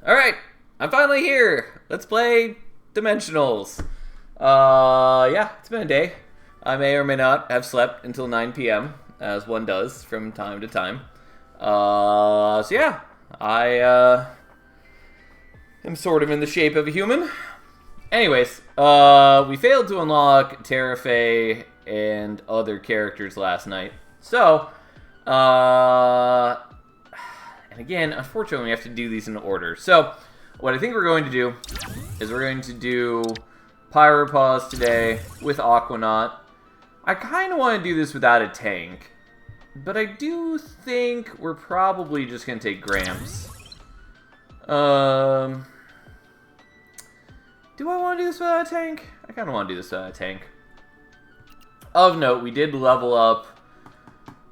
Alright, I'm finally here. Let's play Dimensionals. Yeah, it's been a day. I may or may not have slept until 9 p.m., as one does from time to time. So yeah, I am sort of in the shape of a human. Anyways, we failed to unlock Terrafe and other characters last night. So, and again, unfortunately, we have to do these in order. So, what I think we're going to do is we're going to do Pyropause today with Aquanaut. I kind of want to do this without a tank, but I do think we're probably just going to take Gramps. Do I want to do this without a tank? I kind of want to do this without a tank. Of note, we did level up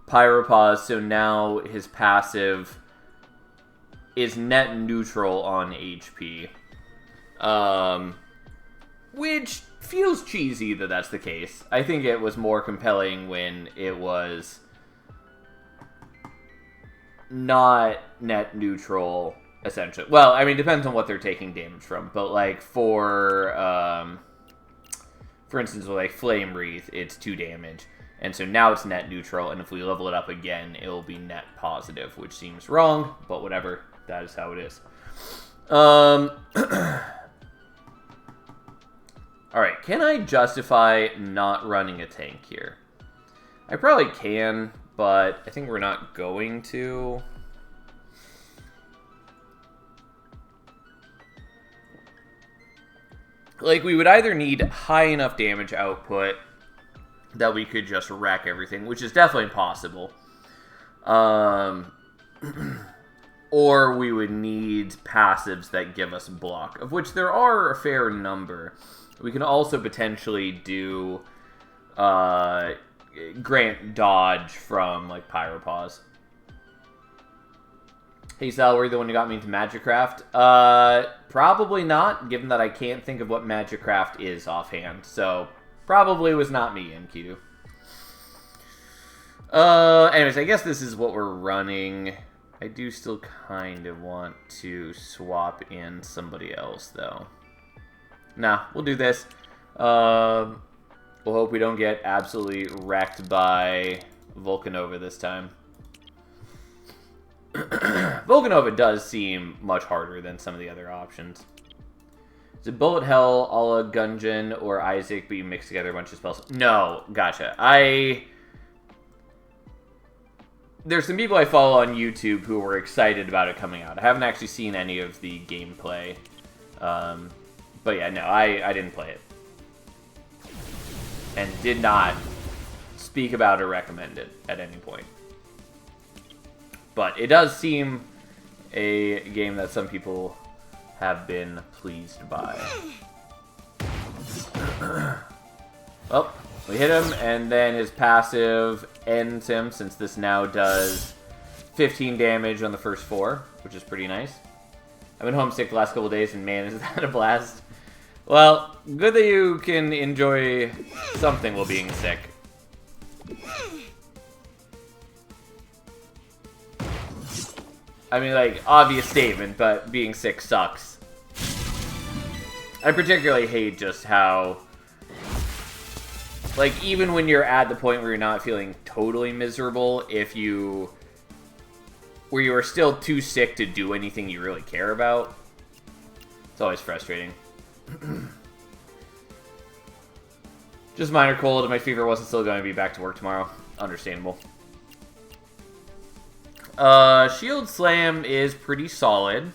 Pyropause, so now his passive is net neutral on HP. Which feels cheesy that that's the case. I think it was more compelling when it was not net neutral, essentially. Well, I mean, depends on what they're taking damage from, but like for instance, with like Flame Wreath, it's 2 damage. And so now it's net neutral, and if we level it up again, it'll be net positive, which seems wrong, but whatever. That is how it is. Alright, can I justify not running a tank here? I probably can, but I think we're not going to. Like, we would either need high enough damage output that we could just wreck everything, which is definitely possible. Or we would need passives that give us block, of which there are a fair number. We can also potentially do grant dodge from like Pyropause. Hey Sal, were you the one who got me into Magicraft? Probably not, given that I can't think of what Magicraft is offhand. So probably was not me, MQ. Anyways, I guess this is what we're running. I do still kind of want to swap in somebody else, though. Nah, we'll do this. We'll hope we don't get absolutely wrecked by Volcanova this time. Volcanova does seem much harder than some of the other options. Is it Bullet Hell, a la Gungeon, or Isaac, but you mix together a bunch of spells? No, gotcha. There's some people I follow on YouTube who were excited about it coming out. I haven't actually seen any of the gameplay. But yeah, no, I didn't play it. And did not speak about or recommend it at any point. But it does seem a game that some people have been pleased by. Well, we hit him, and then his passive ends him, since this now does 15 damage on the first 4, which is pretty nice. I've been homesick the last couple of days, and man, is that a blast. Well, good that you can enjoy something while being sick. I mean, like, obvious statement, but being sick sucks. I particularly hate just how, like, even when you're at the point where you're not feeling totally miserable, where you are still too sick to do anything you really care about, it's always frustrating. Just minor cold, and my fever wasn't still going to be back to work tomorrow. Understandable. Shield Slam is pretty solid.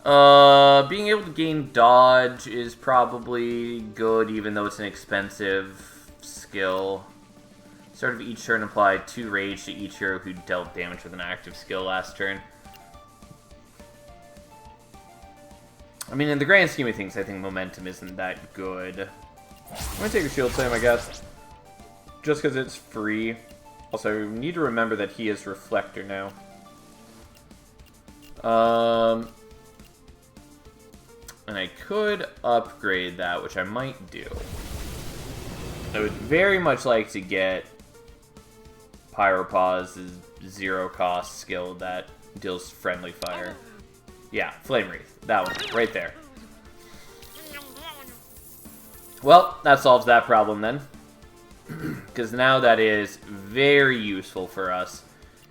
Being able to gain dodge is probably good, even though it's an expensive skill. Start of each turn, apply 2 rage to each hero who dealt damage with an active skill last turn. I mean, in the grand scheme of things, I think momentum isn't that good. I'm gonna take a Shield Slam, I guess. Just because it's free. Also, I need to remember that he is Reflector now. And I could upgrade that, which I might do. I would very much like to get Pyropause is 0 cost skill that deals friendly fire. Yeah, Flame Wreath. That one, right there. Well, that solves that problem then. Because now that is very useful for us.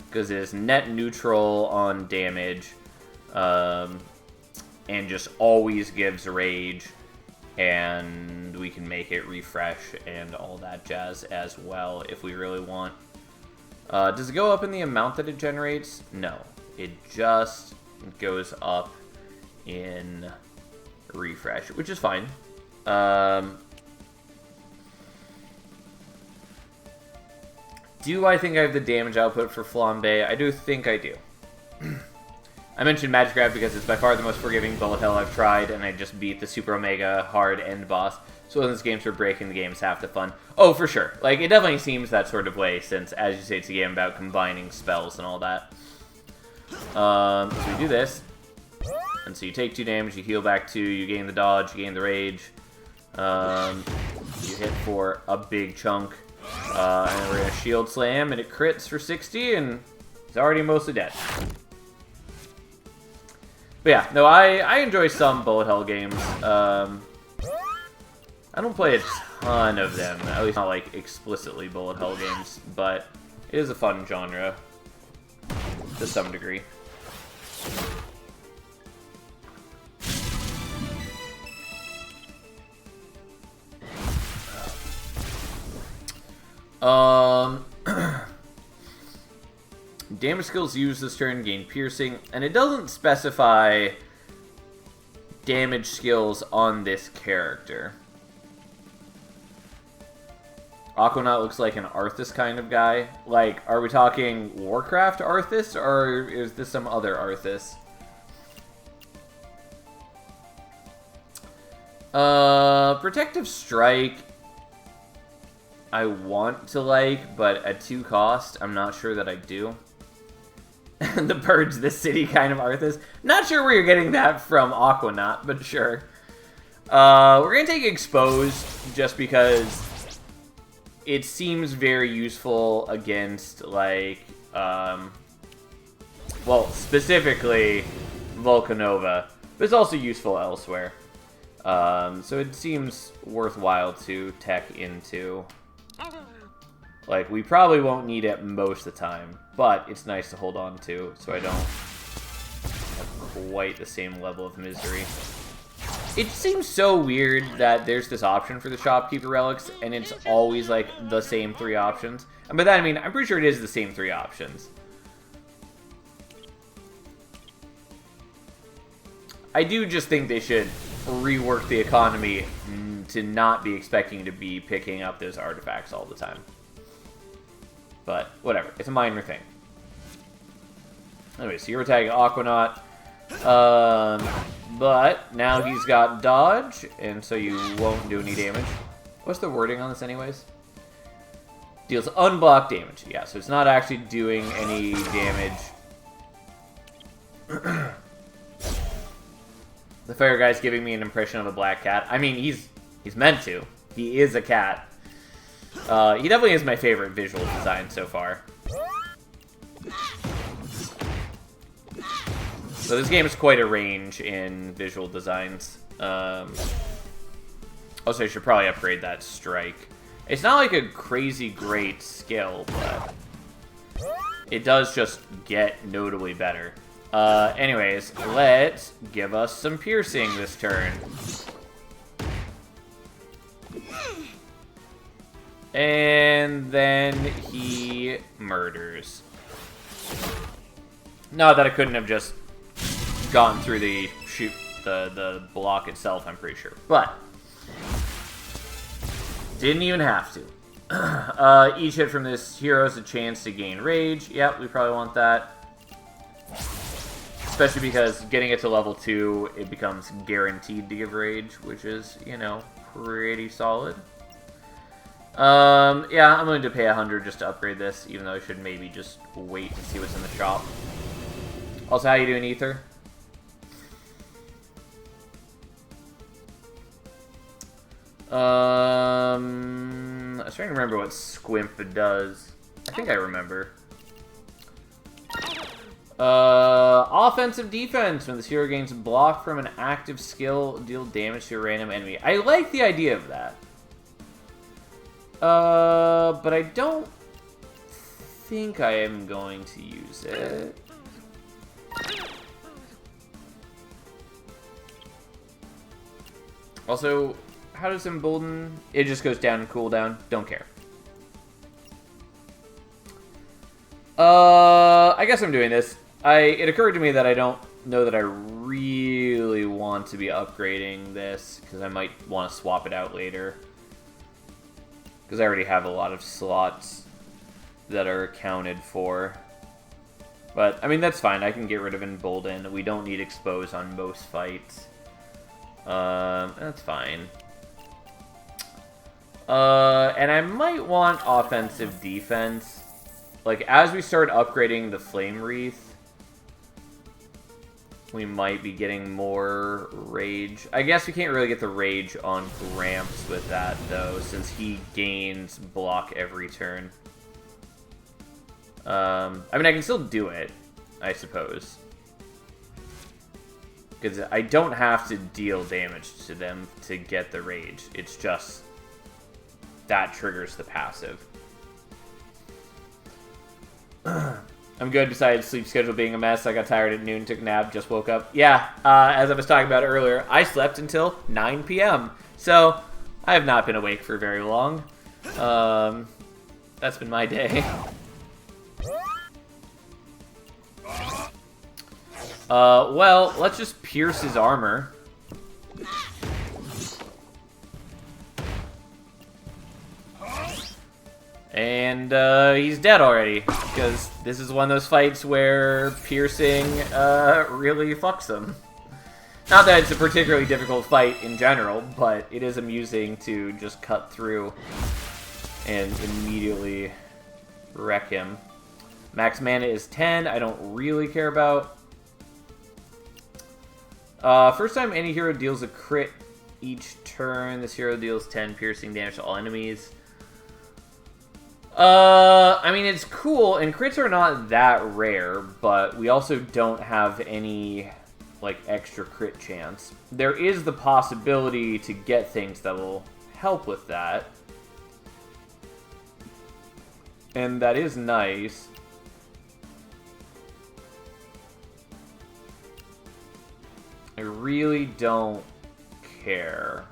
Because it is net neutral on damage. And just always gives rage. And we can make it refresh and all that jazz as well if we really want. Does it go up in the amount that it generates? No. It just goes up in refresh, which is fine. Do I think I have the damage output for Flambe? I do think I do. I mentioned Magic Grab because it's by far the most forgiving bullet hell I've tried, and I just beat the Super Omega hard end boss. So this game's for breaking the game is half the fun. Oh, for sure. Like, it definitely seems that sort of way, since, as you say, it's a game about combining spells and all that. So we do this. And so you take 2 damage, you heal back 2, you gain the dodge, you gain the rage. You hit for a big chunk. And we're gonna shield slam, and it crits for 60, and he's already mostly dead. But yeah, no, I enjoy some bullet hell games. I don't play a ton of them, at least not like explicitly bullet hell games, but it is a fun genre to some degree. Damage skills used this turn gain piercing, and it doesn't specify damage skills on this character. Aquanaut looks like an Arthas kind of guy. Like, are we talking Warcraft Arthas, or is this some other Arthas? Protective Strike I want to like, but at 2 cost, I'm not sure that I do. The Purge the City kind of Arthas. Not sure where you're getting that from, Aquanaut, but sure. We're going to take Exposed, just because it seems very useful against, like, well, specifically Volcanova, but it's also useful elsewhere. So it seems worthwhile to tech into. Like, we probably won't need it most of the time, but it's nice to hold on to, so I don't have quite the same level of misery. It seems so weird that there's this option for the Shopkeeper Relics, and it's always, like, the same 3 options. And by that I mean, I'm pretty sure it is the same 3 options. I do just think they should rework the economy to not be expecting to be picking up those artifacts all the time. But, whatever. It's a minor thing. Anyway, so you're attacking Aquanaut. But now he's got dodge, and so you won't do any damage. What's the wording on this anyways? Deals unblocked damage. Yeah, so it's not actually doing any damage. The fire guy's giving me an impression of a black cat. I mean, he's meant to. He is a cat. He definitely is my favorite visual design so far. So this game is quite a range in visual designs. Also, I should probably upgrade that strike. It's not like a crazy great skill, but it does just get notably better. Anyways, let's give us some piercing this turn. And then he murders. Not that I couldn't have just gone through the block itself, I'm pretty sure. But didn't even have to. Each hit from this hero is a chance to gain rage. Yep, we probably want that. Especially because getting it to level 2, it becomes guaranteed to give rage, which is, you know, pretty solid. Yeah, I'm going to pay 100 just to upgrade this, even though I should maybe just wait and see what's in the shop. Also, how you doing, Ether? I was trying to remember what Squimp does. I think I remember. Offensive defense. When this hero gains block from an active skill, deal damage to a random enemy. I like the idea of that. But I don't think I am going to use it. Also, how does Embolden? It just goes down in cooldown. Don't care. I guess I'm doing this. It occurred to me that I don't know that I really want to be upgrading this, because I might want to swap it out later. Because I already have a lot of slots that are accounted for. But, I mean, that's fine. I can get rid of Embolden. We don't need Expose on most fights. That's fine. And I might want offensive defense. Like, as we start upgrading the Flame Wreath, we might be getting more Rage. I guess we can't really get the Rage on Gramps with that, though, since he gains block every turn. I mean, I can still do it, I suppose. Because I don't have to deal damage to them to get the Rage. It's just that triggers the passive. I'm good besides sleep schedule being a mess. I got tired at noon, took a nap, just woke up. Yeah, as I was talking about earlier, I slept until 9 p.m. So, I have not been awake for very long. That's been my day. Well, let's just pierce his armor. And, he's dead already, because this is one of those fights where piercing, really fucks him. Not that it's a particularly difficult fight in general, but it is amusing to just cut through and immediately wreck him. Max mana is 10, I don't really care about. First time any hero deals a crit each turn, this hero deals 10 piercing damage to all enemies. I mean, it's cool, and crits are not that rare, but we also don't have any, like, extra crit chance. There is the possibility to get things that will help with that. And that is nice. I really don't care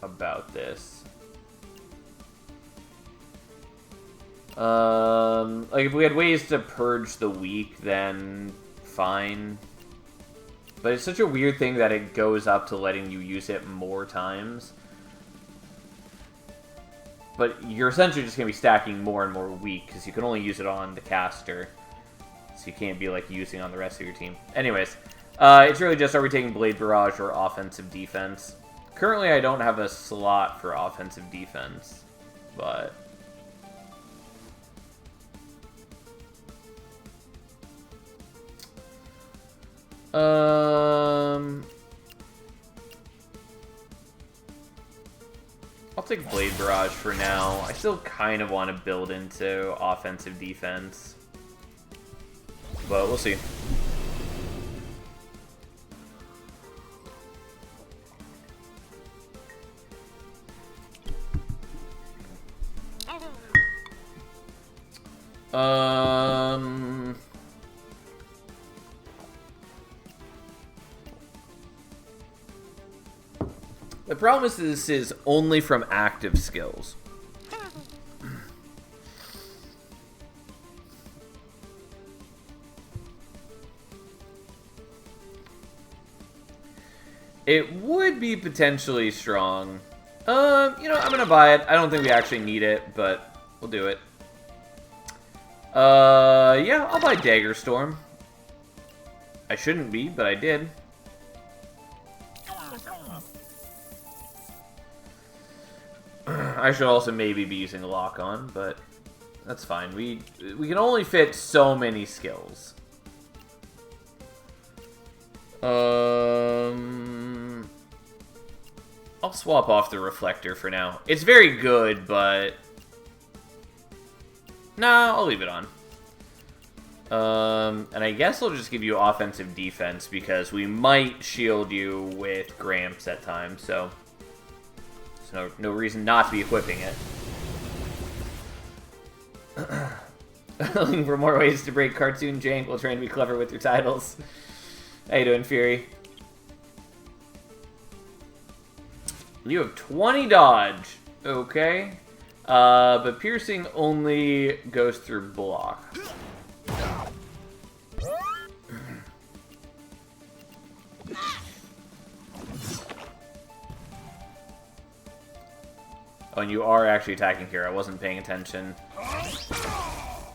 about this. Like, if we had ways to purge the weak, then fine. But it's such a weird thing that it goes up to letting you use it more times. But you're essentially just going to be stacking more and more weak, because you can only use it on the caster. So you can't be, like, using on the rest of your team. Anyways, it's really just, are we taking Blade Barrage or offensive defense? Currently, I don't have a slot for offensive defense, but... I'll take Blade Barrage for now. I still kind of want to build into offensive defense, but we'll see. The problem is this is only from active skills. It would be potentially strong. You know, I'm gonna buy it. I don't think we actually need it, but we'll do it. Yeah, I'll buy Dagger Storm. I shouldn't be, but I did. I should also maybe be using Lock On, but that's fine. We can only fit so many skills. I'll swap off the Reflector for now. It's very good, but No, I'll leave it on. And I guess I'll just give you offensive defense because we might shield you with Gramps at times, so there's no reason not to be equipping it. Looking for more ways to break cartoon jank while trying to be clever with your titles. How you doing, Fury? You have 20 dodge. Okay. But piercing only goes through block. Oh, and you are actually attacking here. I wasn't paying attention.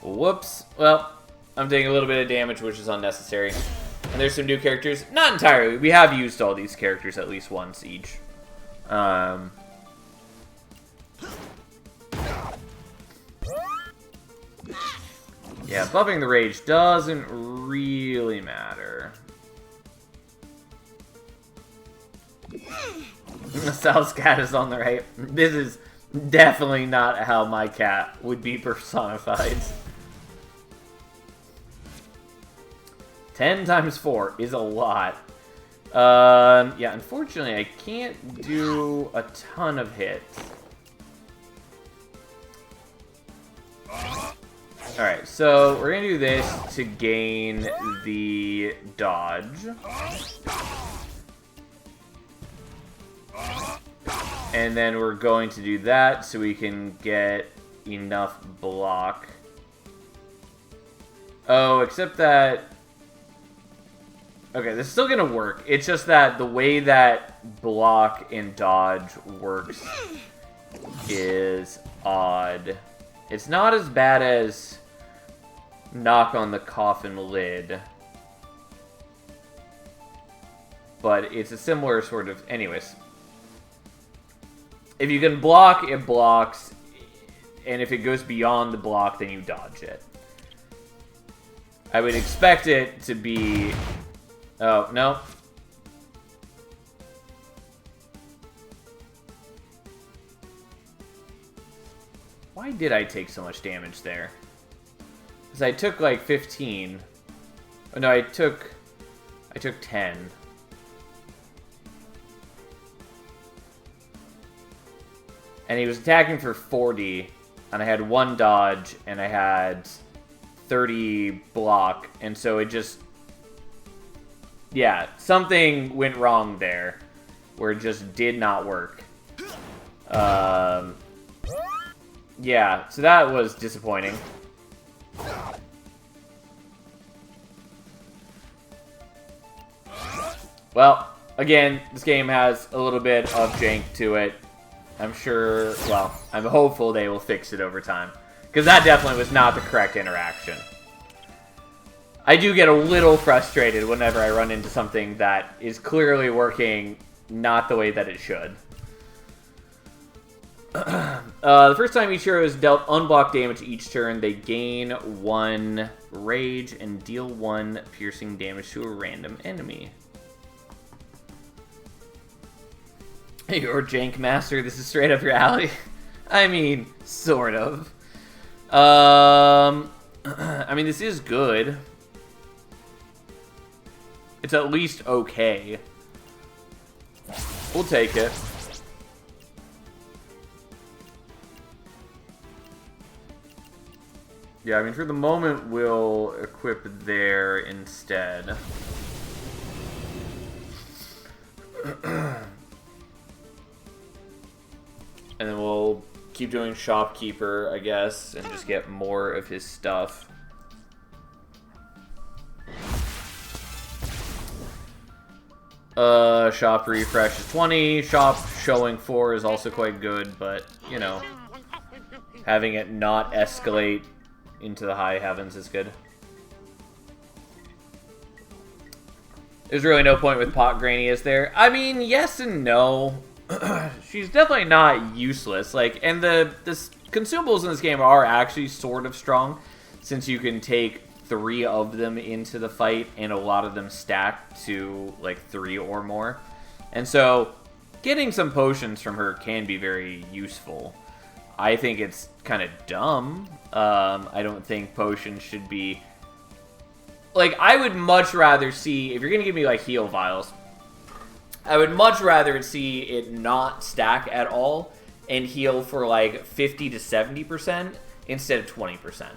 Whoops. Well, I'm taking a little bit of damage, which is unnecessary. And there's some new characters. Not entirely. We have used all these characters at least once each. Yeah, buffing the rage doesn't really matter. Sal's cat is on the right. This is definitely not how my cat would be personified. 10 times 4 is a lot. Yeah, unfortunately, I can't do a ton of hits. Alright, so we're gonna do this to gain the dodge. And then we're going to do that so we can get enough block. Oh, except that... Okay, this is still gonna work. It's just that the way that block and dodge works is odd. It's not as bad as knock on the coffin lid. But it's a similar sort of... Anyways. If you can block, it blocks. And if it goes beyond the block, then you dodge it. I would expect it to be... Oh, no. Why did I take so much damage there? Because I took like 15. Oh no, I took 10. And he was attacking for 40, and I had 1 dodge, and I had 30 block, and so it just... Yeah, something went wrong there, where it just did not work. Yeah, so that was disappointing. Well, again, this game has a little bit of jank to it. I'm sure, well, I'm hopeful they will fix it over time. Because that definitely was not the correct interaction. I do get a little frustrated whenever I run into something that is clearly working not the way that it should. The first time each hero is dealt unblocked damage each turn, they gain 1 rage and deal 1 piercing damage to a random enemy. You're Jank Master, this is straight up your alley. I mean, sort of. I mean, this is good. It's at least okay. We'll take it. Yeah, I mean, for the moment, we'll equip there instead. And then we'll keep doing Shopkeeper, I guess, and just get more of his stuff. Shop refresh is 20. Shop showing 4 is also quite good, but, you know, having it not escalate into the high heavens is good. There's really no point with Pot Granny, is there? I mean, yes and no. She's definitely not useless. Like, and the consumables in this game are actually sort of strong, since you can take 3 of them into the fight, and a lot of them stack to like 3 or more. And so, getting some potions from her can be very useful. I think it's kind of dumb. I don't think potions should be... Like, I would much rather see... If you're going to give me, like, heal vials, I would much rather see it not stack at all and heal for, like, 50 to 70% instead of 20%.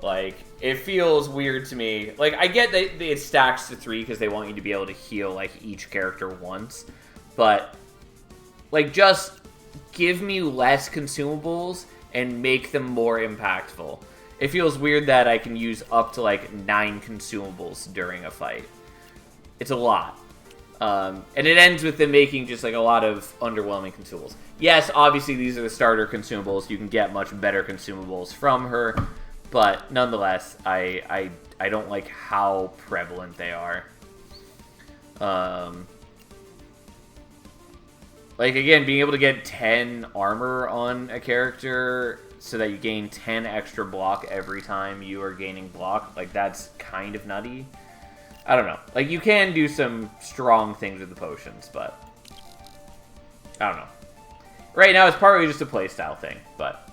Like, it feels weird to me. Like, I get that it stacks to 3 because they want you to be able to heal, like, each character once. But, like, just give me less consumables and make them more impactful. It feels weird that I can use up to, like, 9 consumables during a fight. It's a lot. And it ends with them making just, like, a lot of underwhelming consumables. Yes, obviously, these are the starter consumables. You can get much better consumables from her. But, nonetheless, I don't like how prevalent they are. Like, again, being able to get 10 armor on a character so that you gain 10 extra block every time you are gaining block, like, that's kind of nutty. I don't know. Like, you can do some strong things with the potions, but I don't know. Right now, it's partly just a playstyle thing, but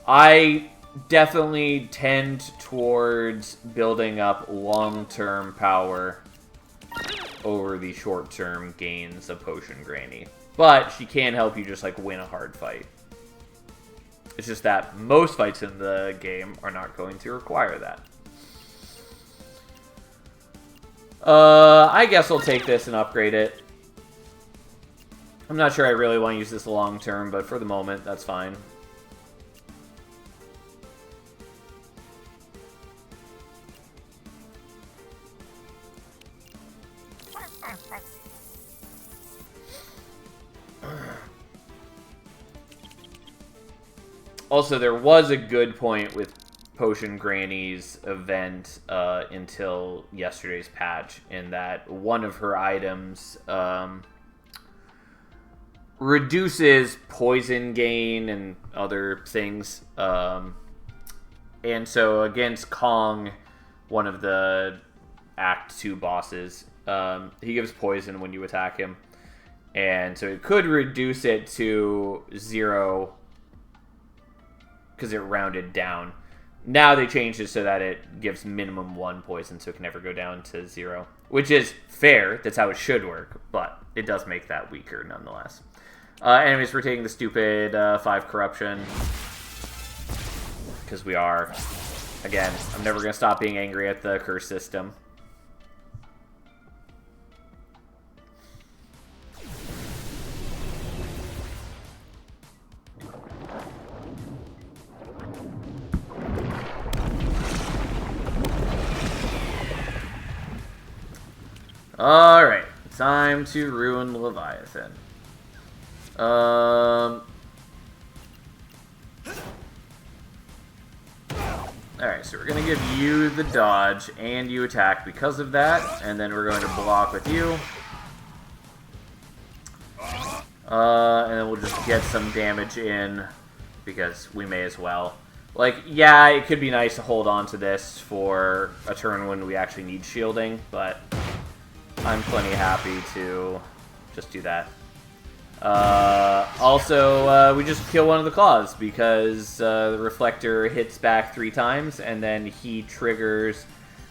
I definitely tend towards building up long-term power over the short-term gains of Potion Granny. But she can help you just, like, win a hard fight. It's just that most fights in the game are not going to require that. I guess I'll take this and upgrade it. I'm not sure I really want to use this long-term, but for the moment, that's fine. Also, there was a good point with Potion Granny's event until yesterday's patch, in that one of her items reduces poison gain and other things. And so against Kong, one of the Act 2 bosses, he gives poison when you attack him. And so it could reduce it to 0 because it rounded down. Now they changed it so that it gives minimum 1 poison, so it can never go down to 0. Which is fair, that's how it should work, but it does make that weaker nonetheless. Anyways, we're taking the stupid 5 corruption. Because we are. Again, I'm never going to stop being angry at the curse system. Alright, time to ruin Leviathan. Alright, so we're going to give you the dodge, and you attack because of that, and then we're going to block with you. And then we'll just get some damage in, because we may as well. Like, yeah, it could be nice to hold on to this for a turn when we actually need shielding, but I'm plenty happy to just do that. Also, we just kill one of the claws because the reflector hits back 3 times, and then he triggers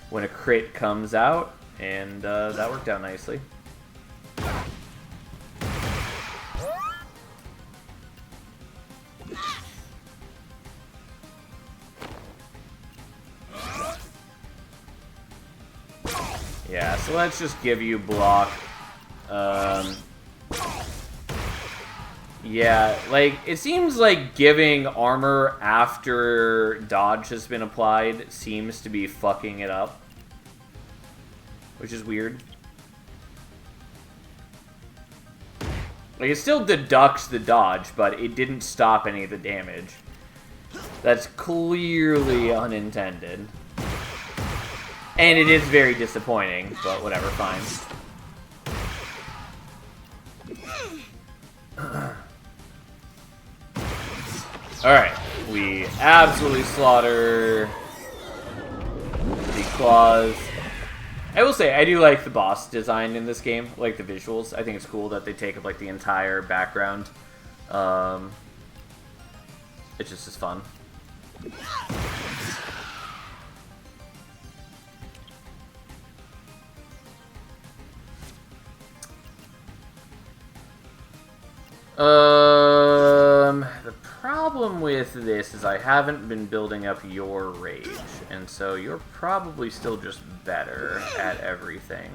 when a crit comes out, and that worked out nicely. Yeah, so let's just give you block. Yeah, like, it seems like giving armor after dodge has been applied seems to be fucking it up. Which is weird. Like, it still deducts the dodge, but it didn't stop any of the damage. That's clearly unintended. And it is very disappointing, but whatever, fine. Alright, we absolutely slaughter the claws. I will say, I do like the boss design in this game, like the visuals. I think it's cool that they take up like the entire background. It's just as fun. The problem with this is I haven't been building up your rage, and so you're probably still just better at everything.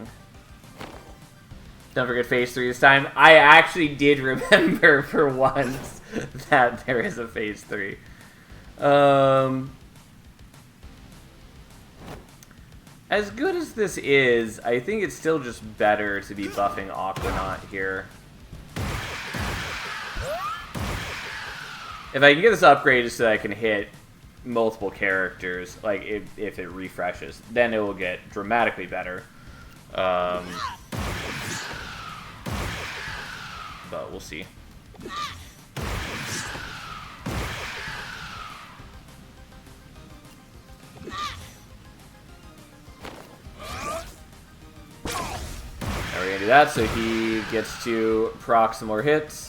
Don't forget phase 3 this time. I actually did remember for once that there is a phase 3. As good as this is, I think it's still just better to be buffing Aquanaut here. If I can get this upgraded so that I can hit multiple characters, like if it refreshes, then it will get dramatically better. But we'll see. We're gonna do that so he gets to proc some more hits.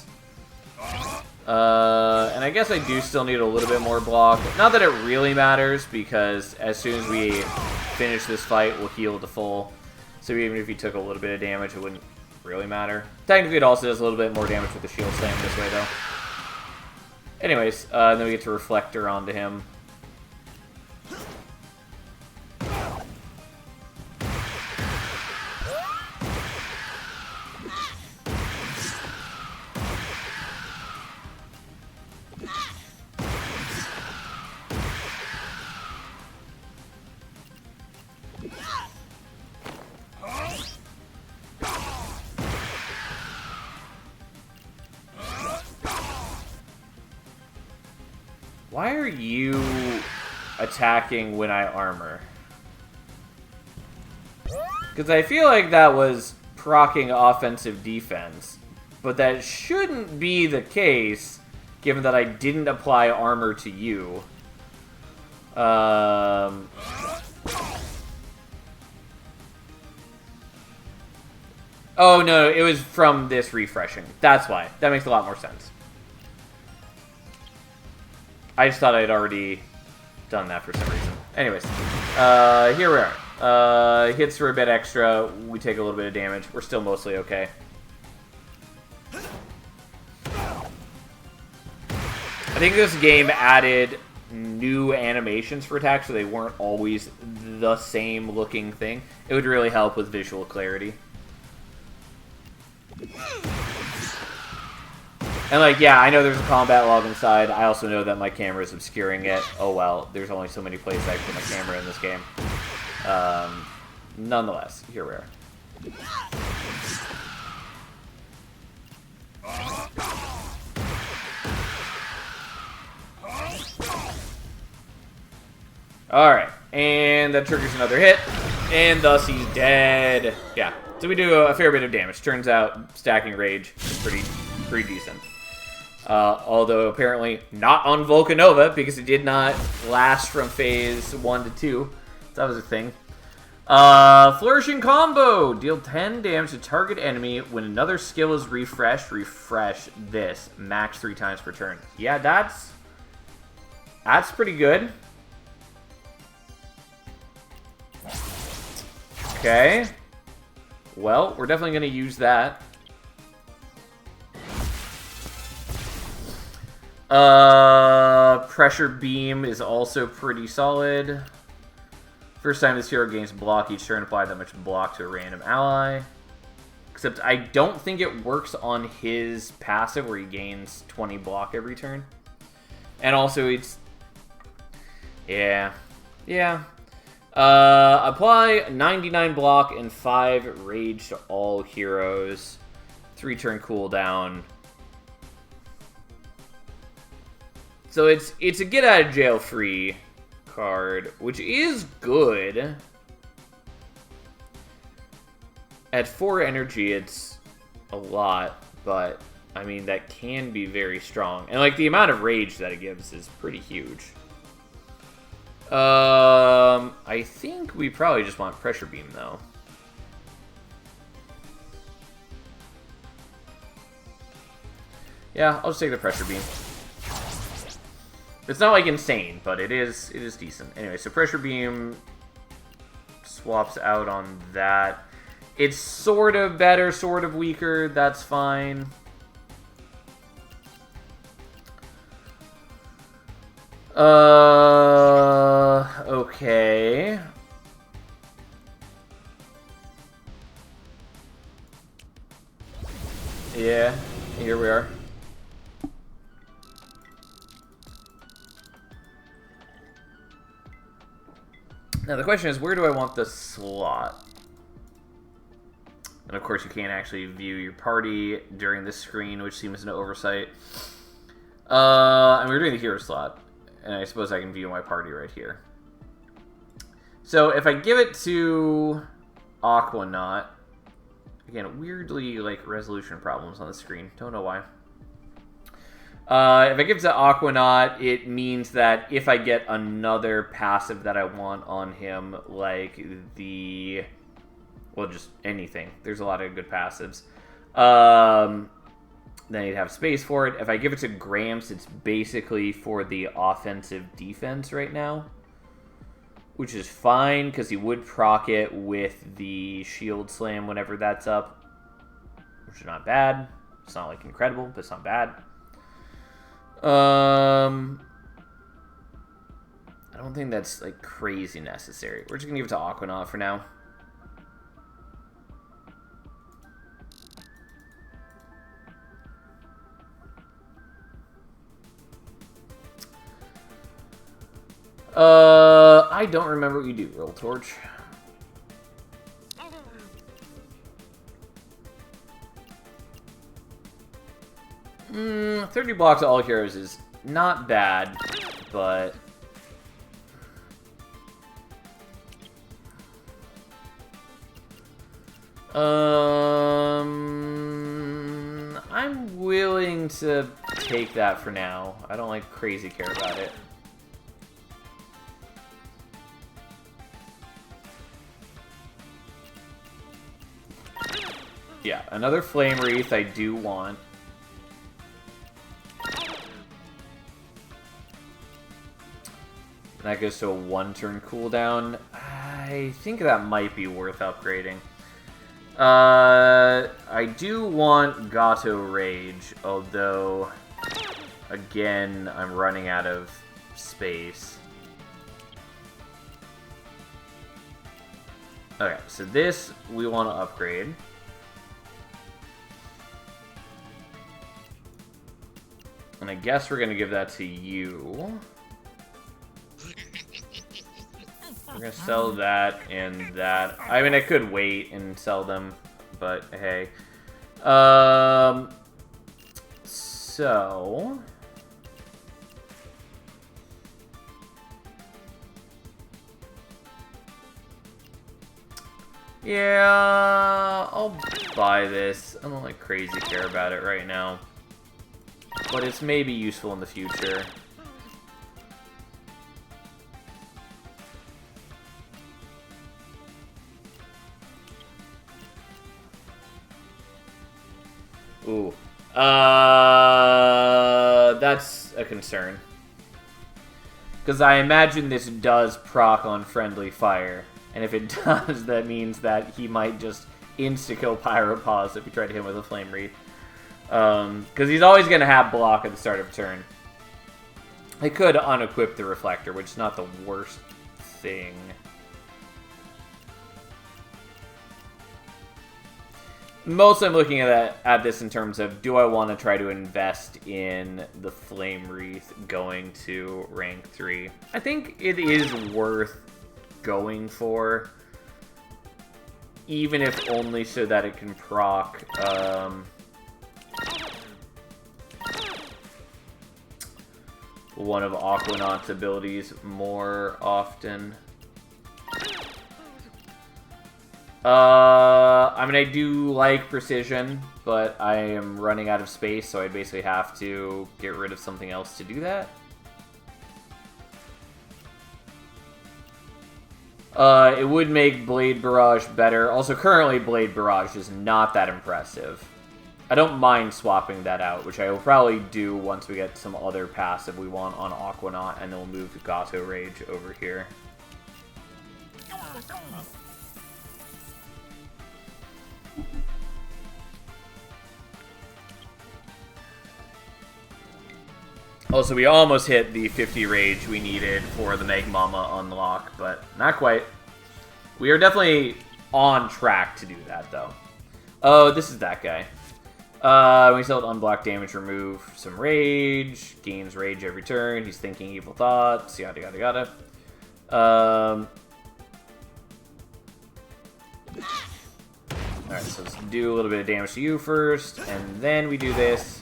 And I guess I do still need a little bit more block. Not that it really matters, because as soon as we finish this fight, we'll heal to full. So even if he took a little bit of damage, it wouldn't really matter. Technically, it also does a little bit more damage with the shield slam this way, though. Anyways, then we get to Reflector onto him. Why are you attacking when I armor? Because I feel like that was proccing offensive defense, but that shouldn't be the case, given that I didn't apply armor to you. Oh no, it was from this refreshing. That's why. That makes a lot more sense. I just thought I'd already done that for some reason. Anyways, here we are. Hits for a bit extra. We take a little bit of damage. We're still mostly okay. I think this game added new animations for attacks, so they weren't always the same looking thing. It would really help with visual clarity. And, like, yeah, I know there's a combat log inside. I also know that my camera is obscuring it. Oh, well, there's only so many places I can put my camera in this game. Nonetheless, here we are. Alright, and that triggers another hit, and thus he's dead. Yeah, so we do a fair bit of damage. Turns out stacking rage is pretty decent. Although apparently not on Volcanova, because it did not last from phase 1 to 2. So that was a thing. Flourishing Combo! Deal 10 damage to target enemy when another skill is refreshed. Refresh this. Max 3 times per turn. Yeah, that's pretty good. Okay. Well, we're definitely going to use that. Pressure Beam is also pretty solid. First time this hero gains block each turn, apply that much block to a random ally. Except I don't think it works on his passive where he gains 20 block every turn. And also it's... Yeah. Apply 99 block and 5 rage to all heroes. 3-turn cooldown. So it's a get out of jail free card, which is good. At 4 energy, it's a lot, but I mean that can be very strong. And like the amount of rage that it gives is pretty huge. I think we probably just want Pressure Beam though. Yeah, I'll just take the Pressure Beam. It's not like insane, but it is decent. Anyway, so Pressure Beam swaps out on that. It's sort of better, sort of weaker. That's fine. Okay. Yeah, here we are. Now the question is, where do I want the slot? And of course you can't actually view your party during this screen, which seems an oversight. And we're doing the hero slot. And I suppose I can view my party right here. So if I give it to Aquanaut, again, weirdly, like, resolution problems on the screen. Don't know why. If I give it to Aquanaut, it means that if I get another passive that I want on him, like the... well, just anything. There's a lot of good passives. Then you'd have space for it. If I give it to Gramps, it's basically for the offensive defense right now. Which is fine, because he would proc it with the Shield Slam whenever that's up. Which is not bad. It's not, like, incredible, but it's not bad. I don't think that's, like, crazy necessary. We're just going to give it to Aquanaut for now. I don't remember what you do, Roll Torch. Mm, 30 blocks to all heroes is not bad, but... I'm willing to take that for now. I don't, like, crazy care about it. Yeah, another Flame Wreath I do want. That goes to a 1-turn cooldown. I think that might be worth upgrading. I do want Gato Rage, although, again, I'm running out of space. Okay, so this we want to upgrade. And I guess we're going to give that to you. We're going to sell that and that. I mean, I could wait and sell them, but hey. So... yeah, I'll buy this. I don't like crazy care about it right now. But it's maybe useful in the future. Ooh. That's a concern. Because I imagine this does proc on friendly fire. And if it does, that means that he might just insta-kill Pyropause if we try to hit him with a Flame Wreath. Because he's always going to have block at the start of turn. I could unequip the Reflector, which is not the worst thing. Mostly I'm looking at this in terms of, do I want to try to invest in the Flame Wreath going to rank 3? I think it is worth going for, even if only so that it can proc one of Aquanaut's abilities more often. I mean, I do like Precision, but I am running out of space, so I'd basically have to get rid of something else to do that. It would make Blade Barrage better. Also, currently, Blade Barrage is not that impressive. I don't mind swapping that out, which I will probably do once we get some other passive we want on Aquanaut, and then we'll move Gato Rage over here. Also, we almost hit the 50 Rage we needed for the Magmama unlock, but not quite. We are definitely on track to do that, though. Oh, this is that guy. We still have unblock damage, remove some rage, gains rage every turn. He's thinking evil thoughts, yada yada yada. Alright, so let's do a little bit of damage to you first, and then we do this.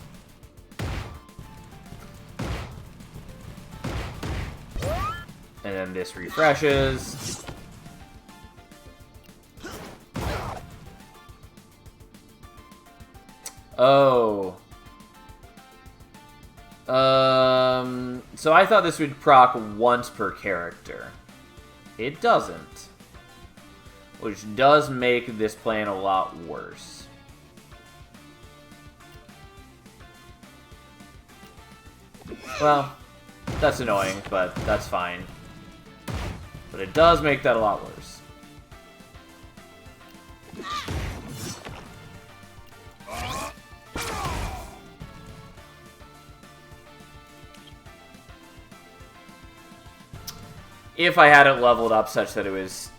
And then this refreshes. Oh. So I thought this would proc once per character. It doesn't. Which does make this plan a lot worse. Well, that's annoying, but that's fine. But it does make that a lot worse. If I had it leveled up such that it was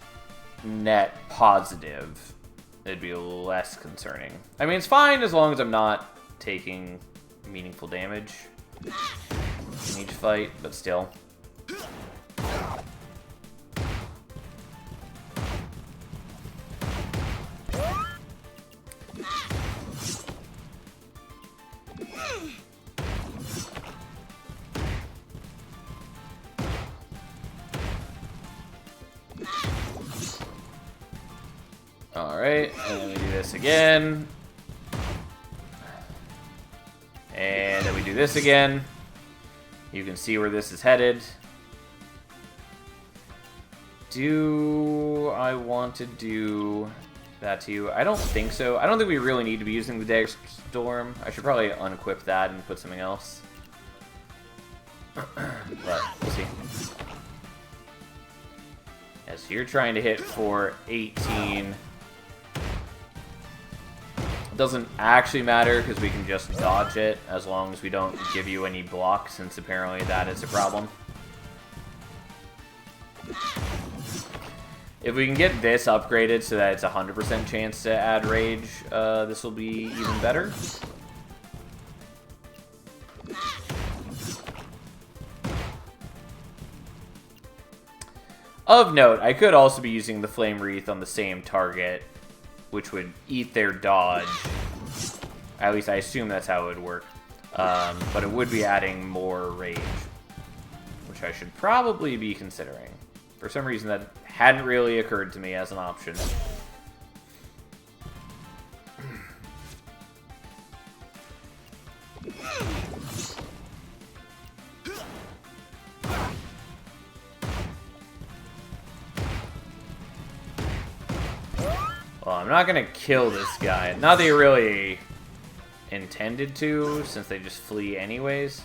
net positive, it'd be less concerning. I mean, it's fine as long as I'm not taking meaningful damage in each fight, but still. Alright, and then we do this again. And then we do this again. You can see where this is headed. Do I want to do that to you? I don't think so. I don't think we really need to be using the Dagger Storm. I should probably unequip that and put something else. But we'll see. Yeah, so you're trying to hit for 18. It doesn't actually matter because we can just dodge it as long as we don't give you any block, since apparently that is a problem. If we can get this upgraded so that it's a 100% chance to add rage, this will be even better. Of note, I could also be using the Flame Wreath on the same target, which would eat their dodge. At least I assume that's how it would work. But it would be adding more rage, which I should probably be considering. For some reason that hadn't really occurred to me as an option. Well, I'm not gonna kill this guy. Not that he really intended to, since they just flee anyways.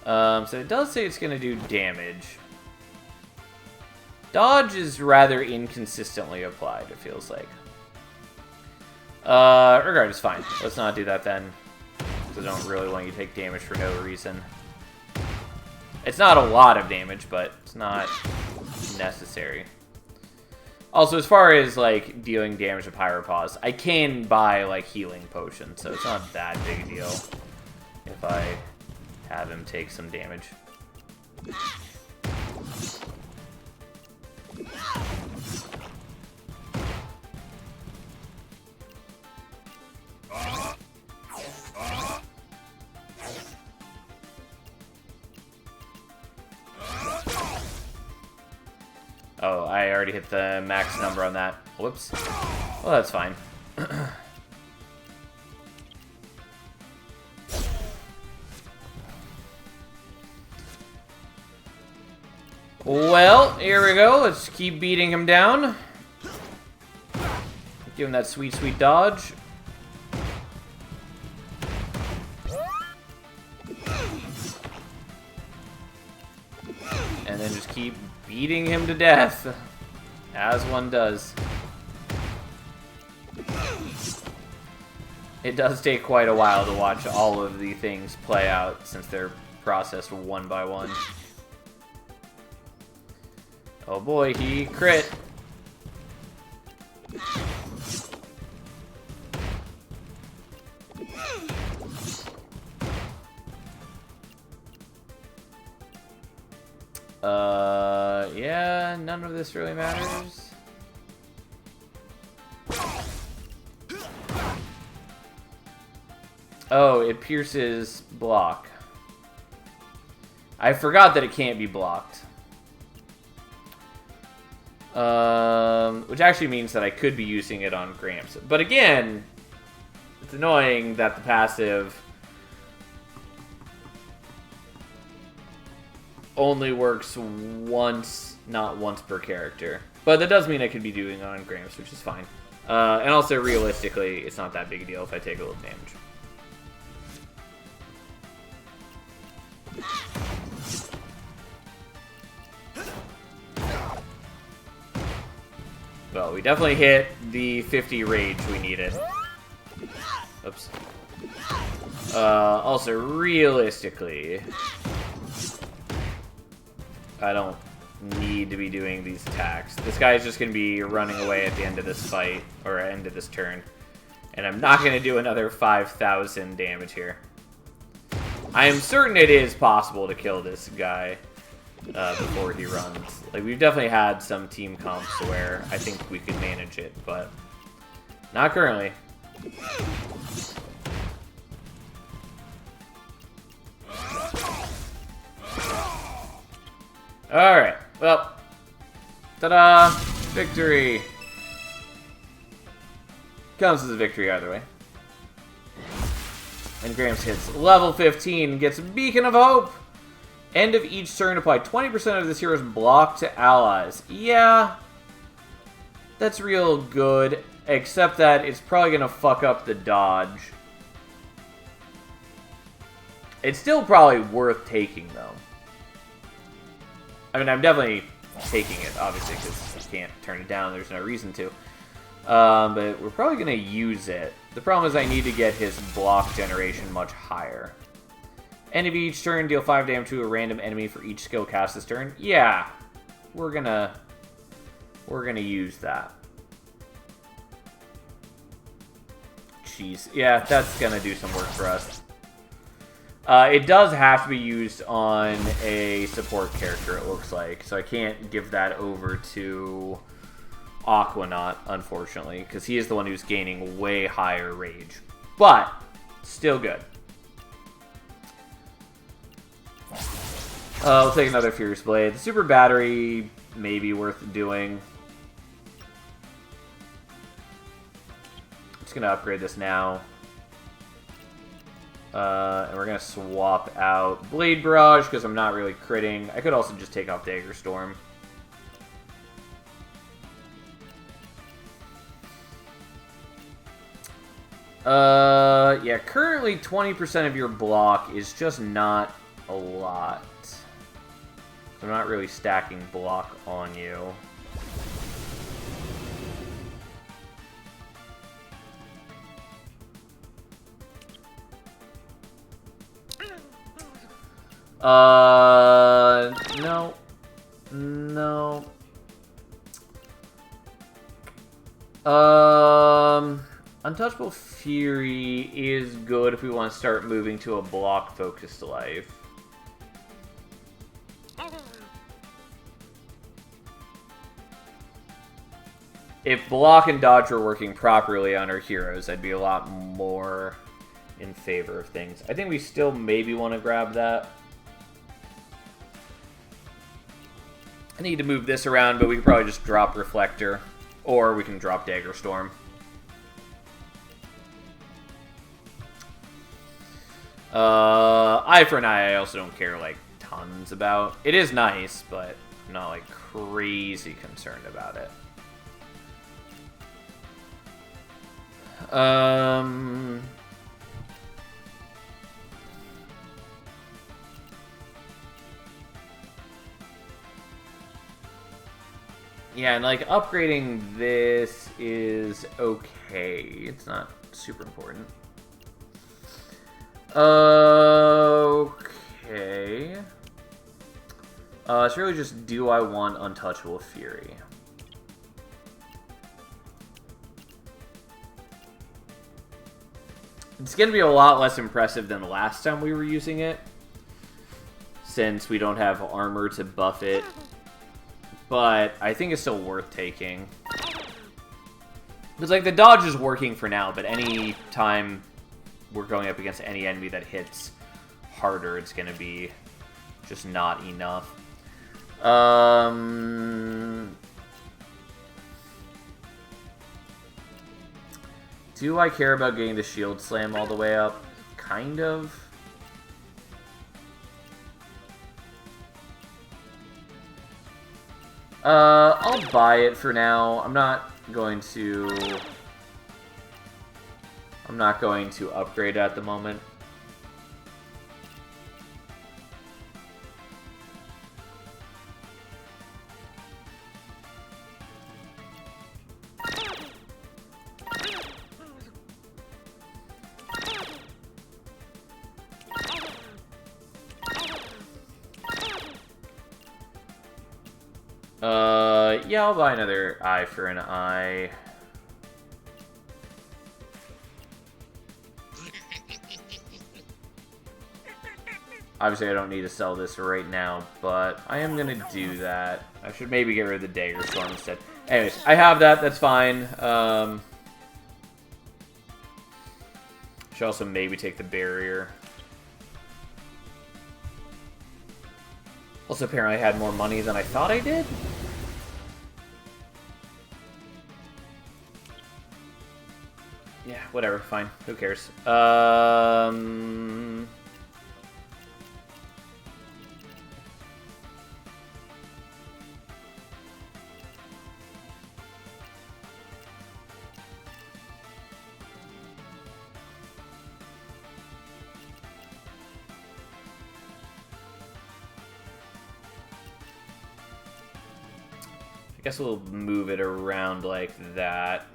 So it does say it's gonna do damage. Dodge is rather inconsistently applied, it feels like. Regard is fine. Let's not do that then, because I don't really want you to take damage for no reason. It's not a lot of damage, but it's not necessary. Also, as far as, like, dealing damage to Pyropause, I can buy, like, healing potions, so it's not that big a deal if I have him take some damage. Oh, I already hit the max number on that. Whoops. Well, that's fine. Well, here we go. Let's keep beating him down. Give him that sweet, sweet dodge. keep beating him to death, as one does. It does take quite a while to watch all of the things play out, since they're processed one by one. Oh boy, he crit. Yeah, none of this really matters. Oh, it pierces block. I forgot that it can't be blocked. Which actually means that I could be using it on Gramps. But again, it's annoying that the passive only works once, not once per character. But that does mean I could be doing it on Gramps, which is fine. And also, realistically, it's not that big a deal if I take a little damage. Well, we definitely hit the 50 rage we needed. Oops. Also, realistically, I don't need to be doing these attacks. This guy's just going to be running away at the end of this fight, or end of this turn. And I'm not going to do another 5,000 damage here. I am certain it is possible to kill this guy before he runs. Like, we've definitely had some team comps where I think we could manage it, but not currently. Alright, well, ta-da! Victory! Counts as a victory either way. And Gramps hits level 15, gets Beacon of Hope! End of each turn, apply 20% of this hero's block to allies. Yeah, that's real good, except that it's probably going to fuck up the dodge. It's still probably worth taking, though. I mean, I'm definitely taking it, obviously, because you can't turn it down. There's no reason to. But we're probably going to use it. The problem is I need to get his block generation much higher. End of each turn, deal 5 damage to a random enemy for each skill cast this turn. Yeah, we're gonna use that. Jeez, yeah, that's gonna do some work for us. It does have to be used on a support character, it looks like, so I can't give that over to Aquanaut, unfortunately, because he is the one who's gaining way higher rage. But still good. We'll take another Furious Blade. The Super Battery may be worth doing. I'm just going to upgrade this now. And we're going to swap out Blade Barrage because I'm not really critting. I could also just take off Dagger Storm. Yeah, currently 20% of your block is just not a lot. I'm not really stacking block on you. No. No. Untouchable Fury is good if we want to start moving to a block-focused life. If block and dodge were working properly on our heroes, I'd be a lot more in favor of things. I think we still maybe want to grab that. I need to move this around, but we can probably just drop Reflector. Or we can drop Dagger Storm. Eye for an Eye I also don't care, like, tons about. It is nice, but I'm not, like, crazy concerned about it. Yeah, and like upgrading this is okay. It's not super important. Okay. It's really just, do I want Untouchable Fury? It's going to be a lot less impressive than the last time we were using it, since we don't have armor to buff it. But I think it's still worth taking. Because, like, the dodge is working for now, but any time we're going up against any enemy that hits harder, it's going to be just not enough. Do I care about getting the shield slam all the way up? Kind of. I'll buy it for now. I'm not going to upgrade at the moment. Yeah, I'll buy another eye for an eye. Obviously, I don't need to sell this right now, but I am gonna do that. I should maybe get rid of the Dagger Storm instead. Anyways, I have that, that's fine. Should also maybe take the barrier. Also, apparently I had more money than I thought I did. Yeah, whatever, fine. Who cares? I guess we'll move it around like that.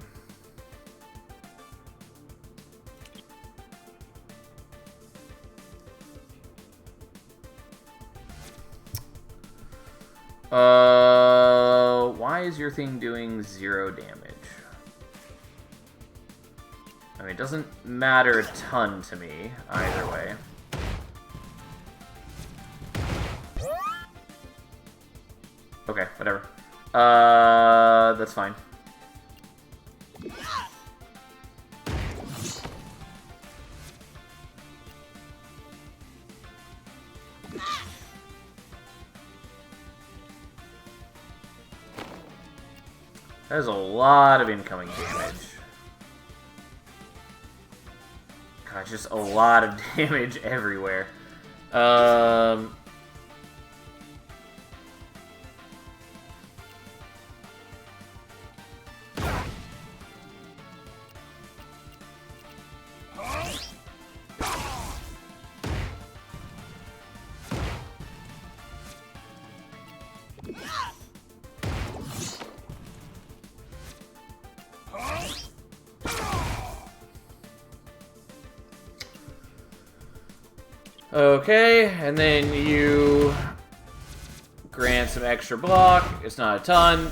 Why is your thing doing 0 damage? I mean, it doesn't matter a ton to me, either way. Okay, whatever. That's fine. There's a lot of incoming damage. God, just a lot of damage everywhere. Okay, and then you grant some extra block. It's not a ton.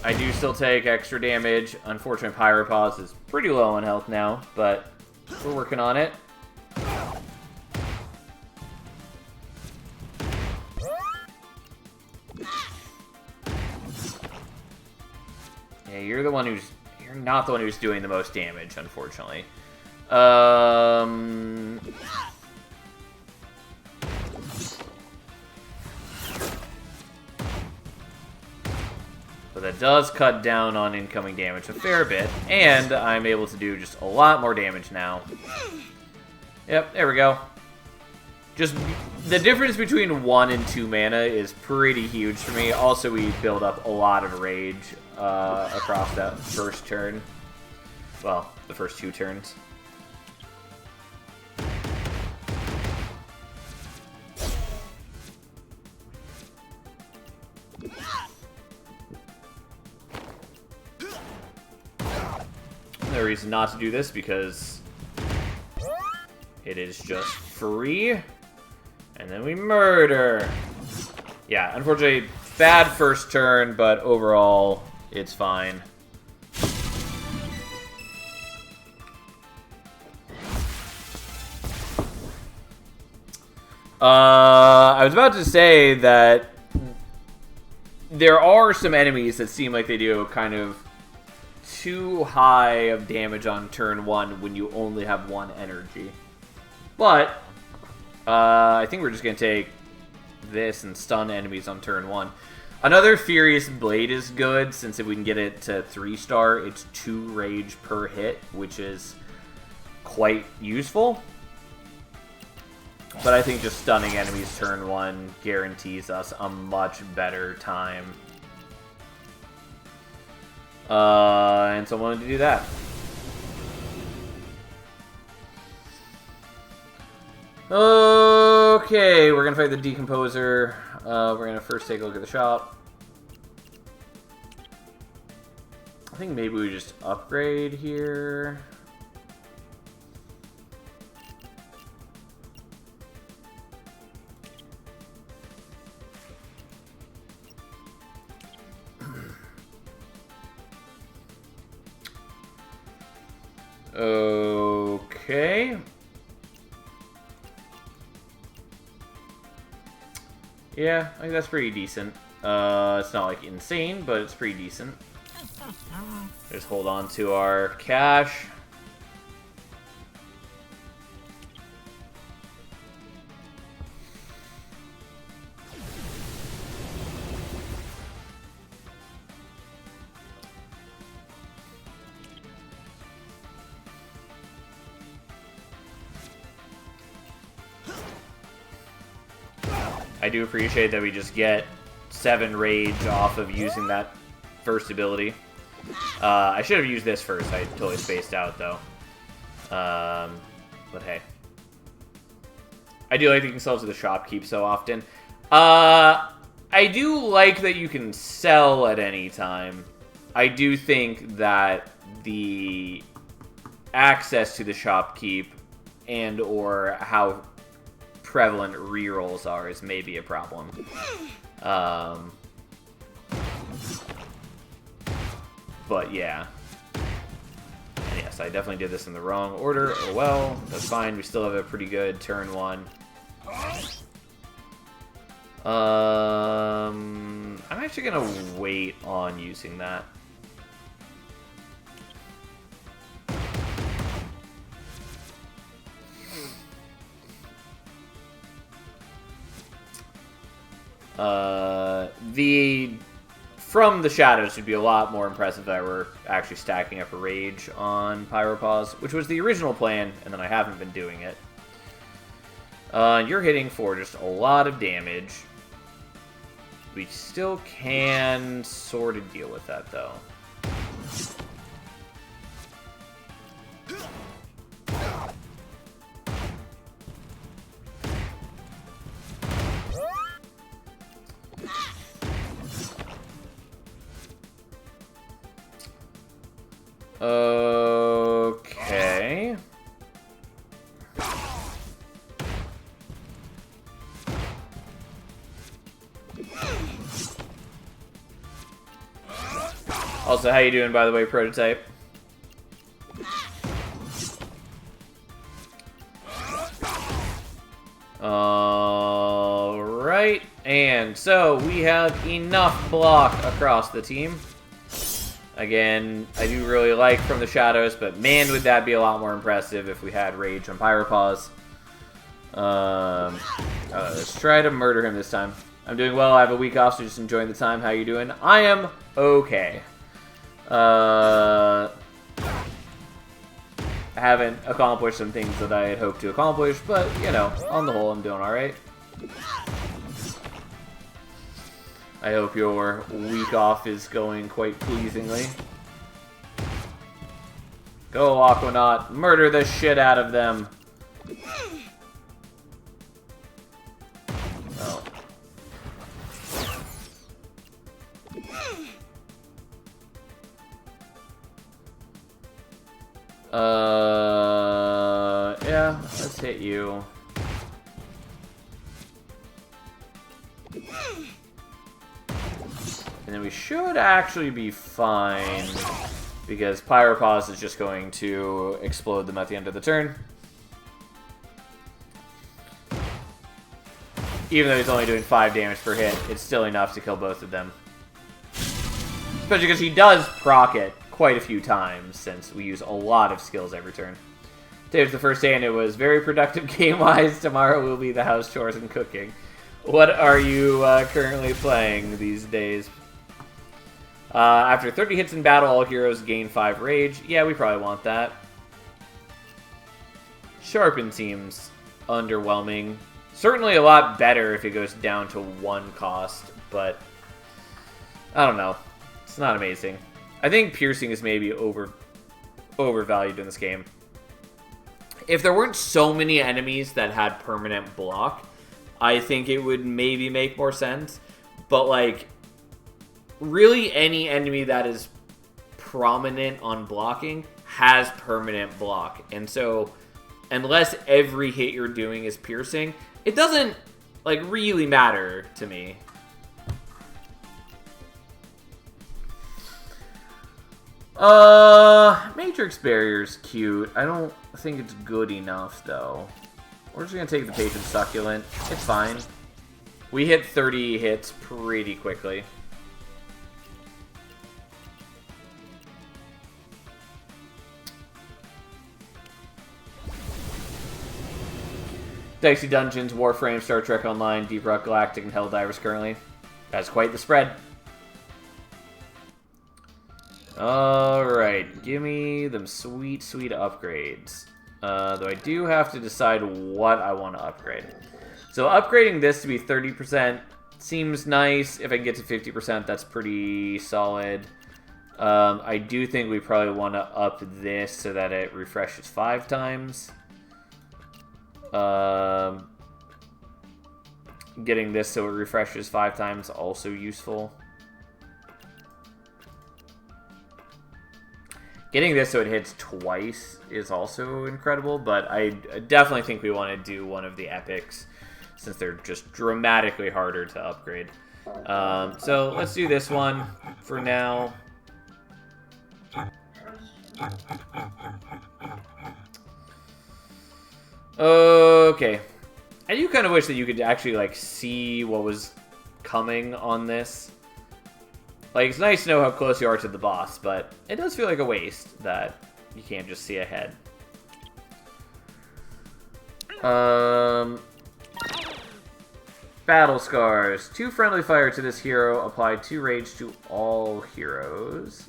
I do still take extra damage. Unfortunately, Pyropause is pretty low on health now, but we're working on it. Yeah, you're not the one who's doing the most damage, unfortunately. But that does cut down on incoming damage a fair bit, and I'm able to do just a lot more damage now. Yep, there we go. Just the difference between 1 and 2 mana is pretty huge for me. Also, we build up a lot of rage across that first turn. Well, the first 2 turns. No reason not to do this because it is just free. And then we murder. Yeah, unfortunately, bad first turn, but overall, it's fine. I was about to say that there are some enemies that seem like they do kind of too high of damage on turn 1 when you only have 1 energy. But I think we're just going to take this and stun enemies on turn 1. Another Furious Blade is good, since if we can get it to 3-star, it's 2 rage per hit, which is quite useful. But I think just stunning enemies turn 1 guarantees us a much better time. And so I wanted to do that. Okay, we're gonna fight the Decomposer. We're gonna first take a look at the shop. I think maybe we just upgrade here. Okay. Yeah, I think that's pretty decent. It's not like insane, but it's pretty decent. Just hold on to our cash. I do appreciate that we just get 7 rage off of using that first ability. I should have used this first. I totally spaced out, though. But hey. I do like that you can sell to the shopkeep so often. I do like that you can sell at any time. I do think that the access to the shopkeep and or how prevalent rerolls are is maybe a problem. But yeah. And yes, I definitely did this in the wrong order. Oh well, that's fine. We still have a pretty good turn 1. I'm actually gonna wait on using that. The From the Shadows would be a lot more impressive if I were actually stacking up a rage on Pyropause, which was the original plan, and then I haven't been doing it. You're hitting for just a lot of damage. We still can sort of deal with that, though. Okay. Also, how you doing, by the way, Prototype? Alright, and so we have enough block across the team. Again, I do really like From the Shadows, but man, would that be a lot more impressive if we had Rage on Pyropause. Let's try to murder him this time. I'm doing well. I have a week off, so just enjoying the time. How you doing? I am okay. I haven't accomplished some things that I had hoped to accomplish, but, you know, on the whole, I'm doing alright. I hope your week off is going quite pleasingly. Go, Aquanaut. Murder the shit out of them. Oh. Yeah, let's hit you. And then we should actually be fine, because Pyropause is just going to explode them at the end of the turn. Even though he's only doing 5 damage per hit, it's still enough to kill both of them. Especially because he does proc it quite a few times, since we use a lot of skills every turn. Today was the first day, and it was very productive game-wise. Tomorrow will be the house chores and cooking. What are you currently playing these days? After 30 hits in battle, all heroes gain 5 rage. Yeah, we probably want that. Sharpen seems underwhelming. Certainly a lot better if it goes down to 1 cost, but I don't know. It's not amazing. I think piercing is maybe overvalued in this game. If there weren't so many enemies that had permanent block, I think it would maybe make more sense. But, like, really any enemy that is prominent on blocking has permanent block. And so, unless every hit you're doing is piercing, it doesn't, like, really matter to me. Matrix Barrier's cute. I don't think it's good enough, though. We're just gonna take the Patient Succulent. It's fine. We hit 30 hits pretty quickly. Dicey Dungeons, Warframe, Star Trek Online, Deep Rock Galactic, and Helldivers currently. That's quite the spread. Alright, give me them sweet, sweet upgrades. Though I do have to decide what I want to upgrade. So upgrading this to be 30% seems nice. If I can get to 50%, that's pretty solid. I do think we probably want to up this so that it refreshes 5 times. Getting this so it refreshes 5 times also useful. Getting this so it hits twice is also incredible, but I definitely think we want to do one of the epics since they're just dramatically harder to upgrade. So let's do this one for now. Okay. I do kind of wish that you could actually, like, see what was coming on this. Like, it's nice to know how close you are to the boss, but it does feel like a waste that you can't just see ahead. Battle Scars. 2 friendly fire to this hero. Apply 2 rage to all heroes.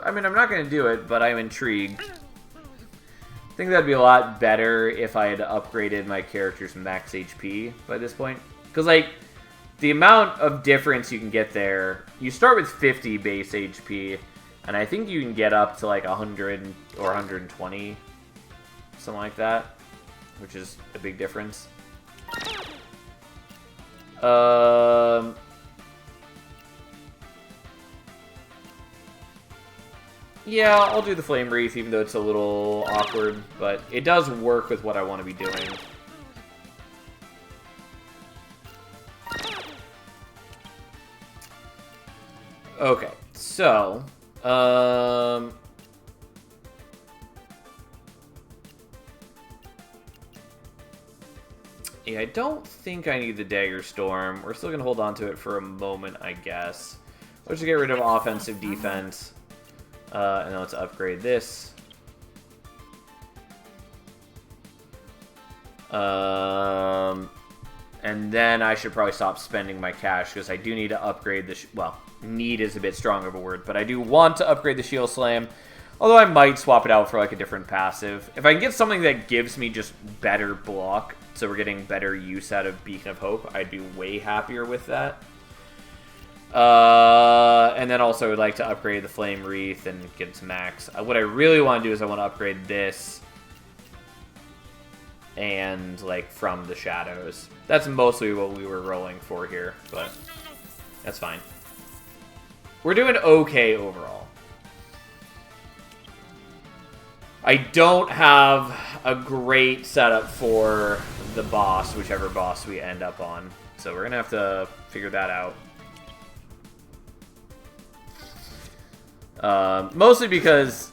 I mean, I'm not going to do it, but I'm intrigued. I think that'd be a lot better if I had upgraded my character's max HP by this point. Because, like, the amount of difference you can get there, you start with 50 base HP, and I think you can get up to, like, 100 or 120, something like that, which is a big difference. Yeah, I'll do the Flame Wreath, even though it's a little awkward, but it does work with what I want to be doing. Okay, so, yeah, I don't think I need the Dagger Storm. We're still going to hold on to it for a moment, I guess. Let's just get rid of offensive defense. And then let's upgrade this. And then I should probably stop spending my cash, because I do need to upgrade the... well, need is a bit strong of a word, but I do want to upgrade the Shield Slam. Although I might swap it out for, like, a different passive. If I can get something that gives me just better block, so we're getting better use out of Beacon of Hope, I'd be way happier with that. And then also I would like to upgrade the Flame Wreath and get it to max. What I really want to do is I want to upgrade this and, like, from the shadows. That's mostly what we were rolling for here, but that's fine. we're doing okay overall. I don't have a great setup for the boss, whichever boss we end up on. So we're going to have to figure that out. Mostly because,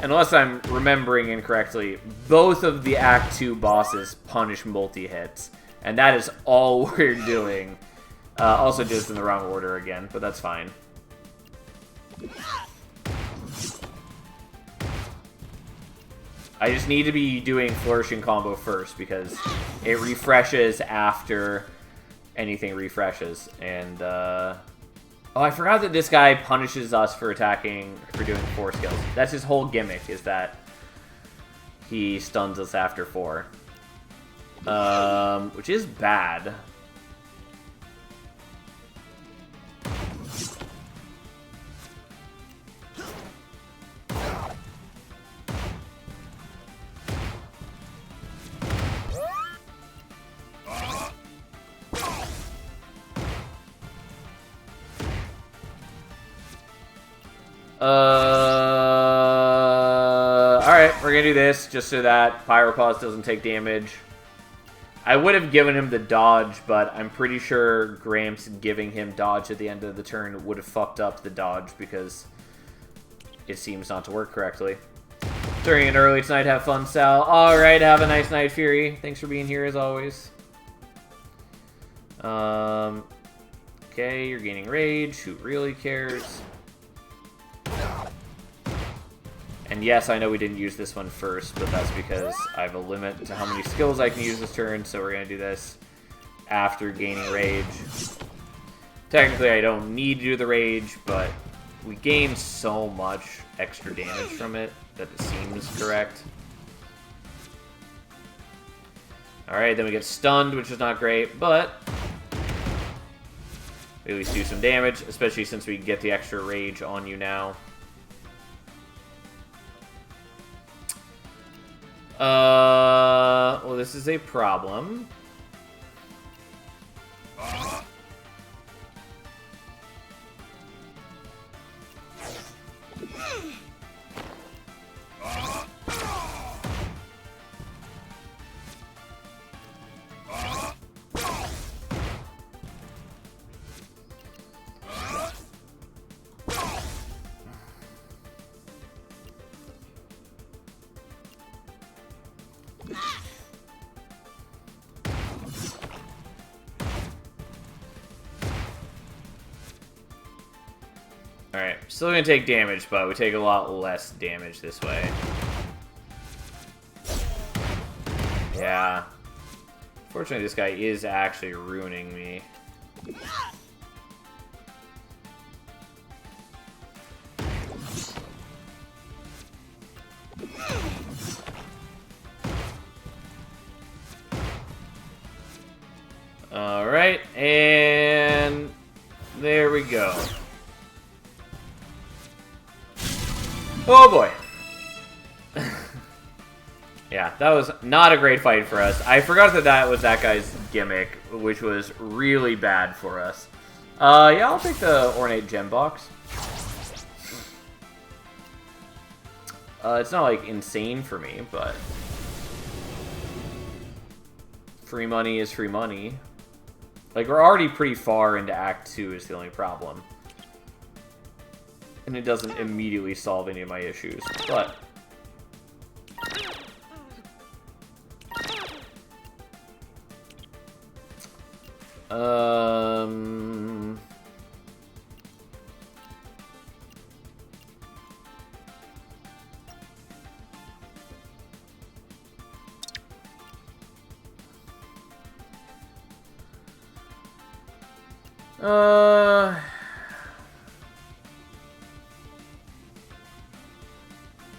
unless I'm remembering incorrectly, both of the Act 2 bosses punish multi-hits. And that is all we're doing. Also just in the wrong order again, but that's fine. I just need to be doing Flourishing Combo first because it refreshes after anything refreshes. And, oh, I forgot that this guy punishes us for attacking, for doing 4 skills. That's his whole gimmick, is that he stuns us after 4. Which is bad. Alright, we're gonna do this just so that Pyropause doesn't take damage. I would have given him the dodge, but I'm pretty sure Gramps giving him dodge at the end of the turn would have fucked up the dodge because it seems not to work correctly. During it early tonight, have fun, Sal. Alright, have a nice night, Fury. Thanks for being here as always. Okay, you're gaining rage. Who really cares? And yes, I know we didn't use this one first, but that's because I have a limit to how many skills I can use this turn, so we're going to do this after gaining rage. Technically, I don't need to do the rage, but we gain so much extra damage from it that it seems correct. Alright, then we get stunned, which is not great, but we at least do some damage, especially since we get the extra rage on you now. Well, this is a problem. Alright, still gonna take damage, but we take a lot less damage this way. Yeah. Fortunately, this guy is actually ruining me. Alright, and there we go. Oh boy. Yeah, that was not a great fight for us. I forgot that that was that guy's gimmick, which was really bad for us. Yeah, I'll take the Ornate Gem Box. It's not, like, insane for me, but free money is free money. Like, we're already pretty far into Act 2 is the only problem. And it doesn't immediately solve any of my issues, but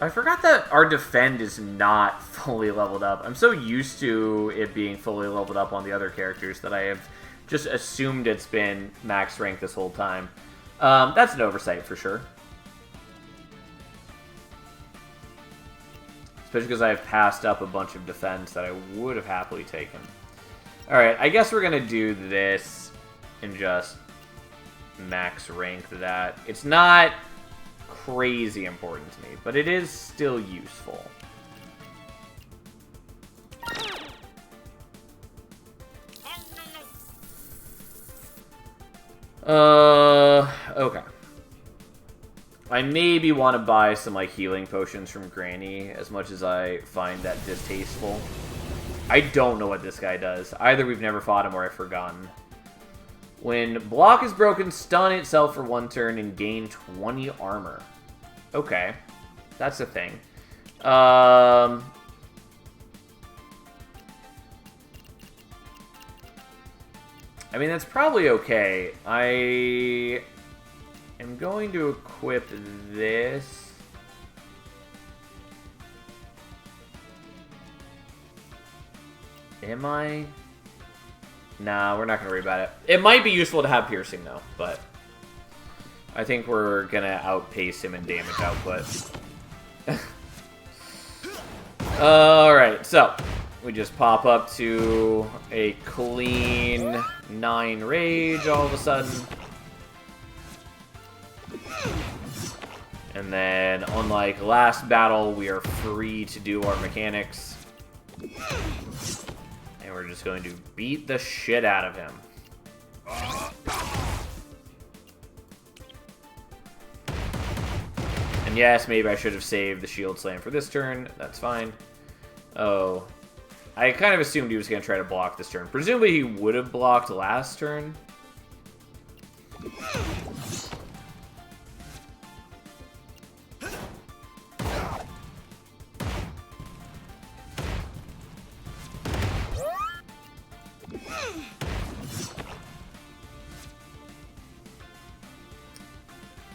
I forgot that our defend is not fully leveled up. I'm so used to it being fully leveled up on the other characters that I have just assumed it's been max rank this whole time. That's an oversight for sure. Especially because I've passed up a bunch of defense that I would have happily taken. Alright, I guess we're going to do this and just max rank that. It's not crazy important to me, but it is still useful. Okay. I maybe want to buy some, like, healing potions from Granny, as much as I find that distasteful. I don't know what this guy does. Either we've never fought him or I've forgotten. When block is broken, stun itself for 1 turn and gain 20 armor. Okay. That's a thing. I mean, that's probably okay. I am going to equip this. Am I? Nah, we're not going to worry about it. It might be useful to have piercing, though, but I think we're going to outpace him in damage output. Alright, so we just pop up to a clean 9 rage all of a sudden. And then, unlike last battle, we are free to do our mechanics. And we're just going to beat the shit out of him. And yes, maybe I should have saved the shield slam for this turn. That's fine. Oh. I kind of assumed he was going to try to block this turn. Presumably he would have blocked last turn.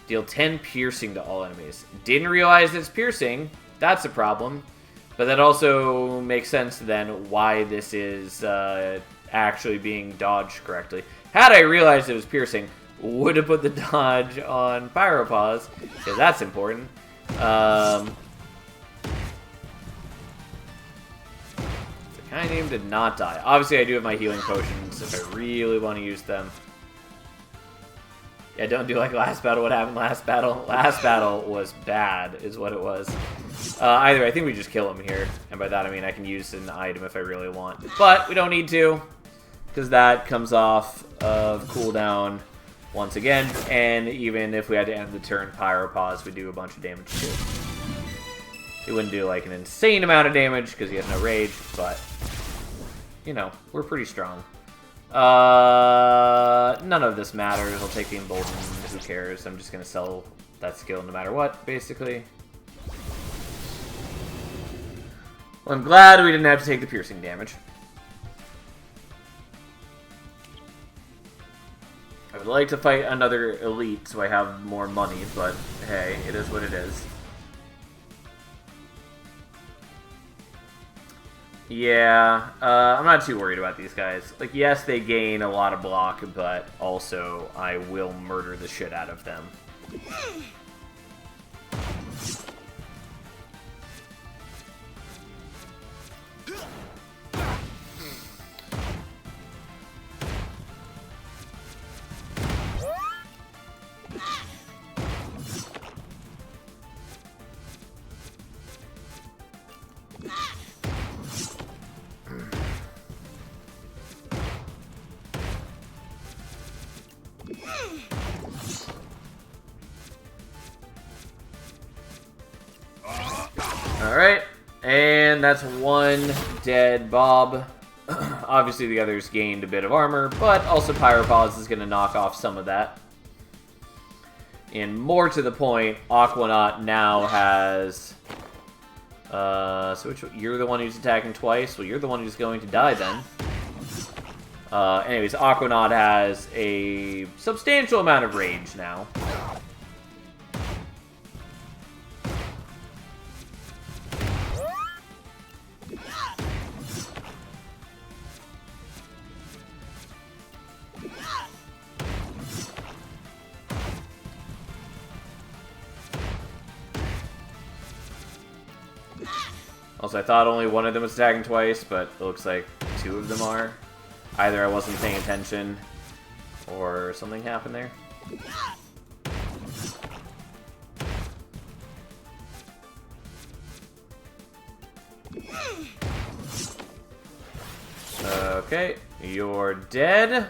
Deal 10 piercing to all enemies. Didn't realize it's piercing. That's a problem. But that also makes sense then why this is actually being dodged correctly. Had I realized it was piercing, would have put the dodge on Pyropause, because that's important. The kind name did not die. Obviously, I do have my healing potions if I really want to use them. Yeah, don't do like last battle. What happened last battle? Last battle was bad, is what it was. Either way, I think we just kill him here. And by that, I mean I can use an item if I really want. But we don't need to, because that comes off of cooldown once again. And even if we had to end the turn Pyropause, we do a bunch of damage too. He wouldn't do like an insane amount of damage because he has no rage, but, you know, we're pretty strong. None of this matters. I'll take the Emboldened. Who cares? I'm just going to sell that skill no matter what, basically. Well, I'm glad we didn't have to take the piercing damage. I would like to fight another elite so I have more money, but hey, it is what it is. Yeah, I'm not too worried about these guys. Like, yes, they gain a lot of block, but also I will murder the shit out of them. Alright, and that's one dead Bob. Obviously the others gained a bit of armor, but also Pyropause is going to knock off some of that. And more to the point, Aquanaut now has... you're the one who's attacking twice? Well, you're the one who's going to die then. Anyways, Aquanaut has a substantial amount of rage now. Also, I thought only one of them was attacking twice, but it looks like two of them are. Either I wasn't paying attention, or something happened there. Okay, you're dead.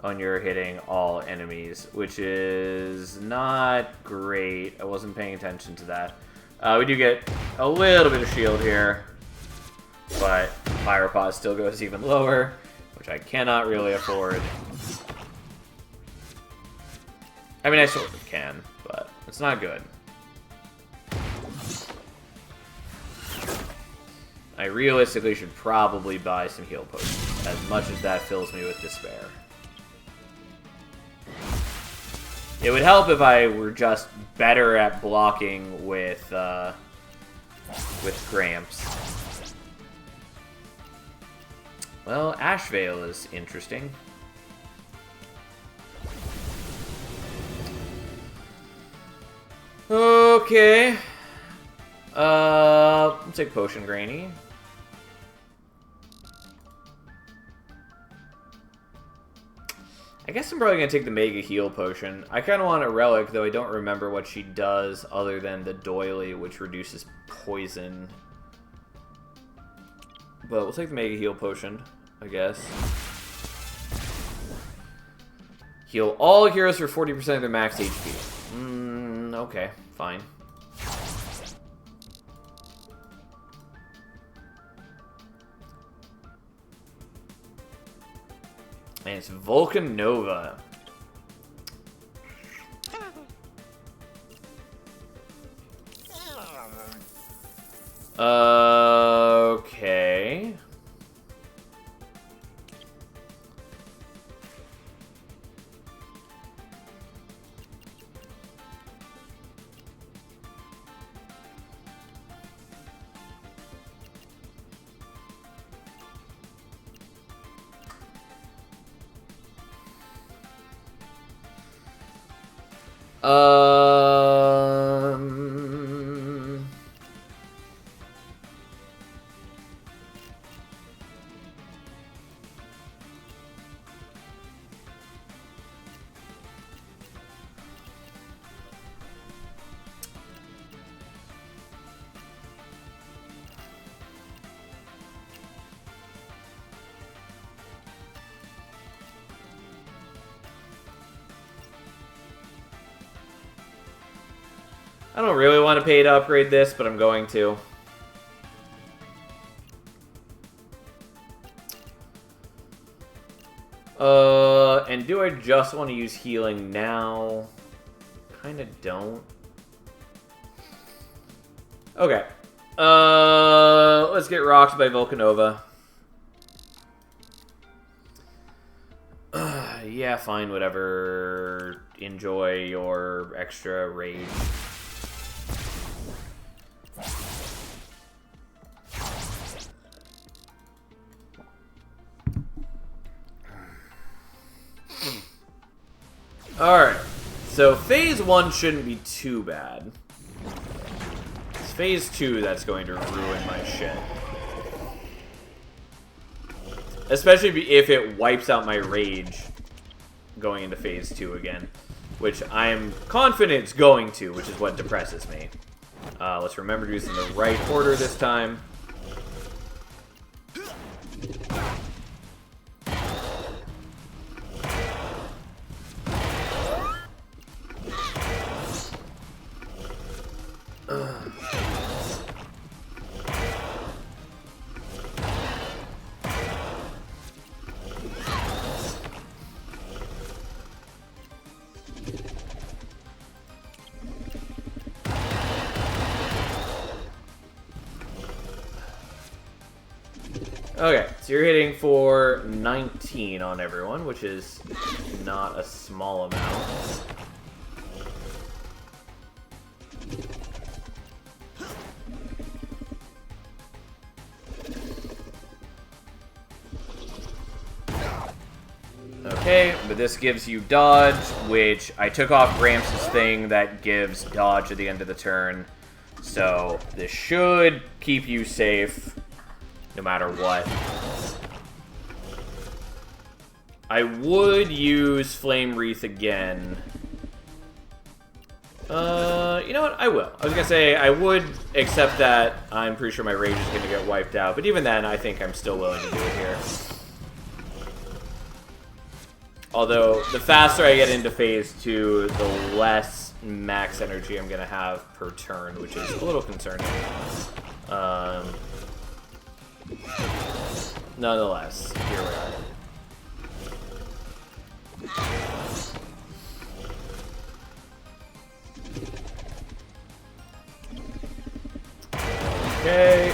Oh, and you're hitting all enemies, which is not great. I wasn't paying attention to that. We do get a little bit of shield here, but Pyropod still goes even lower, which I cannot really afford. I mean, I sort of can, but it's not good. I realistically should probably buy some heal potions, as much as that fills me with despair. It would help if I were just better at blocking with Gramps. Well, Ashvale is interesting. Okay. Let's take Potion Granny. I guess I'm probably going to take the Mega Heal Potion. I kind of want a Relic, though I don't remember what she does other than the Doily, which reduces poison. But we'll take the Mega Heal Potion, I guess. Heal all heroes for 40% of their max HP. Okay, fine. And it's Volcanova. Okay. Um... I don't really want to pay to upgrade this, but I'm going to. And do I just want to use healing now? Kinda don't. Okay. Let's get rocked by Volcanova. Yeah, fine, whatever. Enjoy your extra rage. Alright, so Phase 1 shouldn't be too bad. It's Phase 2 that's going to ruin my shit. Especially if it wipes out my rage going into Phase 2 again. Which I am confident it's going to, which is what depresses me. Let's remember to use in the right order this time. Okay, so you're hitting for 19 on everyone, which is not a small amount. Okay, but this gives you dodge, which I took off Gramps' thing that gives dodge at the end of the turn. So this should keep you safe no matter what. I would use Flame Wreath again. You know what? I will. I was gonna say, I would accept that I'm pretty sure my rage is gonna get wiped out, but even then, I think I'm still willing to do it here. Although, the faster I get into phase 2, the less max energy I'm gonna have per turn, which is a little concerning. Nonetheless, here we are. Okay.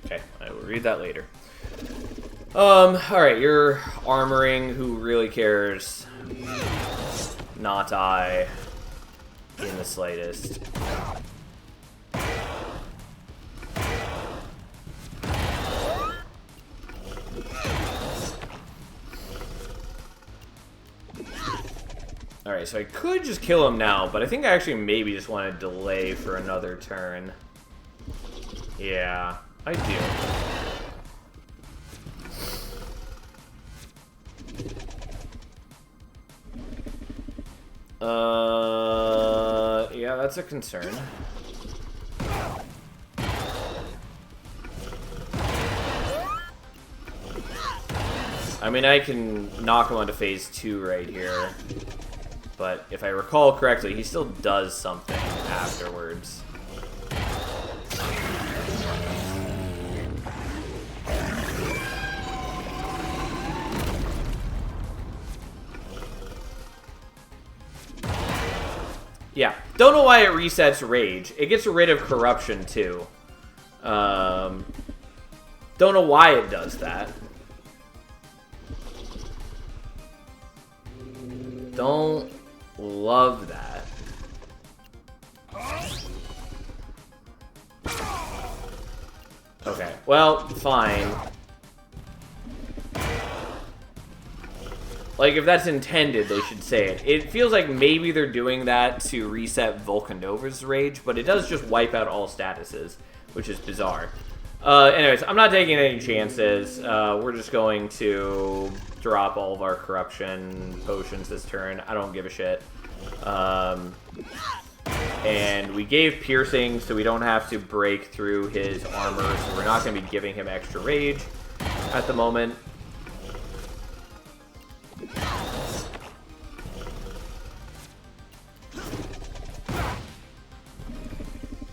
Okay, I will read that later. Alright, you're armoring. Who really cares? Not I. In the slightest. Alright, so I could just kill him now, but I think I actually maybe just want to delay for another turn. Yeah, I do. Yeah, that's a concern. I mean, I can knock him onto phase 2 right here. But if I recall correctly, he still does something afterwards. Yeah, don't know why it resets Rage. It gets rid of Corruption, too. Don't know why it does that. Don't love that. Okay, well, fine. Like, if that's intended, they should say it. It feels like maybe they're doing that to reset Volcanova's Rage, but it does just wipe out all statuses, which is bizarre. Anyways, I'm not taking any chances. We're just going to drop all of our Corruption potions this turn. I don't give a shit. And we gave Piercing, so we don't have to break through his armor, so we're not going to be giving him extra Rage at the moment.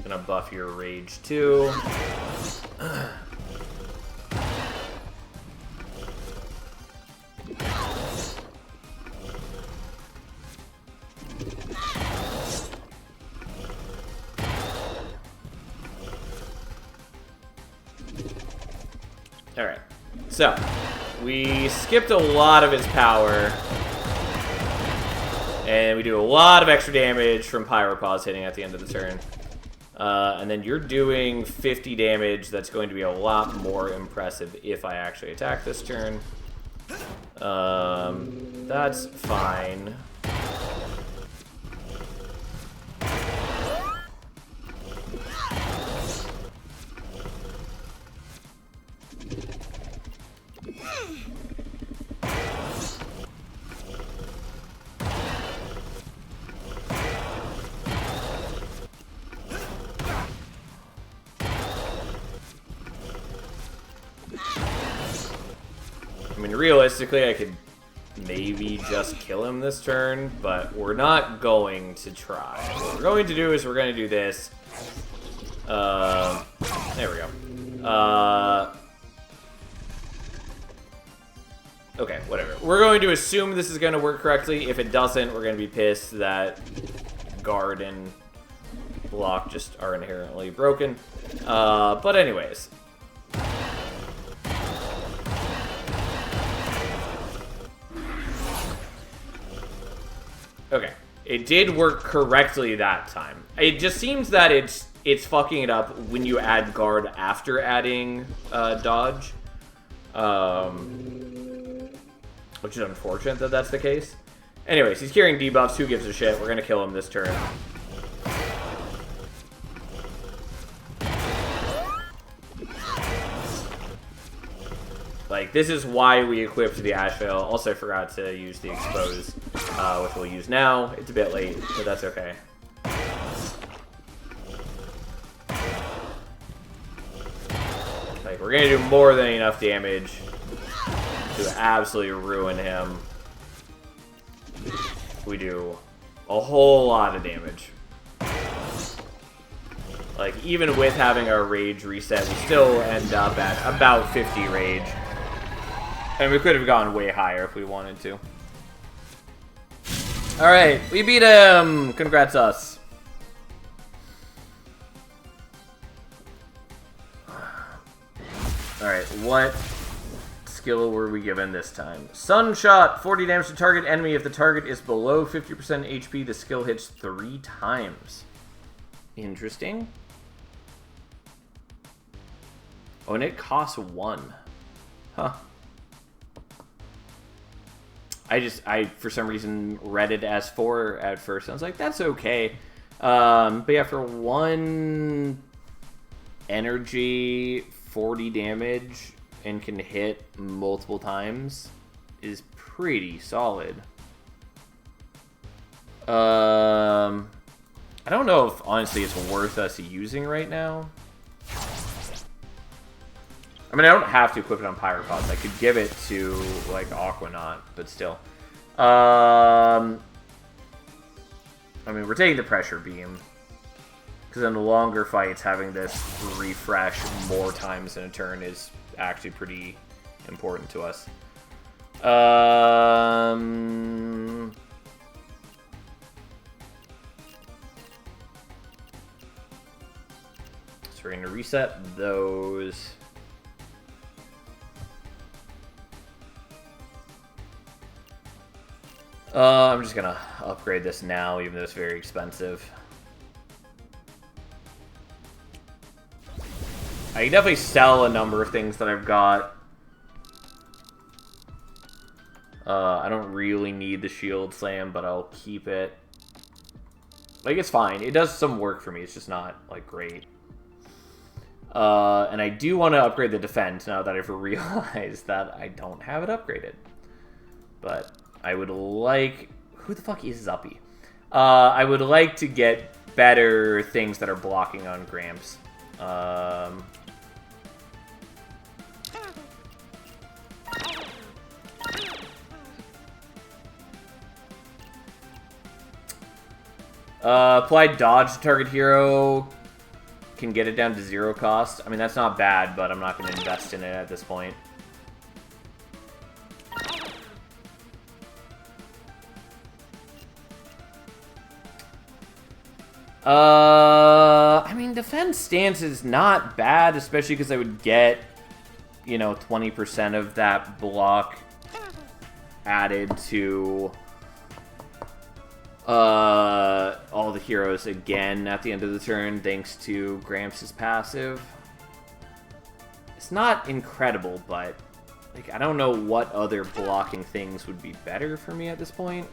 Gonna buff your Rage too. Alright, so we skipped a lot of his power, and we do a lot of extra damage from Pyropause hitting at the end of the turn. And then you're doing 50 damage. That's going to be a lot more impressive if I actually attack this turn. That's fine. I mean, realistically, I could maybe just kill him this turn, but we're not going to try. What we're going to do is we're going to do this. There we go. Okay, whatever. We're going to assume this is going to work correctly. If it doesn't, we're going to be pissed that guard and block just are inherently broken. But anyways. Okay, it did work correctly that time. It just seems that it's fucking it up when you add guard after adding dodge, which is unfortunate that that's the case. Anyways, he's carrying debuffs. Who gives a shit? We're gonna kill him this turn. Like, this is why we equipped the Ash Veil. Also, I forgot to use the Expose, which we'll use now. It's a bit late, but that's okay. Like, we're gonna do more than enough damage to absolutely ruin him. We do a whole lot of damage. Like, even with having our rage reset, we still end up at about 50 rage. And we could have gone way higher if we wanted to. Alright, we beat him! Congrats us. Alright, what skill were we given this time? Sunshot! 40 damage to target enemy. If the target is below 50% HP, the skill hits 3 times. Interesting. Oh, and it costs 1. Huh. I for some reason read it as 4 at first. I was like, that's okay. But yeah, for 1 energy, 40 damage, and can hit multiple times is pretty solid. I don't know if, honestly, it's worth us using right now. I mean, I don't have to equip it on Pyropods. I could give it to, like, Aquanaut, but still. I mean, we're taking the Pressure Beam. Because in the longer fights, having this refresh more times in a turn is actually pretty important to us. So we're going to reset those. I'm just gonna upgrade this now, even though it's very expensive. I can definitely sell a number of things that I've got. I don't really need the Shield Slam, but I'll keep it. Like, it's fine. It does some work for me. It's just not, like, great. And I do want to upgrade the Defend now that I've realized that I don't have it upgraded. But I would like... Who the fuck is Zuppy? I would like to get better things that are blocking on Gramps. Applied dodge to target hero. Can get it down to 0 cost. I mean, that's not bad, but I'm not going to invest in it at this point. I mean, defense stance is not bad, especially because I would get, you know, 20% of that block added to all the heroes again at the end of the turn, thanks to Gramps' passive. It's not incredible, but like, I don't know what other blocking things would be better for me at this point.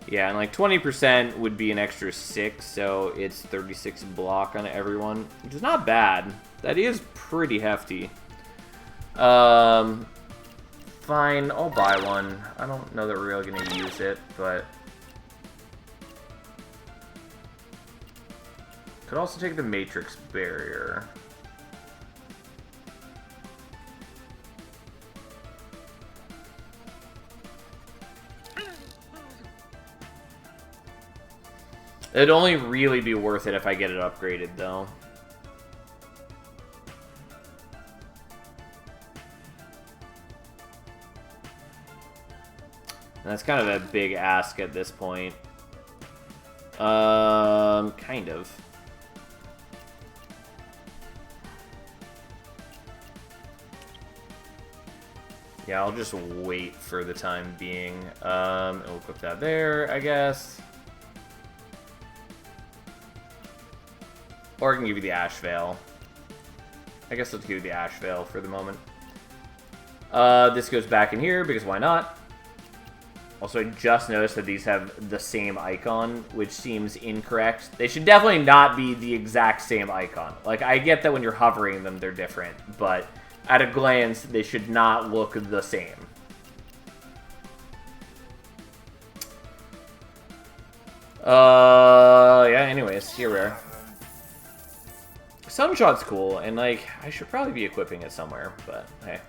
Yeah, and like 20% would be an extra 6, so it's 36 block on everyone, which is not bad. That is pretty hefty. Fine, I'll buy one. I don't know that we're really going to use it, but... Could also take the Matrix Barrier. It'd only really be worth it if I get it upgraded, though. And that's kind of a big ask at this point. Kind of. Yeah, I'll just wait for the time being. We'll equip that there, I guess. Or I can give you the Ash Veil. I guess let's give you the Ash Veil for the moment. This goes back in here, because why not? Also, I just noticed that these have the same icon, which seems incorrect. They should definitely not be the exact same icon. Like, I get that when you're hovering them, they're different, but at a glance, they should not look the same. Yeah, anyways, here we are. Sunshot's cool, and, like, I should probably be equipping it somewhere, but, hey.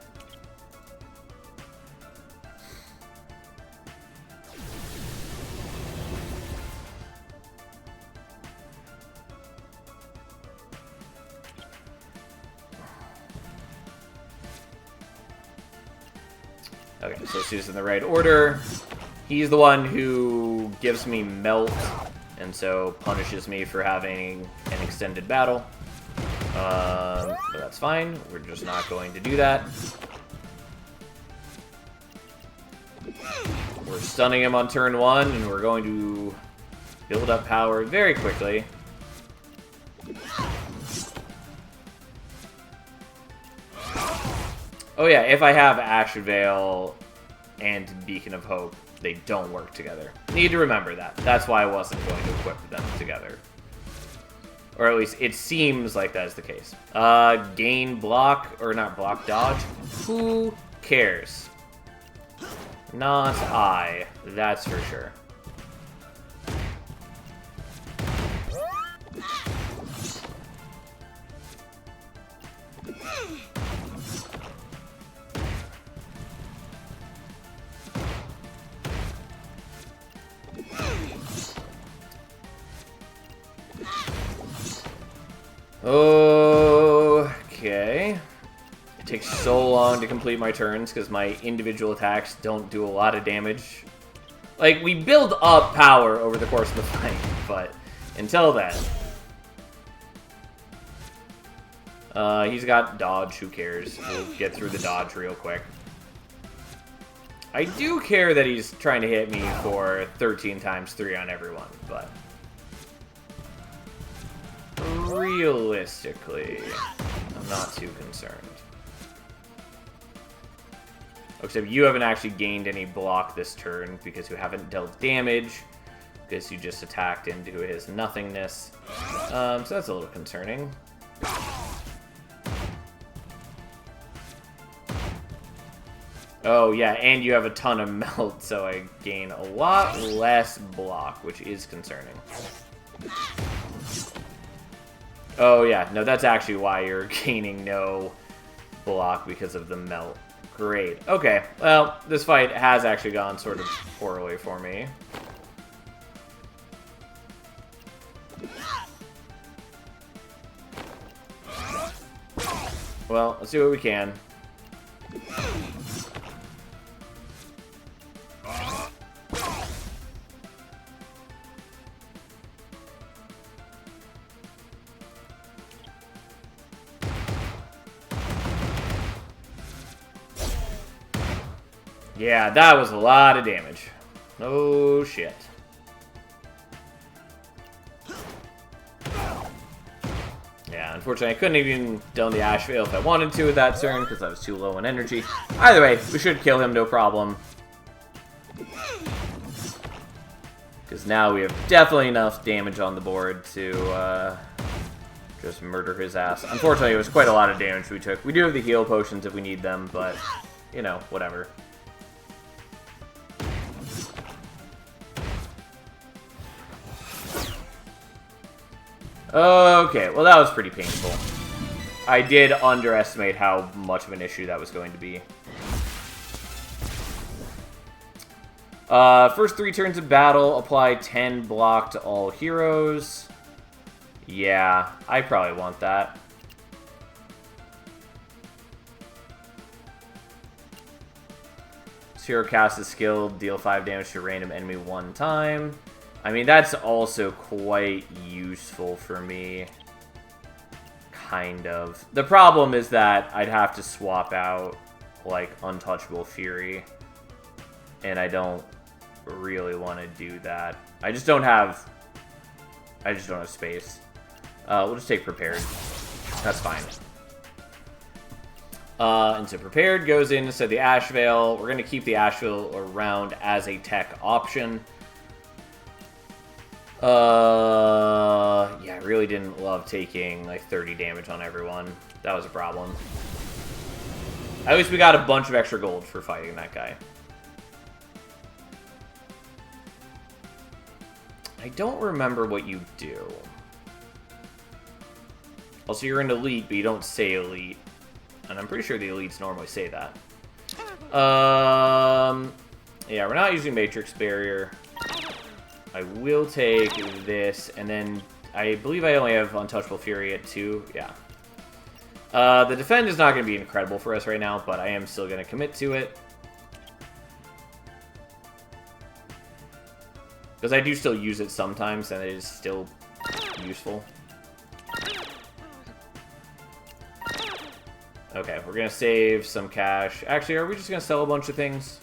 Okay, so let's do this in the right order. He's the one who gives me melt, and so punishes me for having an extended battle. But that's fine. We're just not going to do that. We're stunning him on turn 1, and we're going to build up power very quickly. Oh yeah, if I have Ash Veil and Beacon of Hope, they don't work together. Need to remember that. That's why I wasn't going to equip them together. Or at least it seems like that is the case. Gain block, or not block, dodge. Who cares? Not I, that's for sure. Okay. It takes so long to complete my turns because my individual attacks don't do a lot of damage. Like, we build up power over the course of the fight, but until then. He's got dodge, who cares? We'll get through the dodge real quick. I do care that he's trying to hit me for 13 times 3 on everyone, but realistically, I'm not too concerned. Except you haven't actually gained any block this turn because you haven't dealt damage, because you just attacked into his nothingness. So that's a little concerning. Oh yeah, and you have a ton of melt, so I gain a lot less block, which is concerning. Oh yeah, no, that's actually why you're gaining no block, because of the melt. Great. Okay, well, this fight has actually gone sort of poorly for me. Well, let's do what we can. Yeah, that was a lot of damage. Oh, shit. Yeah, unfortunately, I couldn't even done the Ash Veil if I wanted to at that turn, because I was too low in energy. Either way, we should kill him, no problem. Because now we have definitely enough damage on the board to just murder his ass. Unfortunately, it was quite a lot of damage we took. We do have the heal potions if we need them, but, you know, whatever. Okay, well that was pretty painful. I did underestimate how much of an issue that was going to be. First 3 turns of battle, apply 10 block to all heroes. Yeah, I probably want that. This hero casts a skill, deal 5 damage to a random enemy 1 time. I mean, that's also quite useful for me. Kind of. The problem is that I'd have to swap out like Untouchable Fury, and I don't really want to do that. I just don't have space. We'll just take Prepared. That's fine. And so Prepared goes in instead of the Ash Veil. We're going to keep the Ash Veil around as a tech option. Yeah, I really didn't love taking like 30 damage on everyone. That was a problem. At least we got a bunch of extra gold for fighting that guy. I don't remember what you do. Also, you're an elite, but you don't say elite. And I'm pretty sure the elites normally say that. Yeah, we're not using Matrix Barrier. I will take this, and then I believe I only have Untouchable Fury at 2. Yeah. The defend is not going to be incredible for us right now, but I am still going to commit to it. Because I do still use it sometimes, and it is still useful. Okay, we're going to save some cash. Actually, are we just going to sell a bunch of things?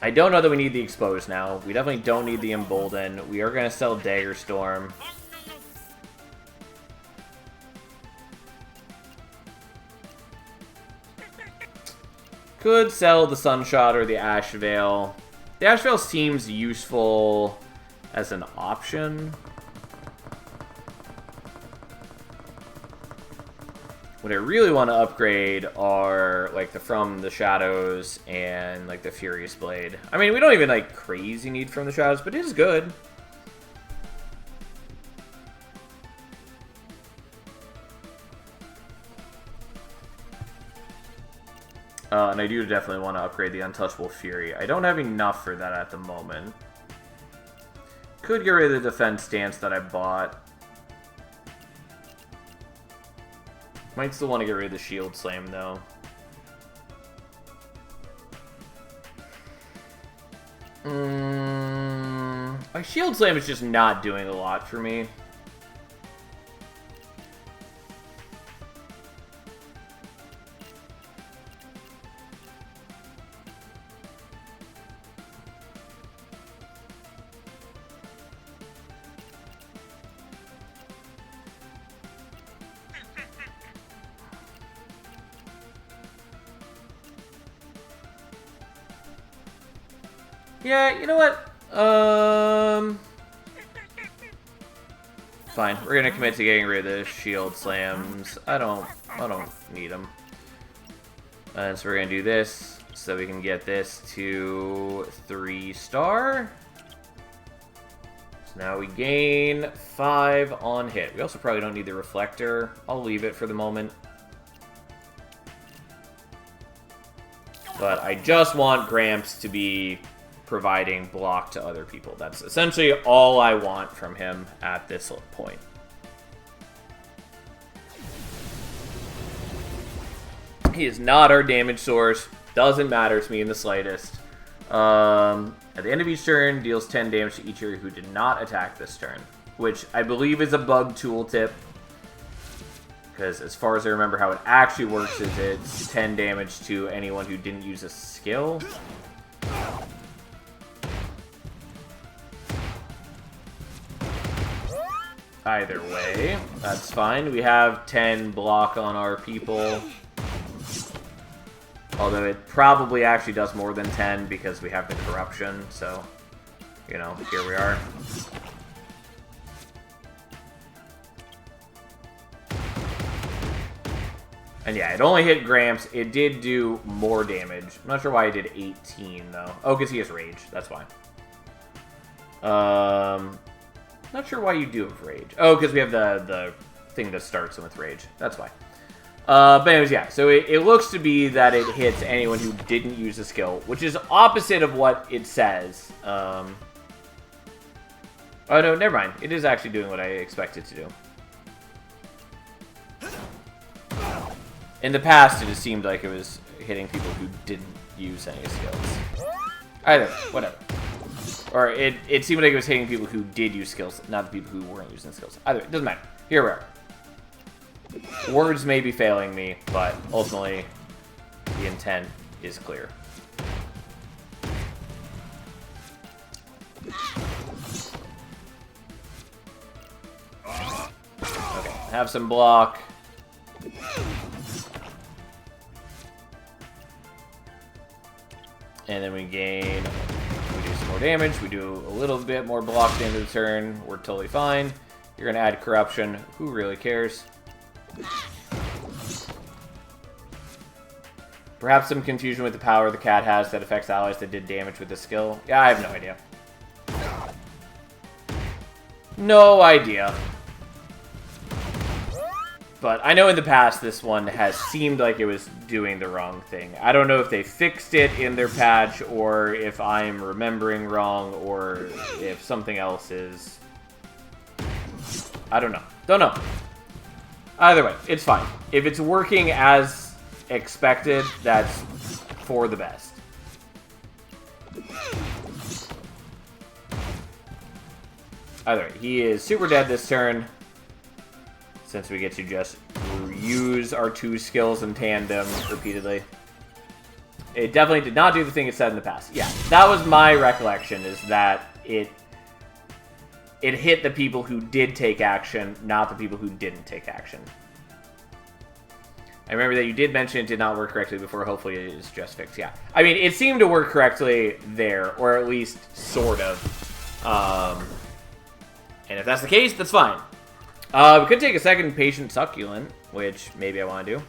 I don't know that we need the Expose now. We definitely don't need the Embolden. We are going to sell Dagger Storm. Could sell the Sunshot or the Ash Veil. The Ash Veil seems useful as an option. What I really want to upgrade are like the From the Shadows and like the Furious Blade. I mean, we don't even like crazy need From the Shadows, but it is good. And I do definitely want to upgrade the Untouchable Fury. I don't have enough for that at the moment. Could get rid of the defense stance that I bought. Might still want to get rid of the Shield Slam, though. My Shield Slam is just not doing a lot for me. Yeah, you know what? Fine. We're gonna commit to getting rid of the Shield Slams. I don't need them. And so we're gonna do this so we can get this to 3-star. So now we gain 5 on hit. We also probably don't need the Reflector. I'll leave it for the moment. But I just want Gramps to be providing block to other people. That's essentially all I want from him at this point. He is not our damage source. Doesn't matter to me in the slightest. At the end of each turn, deals 10 damage to each area who did not attack this turn, which I believe is a bug tooltip. Because as far as I remember, how it actually works is it's 10 damage to anyone who didn't use a skill. Either way, that's fine. We have 10 block on our people. Although it probably actually does more than 10 because we have the corruption, so, you know, here we are. And yeah, it only hit Gramps. It did do more damage. I'm not sure why it did 18, though. Oh, because he has Rage. That's why. Not sure why you do have Rage. Oh, because we have the thing that starts with Rage. That's why. But anyways, yeah. So it looks to be that it hits anyone who didn't use the skill, which is opposite of what it says. Oh, no, never mind. It is actually doing what I expected to do. In the past, it just seemed like it was hitting people who didn't use any skills. Either, whatever. Or it seemed like it was hitting people who did use skills, not the people who weren't using skills. Either way, it doesn't matter. Here we are. Words may be failing me, but ultimately the intent is clear. Okay, have some block. And then we gain, we do some more damage, we do a little bit more block at the end of the turn, we're totally fine. You're gonna add corruption, who really cares? Perhaps some confusion with the power the cat has that affects allies that did damage with the skill. Yeah, I have no idea. No idea. But I know in the past this one has seemed like it was doing the wrong thing. I don't know if they fixed it in their patch, or if I'm remembering wrong, or if something else is... I don't know. Don't know. Either way, it's fine. If it's working as expected, that's for the best. Either way, he is super dead this turn. Since we get to just use our two skills in tandem repeatedly. It definitely did not do the thing it said in the past. Yeah, that was my recollection, is that it hit the people who did take action, not the people who didn't take action. I remember that you did mention it did not work correctly before. Hopefully it is just fixed. Yeah. I mean, it seemed to work correctly there, or at least sort of. And if that's the case, that's fine. We could take a second Patient Succulent, which maybe I want to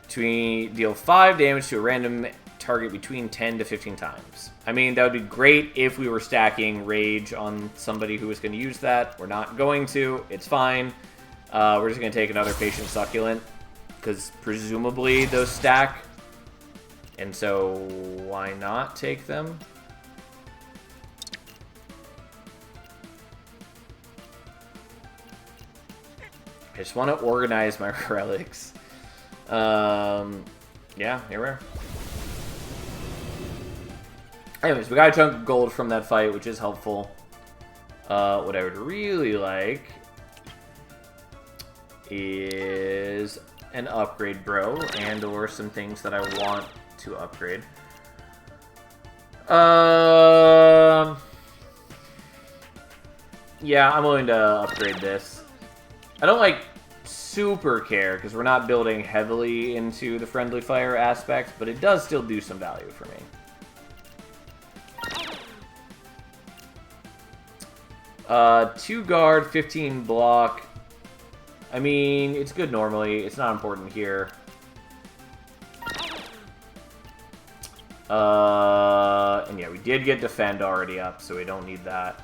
do. Deal 5 damage to a random target between 10 to 15 times. I mean, that would be great if we were stacking Rage on somebody who was going to use that. We're not going to. It's fine. We're just going to take another Patient Succulent, because presumably those stack. And so, why not take them? I just want to organize my relics. Yeah, here we are. Anyways, we got a chunk of gold from that fight, which is helpful. What I would really like is an upgrade, bro, and or some things that I want to upgrade. Yeah, I'm willing to upgrade this. I don't, like, super care, because we're not building heavily into the friendly fire aspect, but it does still do some value for me. 2 guard, 15 block. I mean, it's good normally. It's not important here. And yeah, we did get defend already up, so we don't need that.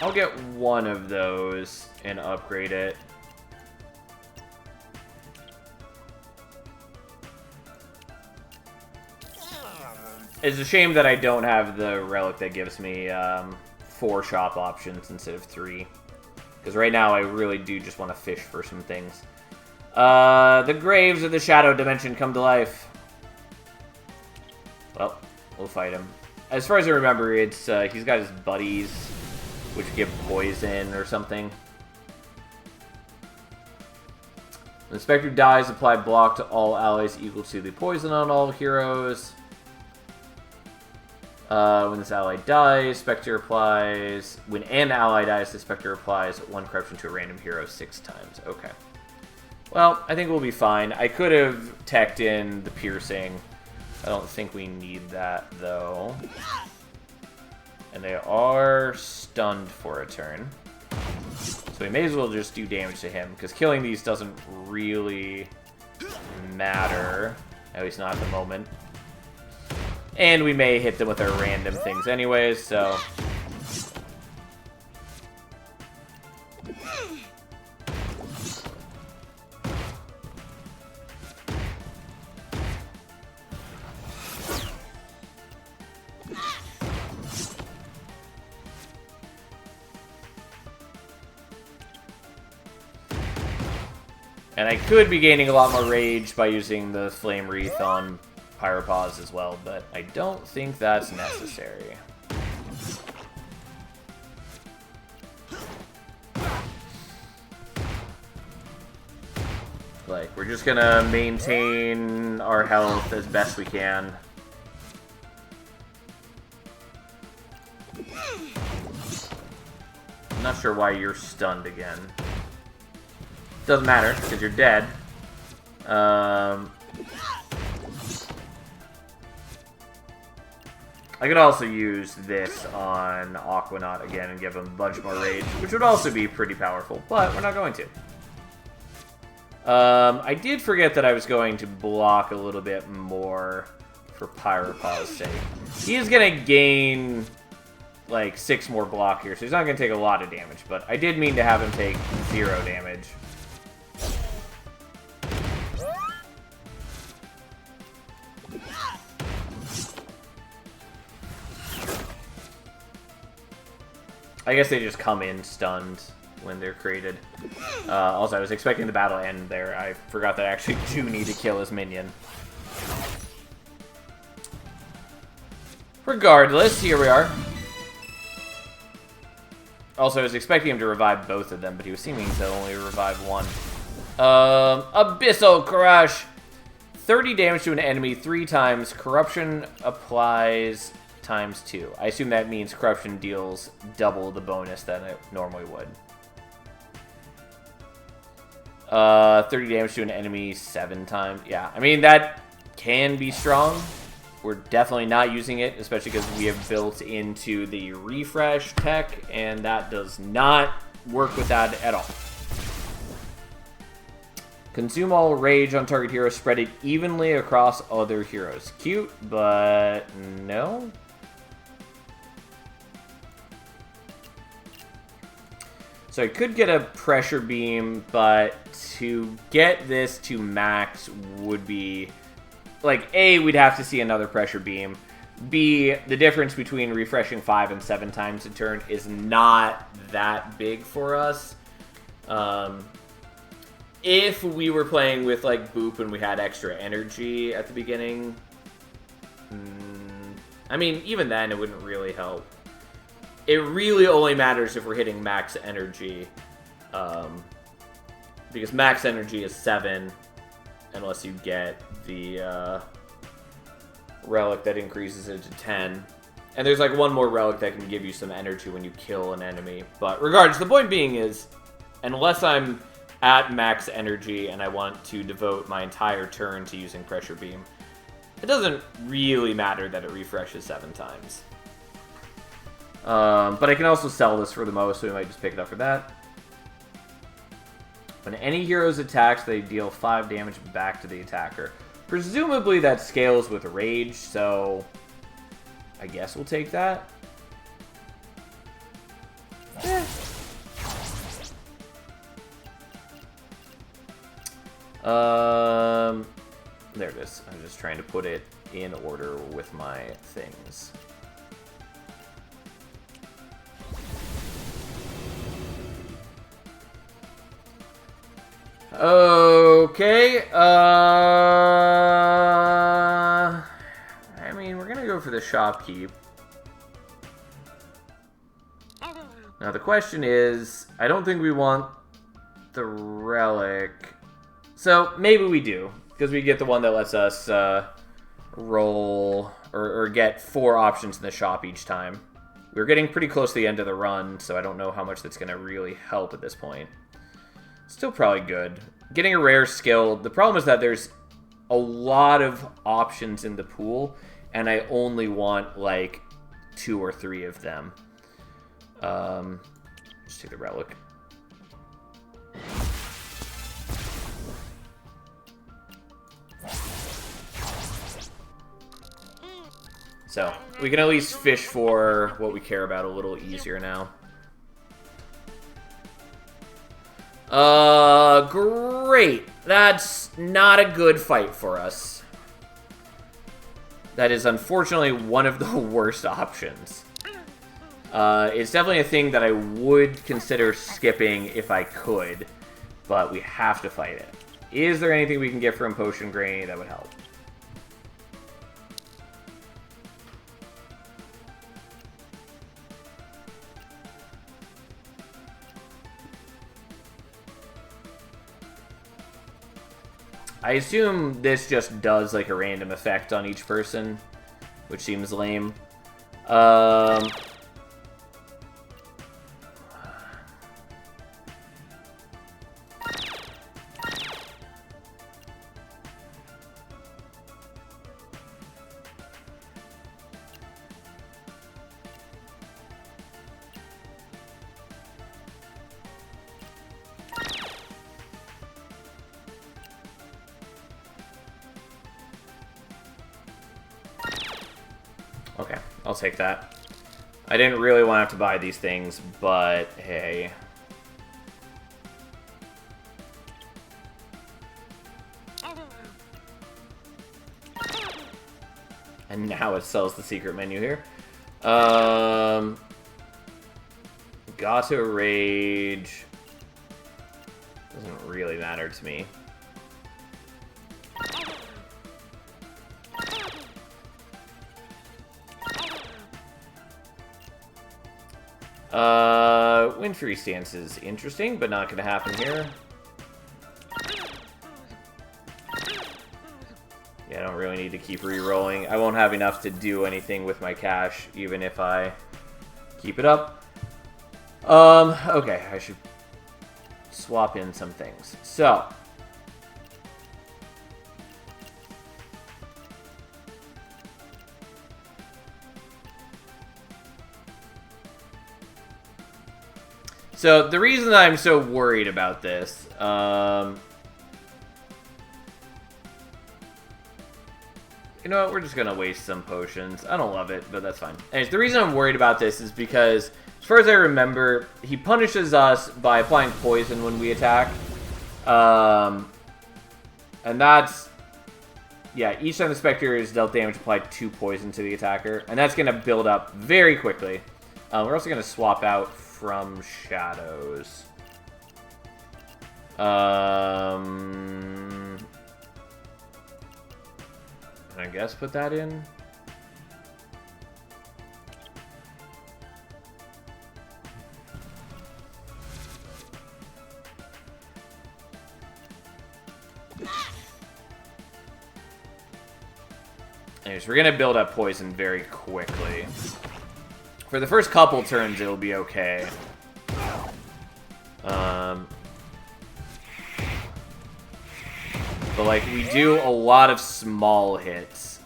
I'll get one of those and upgrade it. It's a shame that I don't have the relic that gives me 4 shop options instead of 3. Because right now I really do just want to fish for some things. The graves of the Shadow Dimension come to life. Well, we'll fight him. As far as I remember, it's he's got his buddies, which give poison or something. When the Spectre dies, apply block to all allies equal to the poison on all heroes. When this ally dies, Spectre applies... When an ally dies, the Spectre applies 1 corruption to a random hero 6 times. Okay. Well, I think we'll be fine. I could have teched in the piercing. I don't think we need that, though. And they are stunned for a turn. So we may as well just do damage to him, because killing these doesn't really matter. At least not at the moment. And we may hit them with our random things anyways, so... And I could be gaining a lot more rage by using the Flame Wreath on Pyropause as well, but I don't think that's necessary. Like, we're just gonna maintain our health as best we can. I'm not sure why you're stunned again. Doesn't matter, because you're dead. I could also use this on Aquanaut again and give him a bunch more rage, which would also be pretty powerful, but we're not going to. I did forget that I was going to block a little bit more for Pyropause's sake. He is going to gain, like, 6 more block here, so he's not going to take a lot of damage, but I did mean to have him take 0 damage. I guess they just come in stunned when they're created. Also, I was expecting the battle to end there. I forgot that I actually do need to kill his minion. Regardless, here we are. Also, I was expecting him to revive both of them, but he was seeming to only revive one. Abyssal Crush! 30 damage to an enemy 3 times. Corruption applies times 2. I assume that means Corruption deals double the bonus than it normally would. 30 damage to an enemy 7 times. Yeah, I mean, that can be strong. We're definitely not using it, especially because we have built into the refresh tech, and that does not work with that at all. Consume all rage on target hero, spread it evenly across other heroes. Cute, but no. So I could get a pressure beam, but to get this to max would be, like, A, we'd have to see another pressure beam. B, the difference between refreshing 5 and 7 times a turn is not that big for us. If we were playing with, like, Boop and we had extra energy at the beginning, I mean, even then it wouldn't really help. It really only matters if we're hitting max energy, because max energy is 7, unless you get the relic that increases it to 10. And there's like one more relic that can give you some energy when you kill an enemy. But regardless, the point being is, unless I'm at max energy and I want to devote my entire turn to using Pressure Beam, it doesn't really matter that it refreshes 7 times. But I can also sell this for the most, so we might just pick it up for that. When any hero's attacks, they deal 5 damage back to the attacker. Presumably that scales with rage, so I guess we'll take that. Eh. There it is. I'm just trying to put it in order with my things. Okay, I mean, we're gonna go for the shopkeep. Now the question is, I don't think we want the relic. So, maybe we do, because we get the one that lets us roll, or get 4 options in the shop each time. We're getting pretty close to the end of the run, so I don't know how much that's gonna really help at this point. Still probably good. Getting a rare skill, the problem is that there's a lot of options in the pool, and I only want, like, 2 or 3 of them. Just take the relic. So, we can at least fish for what we care about a little easier now. Great. That's not a good fight for us. That is unfortunately one of the worst options. It's definitely a thing that I would consider skipping if I could, but we have to fight it. Is there anything we can get from Potion Granny that would help? I assume this just does like a random effect on each person, which seems lame. Okay, I'll take that. I didn't really want to have to buy these things, but hey. And now it sells the secret menu here. Gato Rage doesn't really matter to me. Windfury Stance is interesting, but not going to happen here. Yeah, I don't really need to keep re-rolling. I won't have enough to do anything with my cash, even if I keep it up. Okay, I should swap in some things. So, the reason that I'm so worried about this, you know what, we're just going to waste some potions. I don't love it, but that's fine. Anyways, the reason I'm worried about this is because, as far as I remember, he punishes us by applying poison when we attack. And that's, yeah, each time the Spectre is dealt damage, apply 2 poison to the attacker. And that's going to build up very quickly. We're also going to swap out from Shadows. I guess put that in. Anyways, we're gonna build up poison very quickly. For the first couple turns, it'll be okay. But, like, we do a lot of small hits.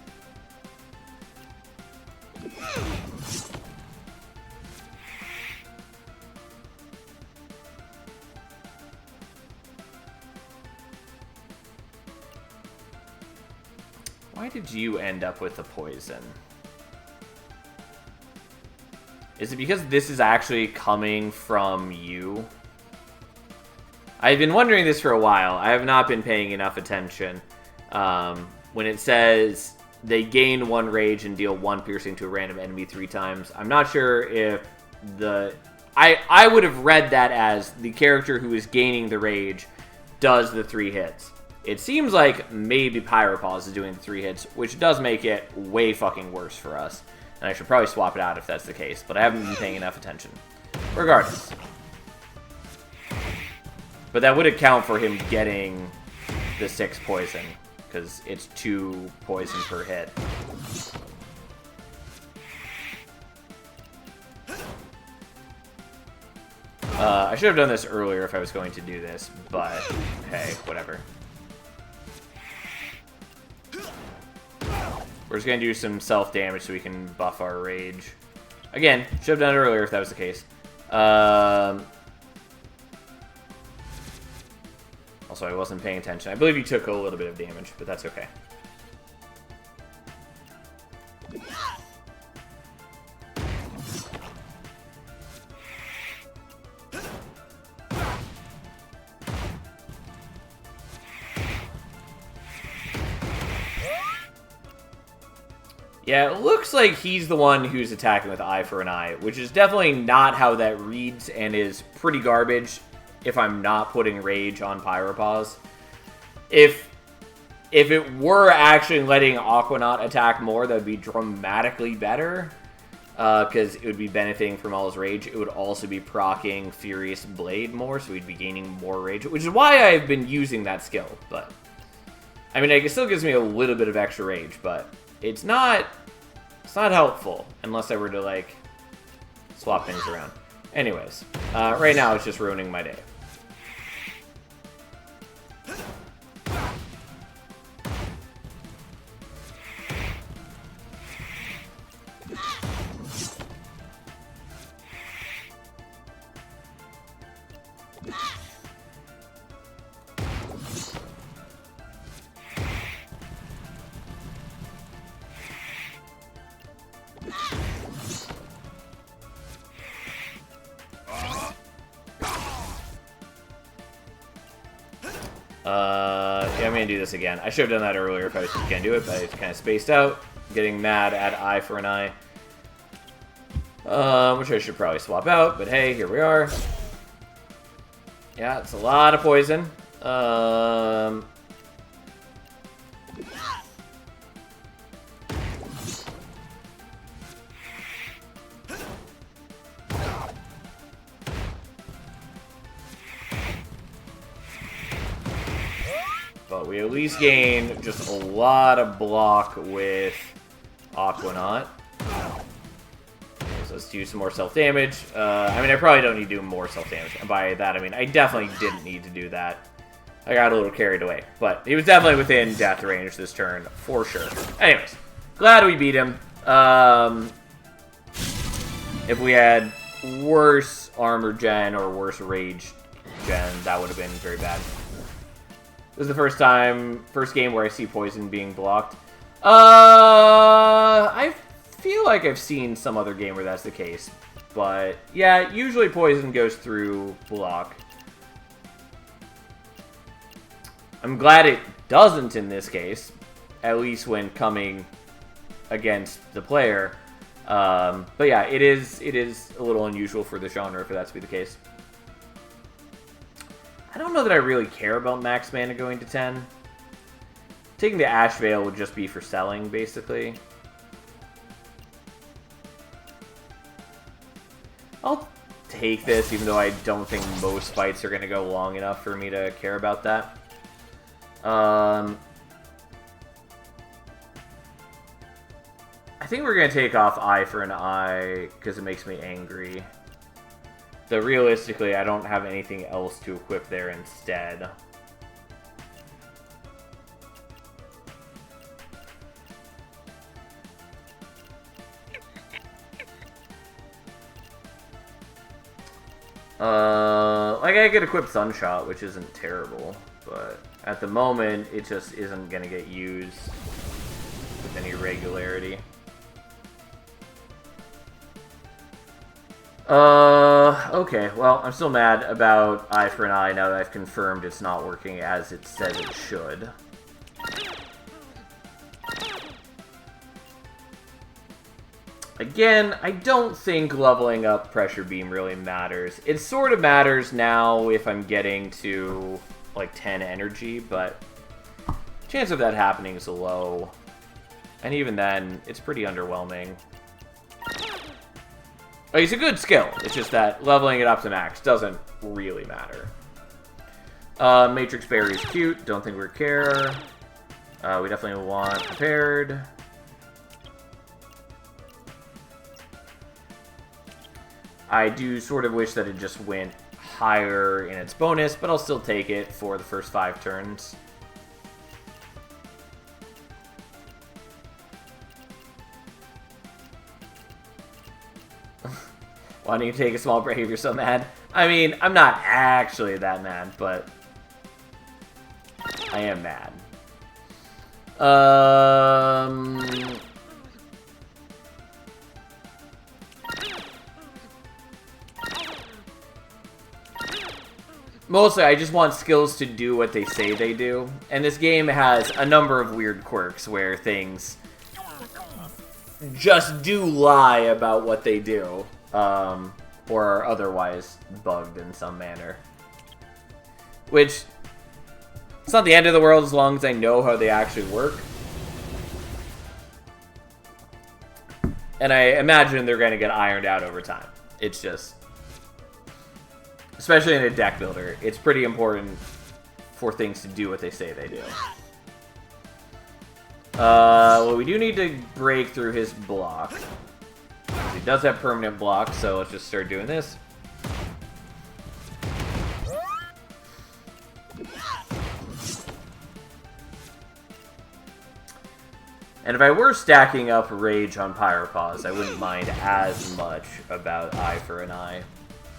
Why did you end up with the poison? Is it because this is actually coming from you? I've been wondering this for a while. I have not been paying enough attention. When it says they gain 1 rage and deal 1 piercing to a random enemy 3 times, I'm not sure if the... I would have read that as the character who is gaining the rage does the 3 hits. It seems like maybe Pyropause is doing the 3 hits, which does make it way fucking worse for us. And I should probably swap it out if that's the case, but I haven't been paying enough attention. Regardless. But that would account for him getting the 6 poison, because it's 2 poison per hit. I should have done this earlier if I was going to do this, but hey, whatever. We're just going to do some self-damage so we can buff our rage. Again, should have done it earlier if that was the case. Also, I wasn't paying attention. I believe he took a little bit of damage, but that's okay. Yeah, it looks like he's the one who's attacking with Eye for an Eye, which is definitely not how that reads and is pretty garbage if I'm not putting Rage on Pyropause. if it were actually letting Aquanaut attack more, that would be dramatically better. Because it would be benefiting from all his rage. It would also be proccing Furious Blade more, so we'd be gaining more rage, which is why I've been using that skill. But I mean, it still gives me a little bit of extra rage, but it's not helpful unless I were to like swap things around. Anyways, right now it's just ruining my day. Yeah, I'm gonna do this again. I should have done that earlier if I was just gonna do it, but I kind of spaced out. Getting mad at eye for an eye. Which I should probably swap out, but hey, here we are. Yeah, it's a lot of poison. But we at least gain just a lot of block with Aquanaut. So let's do some more self-damage. I mean, I probably don't need to do more self-damage. And by that, I mean, I definitely didn't need to do that. I got a little carried away. But he was definitely within death range this turn, for sure. Anyways, glad we beat him. If we had worse armor gen or worse rage gen, that would have been very bad. This is the first game where I see poison being blocked. I feel like I've seen some other game where that's the case. But, yeah, usually poison goes through block. I'm glad it doesn't in this case. At least when coming against the player. But yeah, it is a little unusual for the genre for that to be the case. I don't know that I really care about max mana going to 10. Taking the Ash Veil would just be for selling, basically. I'll take this, even though I don't think most fights are going to go long enough for me to care about that. I think we're going to take off Eye for an Eye, because it makes me angry. So realistically, I don't have anything else to equip there instead. Like I could equip Sunshot, which isn't terrible, but at the moment, it just isn't going to get used with any regularity. Okay, well, I'm still mad about Eye for an Eye now that I've confirmed it's not working as it says it should. Again, I don't think leveling up Pressure Beam really matters. It sort of matters now if I'm getting to, like, 10 energy, but chance of that happening is low. And even then, it's pretty underwhelming. Like, it's a good skill. It's just that leveling it up to max doesn't really matter. Matrix Berry is cute. Don't think we care. We definitely want Prepared. I do sort of wish that it just went higher in its bonus, but I'll still take it for the first 5 turns. Why don't you take a small break if you're so mad? I mean, I'm not actually that mad, but I am mad. Mostly, I just want skills to do what they say they do. And this game has a number of weird quirks where things just do lie about what they do. Or are otherwise bugged in some manner. Which It's not the end of the world as long as I know how they actually work. And I imagine they're going to get ironed out over time. It's just... Especially in a deck builder, it's pretty important for things to do what they say they do. Well, we do need to break through his block. He does have permanent block, so let's just start doing this. And if I were stacking up Rage on Pyropause, I wouldn't mind as much about Eye for an Eye.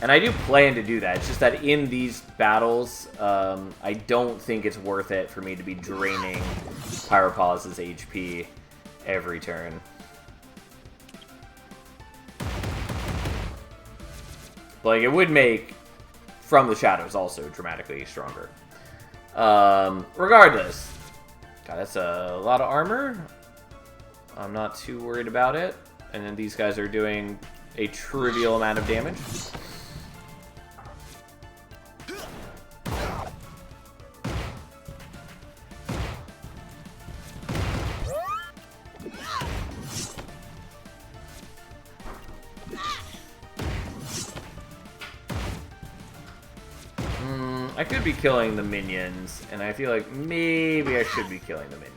And I do plan to do that. It's just that in these battles, I don't think it's worth it for me to be draining Pyropause's HP every turn. Like, it would make From the Shadows also dramatically stronger. Regardless. God, that's a lot of armor. I'm not too worried about it. And then these guys are doing a trivial amount of damage. I could be killing the minions, and I feel like maybe I should be killing the minions.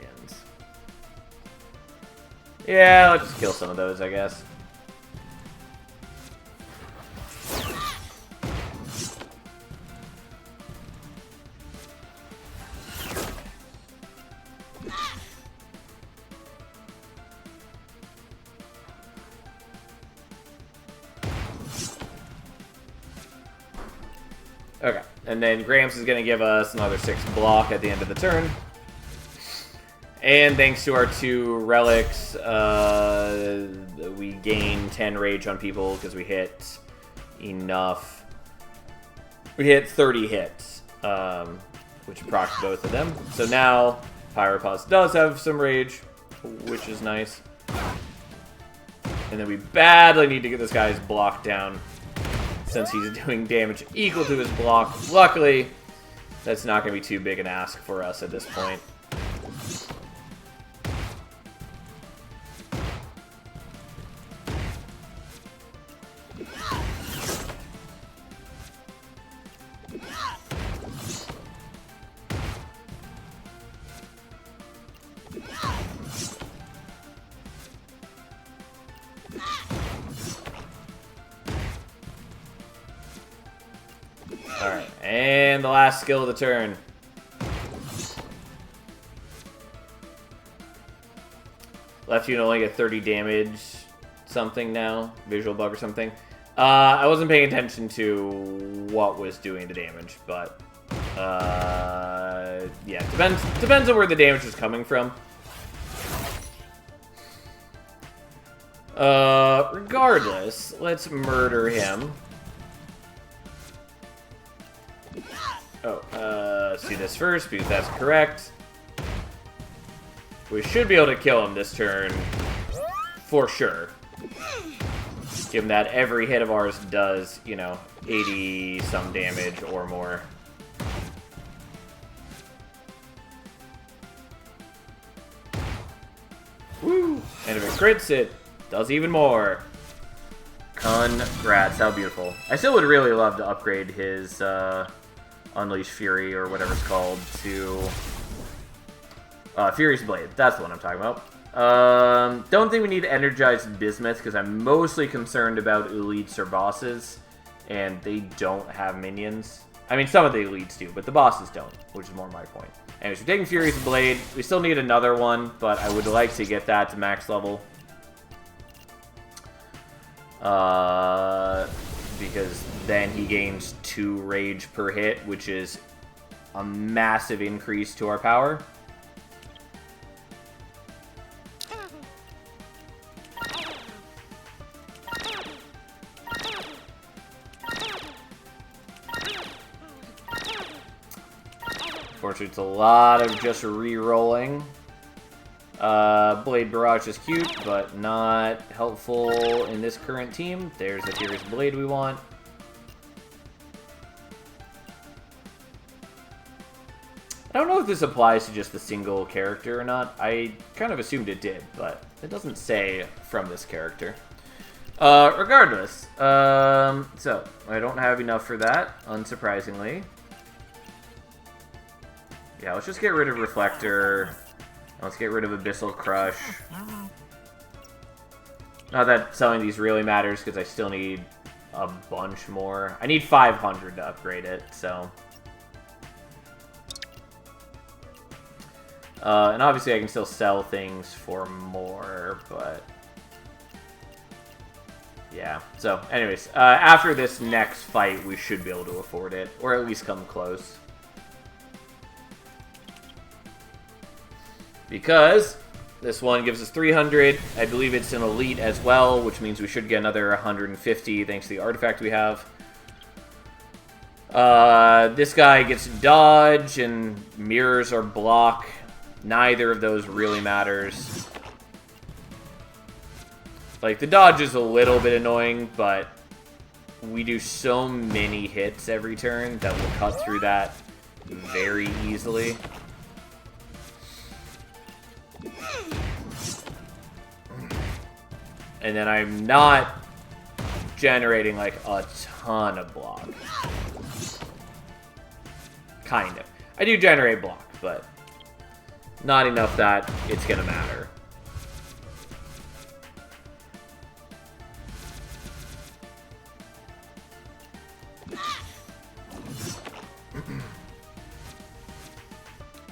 Yeah, let's just kill some of those, I guess. Okay, and then Gramps is going to give us another 6 block at the end of the turn. And thanks to our 2 relics, we gain 10 rage on people because we hit enough. We hit 30 hits, which procs both of them. So now Pyropause does have some rage, which is nice. And then we badly need to get this guy's block down, since he's doing damage equal to his block. Luckily, that's not going to be too big an ask for us at this point. Alright, and the last skill of the turn. Left unit only get 30 damage something now. Visual bug or something. I wasn't paying attention to what was doing the damage, but yeah, depends on where the damage is coming from. Regardless, let's murder him. Oh, let's do this first, because that's correct. We should be able to kill him this turn, for sure. Given that every hit of ours does, you know, 80-some damage or more. Woo! And if it crits, it does even more. Congrats, how beautiful. I still would really love to upgrade his, Unleash Fury, or whatever it's called, to Furious Blade. That's the one I'm talking about. Don't think we need to energize Bismuth, because I'm mostly concerned about elites or bosses, and they don't have minions. I mean, some of the elites do, but the bosses don't, which is more my point. Anyways, we're taking Furious Blade. We still need another one, but I would like to get that to max level. Because then he gains 2 rage per hit, which is a massive increase to our power. Unfortunately, it's a lot of just re-rolling. Blade Barrage is cute, but not helpful in this current team. There's the Furious Blade we want. I don't know if this applies to just the single character or not. I kind of assumed it did, but it doesn't say from this character. Regardless, so I don't have enough for that, unsurprisingly. Yeah, let's just get rid of Reflector. Let's get rid of Abyssal Crush. Not that selling these really matters, because I still need a bunch more. I need 500 to upgrade it, so... and obviously I can still sell things for more, but... yeah, so anyways, after this next fight, we should be able to afford it, or at least come close. Because this one gives us 300, I believe it's an elite as well, which means we should get another 150 thanks to the artifact we have. This guy gets dodge and mirrors or block. Neither of those really matters. Like, the dodge is a little bit annoying, but we do so many hits every turn that we'll cut through that very easily. And then I'm not generating, like, a ton of block. Kind of. I do generate block, but not enough that it's gonna matter.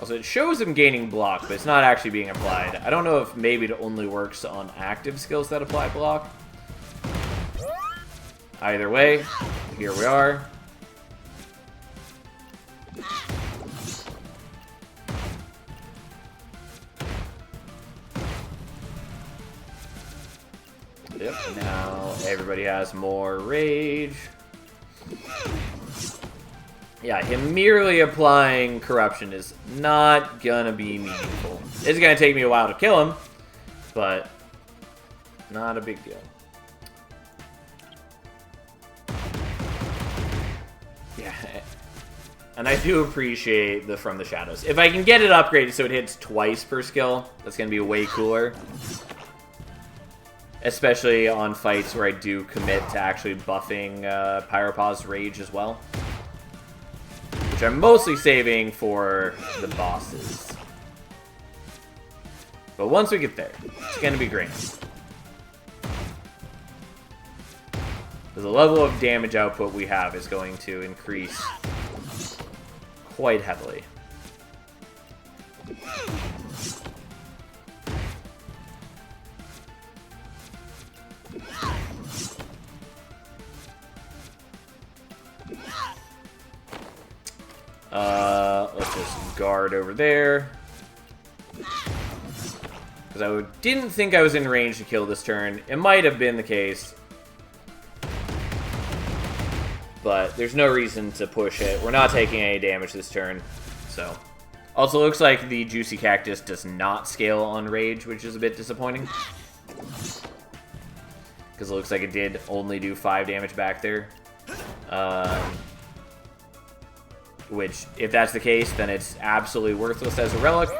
Also, it shows him gaining block, but it's not actually being applied. I don't know if maybe it only works on active skills that apply block. Either way, here we are. Yep, now everybody has more rage. Yeah, him merely applying corruption is not gonna be meaningful. It's gonna take me a while to kill him, but not a big deal. Yeah, and I do appreciate the From the Shadows. If I can get it upgraded so it hits twice per skill, that's gonna be way cooler. Especially on fights where I do commit to actually buffing Pyropaw's Rage as well. Which I'm mostly saving for the bosses. But once we get there, it's going to be great. The level of damage output we have is going to increase quite heavily. Let's just guard over there. Because I didn't think I was in range to kill this turn. It might have been the case. But there's no reason to push it. We're not taking any damage this turn. So. Also, looks like the Juicy Cactus does not scale on Rage, which is a bit disappointing. Because it looks like it did only do 5 damage back there. Which, if that's the case, then it's absolutely worthless as a relic.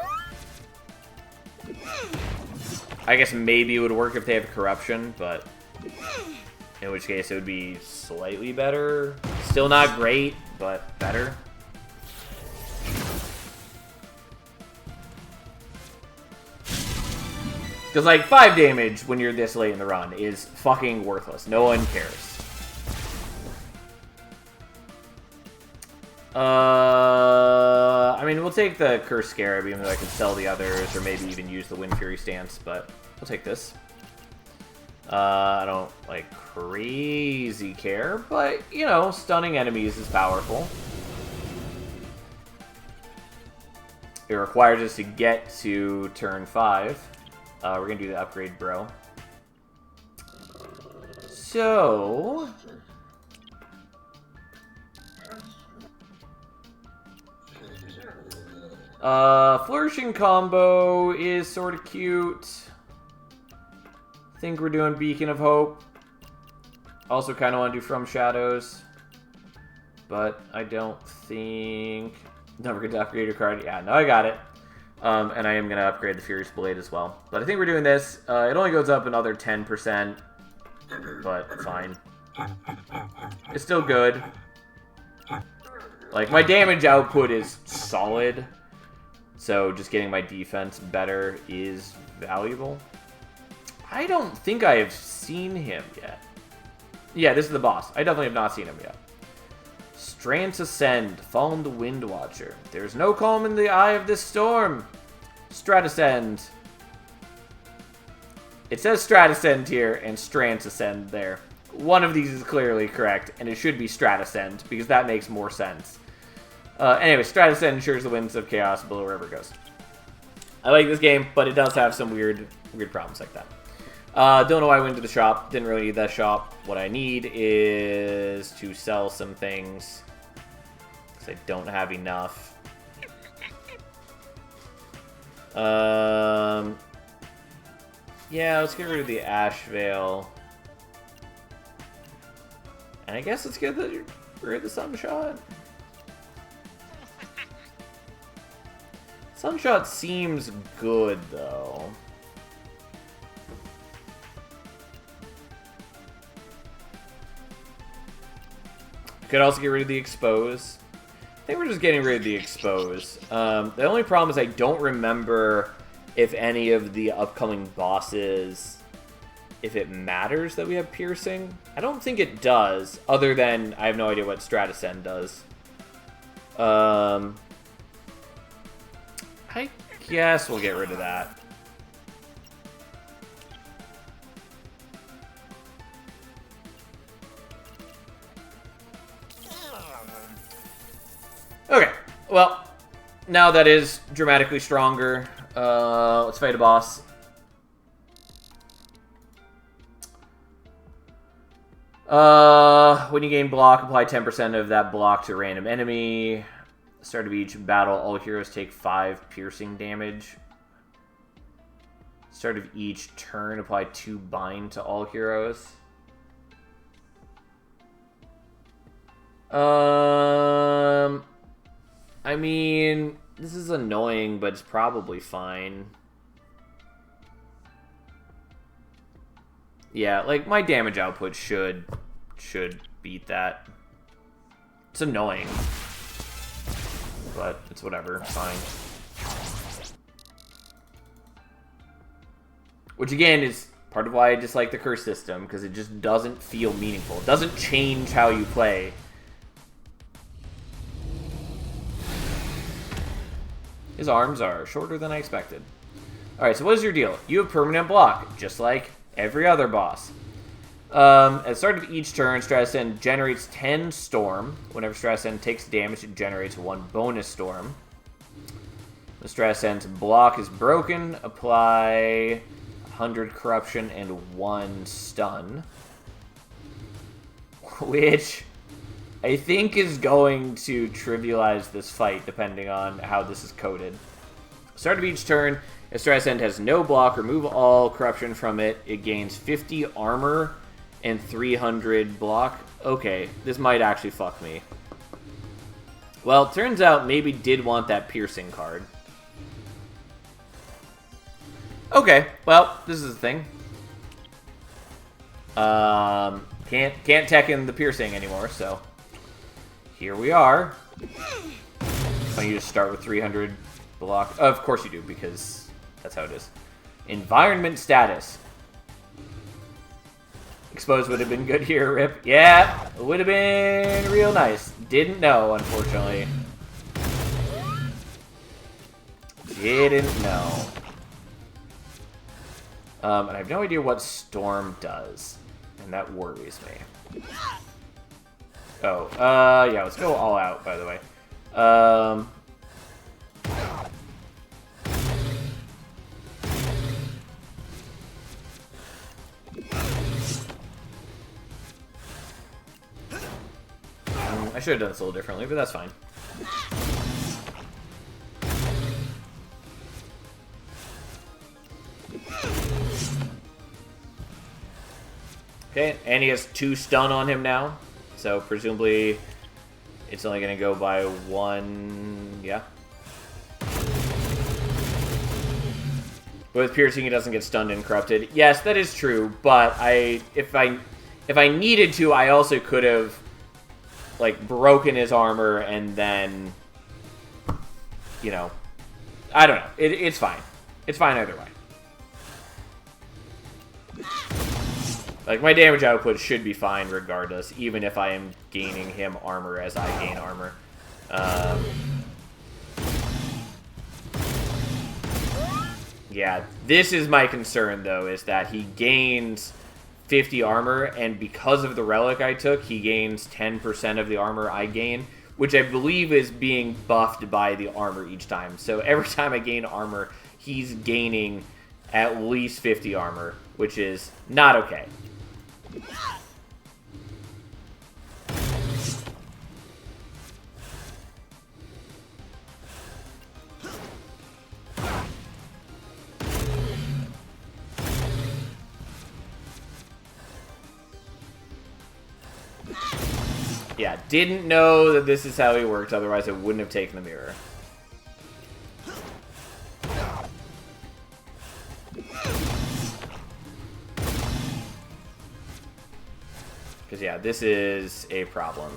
I guess maybe it would work if they have corruption, but in which case it would be slightly better. Still not great, but better. Because, like, 5 damage when you're this late in the run is fucking worthless. No one cares. I mean, we'll take the Cursed Scarab, even though I can sell the others, or maybe even use the Wind Fury stance, but we'll take this. I don't, like, crazy care, but, you know, stunning enemies is powerful. It requires us to get to turn 5. We're gonna do the upgrade, bro. So... Flourishing combo is sort of cute. I think we're doing Beacon of Hope. Also kind of want to do From Shadows. But I don't think Don't forget to upgrade your card. Yeah, no, I got it. And I am going to upgrade the Furious Blade as well. But I think we're doing this. It only goes up another 10%, but fine. It's still good. Like, my damage output is solid, so just getting my defense better is valuable. I don't think I have seen him yet. Yeah, this is the boss. I definitely have not seen him yet. Strance Ascend, Fallen the Wind Watcher. There's no calm in the eye of this storm. Stratascend. It says Stratascend here and Strance Ascend there. One of these is clearly correct, and it should be Stratascend, because that makes more sense. Anyway, Stratascend ensures the winds of chaos below wherever it goes. I like this game, but it does have some weird problems like that. Don't know why I went to the shop. Didn't really need that shop. What I need is to sell some things, because I don't have enough. Yeah, let's get rid of the Ash Veil. And I guess let's get rid of the Sunshot. Sunshot seems good, though. Could also get rid of the Expose. I think we're just getting rid of the Expose. The only problem is I don't remember if any of the upcoming bosses, if it matters that we have Piercing. I don't think it does, other than I have no idea what Stratascend does. I guess we'll get rid of that. Okay, well, now that is dramatically stronger. Let's fight a boss. When you gain block, apply 10% of that block to a random enemy. Start of each battle, all heroes take 5 piercing damage. Start of each turn, apply 2 bind to all heroes. I mean, this is annoying, but it's probably fine. Yeah, like, my damage output should beat that. It's annoying. But it's whatever, fine. Which again is part of why I dislike the curse system, because it just doesn't feel meaningful. It doesn't change how you play. His arms are shorter than I expected. Alright, so what is your deal? You have permanent block, just like every other boss. At the start of each turn, Stratascend generates 10 Storm. Whenever Stratascend takes damage, it generates 1 bonus Storm. The Stratascend's block is broken. Apply 100 Corruption and 1 Stun. Which I think is going to trivialize this fight, depending on how this is coded. Start of each turn, if Stratascend has no block, remove all Corruption from it. It gains 50 armor and 300 block. Okay, this might actually fuck me. Well, turns out maybe did want that piercing card. Okay, well, this is the thing. Can't tech in the piercing anymore, so here we are. Oh, you just start with 300 block. Of course you do, because that's how it is. Environment status. Expose would have been good here, Rip. Yeah, it would have been real nice. Didn't know, unfortunately. Didn't know. And I have no idea what Storm does. And that worries me. Oh, yeah, let's go all out, by the way. I should have done this a little differently, but that's fine. Okay, and he has 2 stun on him now, so presumably It's only going to go by 1, yeah. With piercing, he doesn't get stunned and corrupted. Yes, that is true, but if I needed to, I also could have, like, broken his armor and then, you know, I don't know. It's fine. It's fine either way. Like, my damage output should be fine regardless, even if I am gaining him armor as I gain armor. Yeah, this is my concern, though, is that he gains 50 armor, and because of the relic I took, he gains 10% of the armor I gain, which I believe is being buffed by the armor each time. So every time I gain armor, he's gaining at least 50 armor, which is not okay. Yeah, didn't know that this is how he worked, otherwise I wouldn't have taken the mirror. Because, yeah, this is a problem.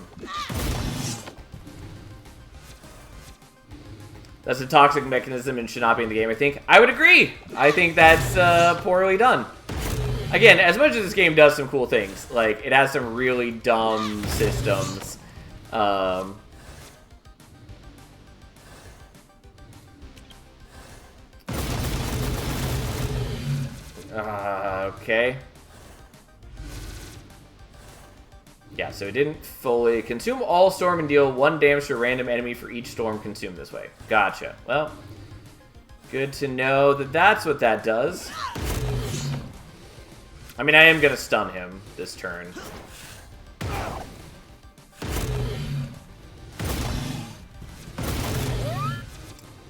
That's a toxic mechanism and should not be in the game, I think. I would agree! I think that's poorly done. Again, as much as this game does some cool things, like, it has some really dumb systems. Okay. Yeah, so it didn't fully consume all storm and deal 1 damage to a random enemy for each storm consumed this way. Gotcha. Well, good to know that that's what that does. I mean, I am going to stun him this turn.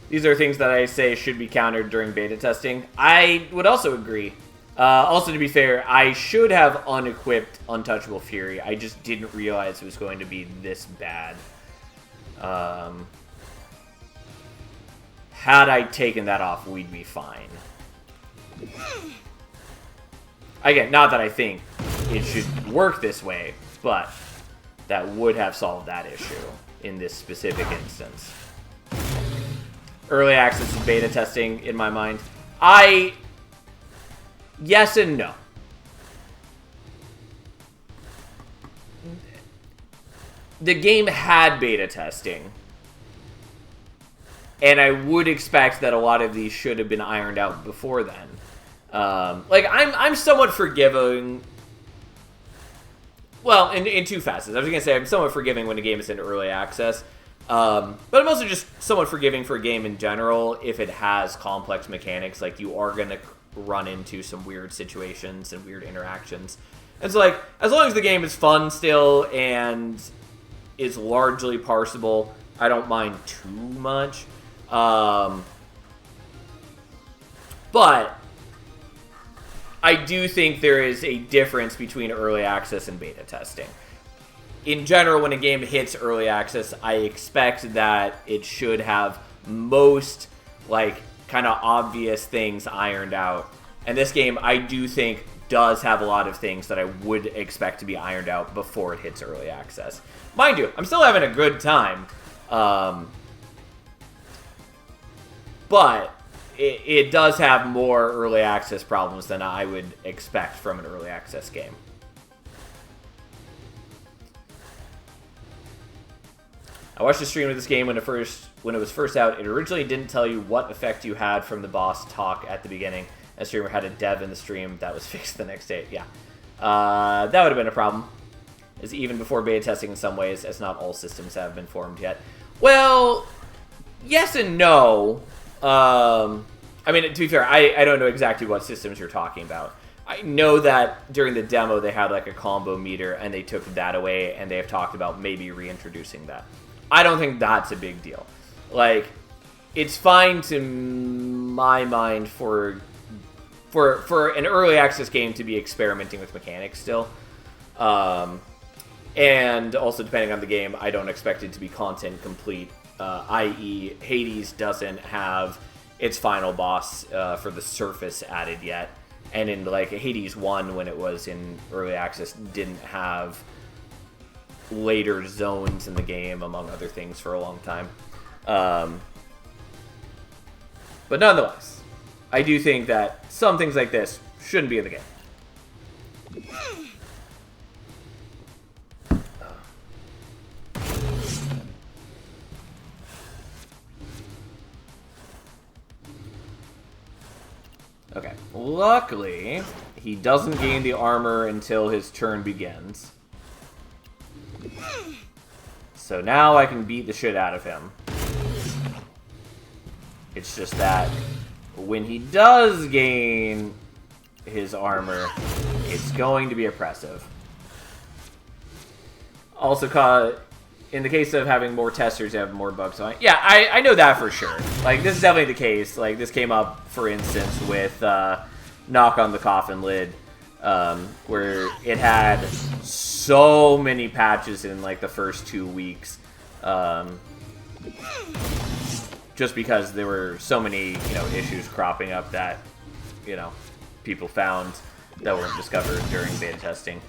These are things that I say should be countered during beta testing. I would also agree. Also, to be fair, I should have unequipped Untouchable Fury. I just didn't realize it was going to be this bad. Had I taken that off, we'd be fine. Again, not that I think it should work this way, but that would have solved that issue in this specific instance. Early access and beta testing, in my mind. Yes and no. The game had beta testing. And I would expect that a lot of these should have been ironed out before then. Like, I'm somewhat forgiving. Well, in two facets. I was going to say I'm somewhat forgiving when a game is in early access. But I'm also just somewhat forgiving for a game in general if it has complex mechanics. Like, you are going to run into some weird situations and weird interactions. And so, like, as long as the game is fun still and is largely parsable, I don't mind too much. But I do think there is a difference between early access and beta testing. In general, when a game hits early access, I expect that it should have most, like, kind of obvious things ironed out. And this game, I do think, does have a lot of things that I would expect to be ironed out before it hits early access. Mind you, I'm still having a good time. But it does have more early access problems than I would expect from an early access game. I watched a stream of this game when it was first out. It originally didn't tell you what effect you had from the boss talk at the beginning. A streamer had a dev in the stream that was fixed the next day. Yeah. That would have been a problem. As even before beta testing in some ways, as not all systems have been formed yet. Well, yes and no. I mean, to be fair, I don't know exactly what systems you're talking about. I know that during the demo they had like a combo meter and they took that away, and they have talked about maybe reintroducing that. I don't think that's a big deal. Like, it's fine to my mind for an early access game to be experimenting with mechanics still. And And also, depending on the game, I don't expect it to be content complete, i.e. Hades doesn't have its final boss for the surface added yet. And in like Hades 1, when it was in early access, didn't have later zones in the game, among other things, for a long time. But nonetheless, I do think that some things like this shouldn't be in the game. Okay, luckily, he doesn't gain the armor until his turn begins. So now I can beat the shit out of him. It's just that when he does gain his armor, it's going to be oppressive. Also, in the case of having more testers, you have more bugs on it. Yeah, I know that for sure. Like, this is definitely the case. Like, this came up, for instance, with Knock on the Coffin Lid, where it had so many patches in, like, the first 2 weeks. Just because there were so many, issues cropping up that, people found that weren't discovered during beta testing.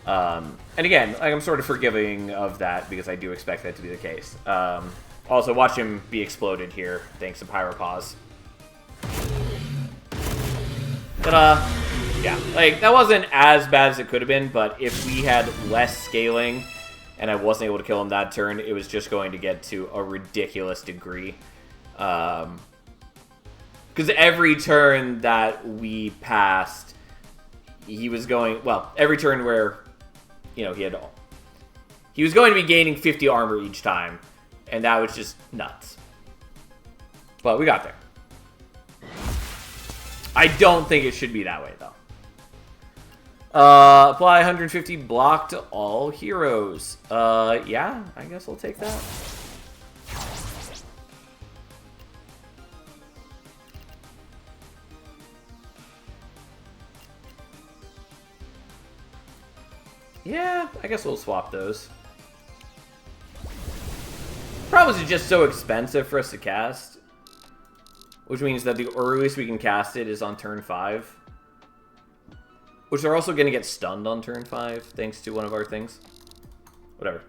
And again, like, I'm sort of forgiving of that because I do expect that to be the case. Also, watch him be exploded here, thanks to Pyropause. But, yeah, like, that wasn't as bad as it could have been, but if we had less scaling and I wasn't able to kill him that turn, it was just going to get to a ridiculous degree. Because every turn that we passed, he was going, well, every turn where, he was going to be gaining 50 armor each time, and that was just nuts. But we got there. I don't think it should be that way, though. Apply 150 block to all heroes. Yeah, I guess I'll take that. Yeah, I guess we'll swap those. Problem is it's just so expensive for us to cast. Which means that the earliest we can cast it is on turn 5. Which they're also going to get stunned on turn 5, thanks to one of our things. Whatever.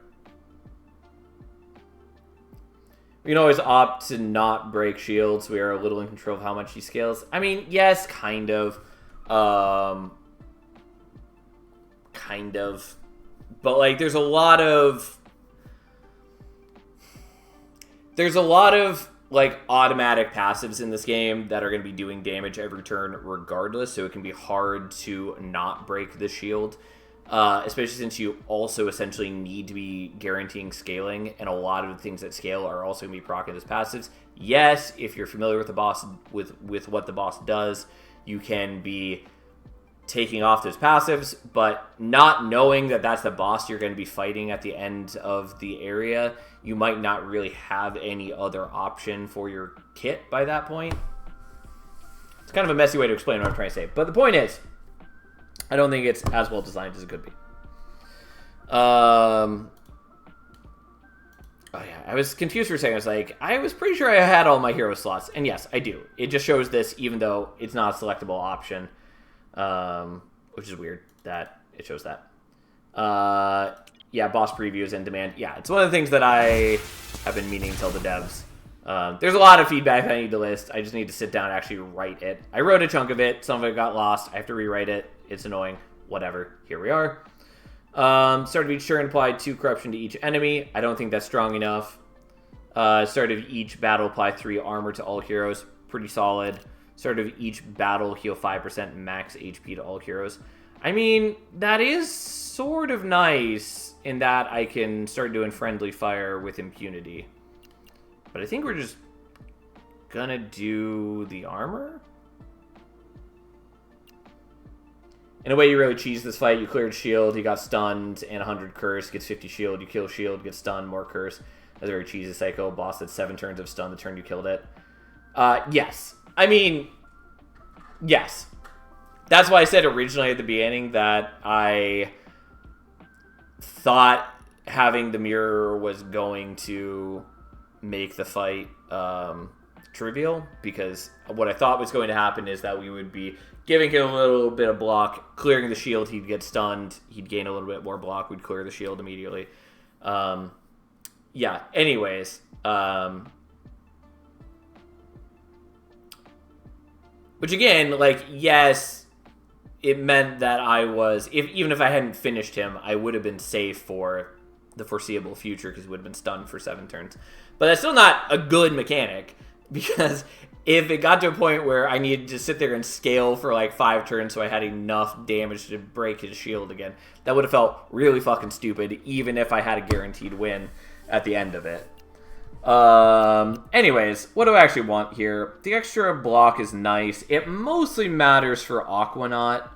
We can always opt to not break shields. We are a little in control of how much he scales. I mean, yes, kind of. Kind of. But, like, there's a lot of, like, automatic passives in this game that are going to be doing damage every turn regardless, so it can be hard to not break the shield. Especially since you also essentially need to be guaranteeing scaling, and a lot of the things that scale are also going to be proccing as passives. Yes, if you're familiar with the boss, with what the boss does, you can be taking off those passives, but not knowing that that's the boss you're going to be fighting at the end of the area, you might not really have any other option for your kit by that point. It's kind of a messy way to explain what I'm trying to say, but the point is, I don't think it's as well designed as it could be. Oh yeah, I was confused for a second. I was like, I was pretty sure I had all my hero slots, and yes, I do. It just shows this even though it's not a selectable option. Which is weird that it shows that. Yeah, boss previews and demand. Yeah, it's one of the things that I have been meaning to tell the devs. There's a lot of feedback I need to list. I just need to sit down and actually write it. I wrote a chunk of it. Some of it got lost. I have to rewrite it. It's annoying. Whatever. Here we are. Start of each turn, apply 2 corruption to each enemy. I don't think that's strong enough. Start of each battle, apply 3 armor to all heroes. Pretty solid. Start of each battle, heal 5% max HP to all heroes. I mean, that is sort of nice in that I can start doing friendly fire with impunity. But I think we're just gonna do the armor? In a way, you really cheese this fight. You cleared shield, he got stunned, and 100 curse, gets 50 shield. You kill shield, get stunned, more curse. That's a very cheesy cycle. Boss had 7 turns of stun the turn you killed it. Yes. I mean, yes. That's why I said originally at the beginning that I thought having the mirror was going to make the fight trivial, because what I thought was going to happen is that we would be giving him a little bit of block, clearing the shield, he'd get stunned, he'd gain a little bit more block, we'd clear the shield immediately. Yeah, anyways. Which again, like, yes, it meant that I was, even if I hadn't finished him, I would have been safe for the foreseeable future because he would have been stunned for 7 turns. But that's still not a good mechanic, because if it got to a point where I needed to sit there and scale for like 5 turns so I had enough damage to break his shield again, that would have felt really fucking stupid, even if I had a guaranteed win at the end of it. Anyways, what do I actually want here? The extra block is nice. It mostly matters for Aquanaut.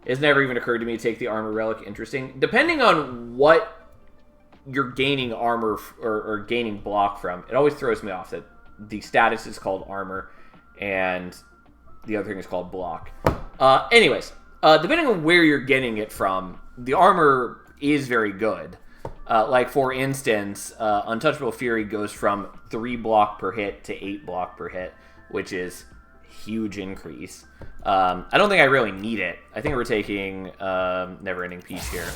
It's never even occurred to me to take the armor relic. Interesting. Depending on what you're gaining armor or gaining block from, it always throws me off that the status is called armor and the other thing is called block. Anyways, depending on where you're getting it from, the armor is very good. Like, for instance, Untouchable Fury goes from 3 block per hit to 8 block per hit, which is huge increase. I don't think I really need it. I think we're taking Never-Ending Peace here.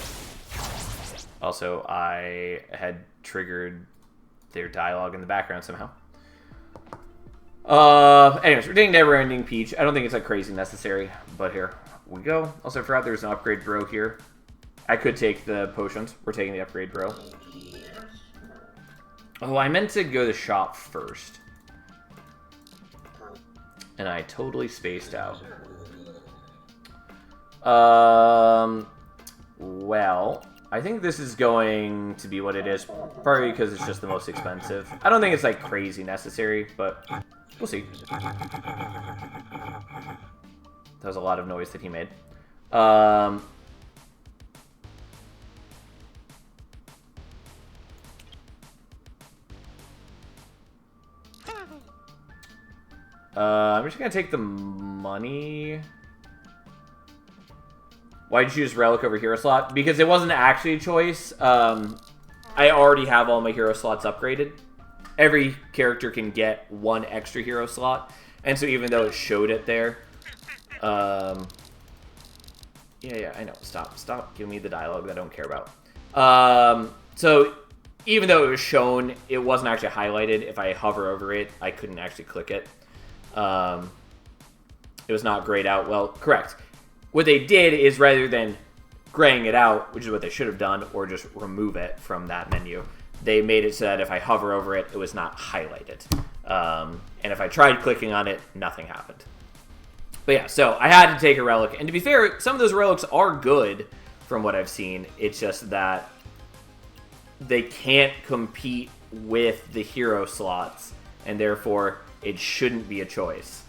Also, I had triggered their dialogue in the background somehow. Anyways, we're taking Never-Ending Peach. I don't think it's like crazy necessary, but here we go. Also, I forgot there's an upgrade bro here. I could take the potions. We're taking the upgrade bro. Oh, I meant to go to the shop first. And I totally spaced out. Well, I think this is going to be what it is. Partly because it's just the most expensive. I don't think it's like crazy necessary, but we'll see. That was a lot of noise that he made. I'm just gonna take the money. Why'd you choose Relic over Hero Slot? Because it wasn't actually a choice. I already have all my hero slots upgraded. Every character can get 1 extra hero slot. And so even though it showed it there... Yeah, I know. Stop giving me the dialogue that I don't care about. So even though it was shown, it wasn't actually highlighted. If I hover over it, I couldn't actually click it. It was not grayed out. Well, correct. What they did is, rather than graying it out, which is what they should have done, or just remove it from that menu, they made it so that if I hover over it, it was not highlighted. And if I tried clicking on it, nothing happened. But yeah, so I had to take a relic. And to be fair, some of those relics are good from what I've seen. It's just that they can't compete with the hero slots, and therefore it shouldn't be a choice.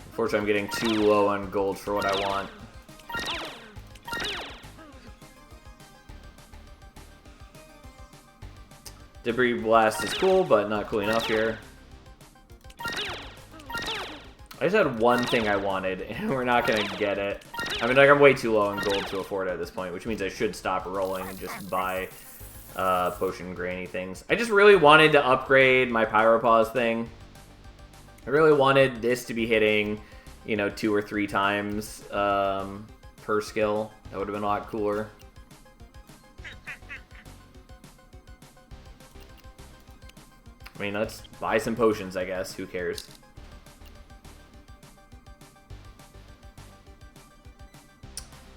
Unfortunately, I'm getting too low on gold for what I want. Debris Blast is cool, but not cool enough here. I just had one thing I wanted, and we're not going to get it. I mean, like, I'm way too low on gold to afford it at this point, which means I should stop rolling and just buy potion granny things. I just really wanted to upgrade my Pyropause thing. I really wanted this to be hitting, you know, 2 or 3 times per skill. That would have been a lot cooler. I mean, let's buy some potions, I guess. Who cares?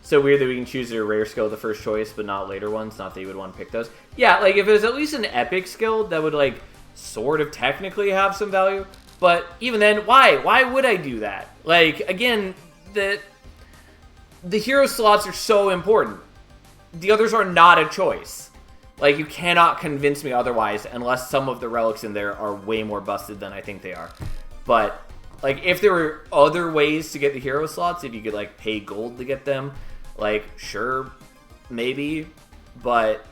So weird that we can choose a rare skill the first choice, but not later ones. Not that you would want to pick those. Yeah, like, if it was at least an epic skill, that would, like, sort of technically have some value. But even then, why? Why would I do that? Like, again, the hero slots are so important. The others are not a choice. Like, you cannot convince me otherwise unless some of the relics in there are way more busted than I think they are. But Like, if there were other ways to get the hero slots, if you could, like, pay gold to get them, like, sure, maybe, but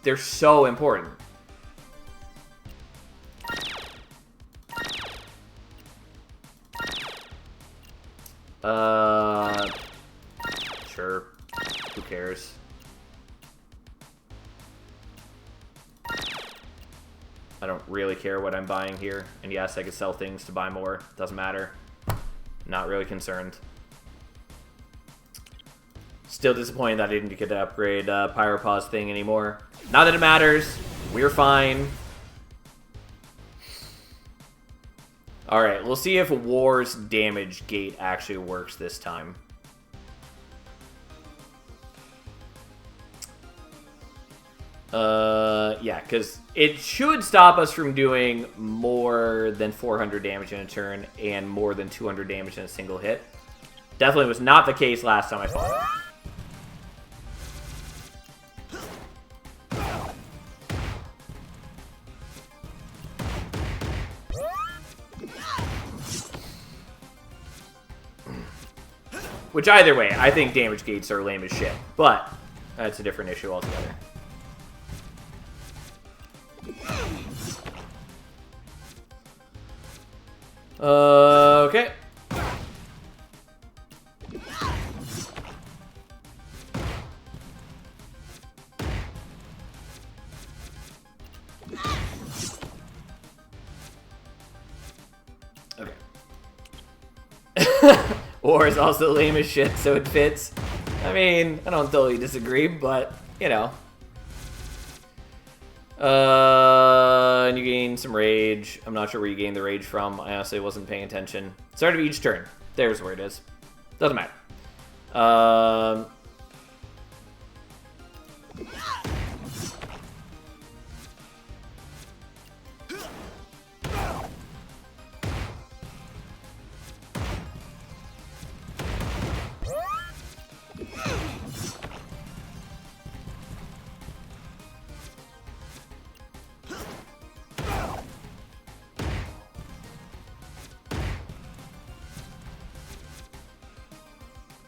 they're so important. Sure. Who cares? I don't really care what I'm buying here. And yes, I could sell things to buy more. Doesn't matter. Not really concerned. Still disappointed that I didn't get to upgrade Pyropause thing anymore. Not that it matters. We're fine. Alright, we'll see if War's damage gate actually works this time. Yeah, because it should stop us from doing more than 400 damage in a turn and more than 200 damage in a single hit. Definitely was not the case last time I fought it. Which, either way, I think damage gates are lame as shit. But that's a different issue altogether. Okay. Okay. War is also lame as shit, so it fits. I mean, I don't totally disagree, but, you know. And you gain some rage. I'm not sure where you gain the rage from. I honestly wasn't paying attention. Start of each turn. There's where it is. Doesn't matter.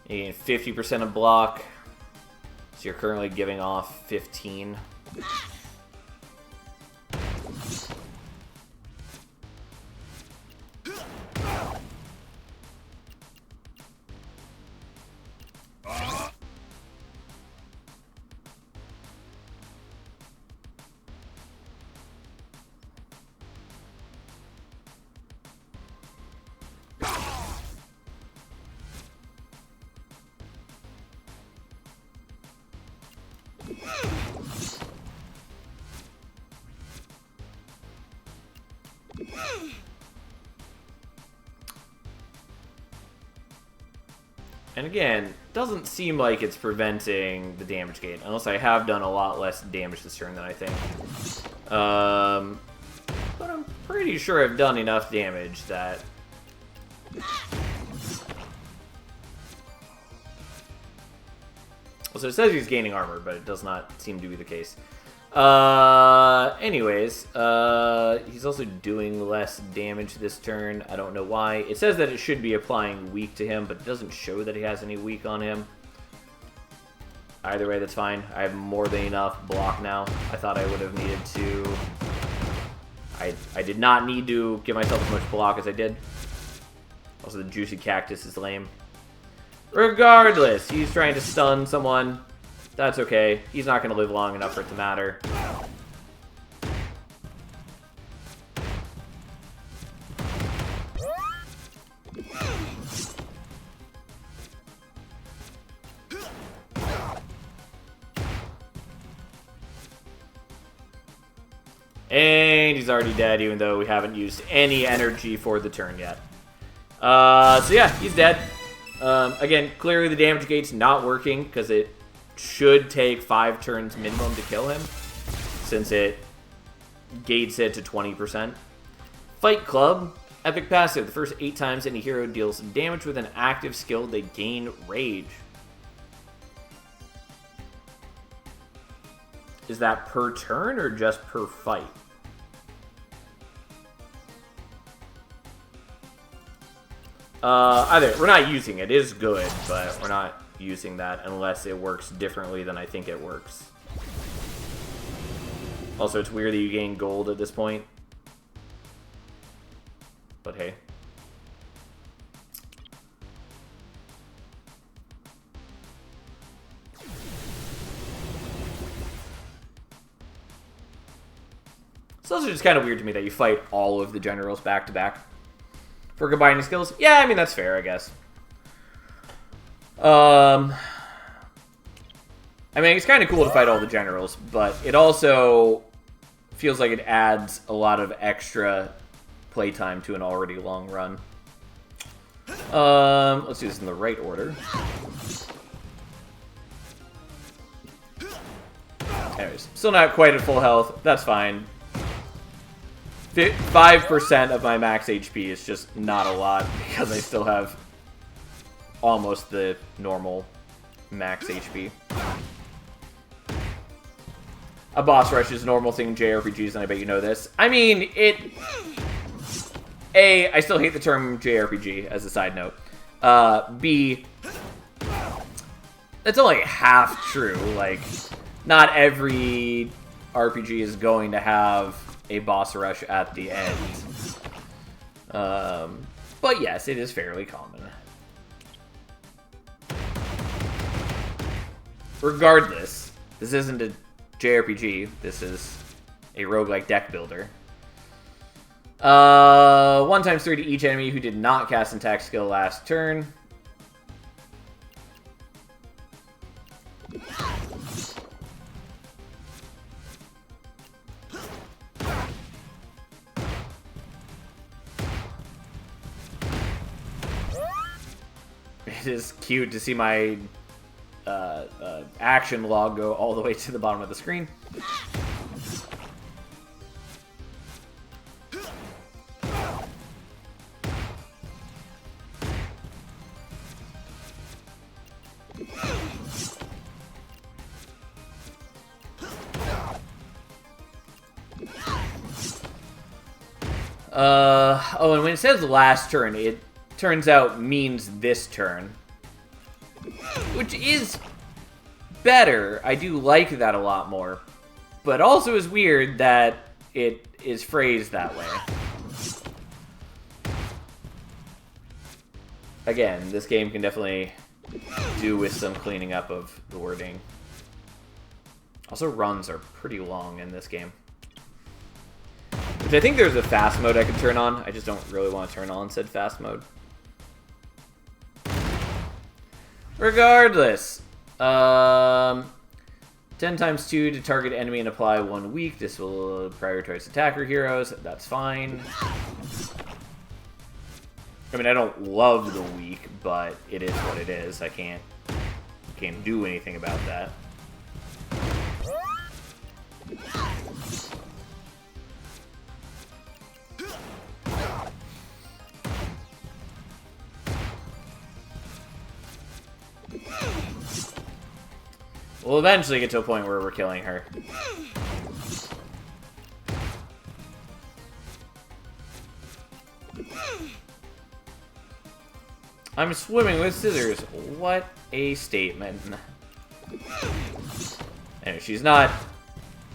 You gain 50% of block. So you're currently giving off 15. And again, doesn't seem like it's preventing the damage gain, unless I have done a lot less damage this turn than I think. But I'm pretty sure I've done enough damage that... Well, so it says he's gaining armor, but it does not seem to be the case. Anyways, he's also doing less damage this turn. I don't know why. It says that it should be applying weak to him, but it doesn't show that he has any weak on him. Either way, that's fine. I have more than enough block now. I thought I would have needed to... I did not need to give myself as much block as I did. Also, the Juicy Cactus is lame. Regardless, he's trying to stun someone. That's okay. He's not going to live long enough for it to matter. And he's already dead, even though we haven't used any energy for the turn yet. So yeah, he's dead. Again, clearly the damage gate's not working, because it should take 5 turns minimum to kill him, since it gates it to 20%. Fight Club. Epic passive. The first 8 times any hero deals damage with an active skill, they gain rage. Is that per turn or just per fight? Either we're not using it. It is good, but we're not using that unless it works differently than I think it works. Also, it's weird that you gain gold at this point. But hey. It's also just kind of weird to me that you fight all of the generals back to back for combining skills. Yeah, I mean, that's fair, I guess. I mean, it's kind of cool to fight all the generals, but it also feels like it adds a lot of extra playtime to an already long run. Let's do this in the right order. Anyways, still not quite at full health. That's fine. 5% of my max HP is just not a lot because I still have almost the normal max HP. A boss rush is a normal thing in JRPGs, and I bet you know this. I mean, I still hate the term JRPG, as a side note. B, that's only half true. Like, not every RPG is going to have a boss rush at the end. But yes, it is fairly common. Regardless, this isn't a JRPG, this is a roguelike deck builder. 1 times 3 to each enemy who did not cast an attack skill last turn. It is cute to see my action log go all the way to the bottom of the screen. Oh, and when it says last turn, it turns out means this turn. Which is better. I do like that a lot more. But also is weird that it is phrased that way. Again, this game can definitely do with some cleaning up of the wording. Also, runs are pretty long in this game. Which I think there's a fast mode I could turn on. I just don't really want to turn on said fast mode. Regardless, 10 times 2 to target enemy and apply 1 weak. This will prioritize attacker heroes. That's fine. I mean, I don't love the weak, but it is what it is. I can't do anything about that. We'll eventually get to a point where we're killing her. I'm swimming with scissors. What a statement. Anyway, she's not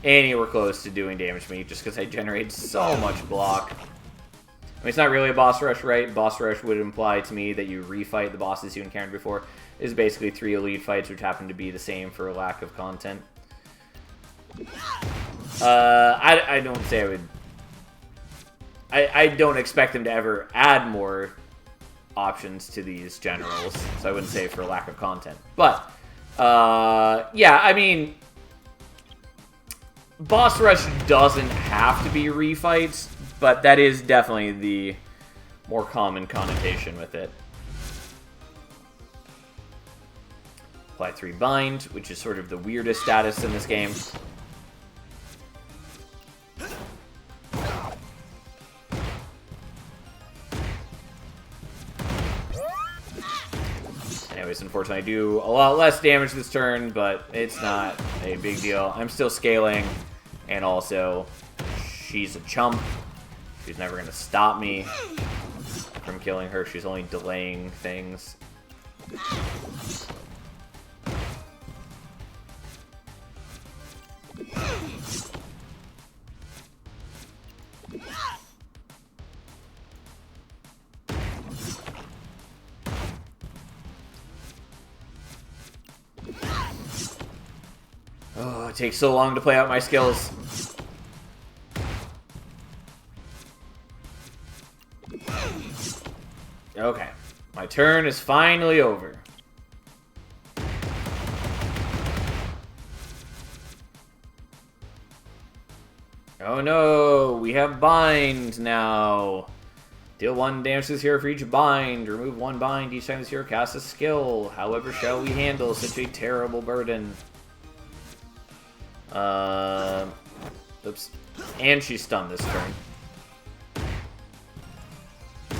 anywhere close to doing damage to me just because I generate so much block. I mean, it's not really a boss rush, right? Boss rush would imply to me that you refight the bosses you encountered before. Is basically 3 elite fights, which happen to be the same for lack of content. I don't say I would... I don't expect them to ever add more options to these generals, so I wouldn't say for lack of content. But, yeah, I mean... Boss rush doesn't have to be refights, but that is definitely the more common connotation with it. Apply 3 bind, which is sort of the weirdest status in this game. Anyways, unfortunately I do a lot less damage this turn, but it's not a big deal. I'm still scaling, and also, she's a chump. She's never going to stop me. from killing her. She's only delaying things. Oh, it takes so long to play out my skills. Okay, my turn is finally over. Oh no, we have bind now. Deal 1 damage to this hero for each bind. Remove 1 bind each time this hero casts a skill. However shall we handle such a terrible burden? Oops. And she's stunned this turn.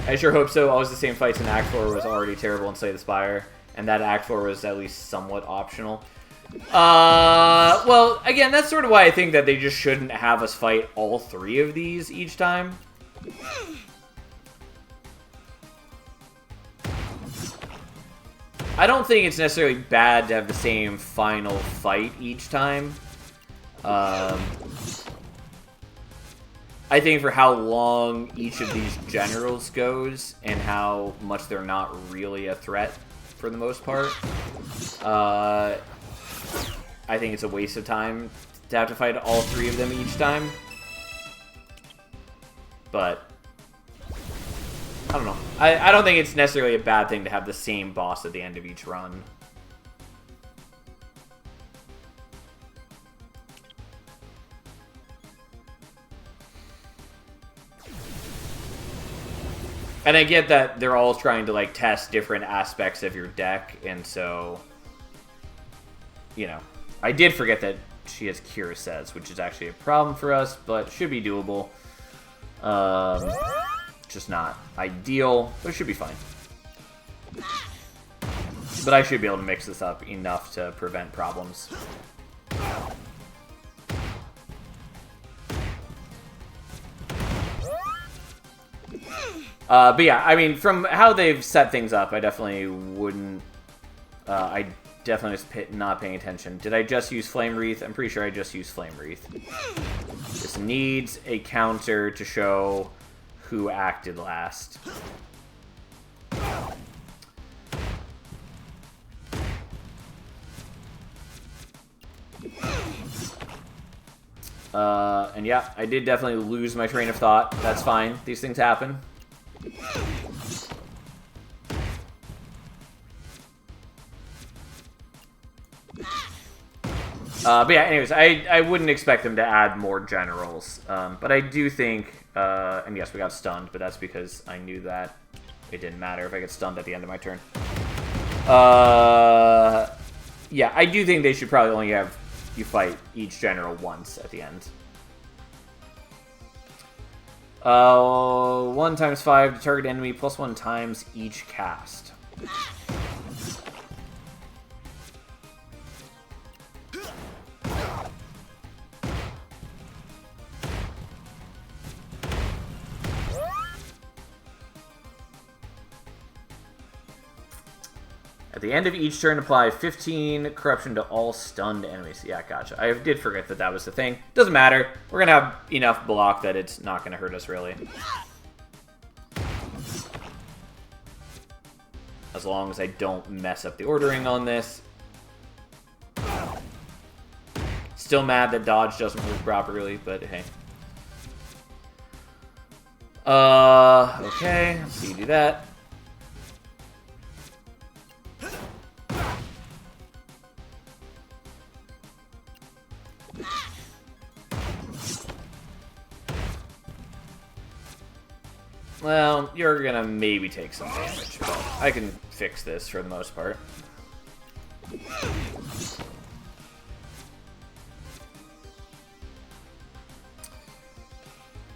I sure hope so. Always the same fights in Act 4 was already terrible in Slay the Spire. And that Act 4 was at least somewhat optional. Well, again, that's sort of why I think that they just shouldn't have us fight all 3 of these each time. I don't think it's necessarily bad to have the same final fight each time. I think for how long each of these generals goes and how much they're not really a threat for the most part, I think it's a waste of time to have to fight all 3 of them each time. But I don't know. I don't think it's necessarily a bad thing to have the same boss at the end of each run. And I get that they're all trying to, like, test different aspects of your deck, and so, you know, I did forget that she has Cure Sets, which is actually a problem for us, but should be doable. Just not ideal, but it should be fine. But I should be able to mix this up enough to prevent problems. But yeah, I mean, from how they've set things up, I definitely wouldn't... I definitely was not paying attention. Did I just use Flame Wreath? I'm pretty sure I just used Flame Wreath. This needs a counter to show who acted last. And yeah, I did definitely lose my train of thought. That's fine. These things happen. But yeah, anyways, I wouldn't expect them to add more generals. But I do think, and yes, we got stunned, but that's because I knew that it didn't matter if I get stunned at the end of my turn. Yeah, I do think they should probably only have you fight each general once at the end. 1 times 5 to target enemy, plus 1 times each cast. At the end of each turn, apply 15 corruption to all stunned enemies. Yeah, gotcha. I did forget that that was the thing. Doesn't matter. We're going to have enough block that it's not going to hurt us, really. As long as I don't mess up the ordering on this. Still mad that dodge doesn't work properly, but hey. Okay. Let's see you do that. Well, you're gonna maybe take some damage, but I can fix this for the most part.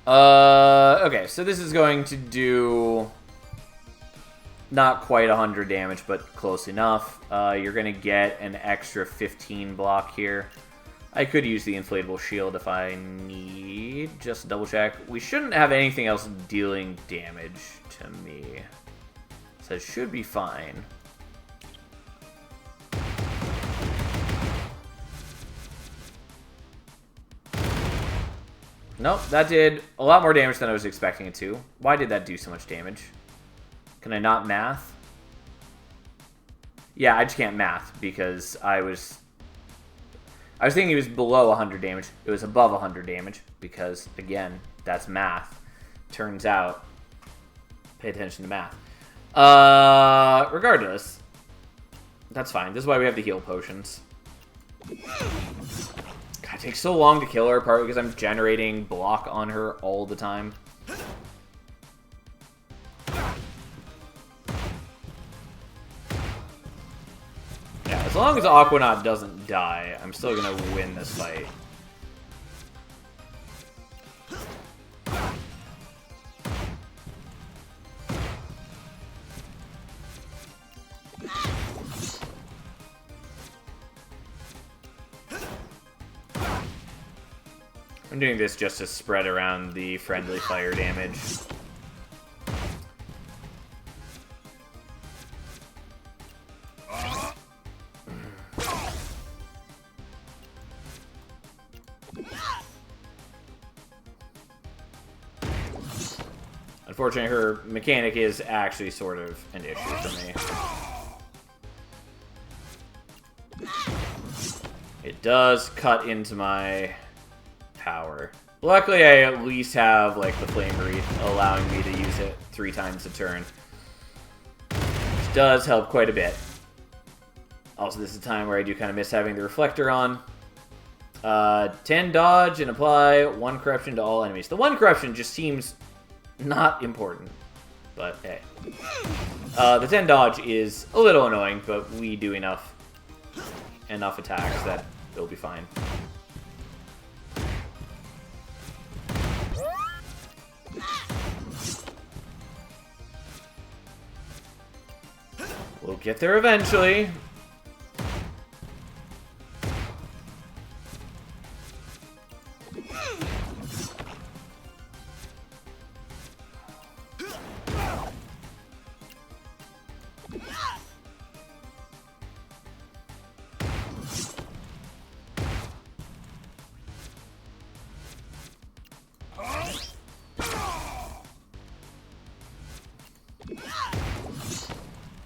Okay, so this is going to do not quite 100 damage, but close enough. You're gonna get an extra 15 block here. I could use the inflatable shield if I need. Just double check. We shouldn't have anything else dealing damage to me. So it should be fine. Nope, that did a lot more damage than I was expecting it to. Why did that do so much damage? Can I not math? Yeah, I just can't math because I was thinking it was below 100 damage. It was above 100 damage because, again, that's math. Turns out, pay attention to math. Regardless, that's fine. This is why we have the heal potions. God, it takes so long to kill her, partly because I'm generating block on her all the time. Yeah, as long as Aquanaut doesn't die, I'm still gonna win this fight. I'm doing this just to spread around the friendly fire damage. Unfortunately, her mechanic is actually sort of an issue for me. It does cut into my power. Luckily, I at least have, like, the Flame Wreath allowing me to use it 3 times a turn. Which does help quite a bit. Also, this is a time where I do kind of miss having the Reflector on. 10 dodge and apply 1 corruption to all enemies. The 1 corruption just seems not important, but hey. The 10 dodge is a little annoying, but we do enough attacks that it'll be fine. We'll get there eventually.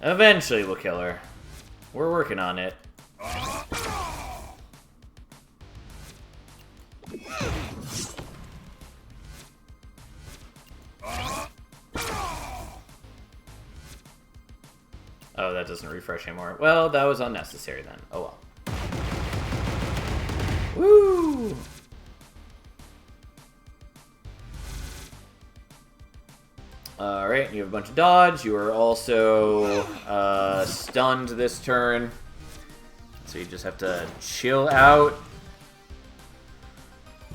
Eventually we'll kill her. We're working on it. Oh, that doesn't refresh anymore. Well, that was unnecessary then. Oh well. Woo! Alright, you have a bunch of dodge. You are also stunned this turn. So you just have to chill out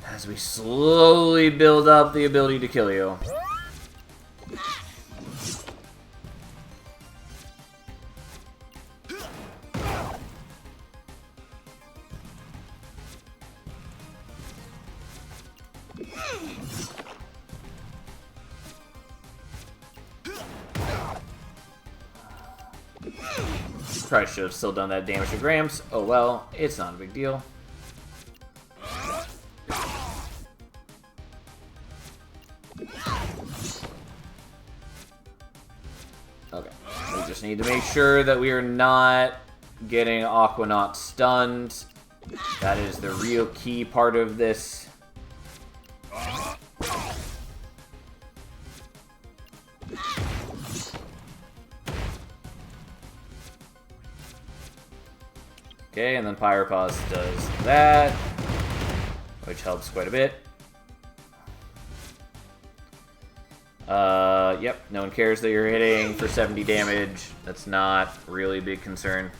as we slowly build up the ability to kill you. Probably should have still done that damage to Grams. Oh well, it's not a big deal. Okay, we just need to make sure that we are not getting Aquanaut stunned. That is the real key part of this. Okay, and then Pyropause does that, which helps quite a bit. Yep, no one cares that you're hitting for 70 damage. That's not really a big concern.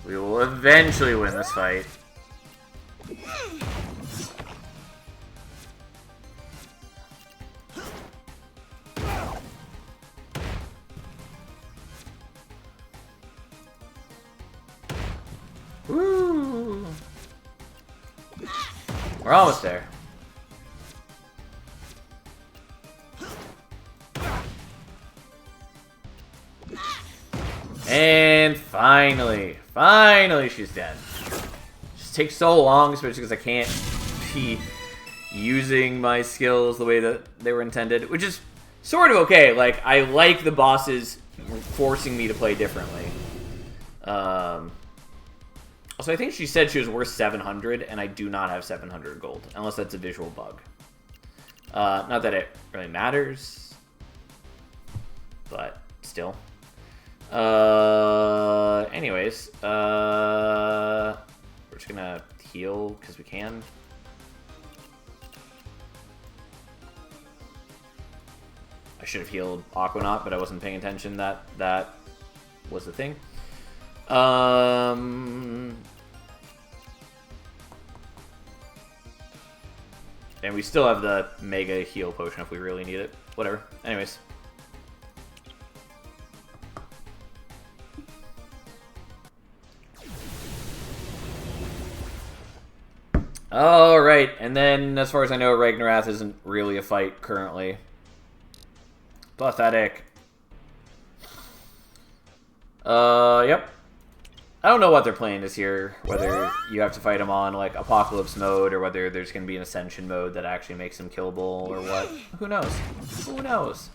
We will eventually win this fight. Woo! We're almost there. And finally she's dead. Just takes so long, especially because I can't be using my skills the way that they were intended, which is sort of okay. Like, I like the bosses forcing me to play differently. Also, I think she said she was worth 700, and I do not have 700 gold, unless that's a visual bug. Not that it really matters, but still. Anyways, we're just gonna heal because we can. I should have healed Aquanaut, but I wasn't paying attention that that was the thing. And we still have the Mega Heal Potion if we really need it. Whatever. Anyways. Alright, and then as far as I know, Ragnaroth isn't really a fight currently. Pathetic. Yep. I don't know what they're playing this year, whether you have to fight him on, like, Apocalypse mode, or whether there's going to be an Ascension mode that actually makes him killable, or what. Who knows? Who knows?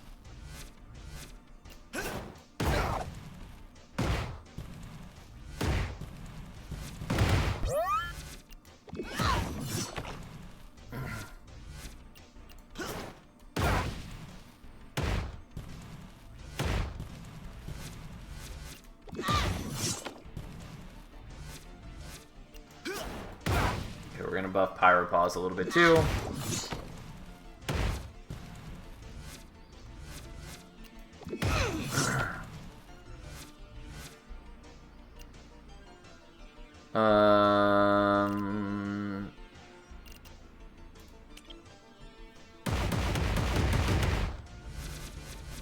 We're gonna buff Pyropause a little bit too.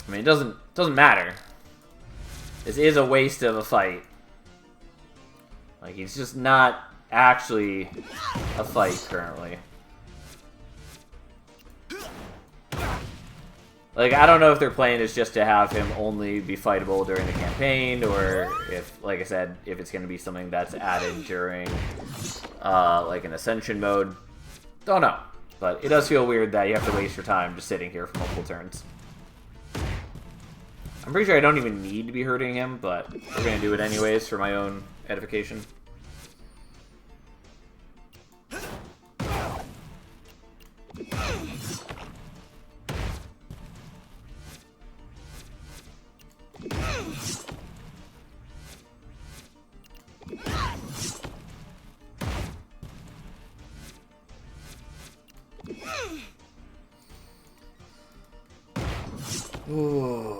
I mean, it doesn't matter. This is a waste of a fight. Like, he's just not actually a fight currently. Like, I don't know if they're playing this just to have him only be fightable during the campaign, or if, like I said, if it's going to be something that's added during, like, an Ascension mode. Don't know. But it does feel weird that you have to waste your time just sitting here for multiple turns. I'm pretty sure I don't even need to be hurting him, but we're going to do it anyways for my own edification.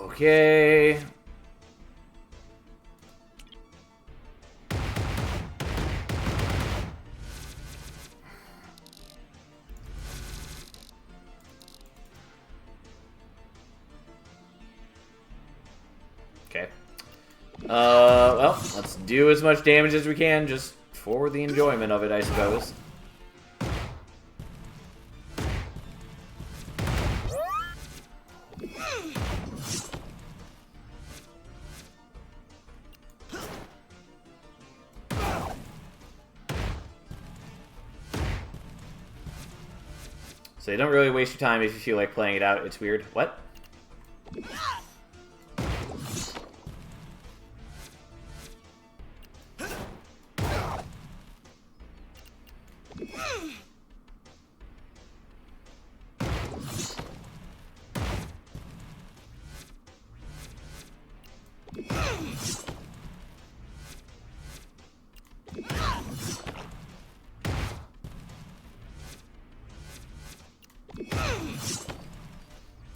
Okay. Okay. Well, let's do as much damage as we can, just for the enjoyment of it, I suppose. So you don't really waste your time if you feel like playing it out. It's weird. What?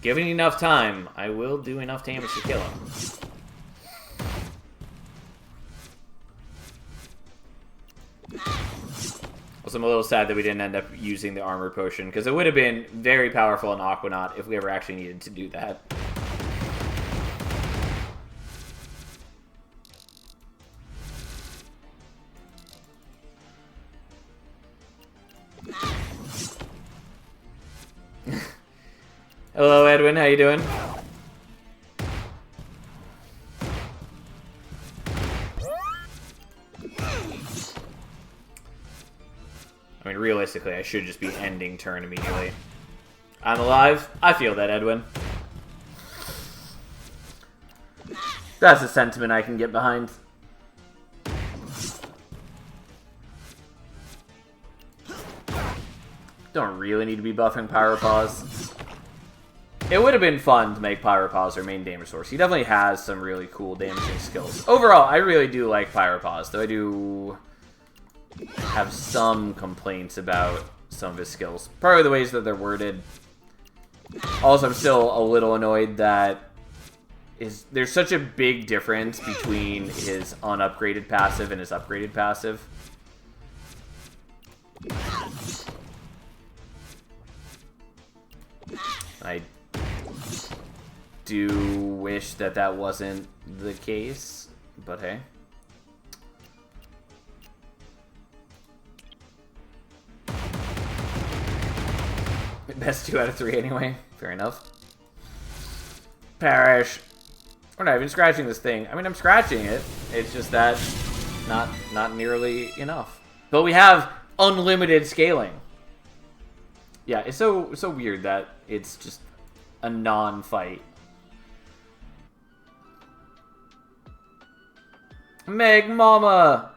Given enough time, I will do enough damage to kill him. Also, I'm a little sad that we didn't end up using the armor potion, because it would have been very powerful in Aquanaut if we ever actually needed to do that. Hello, Edwin. How you doing? I mean, realistically, I should just be ending turn immediately. I'm alive. I feel that, Edwin. That's a sentiment I can get behind. Don't really need to be buffing Pyropause. It would have been fun to make Pyropause our main damage source. He definitely has some really cool damaging skills. Overall, I really do like Pyropause, though I do have some complaints about some of his skills. Probably the ways that they're worded. Also, I'm still a little annoyed that there's such a big difference between his unupgraded passive and his upgraded passive. I do wish that that wasn't the case, but hey. Best 2 out of 3 anyway. Fair enough. Perish. We're not even scratching this thing. I mean, I'm scratching it. It's just that not nearly enough. But we have unlimited scaling. Yeah, it's so weird that it's just a non-fight. Meg Mama!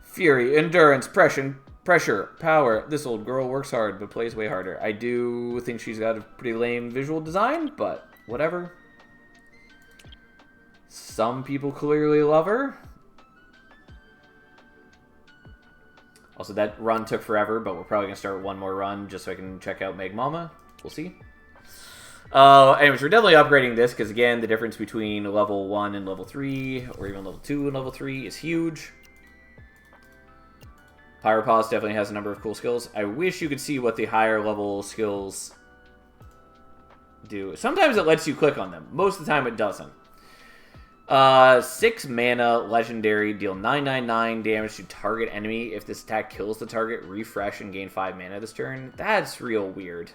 Fury, endurance, pressure, power. This old girl works hard, but plays way harder. I do think she's got a pretty lame visual design, but whatever. Some people clearly love her. Also, that run took forever, but we're probably going to start one more run just so I can check out Meg Mama. We'll see. Anyways, we're definitely upgrading this because, again, the difference between level 1 and level 3, or even level 2 and level 3 is huge. Pyropause definitely has a number of cool skills. I wish you could see what the higher level skills do. Sometimes it lets you click on them. Most of the time it doesn't. 6 mana, legendary, deal 999 damage to target enemy. If this attack kills the target, refresh and gain 5 mana this turn. That's real weird.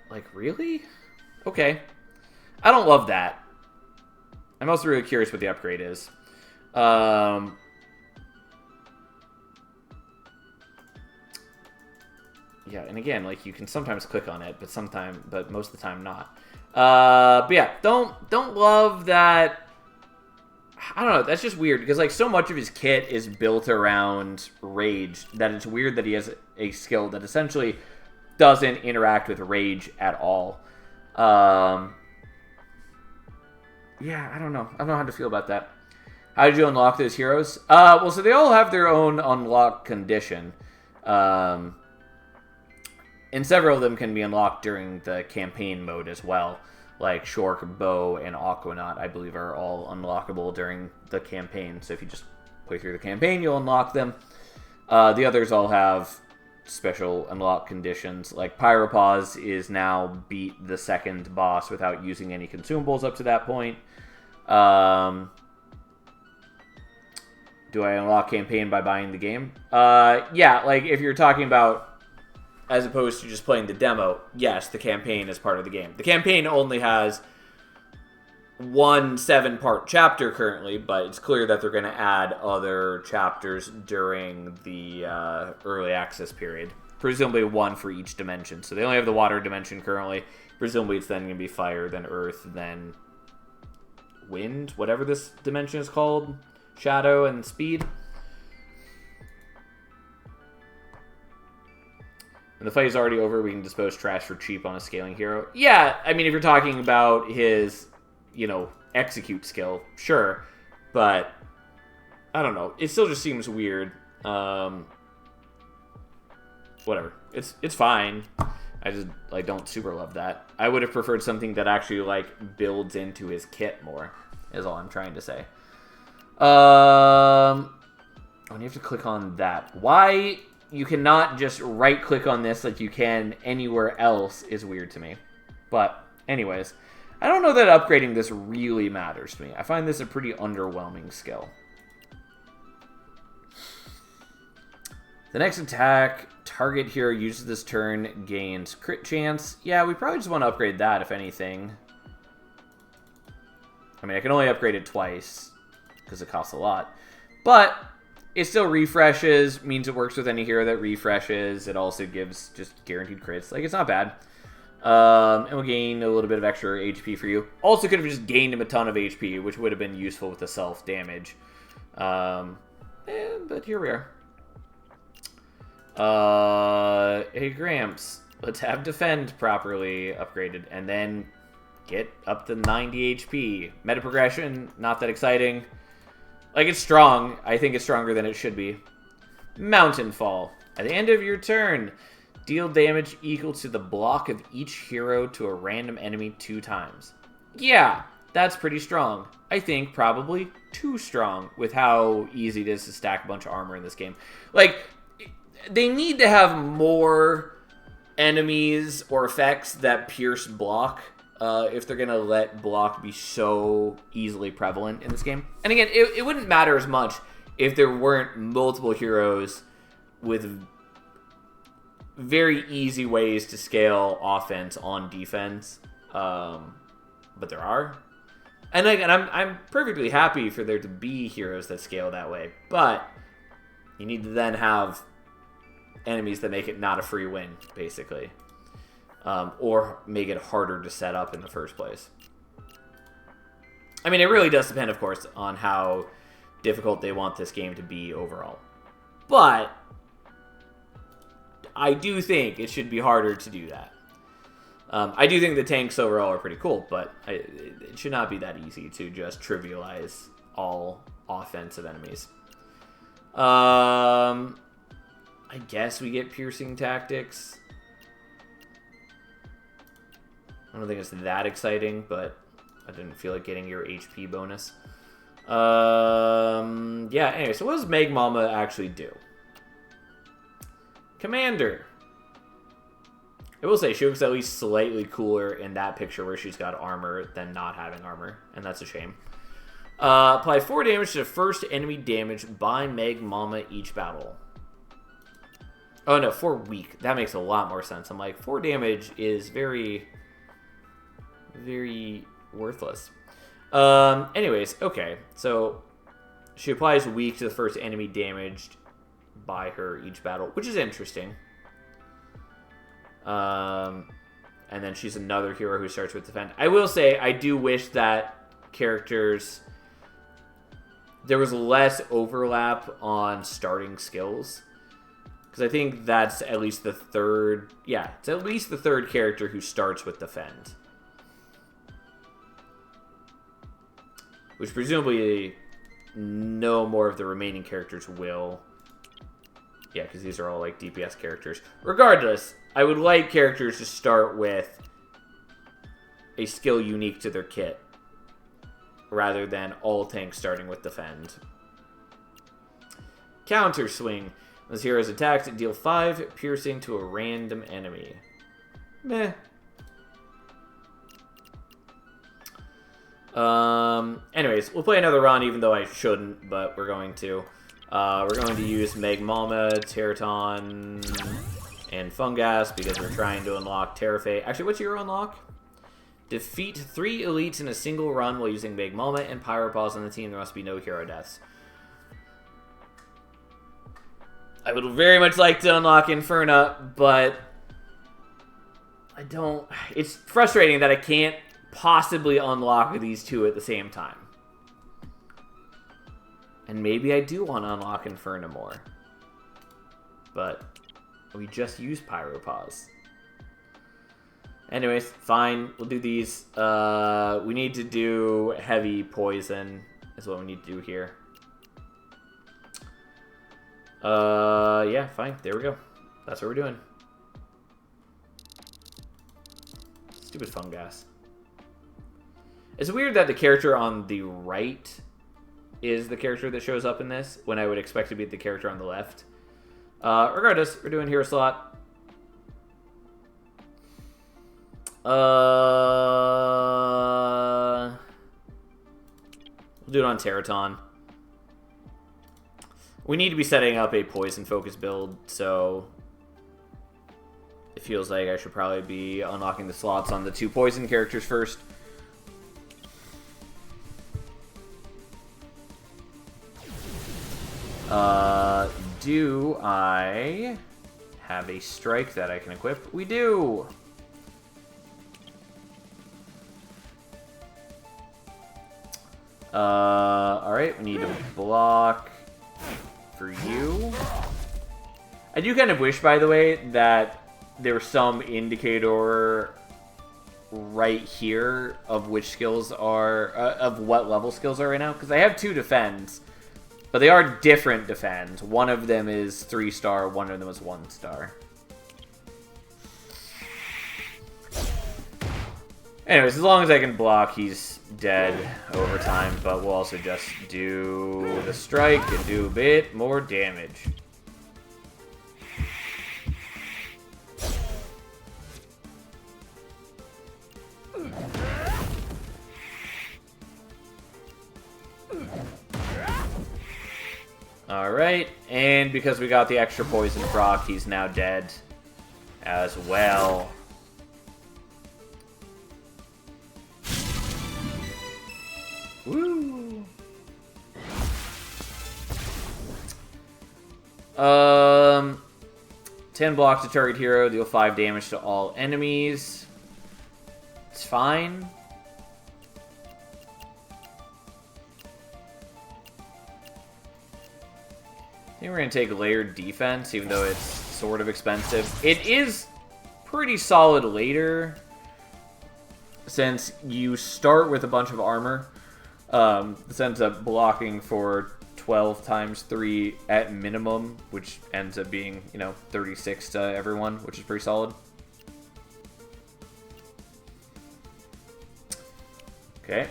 Like, really? Okay. I don't love that. I'm also really curious what the upgrade is. Yeah, and again, like, you can sometimes click on it, but most of the time not. But yeah, don't love that. I don't know, that's just weird, because, like, so much of his kit is built around Rage that it's weird that he has a skill that essentially doesn't interact with Rage at all. Yeah, I don't know. I don't know how to feel about that. How did you unlock those heroes? Well, so they all have their own unlock condition. And several of them can be unlocked during the campaign mode as well. Like Shork, Bow, and Aquanaut, I believe, are all unlockable during the campaign. So if you just play through the campaign, you'll unlock them. The others all have special unlock conditions. Like Pyropause is now beat the second boss without using any consumables up to that point. Do I unlock campaign by buying the game? Yeah, like if you're talking about as opposed to just playing the demo, yes, the campaign is part of the game. The campaign only has one 7-part chapter currently, but it's clear that they're going to add other chapters during the early access period. Presumably one for each dimension. So they only have the water dimension currently. Presumably it's then going to be fire, then earth, then wind, whatever this dimension is called. Shadow and speed. When the fight is already over, we can dispose trash for cheap on a scaling hero. Yeah, I mean, if you're talking about his, execute skill, sure. But, I don't know. It still just seems weird. Whatever. It's fine. I just, don't super love that. I would have preferred something that actually, builds into his kit more, is all I'm trying to say. Oh, and you have to click on that. Why you cannot just right-click on this like you can anywhere else is weird to me. But, anyways, I don't know that upgrading this really matters to me. I find this a pretty underwhelming skill. The next attack target hero uses this turn gains crit chance. Yeah, we probably just want to upgrade that, if anything. I mean, I can only upgrade it twice, because it costs a lot. But it still refreshes, means it works with any hero that refreshes. It also gives just guaranteed crits. Like, it's not bad. And we'll gain a little bit of extra HP for you. Also could have just gained him a ton of HP, which would have been useful with the self-damage. But here we are. Hey, Gramps. Let's have Defend properly upgraded, and then get up to 90 HP. Meta progression, not that exciting. Like, it's strong. I think it's stronger than it should be. Mountain Fall. At the end of your turn, deal damage equal to the block of each hero to a random enemy 2 times. Yeah, that's pretty strong. I think probably too strong with how easy it is to stack a bunch of armor in this game. Like, they need to have more enemies or effects that pierce block if they're going to let block be so easily prevalent in this game. And again, it wouldn't matter as much if there weren't multiple heroes with very easy ways to scale offense on defense. But there are. And again, I'm perfectly happy for there to be heroes that scale that way. But you need to then have enemies that make it not a free win, basically. Or make it harder to set up in the first place. I mean, it really does depend, of course, on how difficult they want this game to be overall. But I do think it should be harder to do that. I do think the tanks overall are pretty cool, but it should not be that easy to just trivialize all offensive enemies. I guess we get piercing tactics. I don't think it's that exciting, but I didn't feel like getting your HP bonus. Yeah, anyway, so what does Meg Mama actually do? Commander. I will say, she looks at least slightly cooler in that picture where she's got armor than not having armor, and that's a shame. Apply 4 damage to the first enemy damage by Meg Mama each battle. Oh no, 4 weak. That makes a lot more sense. I'm like, 4 damage is very, very worthless. Anyways, okay. So, she applies weak to the first enemy damaged by her each battle, which is interesting. And then she's another hero who starts with Defend. I will say, I do wish that characters... there was less overlap on starting skills. Because I think that's at least the third... yeah, it's at least the third character who starts with Defend. Which presumably no more of the remaining characters will. Yeah, because these are all like DPS characters. Regardless, I would like characters to start with a skill unique to their kit, rather than all tanks starting with Defend. Counter Swing. When this hero's attacked, deal 5 piercing to a random enemy. Meh. Anyways, we'll play another run, even though I shouldn't, but we're going to. We're going to use Meg Mama, Teraton, and Fungas, because we're trying to unlock Terrafate. Actually, what's your unlock? Defeat 3 elites in a single run while using Meg Mama and Pyropause on the team. There must be no hero deaths. I would very much like to unlock Inferna, but I don't... it's frustrating that I can't possibly unlock these two at the same time. And maybe I do want to unlock Inferna more. But we just use Pyropause. Anyways, fine. We'll do these. We need to do heavy poison is what we need to do here. Yeah, fine. There we go. That's what we're doing. Stupid Fungas. It's weird that the character on the right is the character that shows up in this, when I would expect to be the character on the left. Regardless, we're doing hero slot. We'll do it on Teraton. We need to be setting up a poison focus build, so feels like I should probably be unlocking the slots on the 2 poison characters first. Do I have a strike that I can equip? We do! Alright, we need to block for you. I do kind of wish, by the way, that there was some indicator right here of which skills are, of what level skills are right now, because I have 2 defends, but they are different defends. One of them is 3-star, one of them is 1-star. Anyways, as long as I can block, he's dead over time, but we'll also just do the strike and do a bit more damage. Alright, and because we got the extra poison proc, he's now dead as well. Woo! 10 blocks to target hero, deal 5 damage to all enemies. It's fine. I think we're going to take layered defense, even though it's sort of expensive. It is pretty solid later, since you start with a bunch of armor. This ends up blocking for 12 times 3 at minimum, which ends up being, 36 to everyone, which is pretty solid. Okay.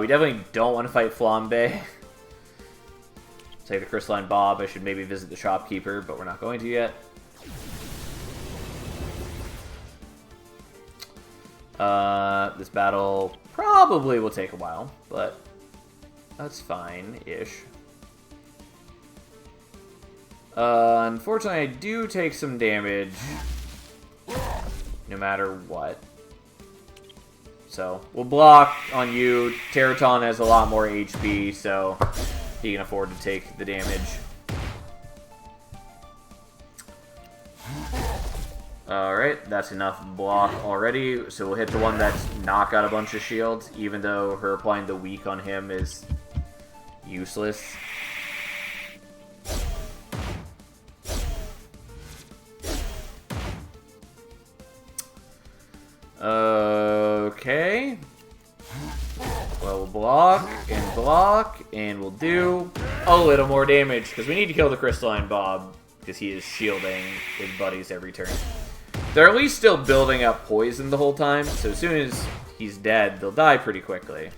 We definitely don't want to fight Flambe. Say to Crystalline Bob, I should maybe visit the shopkeeper, but we're not going to yet. This battle probably will take a while, but that's fine-ish. Unfortunately, I do take some damage no matter what. So, we'll block on you. Teraton has a lot more HP, so he can afford to take the damage. Alright, that's enough block already, so we'll hit the one that's knock out a bunch of shields, even though her applying the weak on him is useless. Okay. Well, we'll block, and we'll do a little more damage, because we need to kill the Crystalline Bob, because he is shielding his buddies every turn. They're at least still building up poison the whole time, so as soon as he's dead, they'll die pretty quickly.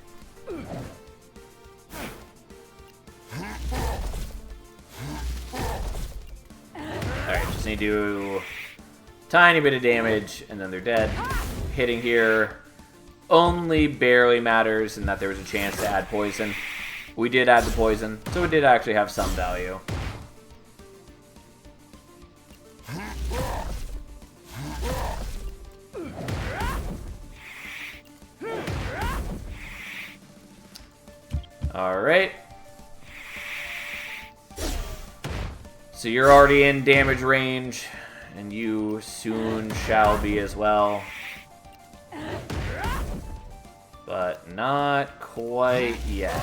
Alright, just need to do a tiny bit of damage, and then they're dead. Hitting here only barely matters in that there was a chance to add poison. We did add the poison, so it did actually have some value. Alright. So you're already in damage range, and you soon shall be as well. But not quite yet.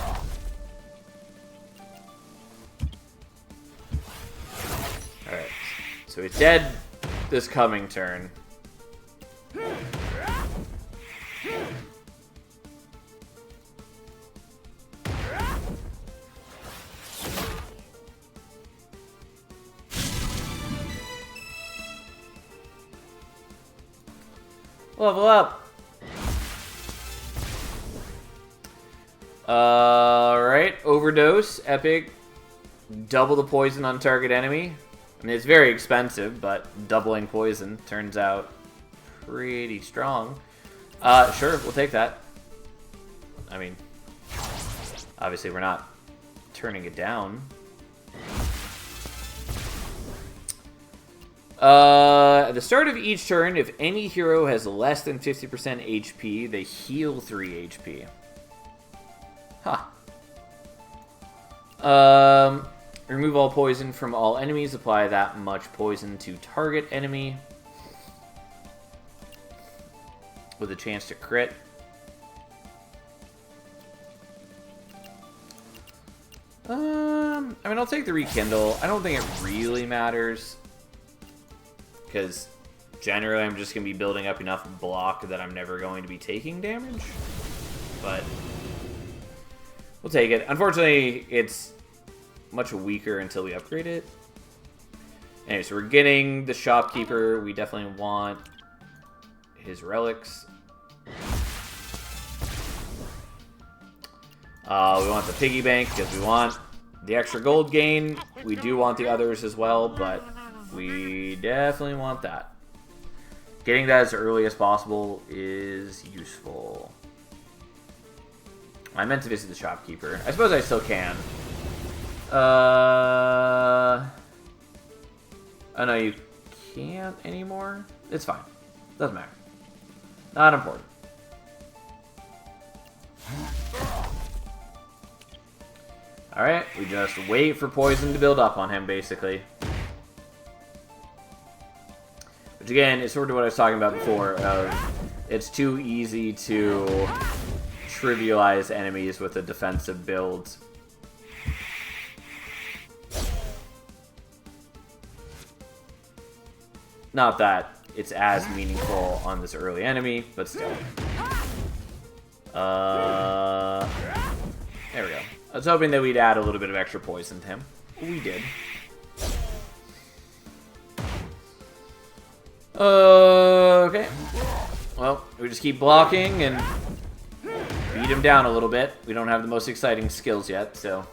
Alright, so he's dead this coming turn. Level up! Alright, overdose, epic. Double the poison on target enemy. I mean, it's very expensive, but doubling poison turns out pretty strong. Sure, we'll take that. I mean, Obviously, we're not turning it down. At the start of each turn, if any hero has less than 50% HP, they heal 3 HP. Huh. Remove all poison from all enemies. Apply that much poison to target enemy. With a chance to crit. I mean, I'll take the Rekindle. I don't think it really matters. Because generally I'm just going to be building up enough block that I'm never going to be taking damage. But we'll take it. Unfortunately, it's much weaker until we upgrade it. Anyway, so we're getting the Shopkeeper. We definitely want his relics. We want the piggy bank because we want the extra gold gain. We do want the others as well, but we definitely want that. Getting that as early as possible is useful. I meant to visit the Shopkeeper. I suppose I still can. Oh no, you can't anymore? It's fine. Doesn't matter. Not important. Alright, we just wait for poison to build up on him, basically. Which again, is sort of what I was talking about before. It's too easy to trivialize enemies with a defensive build. Not that it's as meaningful on this early enemy, but still. There we go. I was hoping that we'd add a little bit of extra poison to him. We did. Okay. Well, we just keep blocking and beat him down a little bit. We don't have the most exciting skills yet, so.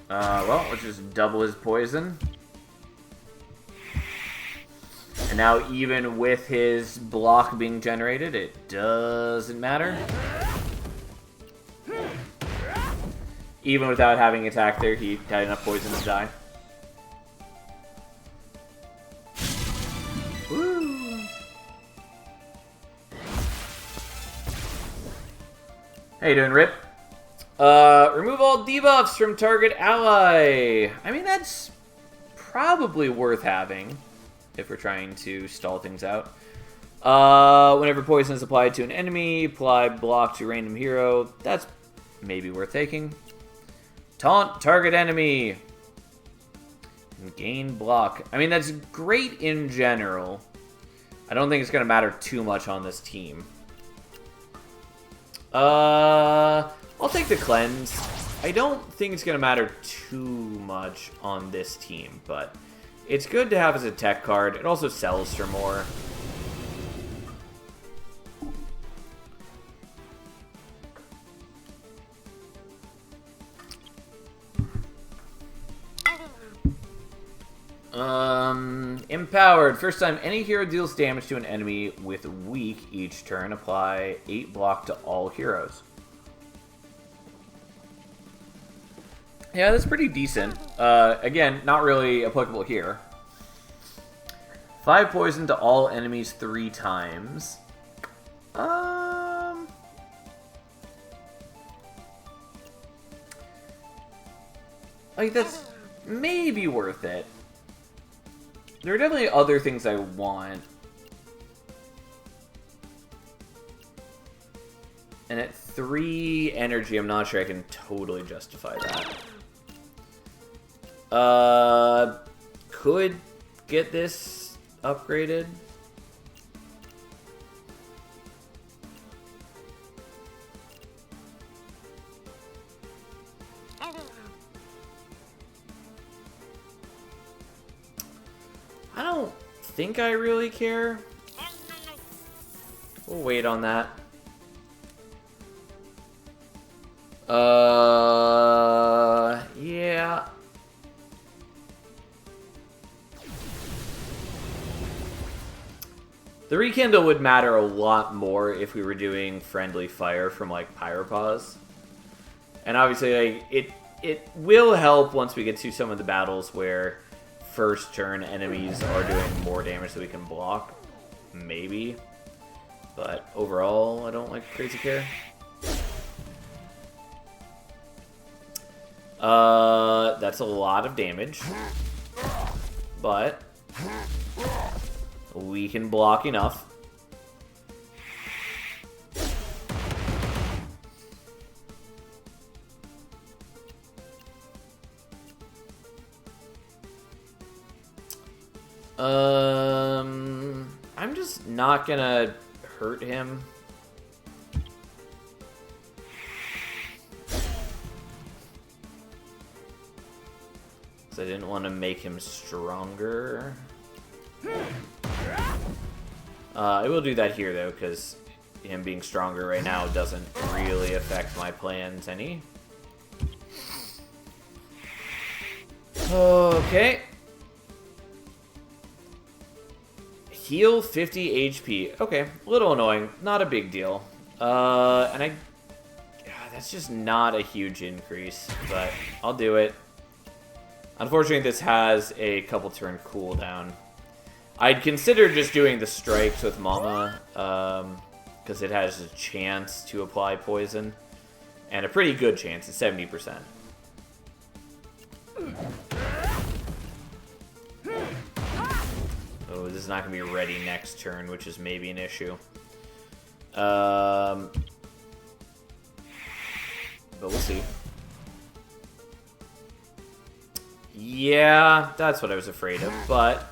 Well, let's just double his poison. And now, even with his block being generated, it doesn't matter. Even without having attack there, he had enough poison to die. Woo! How you doing, Rip? Remove all debuffs from target ally. I mean, that's probably worth having if we're trying to stall things out. Whenever poison is applied to an enemy, apply block to random hero. That's maybe worth taking. Taunt target enemy. And gain block. I mean, that's great in general. I don't think it's going to matter too much on this team. I'll take the cleanse. I don't think it's going to matter too much on this team, but it's good to have as a tech card. It also sells for more. Empowered. First time any hero deals damage to an enemy with weak each turn, apply 8 block to all heroes. Yeah, that's pretty decent. Again, not really applicable here. 5 poison to all enemies 3 times. Like, that's maybe worth it. There are definitely other things I want. And at 3 energy, I'm not sure I can totally justify that. Could get this upgraded. I don't think I really care. We'll wait on that. Yeah. The rekindle would matter a lot more if we were doing friendly fire from like Pyropause. And obviously like, it will help once we get to some of the battles where first turn enemies are doing more damage than we can block. Maybe. But overall, I don't like Crazy Care. That's a lot of damage. But we can block enough. I'm just not gonna hurt him. So I didn't want to make him stronger. I will do that here though, because him being stronger right now doesn't really affect my plans any. Okay. Heal 50 HP. Okay, a little annoying. Not a big deal. And that's just not a huge increase, but I'll do it. Unfortunately, this has a couple turn cooldown. I'd consider just doing the strikes with Mama, because it has a chance to apply poison. And a pretty good chance, it's 70%. Oh, this is not going to be ready next turn, which is maybe an issue. But we'll see. Yeah, that's what I was afraid of, but...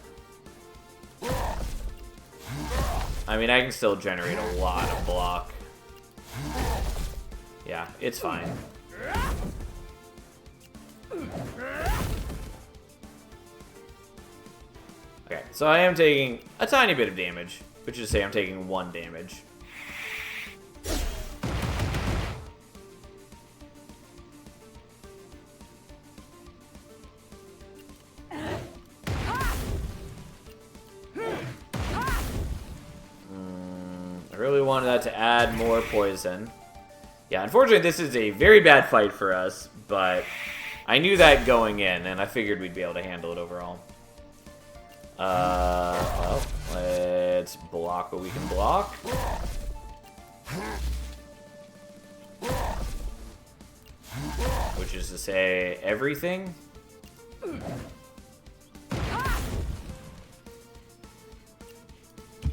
I mean, I can still generate a lot of block. Yeah, it's fine. Okay, so I am taking a tiny bit of damage, which is to say I'm taking 1 damage. I really wanted that to add more poison. Yeah, unfortunately this is a very bad fight for us, but I knew that going in, and I figured we'd be able to handle it overall. Well, let's block what we can block. Which is to say, everything.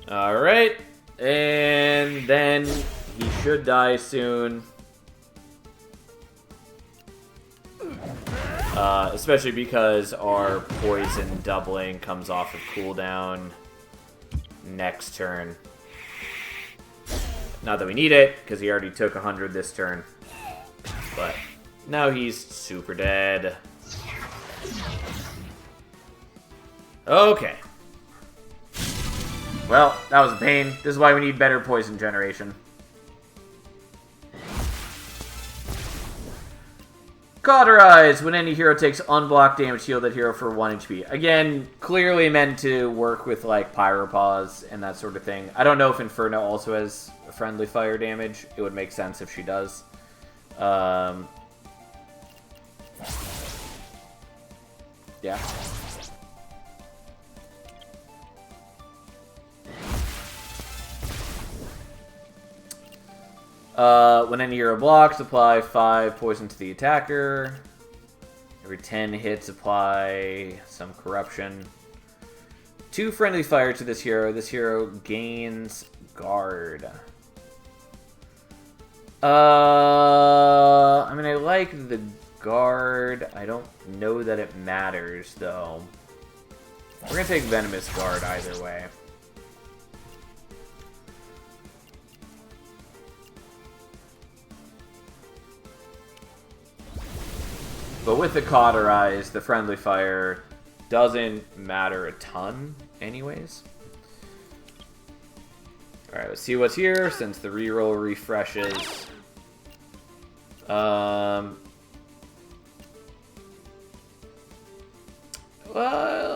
Alright, and then he should die soon. Especially because our poison doubling comes off of cooldown next turn. Not that we need it, because he already took 100 this turn. But now he's super dead. Okay. Well, that was a pain. This is why we need better poison generation. Cauterize! When any hero takes unblocked damage, heal that hero for 1 HP. Again, clearly meant to work with, like, Pyropause and that sort of thing. I don't know if Inferno also has friendly fire damage. It would make sense if she does. Yeah. When any hero blocks, apply 5 poison to the attacker. Every 10 hits, apply some corruption. 2 friendly fire to this hero. This hero gains guard. I mean, I like the guard. I don't know that it matters, though. We're gonna take Venomous Guard either way. But with the Cauterize, the friendly fire doesn't matter a ton anyways. Alright, let's see what's here since the reroll refreshes. Well,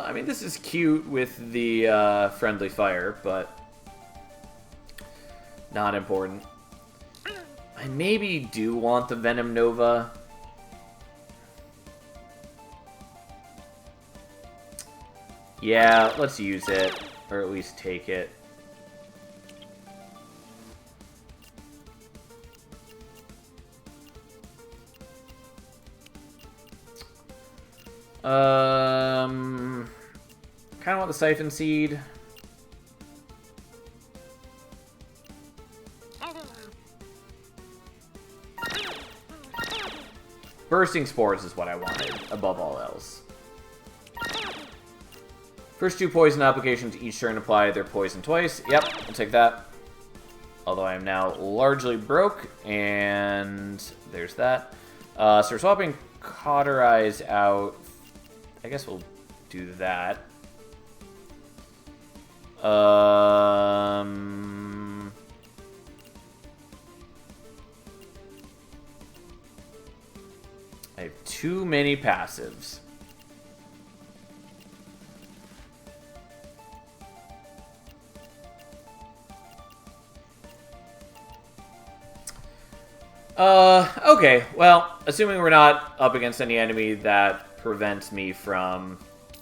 I mean, this is cute with the friendly fire, but Not important. I maybe do want the Venom Nova. Yeah, let's use it. Or at least take it. Kind of want the Siphon Seed. Bursting Spores is what I wanted, above all else. First 2 poison applications each turn apply their poison twice. Yep, I'll take that. Although I am now largely broke, and there's that. So we're swapping Cauterize out. I guess we'll do that. I have too many passives. Okay, well, assuming we're not up against any enemy that prevents me from...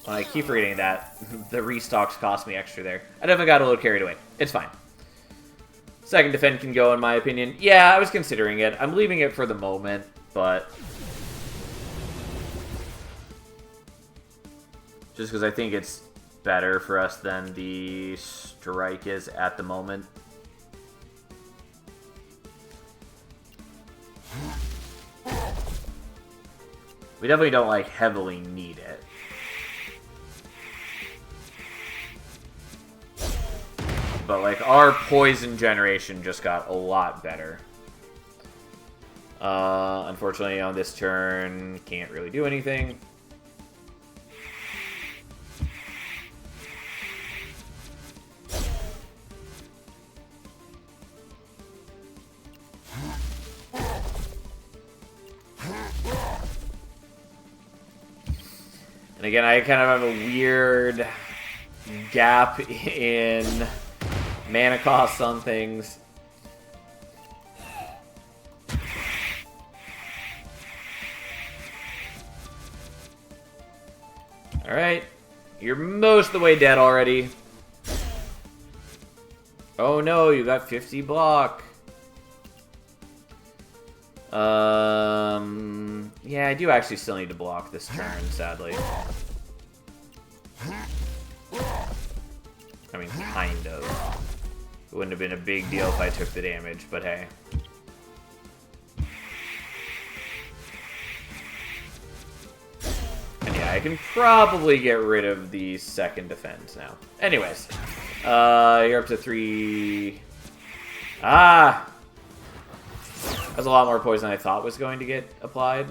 Well, I keep forgetting that the restocks cost me extra there. I definitely got a little carried away. It's fine. Second defend can go, in my opinion. Yeah, I was considering it. I'm leaving it for the moment, but... Just because I think it's better for us than the strike is at the moment. We definitely don't, like, heavily need it. But, like, our poison generation just got a lot better. Unfortunately, on this turn, can't really do anything. And again, I kind of have a weird gap in mana costs on things. Alright. You're most of the way dead already. Oh no, you got 50 block. Yeah, I do actually still need to block this turn, sadly. I mean, kind of. It wouldn't have been a big deal if I took the damage, but hey. And yeah, I can probably get rid of the second defense now. Anyways. You're up to 3... Ah! That's a lot more poison than I thought was going to get applied.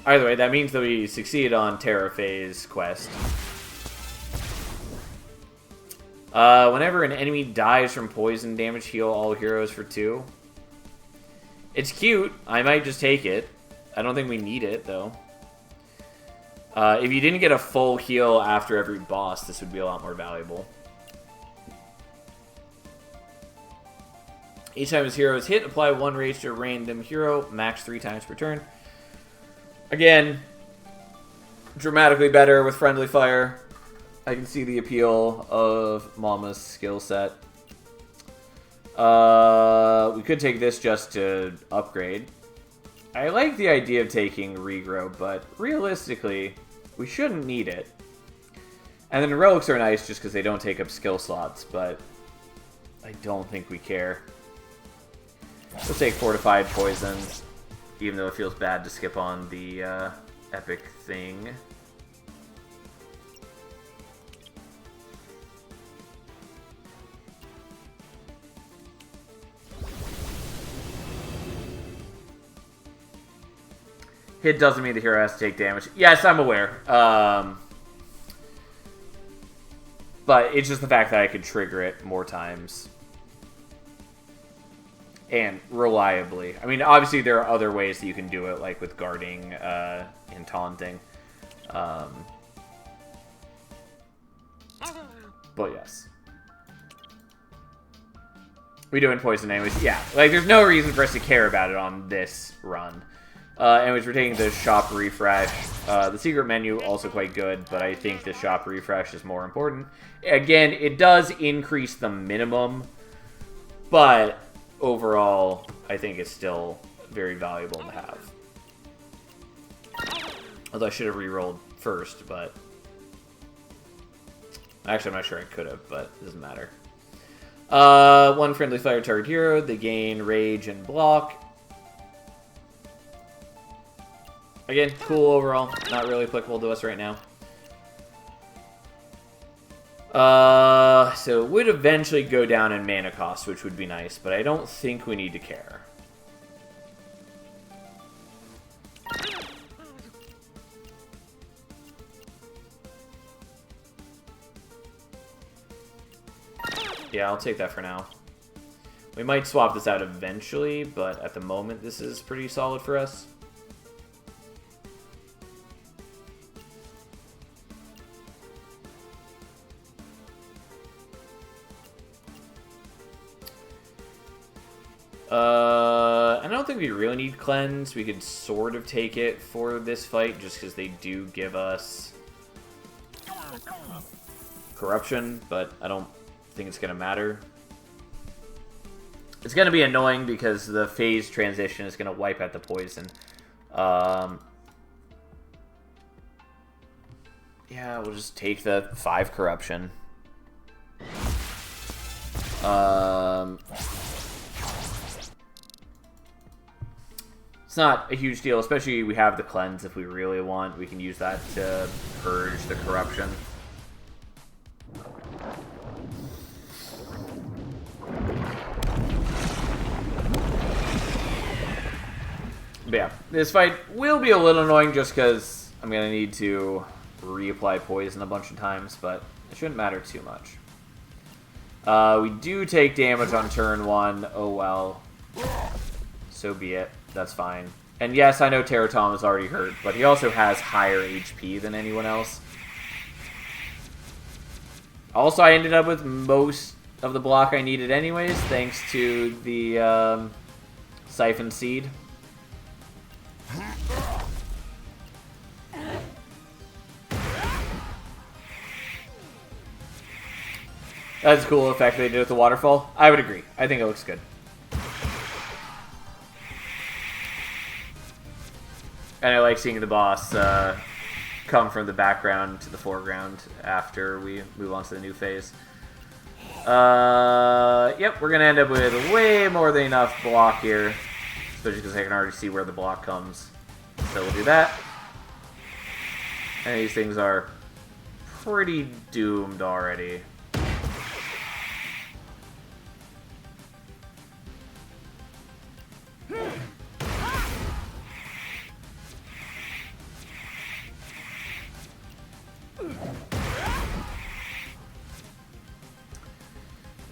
Either way, that means that we succeed on Terra Phase quest. Whenever an enemy dies from poison damage, heal all heroes for 2. It's cute. I might just take it. I don't think we need it, though. If you didn't get a full heal after every boss, this would be a lot more valuable. Each time his hero is hit, apply 1 rage to a random hero, max 3 times per turn. Again, dramatically better with friendly fire. I can see the appeal of Mama's skill set. We could take this just to upgrade. I like the idea of taking regrow, but realistically, we shouldn't need it. And then relics are nice just because they don't take up skill slots, but I don't think we care. Let's take Fortified Poison, even though it feels bad to skip on the epic thing. Hit doesn't mean the hero has to take damage. Yes, I'm aware. But it's just the fact that I could trigger it more times. And reliably. I mean, obviously there are other ways that you can do it, like with guarding and taunting. But yes. We doing poison anyways. Yeah, like there's no reason for us to care about it on this run. Anyways, we're taking the shop refresh. The secret menu also quite good, but I think the shop refresh is more important. Again, it does increase the minimum, but overall, I think it's still very valuable to have. Although I should have re-rolled first, but... Actually, I'm not sure I could have, but it doesn't matter. One friendly fire target hero. They gain rage and block. Again, cool overall. Not really applicable to us right now. So it would eventually go down in mana cost, which would be nice, but I don't think we need to care. Yeah, I'll take that for now. We might swap this out eventually, but at the moment this is pretty solid for us. I don't think we really need cleanse. We could sort of take it for this fight just because they do give us corruption, but I don't think it's going to matter. It's going to be annoying because the phase transition is going to wipe out the poison. Yeah, we'll just take the 5 corruption. It's not a huge deal, especially we have the cleanse if we really want. We can use that to purge the corruption. But yeah, this fight will be a little annoying just because I'm going to need to reapply poison a bunch of times, but it shouldn't matter too much. We do take damage on turn 1. Oh well. So be it. That's fine. And yes, I know Teratom is already hurt, but he also has higher HP than anyone else. Also, I ended up with most of the block I needed anyways, thanks to the Siphon Seed. That's a cool effect they did with the waterfall. I would agree. I think it looks good. And I like seeing the boss come from the background to the foreground after we move on to the new phase. Yep, we're going to end up with way more than enough block here. Especially because I can already see where the block comes. So we'll do that. And these things are pretty doomed already.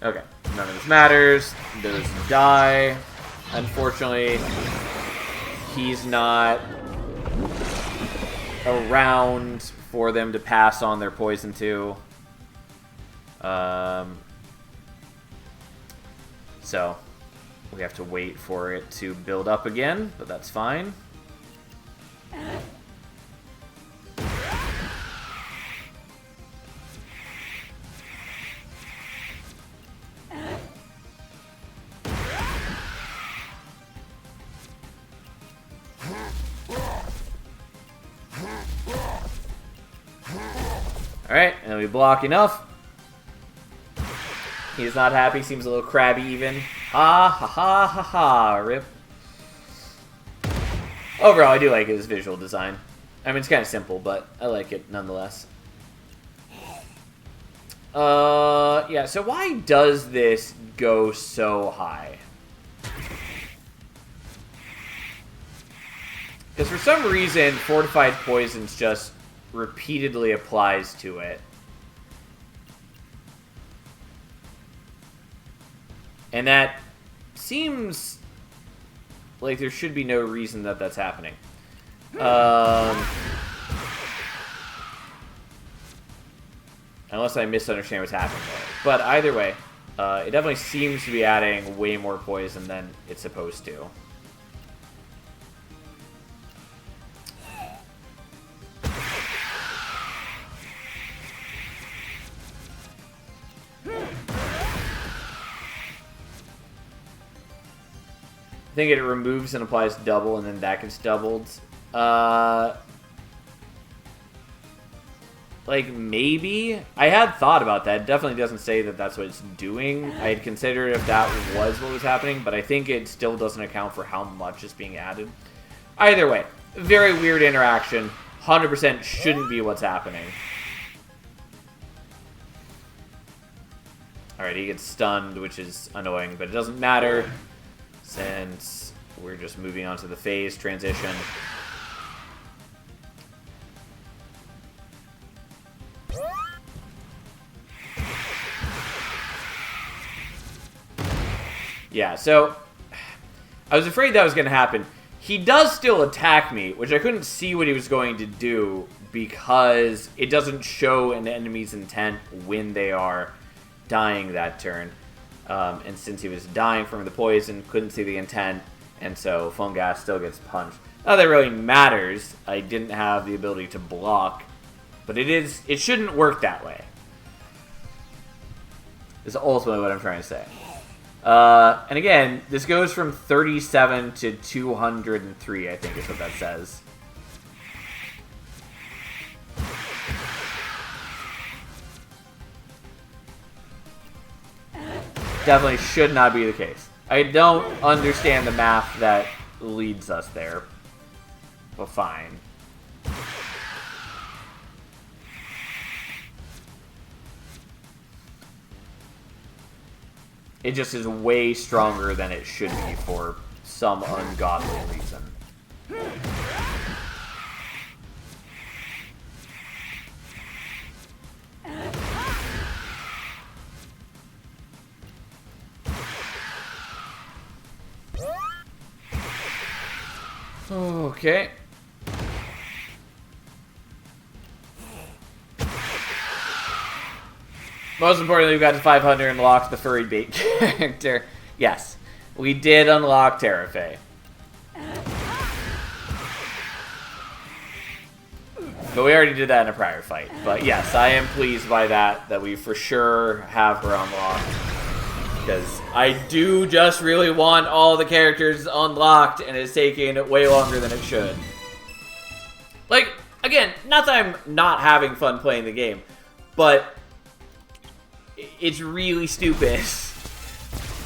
Okay, none of this matters. Those die. Unfortunately, he's not around for them to pass on their poison to. So we have to wait for it to build up again, but that's fine. Alright, and we block enough. He's not happy, seems a little crabby even. Ha ha ha ha ha, rip. Overall, I do like his visual design. I mean, it's kind of simple, but I like it nonetheless. Yeah, so why does this go so high? Because for some reason, Fortified Poisons just repeatedly applies to it. And that seems like there should be no reason that that's happening. Unless I misunderstand what's happening there. But either way, It definitely seems to be adding way more poison than it's supposed to. I think it removes and applies double, and then that gets doubled. Like, maybe? I had thought about that. It definitely doesn't say that that's what it's doing. I had considered if that was what was happening, but I think it still doesn't account for how much is being added. Either way, very weird interaction. 100% shouldn't be what's happening. Alright, he gets stunned, which is annoying, but it doesn't matter since we're just moving on to the phase transition. Yeah, so I was afraid that was going to happen. He does still attack me, which I couldn't see what he was going to do because it doesn't show an enemy's intent when they are dying that turn. And since he was dying from the poison, couldn't see the intent, and so Foamgas still gets punched. Not that it really matters. I didn't have the ability to block, but it shouldn't work that way. Is ultimately what I'm trying to say. And again, this goes from 37 to 203, I think is what that says. Definitely should not be the case. I don't understand the math that leads us there, but fine. It just is way stronger than it should be for some ungodly reason. Okay. Most importantly, we got to 500 and unlocked the furry bait character. Yes, we did unlock Terrafey. But we already did that in a prior fight. But yes, I am pleased by that we for sure have her unlocked. Because I do just really want all the characters unlocked, and it's taking way longer than it should. Like, again, not that I'm not having fun playing the game, but it's really stupid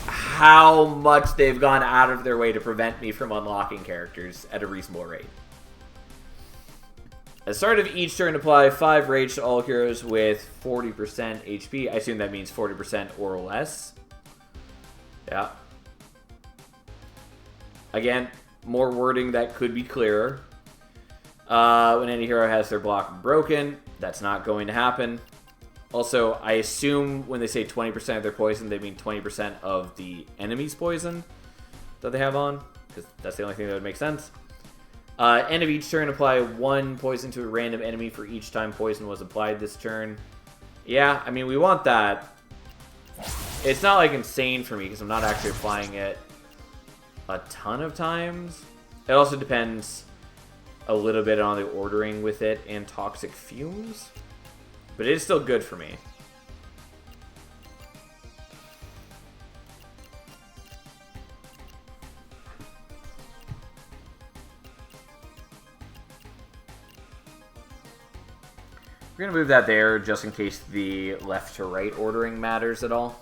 how much they've gone out of their way to prevent me from unlocking characters at a reasonable rate. At the start of each turn, apply 5 rage to all heroes with 40% HP. I assume that means 40% or less. Yeah. Again, more wording that could be clearer. When any hero has their block broken, that's not going to happen. Also, I assume when they say 20% of their poison, they mean 20% of the enemy's poison that they have on, because that's the only thing that would make sense. End of each turn, apply 1 poison to a random enemy for each time poison was applied this turn. Yeah, I mean, we want that. It's not, like, insane for me, because I'm not actually applying it a ton of times. It also depends a little bit on the ordering with it and toxic fumes. But it is still good for me. We're going to move that there just in case the left to right ordering matters at all.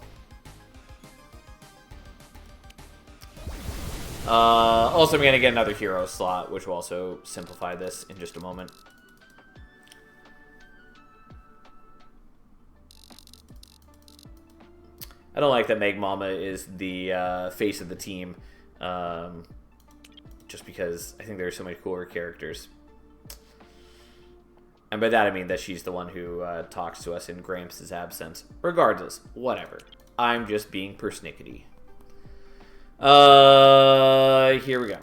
Also, I'm going to get another hero slot, which will also simplify this in just a moment. I don't like that Meg Mama is the face of the team, just because I think there are so many cooler characters. And by that I mean that she's the one who talks to us in Gramps' absence. Regardless, whatever. I'm just being persnickety. Here we go.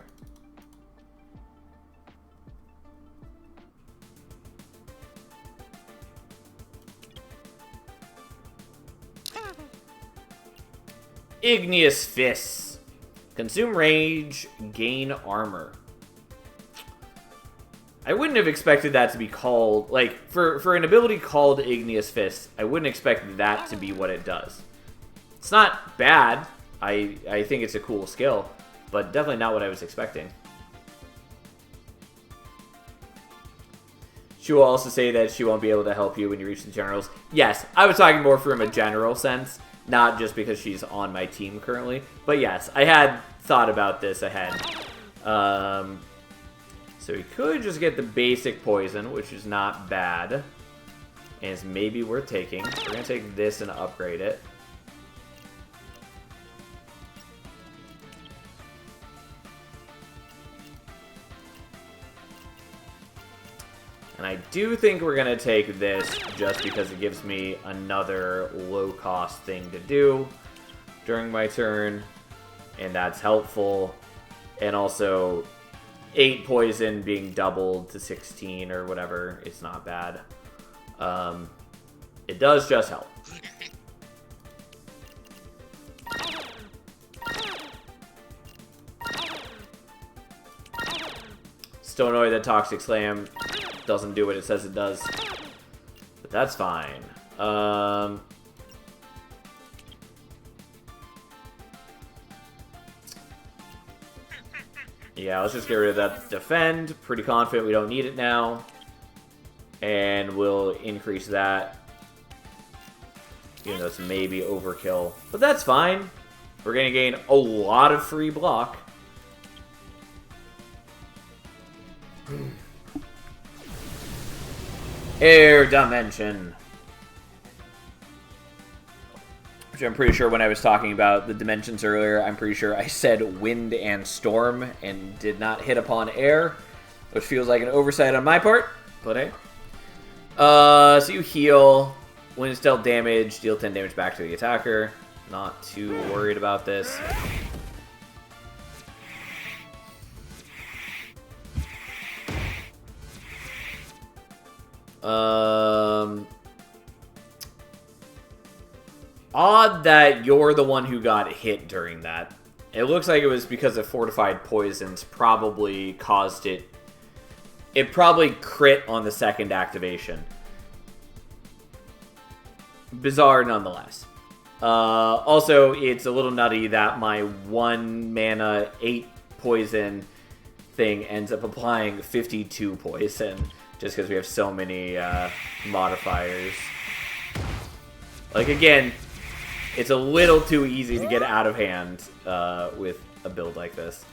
Igneous Fists. Consume rage, gain armor. I wouldn't have expected that to be called, like, for an ability called Igneous Fist, I wouldn't expect that to be what it does. It's not bad. I think it's a cool skill, but definitely not what I was expecting. She will also say that she won't be able to help you when you reach the generals. Yes, I was talking more from a general sense, not just because she's on my team currently. But yes, I had thought about this ahead. So we could just get the basic poison, which is not bad. And it's maybe worth taking. We're going to take this and upgrade it. And I do think we're going to take this just because it gives me another low-cost thing to do during my turn. And that's helpful. And also, 8 poison being doubled to 16 or whatever, it's not bad. It does just help. Still annoyed that Toxic Slam doesn't do what it says it does. But that's fine. Yeah, let's just get rid of that defend. Pretty confident we don't need it now. And we'll increase that. Even though it's maybe overkill. But that's fine. We're going to gain a lot of free block. Air Dimension. Which I'm pretty sure when I was talking about the dimensions earlier, I'm pretty sure I said wind and storm and did not hit upon air, which feels like an oversight on my part, but hey. So you heal. When it's dealt damage, deal 10 damage back to the attacker. Not too worried about this. Odd that you're the one who got hit during that. It looks like it was because of fortified poisons probably caused it. It probably crit on the second activation. Bizarre nonetheless. Also, it's a little nutty that my 1 mana 8 poison thing ends up applying 52 poison just because we have so many modifiers. Like, again, it's a little too easy to get out of hand with a build like this.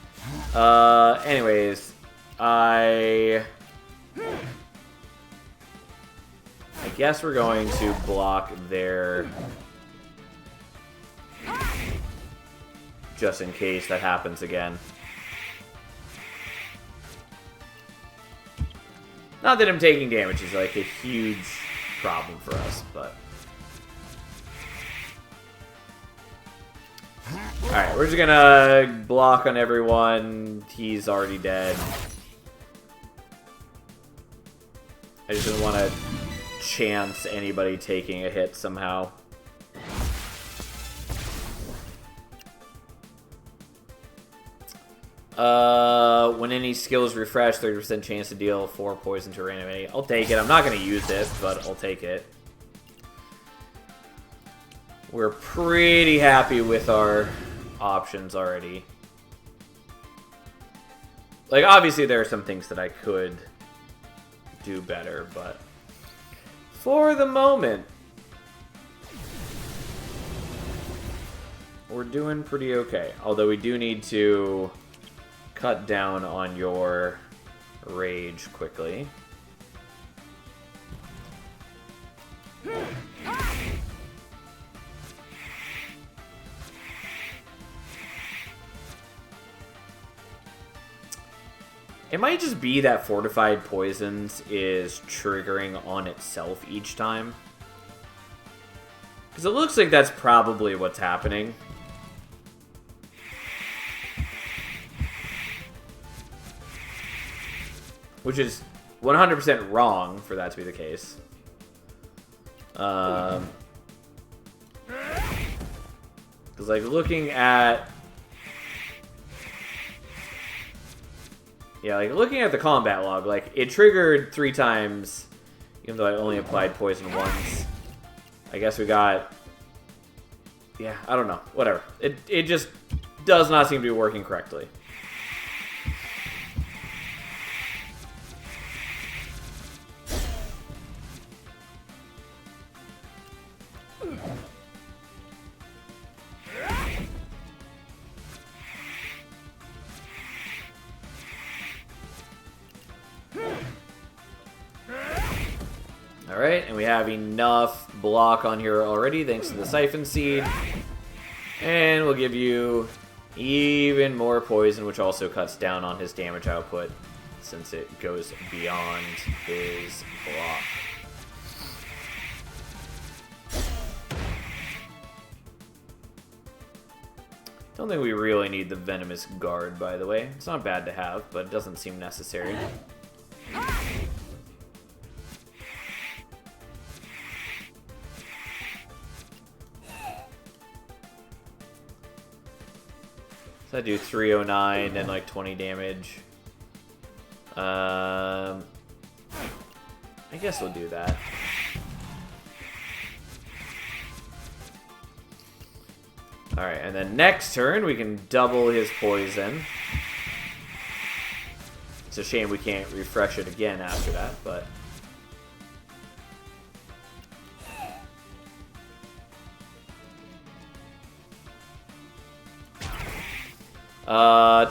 Anyways, I guess we're going to block their... just in case that happens again. Not that him taking damage is like a huge problem for us, but... Alright, we're just gonna block on everyone. He's already dead. I just didn't want to chance anybody taking a hit somehow. When any skill is refreshed, 30% chance to deal 4 poison to a random enemy. I'll take it. I'm not going to use this, but I'll take it. We're pretty happy with our options already. Like, obviously there are some things that I could do better, but for the moment, we're doing pretty okay. Although we do need to cut down on your rage quickly. It might just be that Fortified Poisons is triggering on itself each time. Because it looks like that's probably what's happening. Which is 100% wrong for that to be the case. Because Because, like, looking at... Yeah, like, looking at the combat log, like, it triggered 3 times, even though I only applied poison once. I guess we got... Yeah, I don't know. Whatever. It just does not seem to be working correctly. Alright, and we have enough block on here already thanks to the Siphon Seed. And we'll give you even more poison, which also cuts down on his damage output since it goes beyond his block. Don't think we really need the Venomous Guard, by the way. It's not bad to have, but it doesn't seem necessary. So I do 309 and like 20 damage. I guess we'll do that. Alright, and then next turn we can double his poison. It's a shame we can't refresh it again after that, but...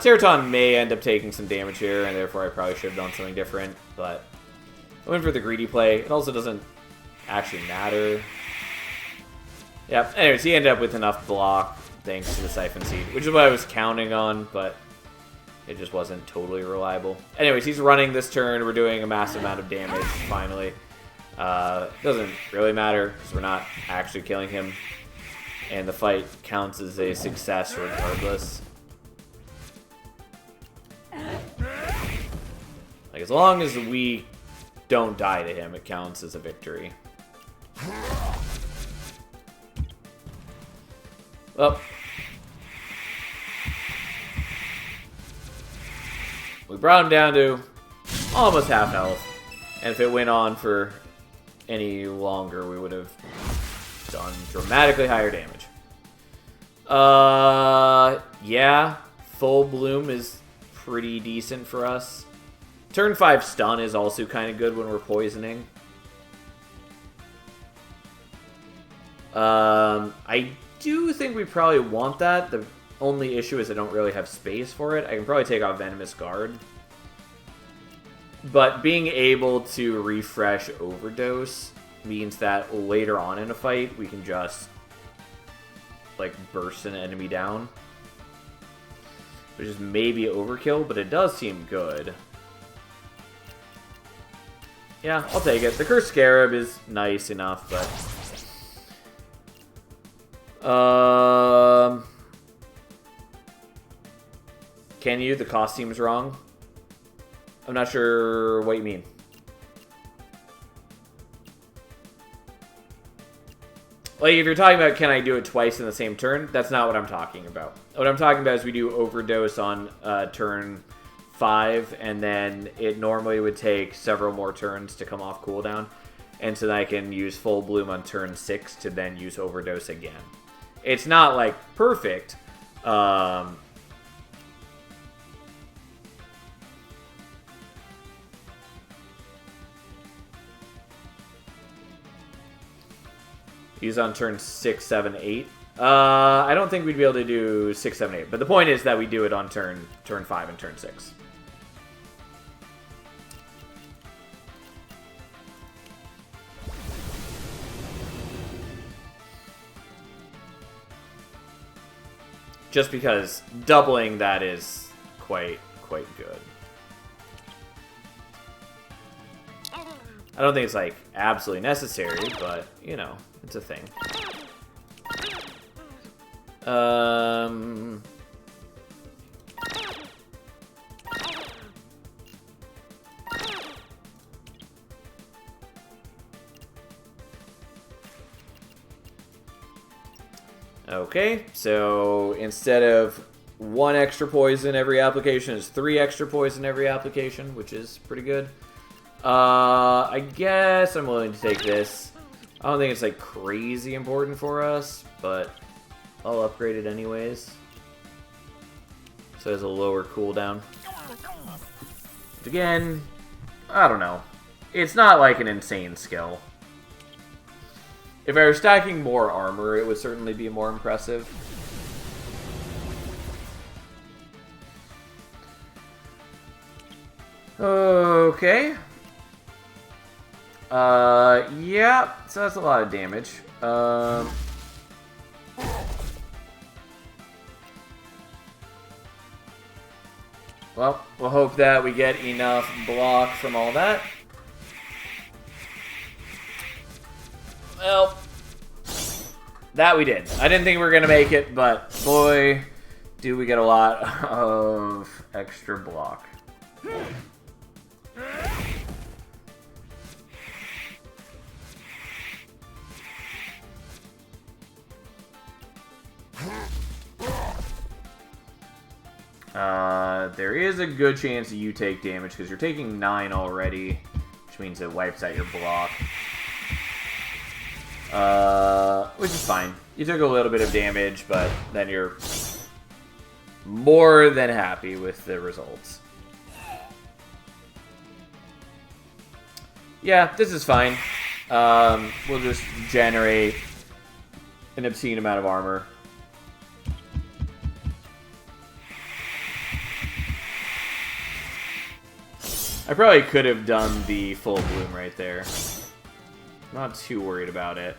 Teraton may end up taking some damage here, and therefore I probably should have done something different, but I went for the greedy play. It also doesn't actually matter. Yeah, anyways, he ended up with enough block thanks to the Siphon Seed, which is what I was counting on, but it just wasn't totally reliable. Anyways, he's running this turn. We're doing a massive amount of damage, finally. Doesn't really matter, because we're not actually killing him, and the fight counts as a success regardless. Like, as long as we don't die to him, it counts as a victory. Well, we brought him down to almost half health, and if it went on for any longer, we would have done dramatically higher damage. Yeah, Full Bloom is pretty decent for us. Turn 5 stun is also kind of good when we're poisoning. I do think we probably want that. The only issue is I don't really have space for it. I can probably take off Venomous Guard. But being able to refresh Overdose means that later on in a fight, we can just, like, burst an enemy down. Which is maybe overkill, but it does seem good. Yeah, I'll take it. The Cursed Scarab is nice enough, but... Can you? The cost seems wrong. I'm not sure what you mean. Like, if you're talking about can I do it twice in the same turn, that's not what I'm talking about. What I'm talking about is we do Overdose on turn 5, and then it normally would take several more turns to come off cooldown. And so then I can use Full Bloom on turn 6 to then use Overdose again. It's not, like, perfect. Use on turn 6, 7, 8. I don't think we'd be able to do 6, 7, 8. But the point is that we do it on turn 5 and turn 6. Just because doubling that is quite good. I don't think it's, like, absolutely necessary, but, you know, it's a thing. Okay, so instead of 1 extra poison every application, it's 3 extra poison every application, which is pretty good. I guess I'm willing to take this. I don't think it's like crazy important for us, but I'll upgrade it anyways. So it has a lower cooldown. But again, I don't know. It's not like an insane skill. If I were stacking more armor, it would certainly be more impressive. Okay. Yeah, so that's a lot of damage. Well, we'll hope that we get enough block from all that. Well, that we did. I didn't think we were going to make it, but boy, do we get a lot of extra block. There is a good chance that you take damage because you're taking 9 already, which means it wipes out your block. Which is fine. You took a little bit of damage, but then you're more than happy with the results. Yeah, this is fine. We'll just generate an obscene amount of armor. I probably could have done the full bloom right there. I'm not too worried about it.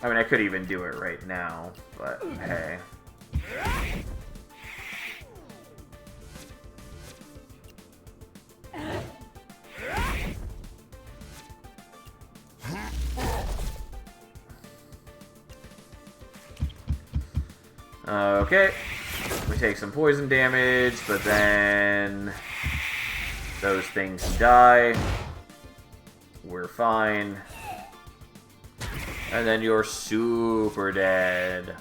I mean, I could even do it right now, but hey. Okay, we take some poison damage, but then those things die. We're fine. And then you're super dead.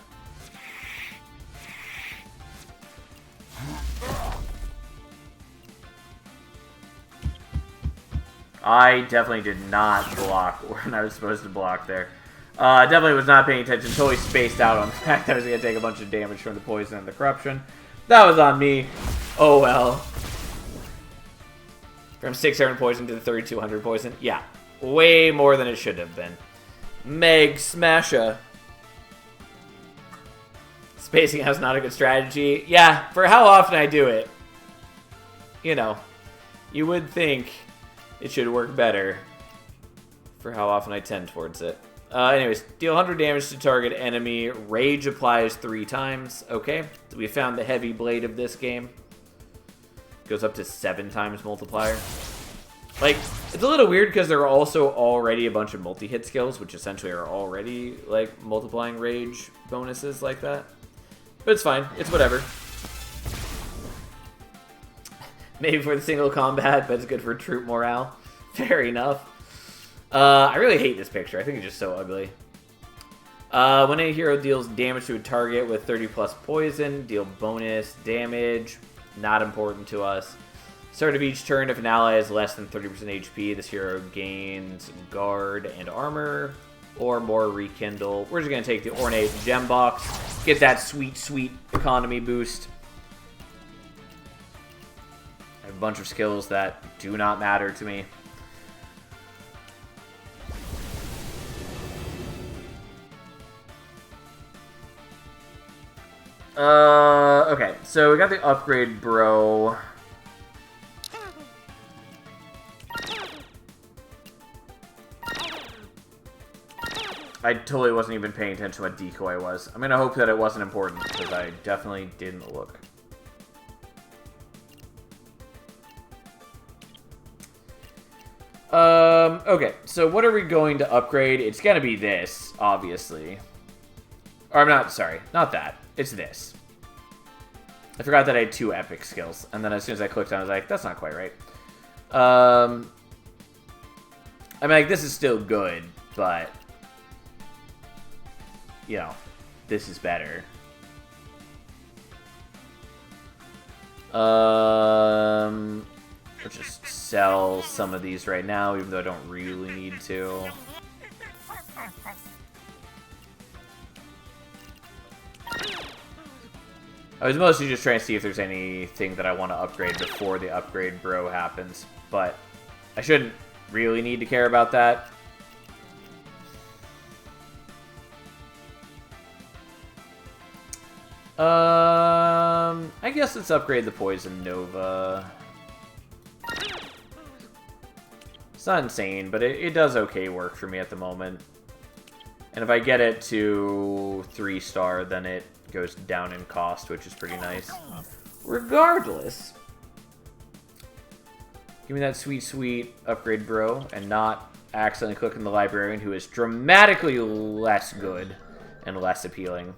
I definitely did not block when I was supposed to block there. Definitely was not paying attention, totally spaced out on the fact that I was going to take a bunch of damage from the poison and the corruption. That was on me. Oh well. From 600 poison to the 3200 poison. Yeah, way more than it should have been. Meg Smasha. Spacing out is not a good strategy. Yeah, for how often I do it. You know, you would think it should work better for how often I tend towards it. Anyways, deal 100 damage to target enemy. Rage applies 3 times. Okay, so we found the heavy blade of this game. Goes up to 7 times multiplier. Like, it's a little weird because there are also already a bunch of multi-hit skills, which essentially are already, like, multiplying rage bonuses like that. But it's fine. It's whatever. Maybe for the single combat, but it's good for troop morale. Fair enough. I really hate this picture. I think it's just so ugly. When a hero deals damage to a target with 30 plus poison, deal bonus damage. Not important to us. Start of each turn, if an ally has less than 30% HP, this hero gains guard and armor, or more rekindle. We're just going to take the ornate gem box, get that sweet, sweet economy boost. I have a bunch of skills that do not matter to me. Okay, so we got the upgrade, bro. I totally wasn't even paying attention to what decoy was. I'm gonna hope that it wasn't important, because I definitely didn't look. Okay, so what are we going to upgrade? It's gonna be this, obviously. Or I'm not, sorry, not that. It's this. I forgot that I had 2 epic skills, and then as soon as I clicked on it, I was like, that's not quite right. I mean, like, this is still good, but, you know, this is better. I'll just sell some of these right now, even though I don't really need to. I was mostly just trying to see if there's anything that I want to upgrade before the upgrade bro happens, but I shouldn't really need to care about that. I guess let's upgrade the Poison Nova. It's not insane, but it does okay work for me at the moment. And if I get it to 3-star, then it goes down in cost, which is pretty nice. Regardless, give me that sweet, sweet upgrade bro, and not accidentally clicking the Librarian, who is dramatically less good and less appealing.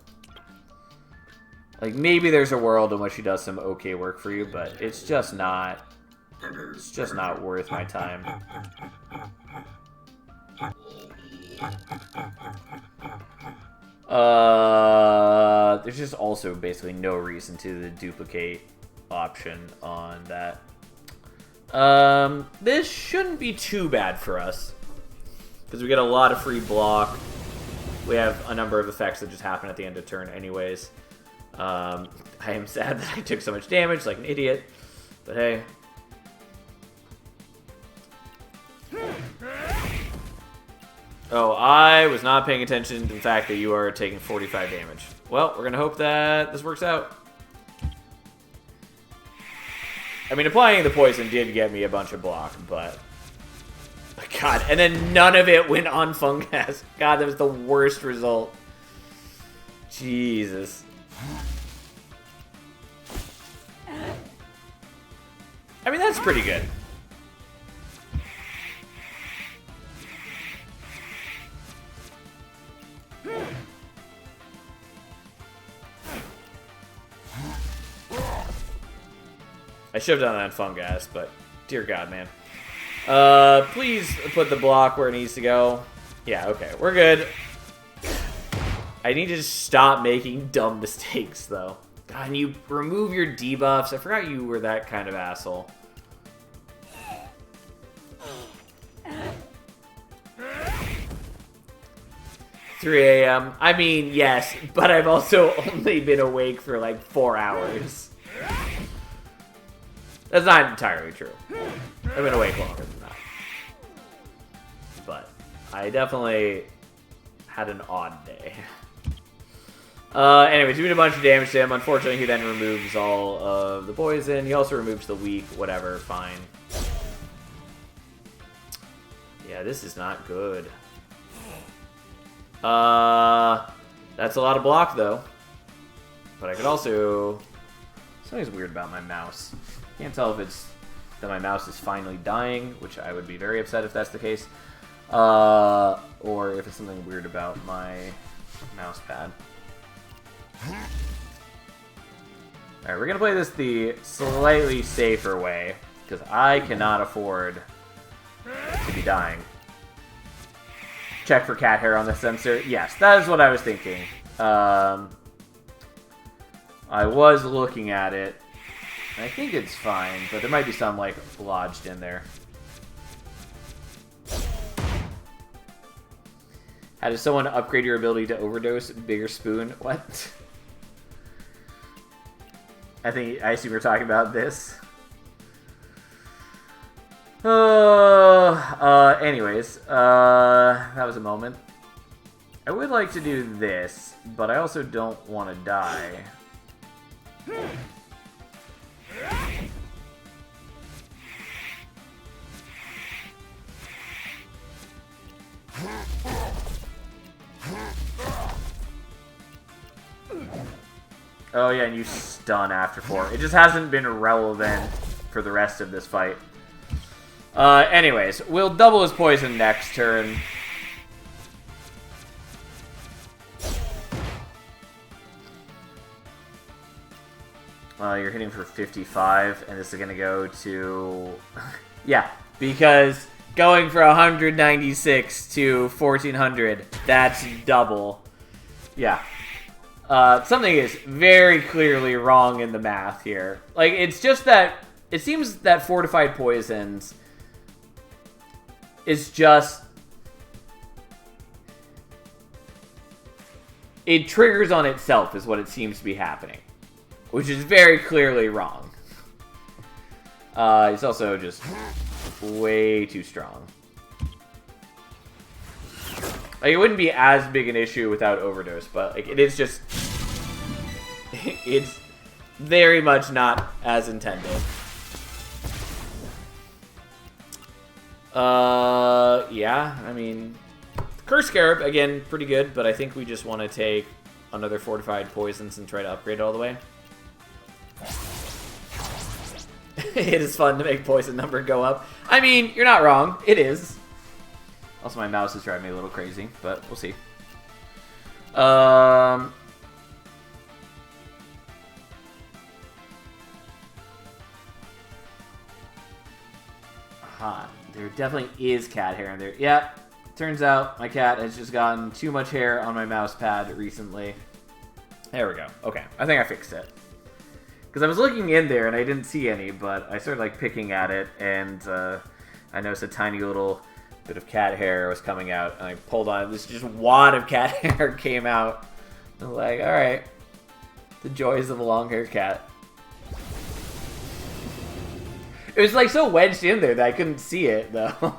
Like, maybe there's a world in which he does some okay work for you, but it's just not worth my time. There's just also basically no reason to the duplicate option on that. This shouldn't be too bad for us, because we get a lot of free block. We have a number of effects that just happen at the end of turn anyways. I am sad that I took so much damage like an idiot, but hey. Oh, I was not paying attention to the fact that you are taking 45 damage. Well, we're going to hope that this works out. I mean, applying the poison did get me a bunch of block, but... God, and then none of it went on Fungas. God, that was the worst result. Jesus. I mean, that's pretty good. I shoved on that Fungas, but dear God, man. Please put the block where it needs to go. Yeah, okay, we're good. I need to just stop making dumb mistakes, though. God, and you remove your debuffs. I forgot you were that kind of asshole. $3 a.m. I mean, yes, but I've also only been awake for like 4 hours. That's not entirely true. I've been awake longer than that. But I definitely had an odd day. Anyways, we did a bunch of damage to him. Unfortunately, he then removes all of the poison. He also removes the weak, whatever, fine. Yeah, this is not good. That's a lot of block, though. But I could also... Something's weird about my mouse. Can't tell if it's that my mouse is finally dying, which I would be very upset if that's the case. Or if it's something weird about my mouse pad. Alright, we're gonna play this the slightly safer way, because I cannot afford to be dying. Check for cat hair on the sensor. Yes, that is what I was thinking. I was looking at it. I think it's fine, but there might be some, like, lodged in there. How does someone upgrade your ability to overdose? Bigger spoon? What? I assume we're talking about this. Anyways, that was a moment. I would like to do this, but I also don't want to die. Oh yeah, and you stun after 4. It just hasn't been relevant for the rest of this fight. Anyways, we'll double his poison next turn. You're hitting for 55, and this is going to go to... yeah, because going for 196 to 1400, that's double. Yeah. Something is very clearly wrong in the math here. Like, it's just that... It seems that Fortified Poisons is just... It triggers on itself is what it seems to be happening. Which is very clearly wrong. He's also just way too strong. Like, it wouldn't be as big an issue without Overdose, but like, it is just... it's very much not as intended. Yeah, I mean... Curse Scarab, again, pretty good, but I think we just want to take another Fortified Poisons and try to upgrade it all the way. It is fun to make poison number go up. I mean, you're not wrong. It is. Also, my mouse is driving me a little crazy, but we'll see. Aha, there definitely is cat hair in there. Yeah, turns out my cat has just gotten too much hair on my mouse pad recently. There we go. Okay, I think I fixed it. Because I was looking in there and I didn't see any, but I started like picking at it, and I noticed a tiny little bit of cat hair was coming out, and I pulled on it. This just wad of cat hair came out. I was like, all right, the joys of a long-haired cat. It was like so wedged in there that I couldn't see it though.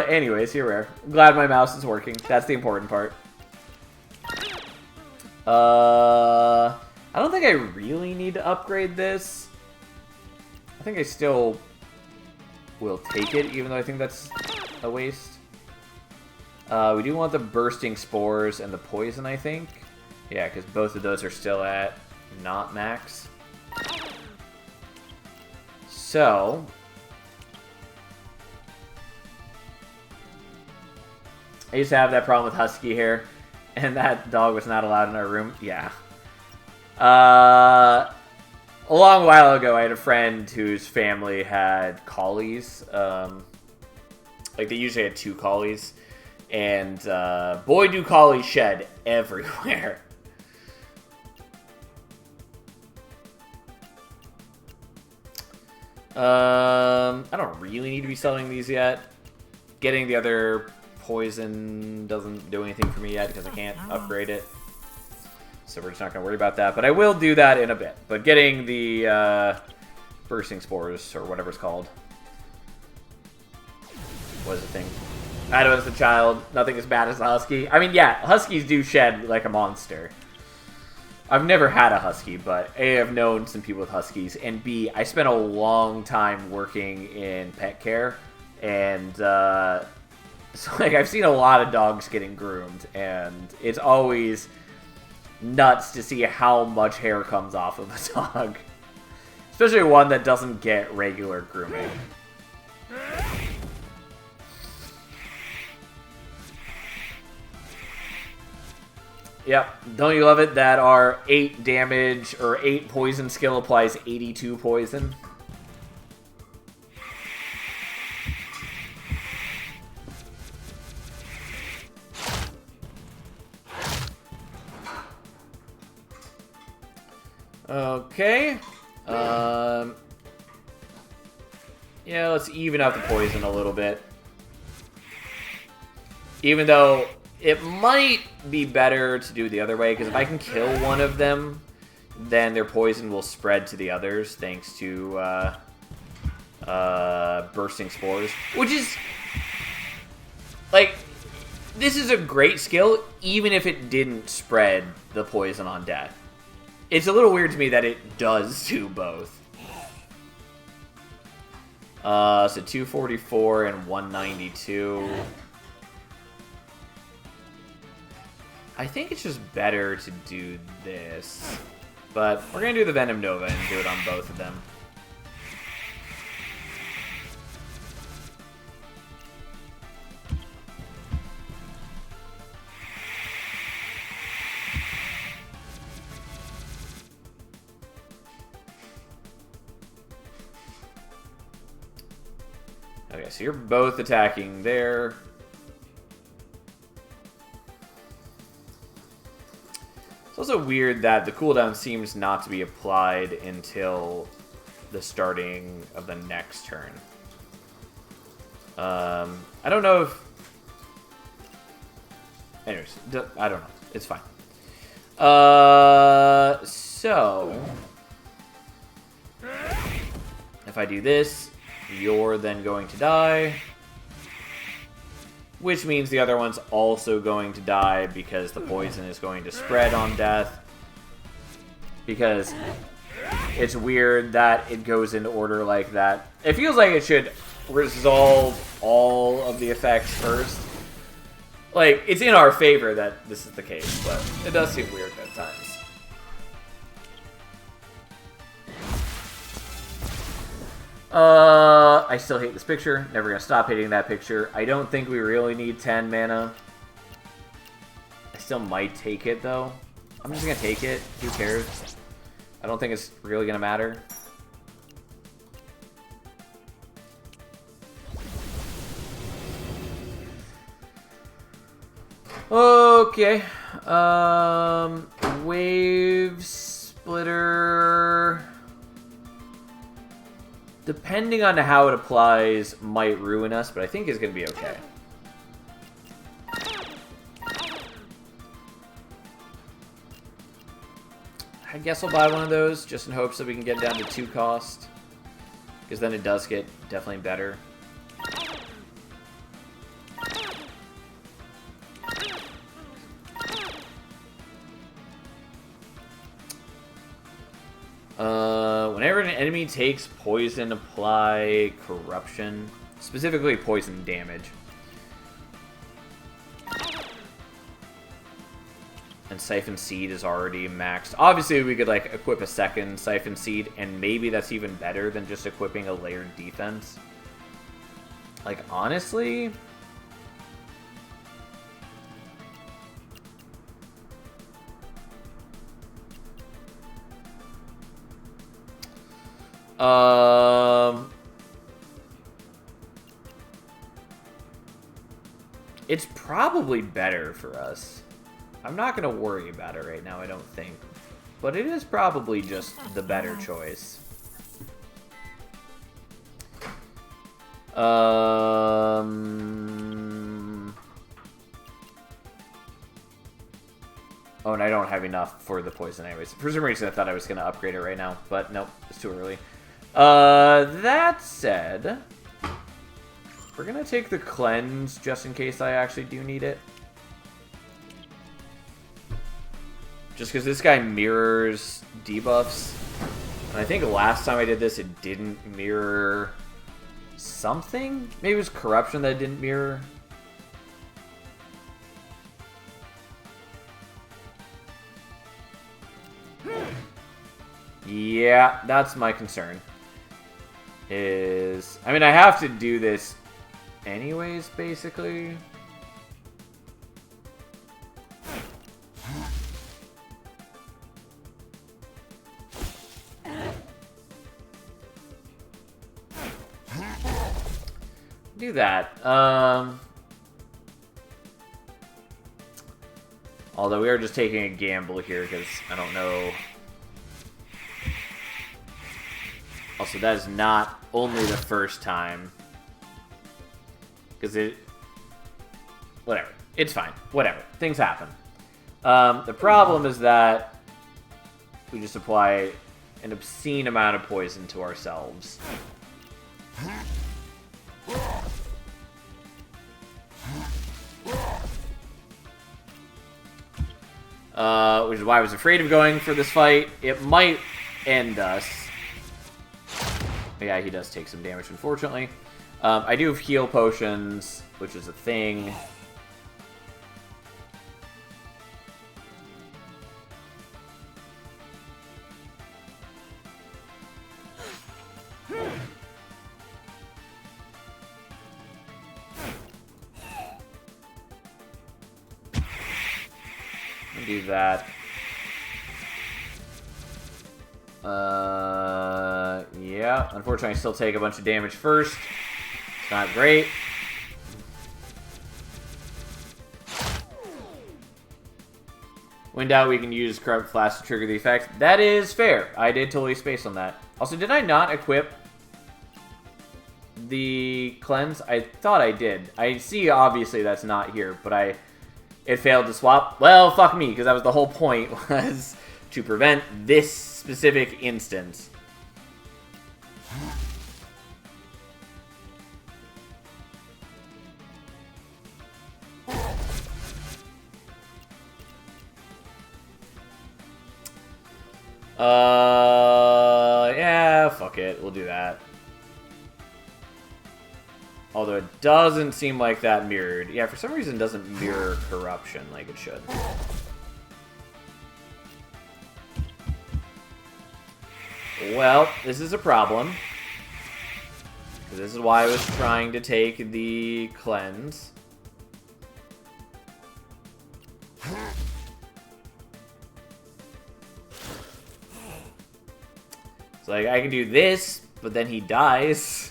Anyways, here we are. I'm glad my mouse is working. That's the important part. I don't think I really need to upgrade this. I think I still will take it, even though I think that's a waste. We do want the Bursting Spores and the Poison, I think. Yeah, because both of those are still at not max. So... I used to have that problem with husky hair. And that dog was not allowed in our room. Yeah. A long while ago, I had a friend whose family had collies. Like, they usually had 2 collies. And, boy, do collies shed everywhere. I don't really need to be selling these yet. Getting the other... Poison doesn't do anything for me yet because I can't upgrade it. So we're just not going to worry about that. But I will do that in a bit. But getting the Bursting Spores, or whatever it's called, was the thing. I know as a child, nothing as bad as a husky. I mean, yeah, huskies do shed like a monster. I've never had a husky, but A, I've known some people with huskies, and B, I spent a long time working in pet care, and so, like, I've seen a lot of dogs getting groomed, and it's always nuts to see how much hair comes off of a dog. Especially one that doesn't get regular grooming. Yep, don't you love it that our 8 damage, or 8 poison skill applies 82 poison? Okay. Yeah, let's even out the poison a little bit. Even though it might be better to do the other way, because if I can kill one of them, then their poison will spread to the others, thanks to Bursting Spores. Which is... like, this is a great skill, even if it didn't spread the poison on death. It's a little weird to me that it does do both. So 244 and 192. I think it's just better to do this. But we're going to do the Venom Nova and do it on both of them. so you're both attacking there. It's also weird that the cooldown seems not to be applied until the starting of the next turn. I don't know if... Anyways, I don't know. It's fine. So... if I do this, you're then going to die. Which means the other one's also going to die because the poison is going to spread on death. Because it's weird that it goes in order like that. It feels like it should resolve all of the effects first. Like, it's in our favor that this is the case, but it does seem weird at times. I still hate this picture. Never gonna stop hating that picture. I don't think we really need 10 mana. I still might take it, though. I'm just gonna take it. Who cares? I don't think it's really gonna matter. Okay. Wave Splitter... depending on how it applies, might ruin us, but I think it's going to be okay. I guess I'll buy one of those, just in hopes that we can get down to 2 cost. Because then it does get definitely better. Whenever an enemy takes poison, apply corruption. Specifically poison damage. And Siphon Seed is already maxed. Obviously, we could like equip a second Siphon Seed, and maybe that's even better than just equipping a layered defense. Like, honestly... it's probably better for us. I'm not going to worry about it right now, I don't think. But it is probably just the better choice. Oh, and I don't have enough for the poison anyways. For some reason I thought I was going to upgrade it right now, but nope, it's too early. That said, we're going to take the cleanse just in case I actually do need it. Just because this guy mirrors debuffs. And I think last time I did this, it didn't mirror something? Maybe it was corruption that it didn't mirror. Yeah, that's my concern. I mean, I have to do this anyways, basically. Do that. Although we are just taking a gamble here because I don't know. Also, that is not only the first time. Because whatever. It's fine. Whatever. Things happen. The problem is that we just apply an obscene amount of poison to ourselves. Which is why I was afraid of going for this fight. It might end us. Yeah, he does take some damage, unfortunately. I do have heal potions, which is a thing. Do that. Yeah, unfortunately I still take a bunch of damage first. Not great. When doubt, we can use Corrupt Flask to trigger the effect. That is fair. I did totally space on that. Also, did I not equip the cleanse? I thought I did. I see, obviously, that's not here, but it failed to swap. Well, fuck me, because that was the whole point, was to prevent this specific instance. Yeah, fuck it. We'll do that. Although it doesn't seem like that mirrored. Yeah, for some reason it doesn't mirror corruption like it should. Well, this is a problem. This is why I was trying to take the cleanse. So, like, I can do this, but then he dies.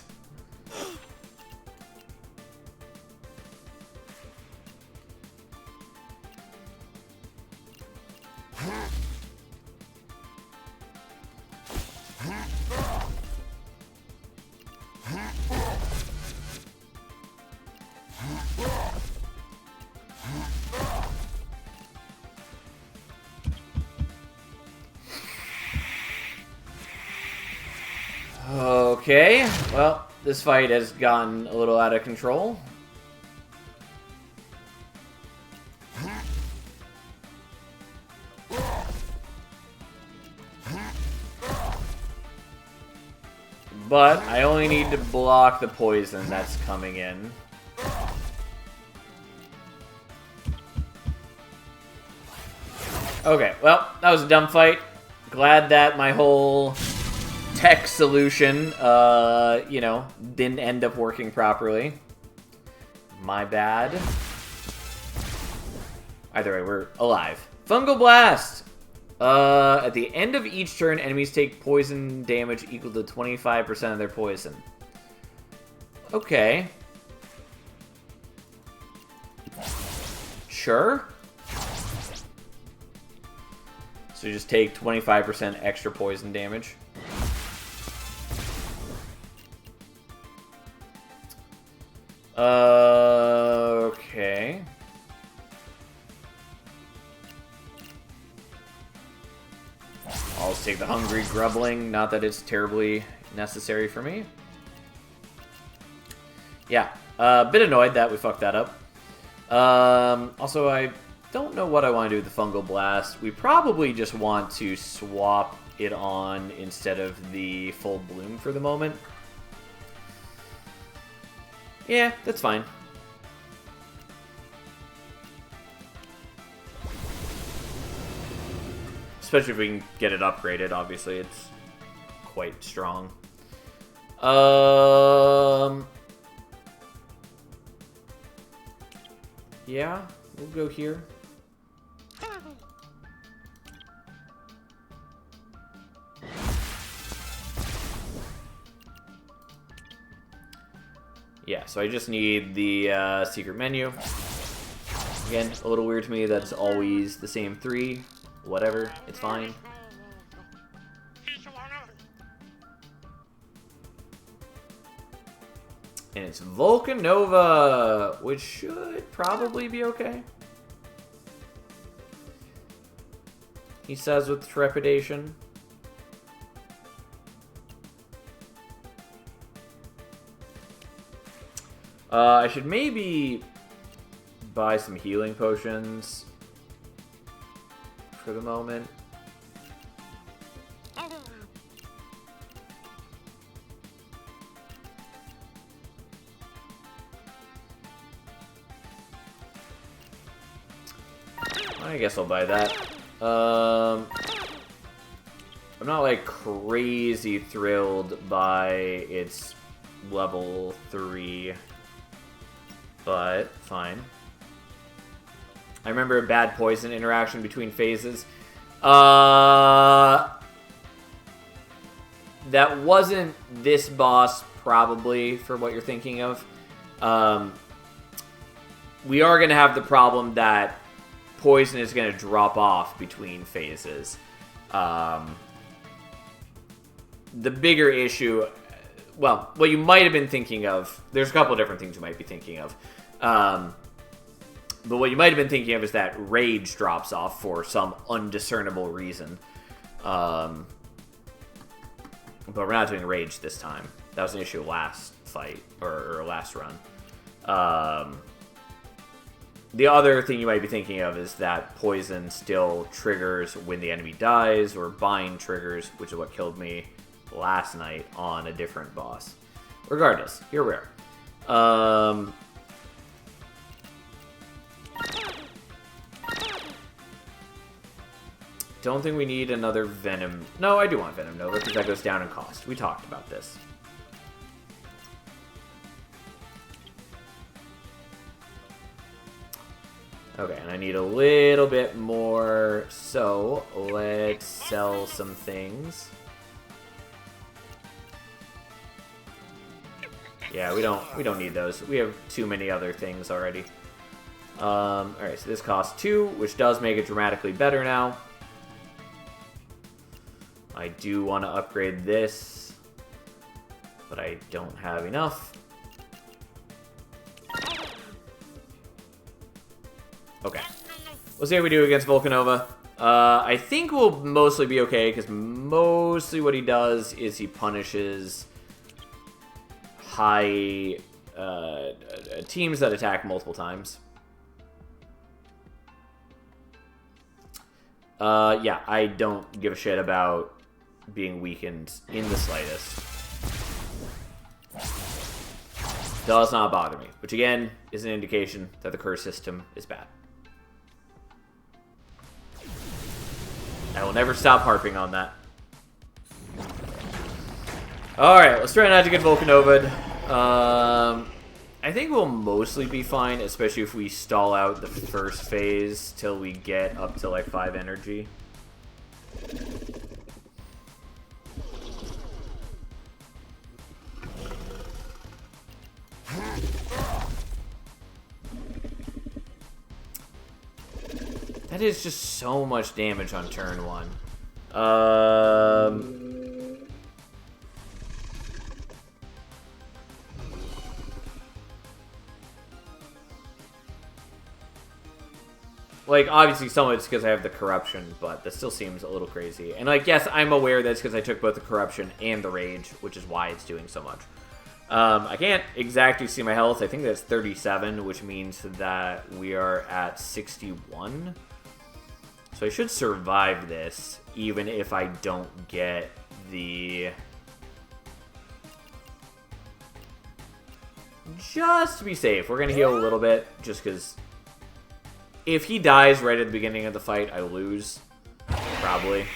Okay, well, this fight has gotten a little out of control. But I only need to block the poison that's coming in. Okay, well, that was a dumb fight. Glad that my whole tech solution, you know, didn't end up working properly. My bad. Either way, we're alive. Fungal Blast! At the end of each turn, enemies take poison damage equal to 25% of their poison. Okay. Sure. So you just take 25% extra poison damage. Okay. I'll just take the Hungry Grubbling, not that it's terribly necessary for me. Yeah, a bit annoyed that we fucked that up. Also, I don't know what I want to do with the Fungal Blast. We probably just want to swap it on instead of the Full Bloom for the moment. Yeah, that's fine. Especially if we can get it upgraded, obviously it's quite strong. Yeah, we'll go here. Yeah, so I just need the secret menu. Again, a little weird to me that it's always the same three. Whatever, it's fine. And it's Volcanova, which should probably be okay. He says with trepidation. I should maybe buy some healing potions for the moment. I guess I'll buy that. I'm not like crazy thrilled by its level 3. But, fine. I remember a bad poison interaction between phases. that wasn't this boss, probably, for what you're thinking of. We are going to have the problem that poison is going to drop off between phases. The bigger issue, well, what you might have been thinking of, there's a couple of different things you might be thinking of. But what you might have been thinking of is that rage drops off for some undiscernible reason. But we're not doing rage this time. That was an issue last fight, or last run. The other thing you might be thinking of is that poison still triggers when the enemy dies, or bind triggers, which is what killed me last night on a different boss. Regardless, here we are. Don't think we need another Venom. No, I do want Venom Nova, because that goes down in cost. We talked about this. Okay, and I need a little bit more, so let's sell some things. Yeah, we don't need those. We have too many other things already. Alright, so this costs 2, which does make it dramatically better now. I do want to upgrade this, but I don't have enough. Okay. We'll see how we do against Volcanova. I think we'll mostly be okay, because mostly what he does is he punishes high teams that attack multiple times. Yeah, I don't give a shit about being weakened in the slightest. Does not bother me, which again is an indication that the curse system is bad. I will never stop harping on that. Alright, let's try not to get Volcanovad. I think we'll mostly be fine, especially if we stall out the first phase till we get up to like 5 energy. That is just so much damage on turn 1. Like, obviously some of it's because I have the corruption, but that still seems a little crazy. And like, yes, I'm aware that's because I took both the corruption and the rage, which is why it's doing so much. I can't exactly see my health. I think that's 37, which means that we are at 61. So I should survive this, even if I don't get the... Just to be safe, we're going to heal a little bit, just because if he dies right at the beginning of the fight, I lose. Probably.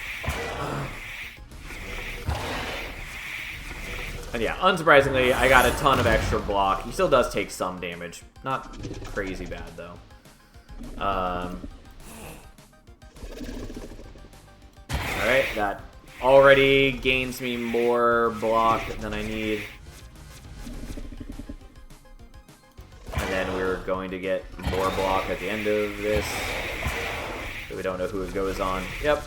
And yeah, unsurprisingly, I got a ton of extra block. He still does take some damage. Not crazy bad, though. Alright, that already gains me more block than I need. And then we're going to get more block at the end of this. So we don't know who it goes on. Yep.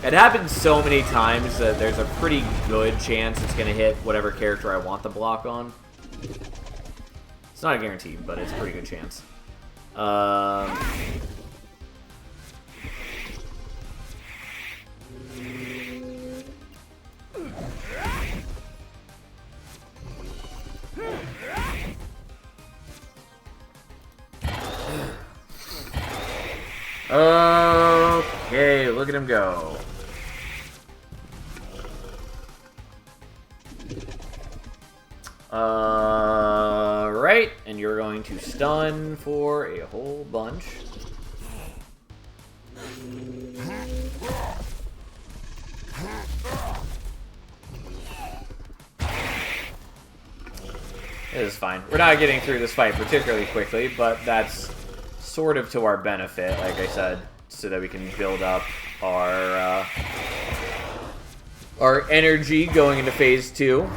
It happens so many times that there's a pretty good chance it's going to hit whatever character I want the block on. It's not a guarantee, but it's a pretty good chance. Okay, look at him go. Right, and you're going to stun for a whole bunch. It is fine. We're not getting through this fight particularly quickly, but that's sort of to our benefit, like I said, so that we can build up our our energy going into phase 2.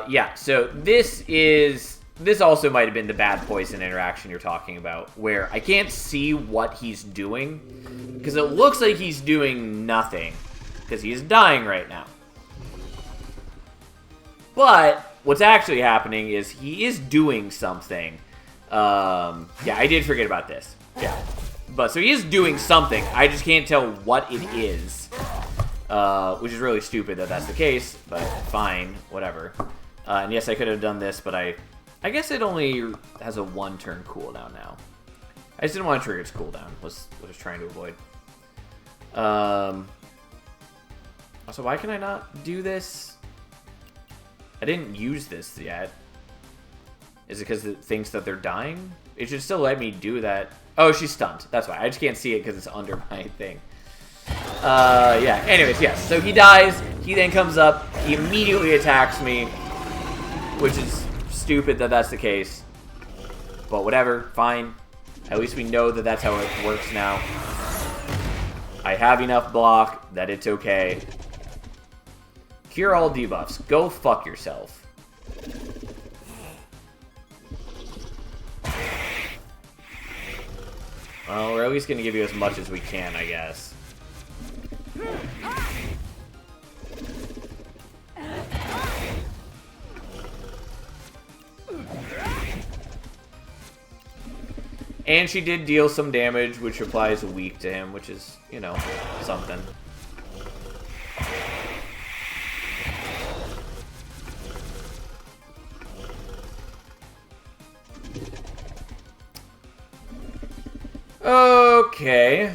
Yeah, so this also might have been the bad poison interaction you're talking about, where I can't see what he's doing, because it looks like he's doing nothing, because he's dying right now. But what's actually happening is he is doing something. Yeah, I did forget about this. Yeah. But so he is doing something. I just can't tell what it is. Which is really stupid that that's the case, but fine, whatever. And yes, I could have done this, but I guess it only has a 1-turn cooldown now. I just didn't want to trigger its cooldown, was what I was trying to avoid. Also, why can I not do this? I didn't use this yet. Is it because it thinks that they're dying? It should still let me do that. Oh, she's stunned. That's why. I just can't see it because it's under my thing. Yeah. Anyways, yes. So he dies. He then comes up. He immediately attacks me, which is stupid that that's the case. But whatever. Fine. At least we know that that's how it works now. I have enough block that it's okay. Cure all debuffs. Go fuck yourself. Well, we're at least going to give you as much as we can, I guess. And she did deal some damage, which applies a weak to him, which is, you know, something. Okay.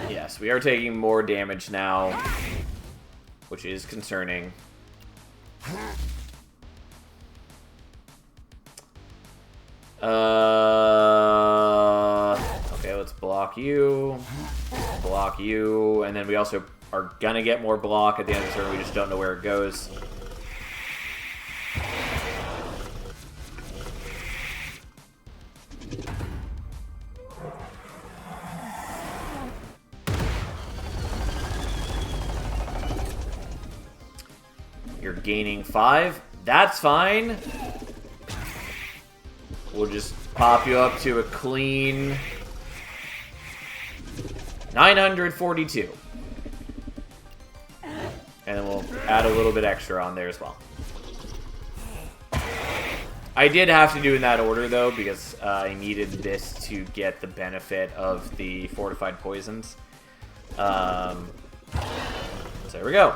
Yes, we are taking more damage now, which is concerning. Okay, let's block you, and then we also are gonna get more block at the end of the turn. We just don't know where it goes. You're gaining 5. That's fine. We'll just pop you up to a clean 942. And then we'll add a little bit extra on there as well. I did have to do in that order, though, because I needed this to get the benefit of the fortified poisons. So there we go.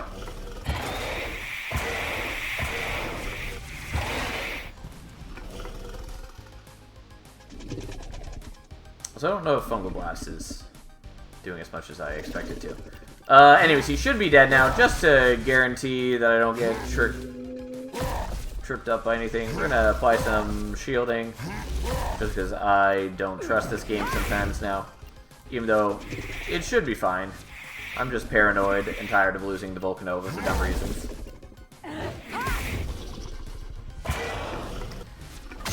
So I don't know if Fungal Blast is doing as much as I expected to. Anyways, he should be dead now, just to guarantee that I don't get tripped up by anything. We're gonna apply some shielding, just because I don't trust this game sometimes now. Even though it should be fine. I'm just paranoid and tired of losing to Volcanova for dumb reasons.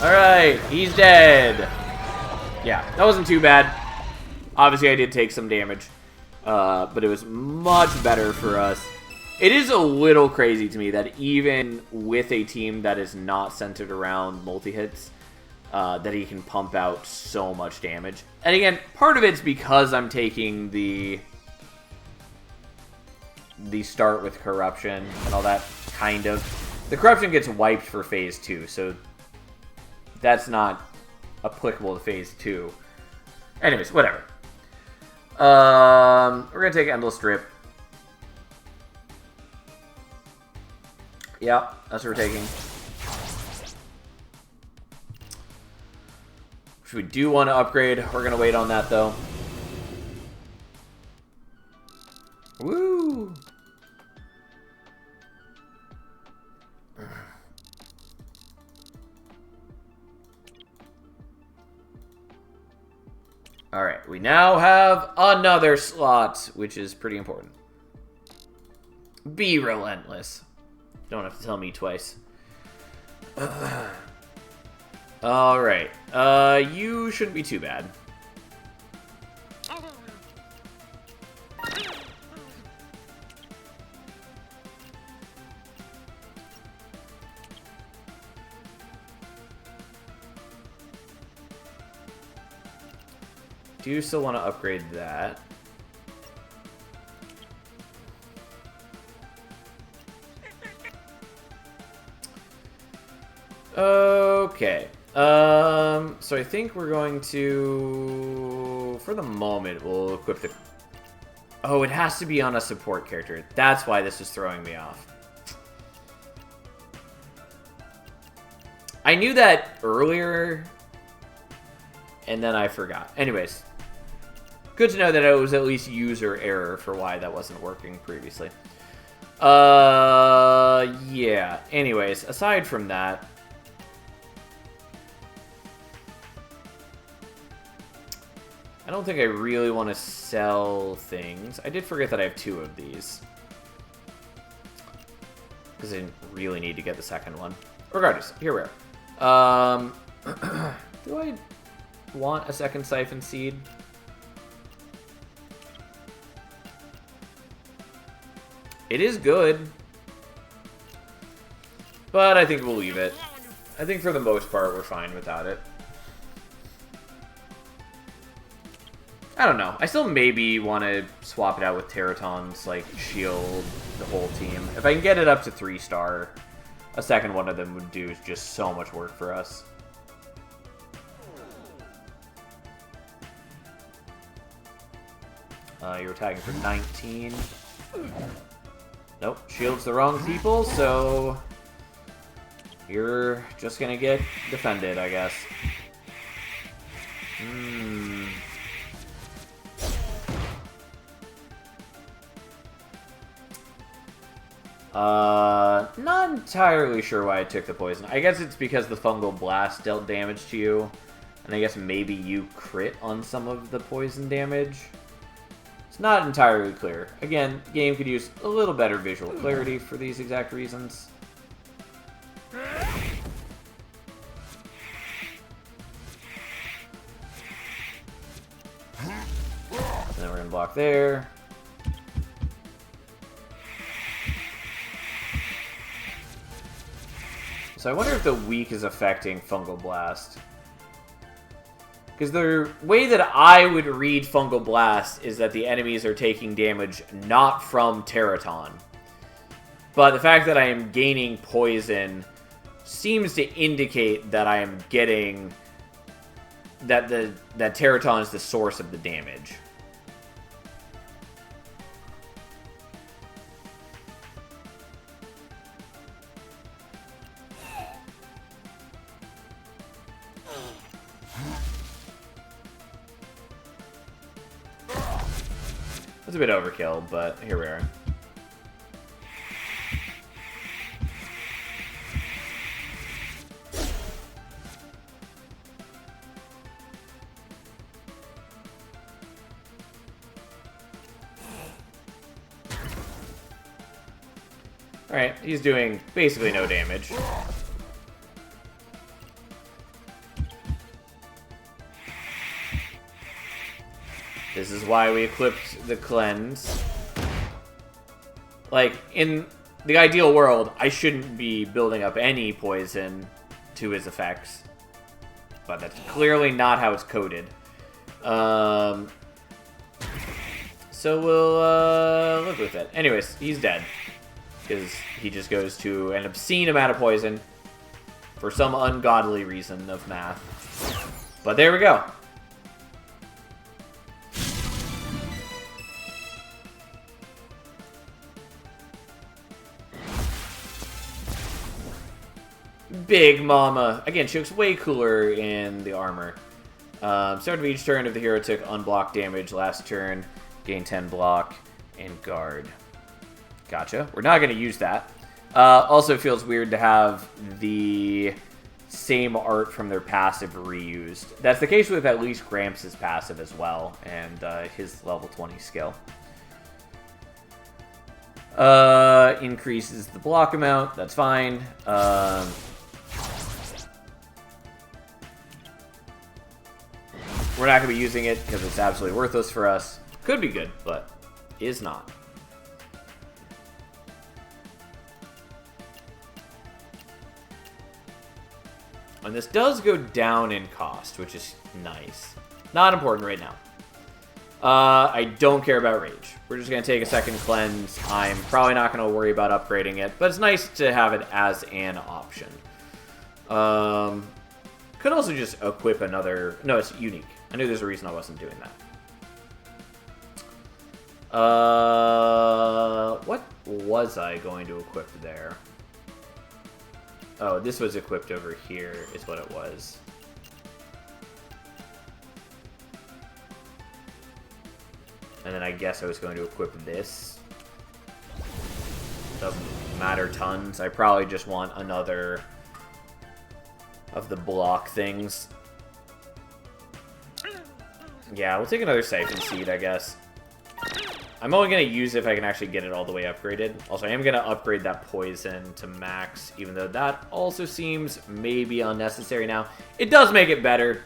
Alright, he's dead. Yeah, that wasn't too bad. Obviously, I did take some damage, but it was much better for us. It is a little crazy to me that even with a team that is not centered around multi-hits, that he can pump out so much damage. And again, part of it's because I'm taking the start with Corruption and all that, kind of. The Corruption gets wiped for Phase 2, so that's not applicable to Phase 2. Anyways, whatever. We're gonna take Endless Strip. Yeah, that's what we're taking. Which we do want to upgrade. We're gonna wait on that, though. Woo! Alright, we now have another slot, which is pretty important. Be relentless. Don't have to tell me twice. Alright, you shouldn't be too bad. Do you still want to upgrade that? Okay. So I think we're going to, for the moment, we'll equip the... Oh, it has to be on a support character. That's why this is throwing me off. I knew that earlier, and then I forgot. Anyways, good to know that it was at least user error for why that wasn't working previously. Yeah. Anyways, aside from that, I don't think I really want to sell things. I did forget that I have 2 of these, because I didn't really need to get the second one. Regardless, here we are. Do I want a second Siphon Seed? It is good, but I think we'll leave it. I think for the most part we're fine without it. I don't know. I still maybe want to swap it out with Teraton's, like, shield the whole team. If I can get it up to 3-star, a second one of them would do just so much work for us. You're attacking for 19. Nope, shield's the wrong people, so you're just gonna get defended, I guess. Not entirely sure why I took the poison. I guess it's because the Fungal Blast dealt damage to you, and I guess maybe you crit on some of the poison damage. It's not entirely clear. Again, the game could use a little better visual clarity for these exact reasons. And then we're gonna block there. So I wonder if the weak is affecting Fungal Blast. Because the way that I would read Fungal Blast is that the enemies are taking damage not from Teraton. But the fact that I am gaining poison seems to indicate that I am getting... that Teraton is the source of the damage. It's a bit overkill, but here we are. Alright, he's doing basically no damage. This is why we equipped the Cleanse. Like, in the ideal world, I shouldn't be building up any poison to his effects. But that's clearly not how it's coded. So we'll live with it. Anyways, he's dead. Because he just goes to an obscene amount of poison for some ungodly reason of math. But there we go. Big Mama. Again, she looks way cooler in the armor. Start of each turn, if the hero took unblocked damage last turn, gain 10 block and guard. Gotcha. We're not going to use that. Also, it feels weird to have the same art from their passive reused. That's the case with at least Gramps' passive as well, and his level 20 skill. Increases the block amount, that's fine. We're not going to be using it because it's absolutely worthless for us. Could be good, but is not. And this does go down in cost, which is nice. Not important right now. I don't care about Rage. We're just going to take a second cleanse. I'm probably not going to worry about upgrading it, but it's nice to have it as an option. Could also just equip another... No, it's unique. I knew there's a reason I wasn't doing that. What was I going to equip there? Oh, this was equipped over here, is what it was. And then I guess I was going to equip this. Doesn't matter tons. I probably just want another of the block things. Yeah, we'll take another Siphon Seed, I guess. I'm only going to use it if I can actually get it all the way upgraded. Also, I am going to upgrade that Poison to max, even though that also seems maybe unnecessary now. It does make it better.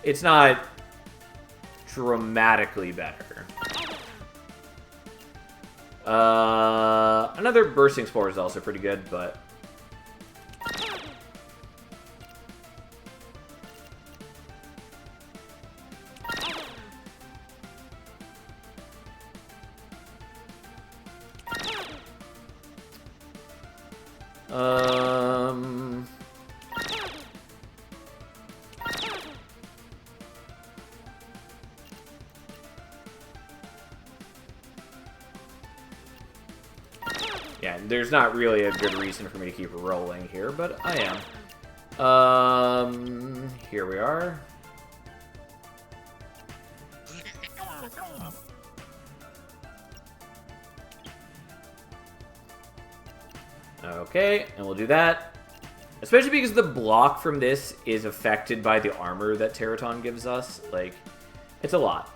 It's not dramatically better. Another Bursting Spore is also pretty good, but... Yeah, there's not really a good reason for me to keep rolling here, but I am. Here we are. Okay, and we'll do that. Especially because the block from this is affected by the armor that Teraton gives us. Like, it's a lot.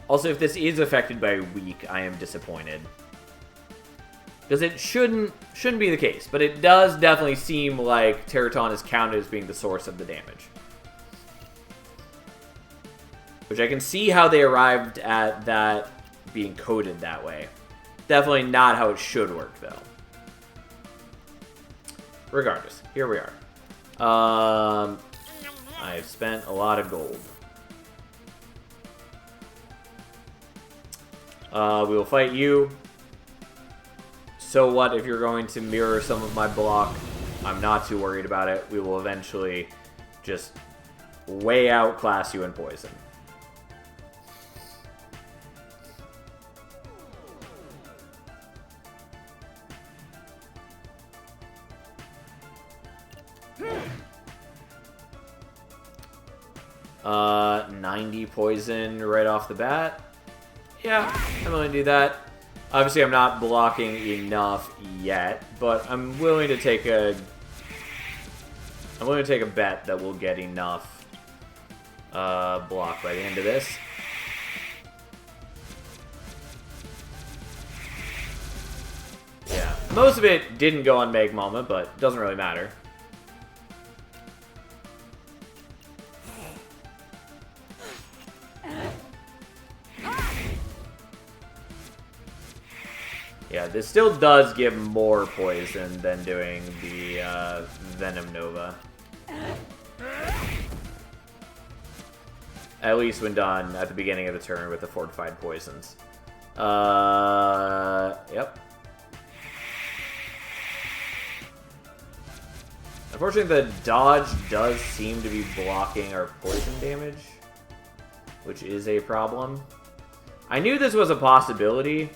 Also, if this is affected by weak, I am disappointed. Because it shouldn't be the case, but it does definitely seem like Teraton is counted as being the source of the damage. Which I can see how they arrived at that being coded that way. Definitely not how it should work, though. Regardless, here we are. I've spent a lot of gold. We will fight you. So what if you're going to mirror some of my block? I'm not too worried about it. We will eventually just way outclass you in poison. Uh, 90 poison right off the bat. Yeah, I'm willing to do that. Obviously, I'm not blocking enough yet, but I'm willing to take a bet that we'll get enough block by the end of this. Yeah, most of it didn't go on Meg Mama, but it doesn't really matter. Yeah, this still does give more poison than doing the Venom Nova. At least when done at the beginning of the turn with the fortified poisons. Yep. Unfortunately, the dodge does seem to be blocking our poison damage, which is a problem. I knew this was a possibility.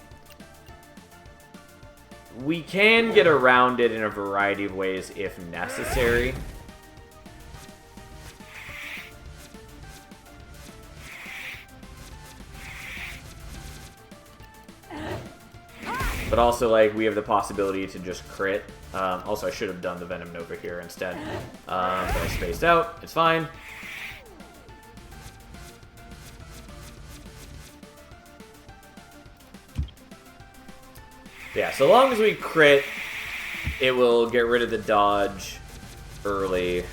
We can get around it in a variety of ways if necessary. But also, like, we have the possibility to just crit. Also, I should have done the Venom Nova here instead. But I spaced out. It's fine. Yeah, so long as we crit, it will get rid of the dodge early.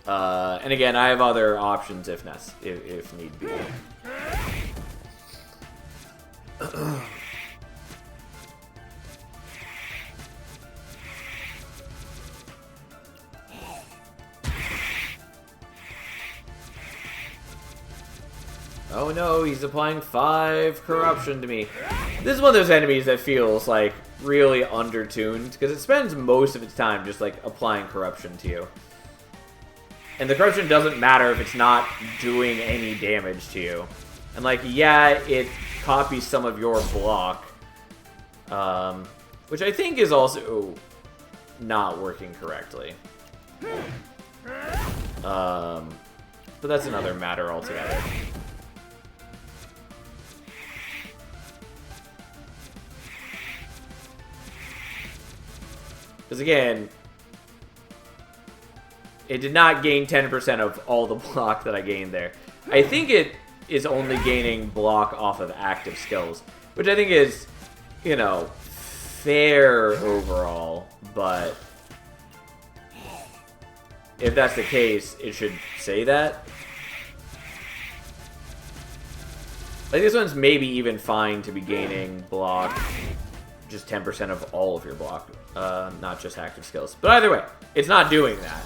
And again, I have other options if need be. Oh no, he's applying 5 corruption to me. This is one of those enemies that feels like really undertuned because it spends most of its time just like applying corruption to you. And the corruption doesn't matter if it's not doing any damage to you. And like, yeah, it copies some of your block. Which I think is also not working correctly. But that's another matter altogether. Because again, it did not gain 10% of all the block that I gained there. I think it is only gaining block off of active skills, which I think is, you know, fair overall, but if that's the case, it should say that. Like, this one's maybe even fine to be gaining block, just 10% of all of your block, not just active skills. But either way, it's not doing that.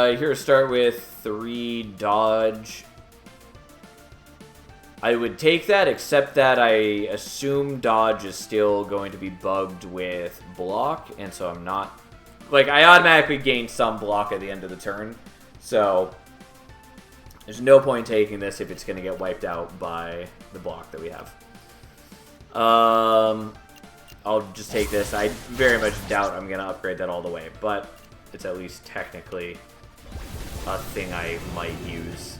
Here to start with 3 dodge. I would take that, except that I assume dodge is still going to be bugged with block, and so I'm not... Like, I automatically gain some block at the end of the turn, so there's no point taking this if it's going to get wiped out by the block that we have. I'll just take this. I very much doubt I'm going to upgrade that all the way, but it's at least technically a thing I might use.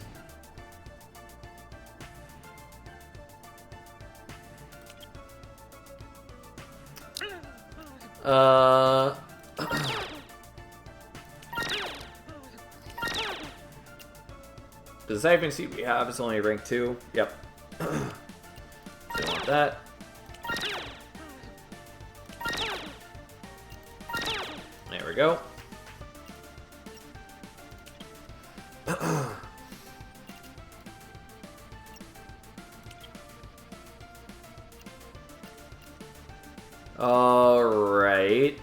The Siphon Seat we have is only rank 2. Yep. So I want that. There we go. Alright.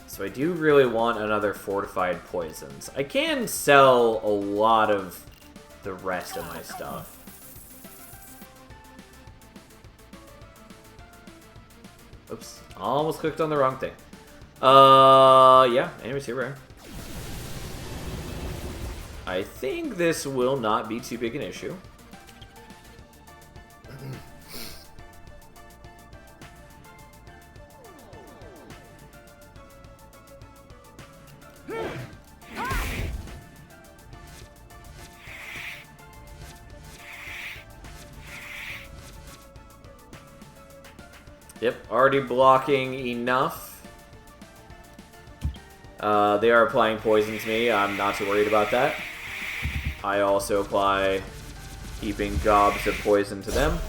So I do really want another fortified poisons. I can sell a lot of the rest of my stuff. Oops. Almost clicked on the wrong thing. Yeah. Anyways, here we are. I think this will not be too big an issue. Yep, already blocking enough. They are applying poison to me. I'm not too worried about that. I also apply heaping gobs of poison to them.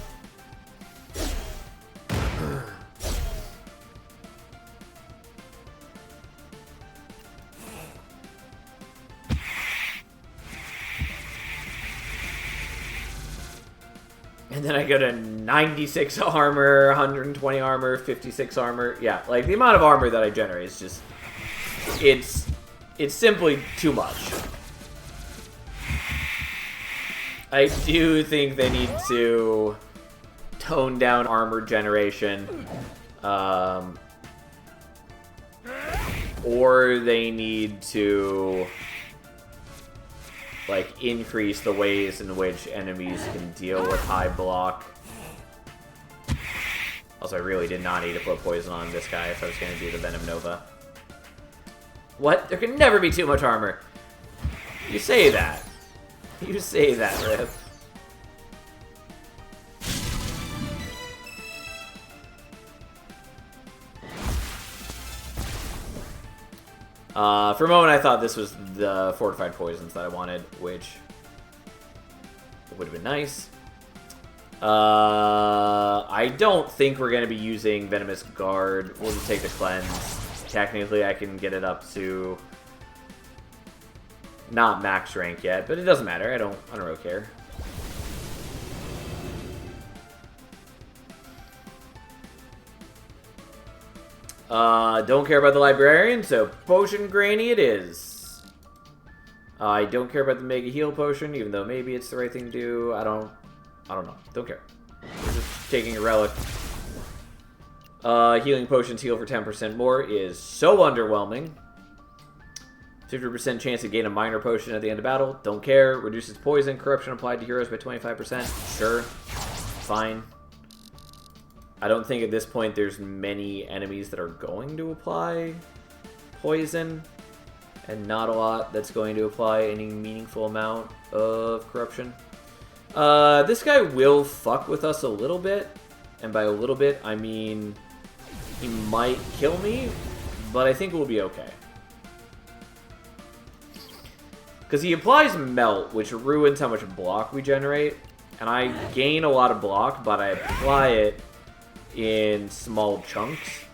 And then I go to 96 armor, 120 armor, 56 armor. Yeah, like the amount of armor that I generate is just... It's simply too much. I do think they need to tone down armor generation. Or they need to... like, increase the ways in which enemies can deal with high block. Also, I really did not need to put poison on this guy if I was going to do the Venom Nova. What? There can never be too much armor. You say that. You say that, Rip. For a moment, I thought this was the Fortified Poisons that I wanted, which would have been nice. I don't think we're going to be using Venomous Guard. We'll just take the Cleanse. Technically, I can get it up to not max rank yet, but it doesn't matter. I don't really care. Don't care about the Librarian, so Potion Granny it is. I don't care about the Mega Heal Potion, even though maybe it's the right thing to do. I don't know. Don't care. We're just taking a relic. Healing potions heal for 10% more is so underwhelming. 50% chance to gain a minor potion at the end of battle. Don't care. Reduces poison. Corruption applied to heroes by 25%. Sure. Fine. I don't think at this point there's many enemies that are going to apply poison. And not a lot that's going to apply any meaningful amount of corruption. This guy will fuck with us a little bit. And by a little bit, I mean he might kill me, but I think we'll be okay. Because he applies Melt, which ruins how much block we generate. And I gain a lot of block, but I apply it in small chunks.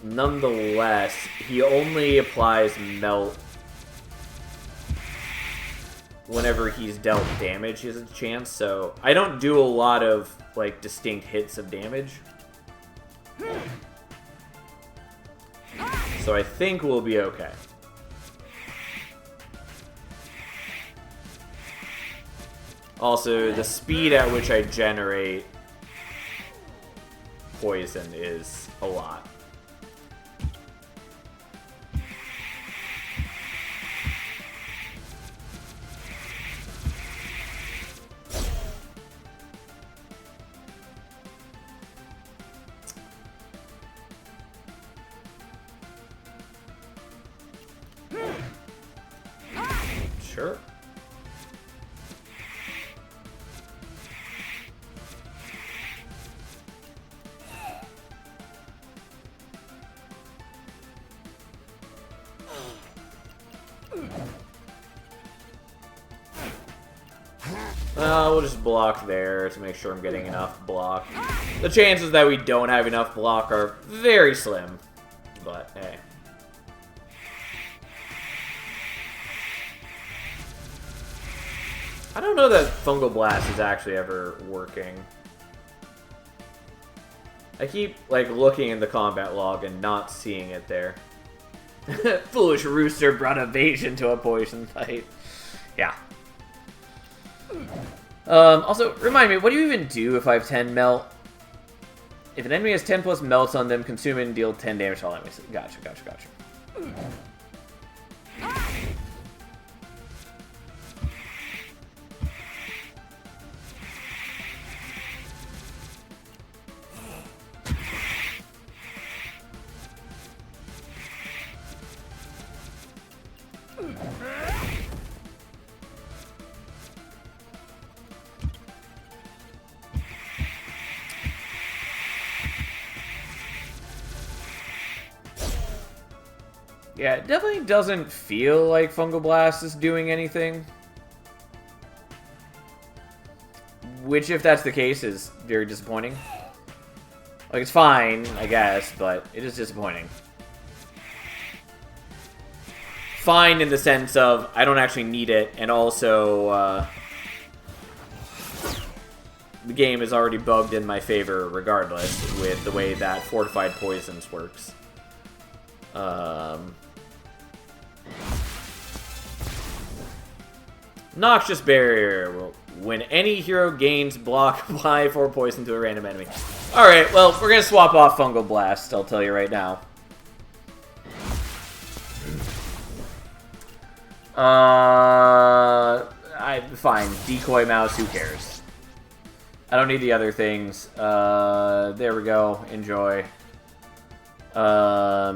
Nonetheless, he only applies Melt whenever he's dealt damage is a chance, so I don't do a lot of, like, distinct hits of damage. So I think we'll be okay. Also, the speed at which I generate poison is a lot. Sure. We'll just block there to make sure I'm getting enough block. The chances that we don't have enough block are very slim, but hey. I don't know that Fungal Blast is actually ever working. I keep, like, looking in the combat log and not seeing it there. Foolish Rooster brought evasion to a poison fight. Yeah. Also, remind me, what do you even do if I have 10 melt? If an enemy has 10 plus melts on them, consume it and deal 10 damage to all enemies. Gotcha. Yeah, it definitely doesn't feel like Fungal Blast is doing anything. Which, if that's the case, is very disappointing. Like, it's fine, I guess, but it is disappointing. Fine in the sense of, I don't actually need it, and also, the game is already bugged in my favor regardless, with the way that Fortified Poisons works. Noxious Barrier. Well, when any hero gains block, apply 4 poison to a random enemy. Alright, well, we're gonna swap off Fungal Blast, I'll tell you right now. Fine. Decoy mouse, who cares? I don't need the other things. There we go. Enjoy. I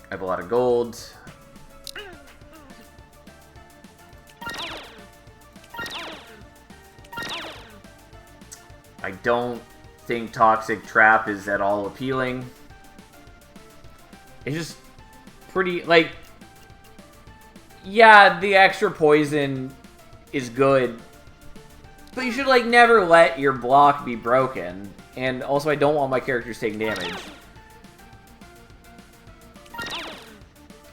have a lot of gold. I don't think Toxic Trap is at all appealing. It's just pretty, like... Yeah, the extra poison is good. But you should, like, never let your block be broken. And also, I don't want my characters taking damage.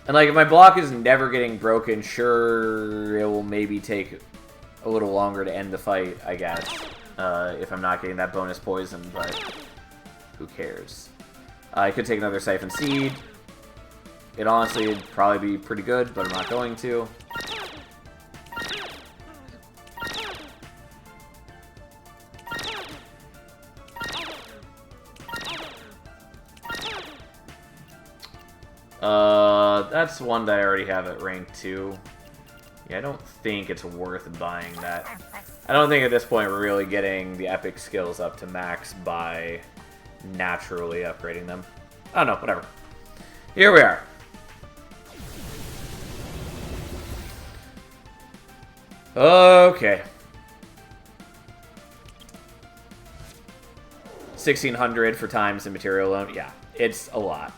And, like, if my block is never getting broken, sure, it will maybe take a little longer to end the fight, I guess. If I'm not getting that bonus poison, but who cares? I could take another Siphon Seed. It honestly would probably be pretty good, but I'm not going to. That's one that I already have at rank 2. Yeah, I don't think it's worth buying that. I don't think at this point we're really getting the epic skills up to max by naturally upgrading them. I don't know, whatever. Here we are. Okay. 1,600 for times and material alone. Yeah, it's a lot.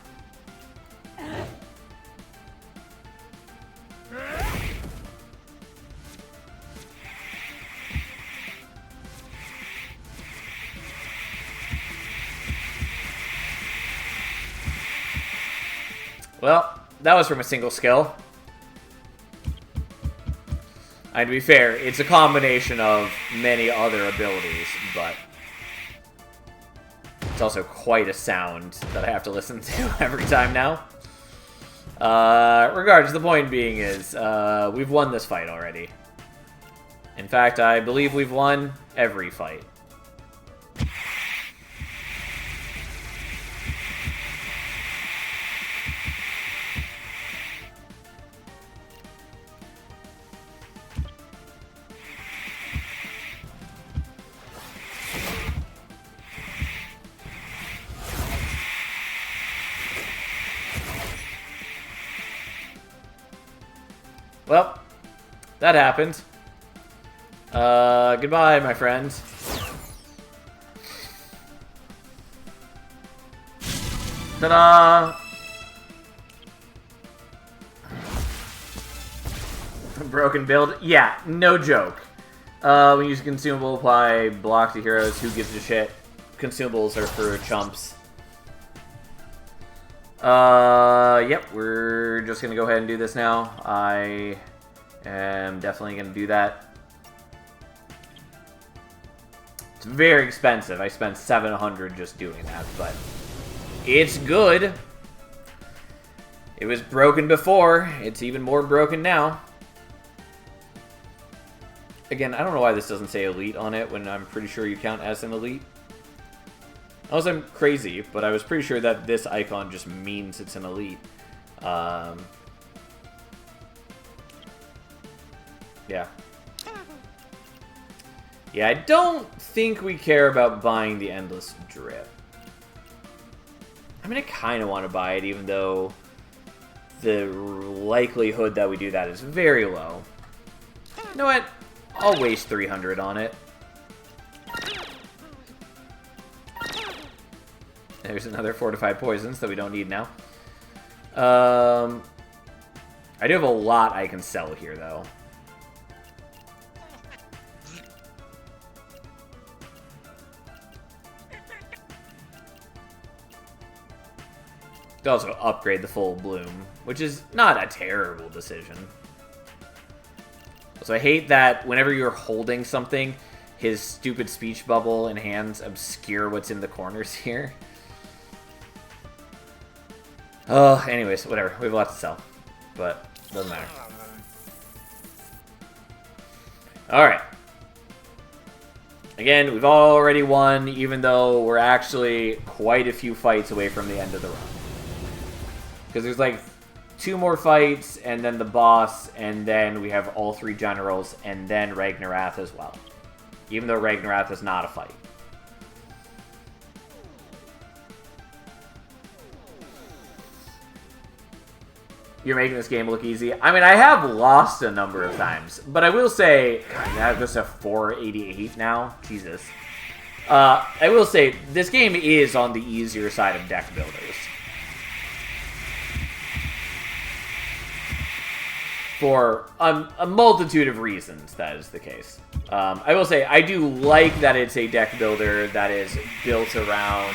Well, that was from a single skill. And to be fair, it's a combination of many other abilities, but it's also quite a sound that I have to listen to every time now. Regardless, the point being is, we've won this fight already. In fact, I believe we've won every fight. Well, that happened. Goodbye, my friend. Ta-da! Broken build? Yeah, no joke. When you use consumable, apply block to heroes. Who gives a shit? Consumables are for chumps. Yep, we're just gonna go ahead and do this now. I am definitely gonna do that. It's very expensive. I spent 700 just doing that, but it's good. It was broken before. It's even more broken now. Again, I don't know why this doesn't say elite on it when I'm pretty sure you count as an elite. Unless I'm crazy, but I was pretty sure that this icon just means it's an elite. Yeah. Yeah, I don't think we care about buying the Endless Drip. I mean, I kind of want to buy it, even though the likelihood that we do that is very low. You know what? I'll waste 300 on it. There's another fortified poisons that we don't need now. I do have a lot I can sell here, though. To also upgrade the full bloom, which is not a terrible decision. So I hate that whenever you're holding something, his stupid speech bubble and hands obscure what's in the corners here. Oh, anyways, whatever. We have a lot to sell, but doesn't matter. Alright. Again, we've already won, even though we're actually quite a few fights away from the end of the run. Because there's like 2 more fights, and then the boss, and then we have all 3 generals, and then Ragnaroth as well. Even though Ragnaroth is not a fight. You're making this game look easy. I mean, I have lost a number of times, but I will say, I have just a 488 now. Jesus. I will say, this game is on the easier side of deck builders. For a multitude of reasons, that is the case. I will say, I do like that it's a deck builder that is built around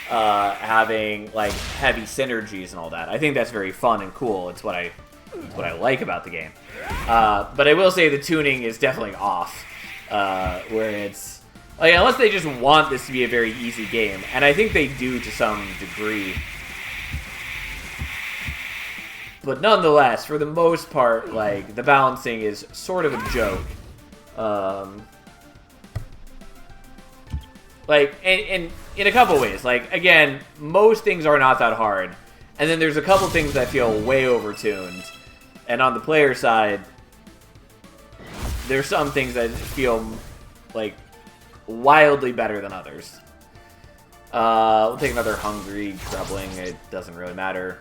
having like heavy synergies and all that. I think that's very fun and cool. It's what I like about the game. But I will say the tuning is definitely off, where it's like, unless they just want this to be a very easy game, and I think they do to some degree. But nonetheless, for the most part, like, the balancing is sort of a joke. Like, and in a couple ways. Like, again, most things are not that hard. And then there's a couple things that feel way overtuned. And on the player side, there's some things that feel, like, wildly better than others. We'll take another Hungry Trebling. It doesn't really matter.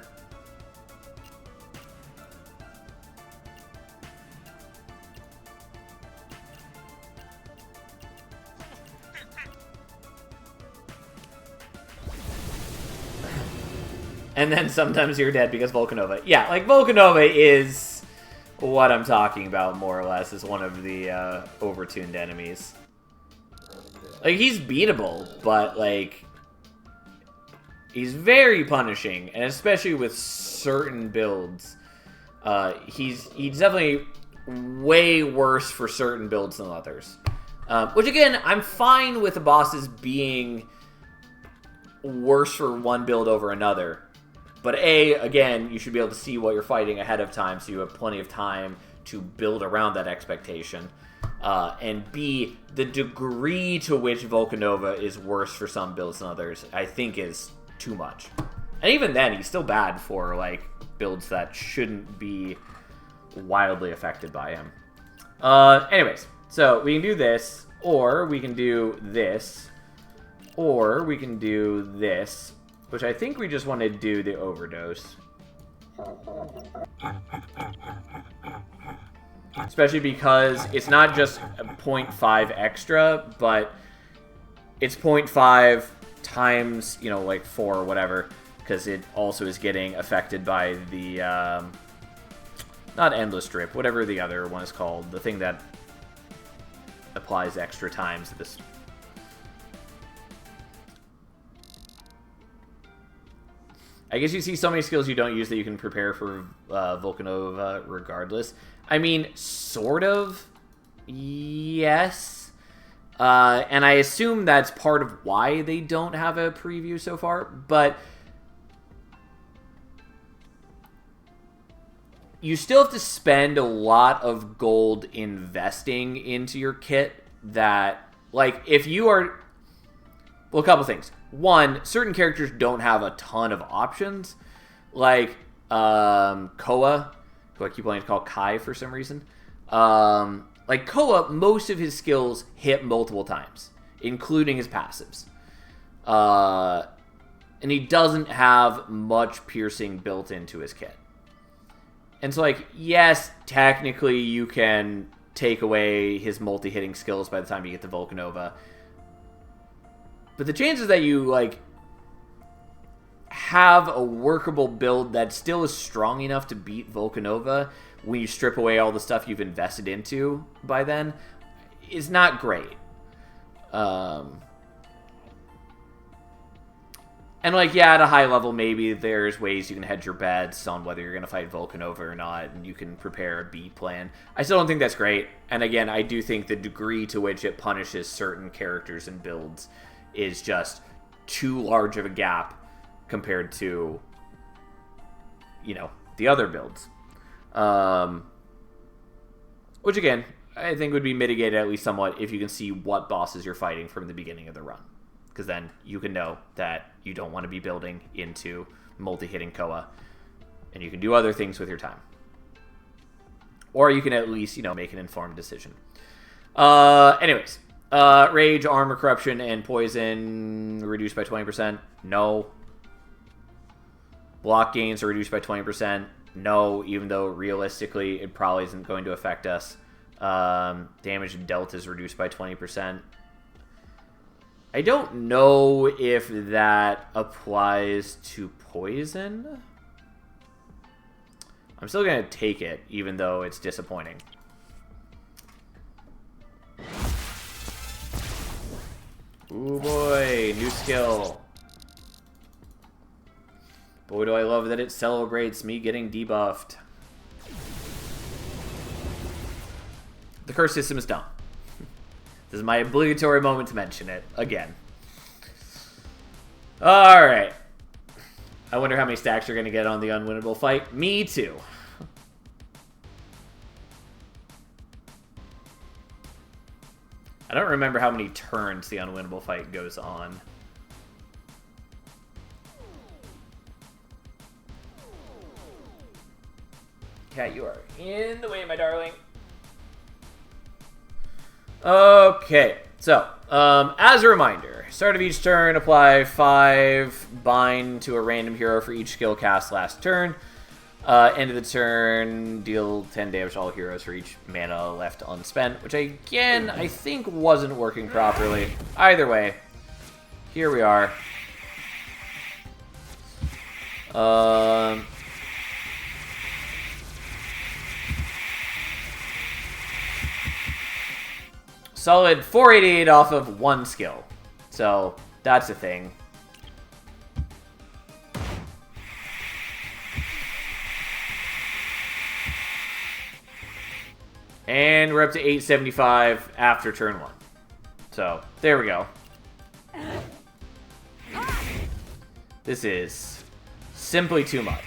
And then sometimes you're dead because Volcanova. Yeah, like, Volcanova is what I'm talking about, more or less, is one of the overtuned enemies. Like, he's beatable, but, like, he's very punishing, and especially with certain builds. He's definitely way worse for certain builds than others. Which, again, I'm fine with the bosses being worse for one build over another. But A, again, you should be able to see what you're fighting ahead of time, so you have plenty of time to build around that expectation. And B, the degree to which Volcanova is worse for some builds than others, I think is too much. And even then, he's still bad for, like, builds that shouldn't be wildly affected by him. Anyways, so we can do this, or we can do this, or we can do this, which I think we just want to do the overdose. Especially because it's not just 0.5 extra, but it's 0.5 times, you know, like 4 or whatever, because it also is getting affected by the, not Endless Drip, whatever the other one is called, the thing that applies extra times to this. I guess you see so many skills you don't use that you can prepare for Volcanova regardless. I mean, sort of, yes. And I assume that's part of why they don't have a preview so far. But you still have to spend a lot of gold investing into your kit that, like, if you are... Well, a couple things. One, certain characters don't have a ton of options. Like, Koa, who I keep wanting to call Kai for some reason. Like, Koa, most of his skills hit multiple times, including his passives. And he doesn't have much piercing built into his kit. And so, like, yes, technically you can take away his multi-hitting skills by the time you get to Volcanova. But the chances that you, like, have a workable build that still is strong enough to beat Volcanova when you strip away all the stuff you've invested into by then is not great. And, like, yeah, at a high level, maybe there's ways you can hedge your bets on whether you're going to fight Volcanova or not, and you can prepare a B plan. I still don't think that's great. And, again, I do think the degree to which it punishes certain characters and builds is just too large of a gap compared to, you know, the other builds. Which, again, I think would be mitigated at least somewhat if you can see what bosses you're fighting from the beginning of the run. Because then you can know that you don't want to be building into multi-hitting Koa. And you can do other things with your time. Or you can at least, you know, make an informed decision. Anyways. Rage, Armor, Corruption, and Poison reduced by 20%. No. Block gains are reduced by 20%. No, even though realistically it probably isn't going to affect us. Damage dealt is reduced by 20%. I don't know if that applies to Poison. I'm still going to take it, even though it's disappointing. Ooh boy, new skill. Boy, do I love that it celebrates me getting debuffed. The curse system is dumb. This is my obligatory moment to mention it again. Alright. I wonder how many stacks you're going to get on the unwinnable fight. Me too. I don't remember how many turns the unwinnable fight goes on. Cat, you are in the way, my darling. Okay, so, as a reminder, start of each turn, apply 5 bind to a random hero for each skill cast last turn. End of the turn, deal 10 damage to all heroes for each mana left unspent, which again, I think wasn't working properly. Either way, here we are. Solid 488 off of 1 skill. So, that's a thing. And we're up to 875 after turn 1. So, there we go. This is simply too much.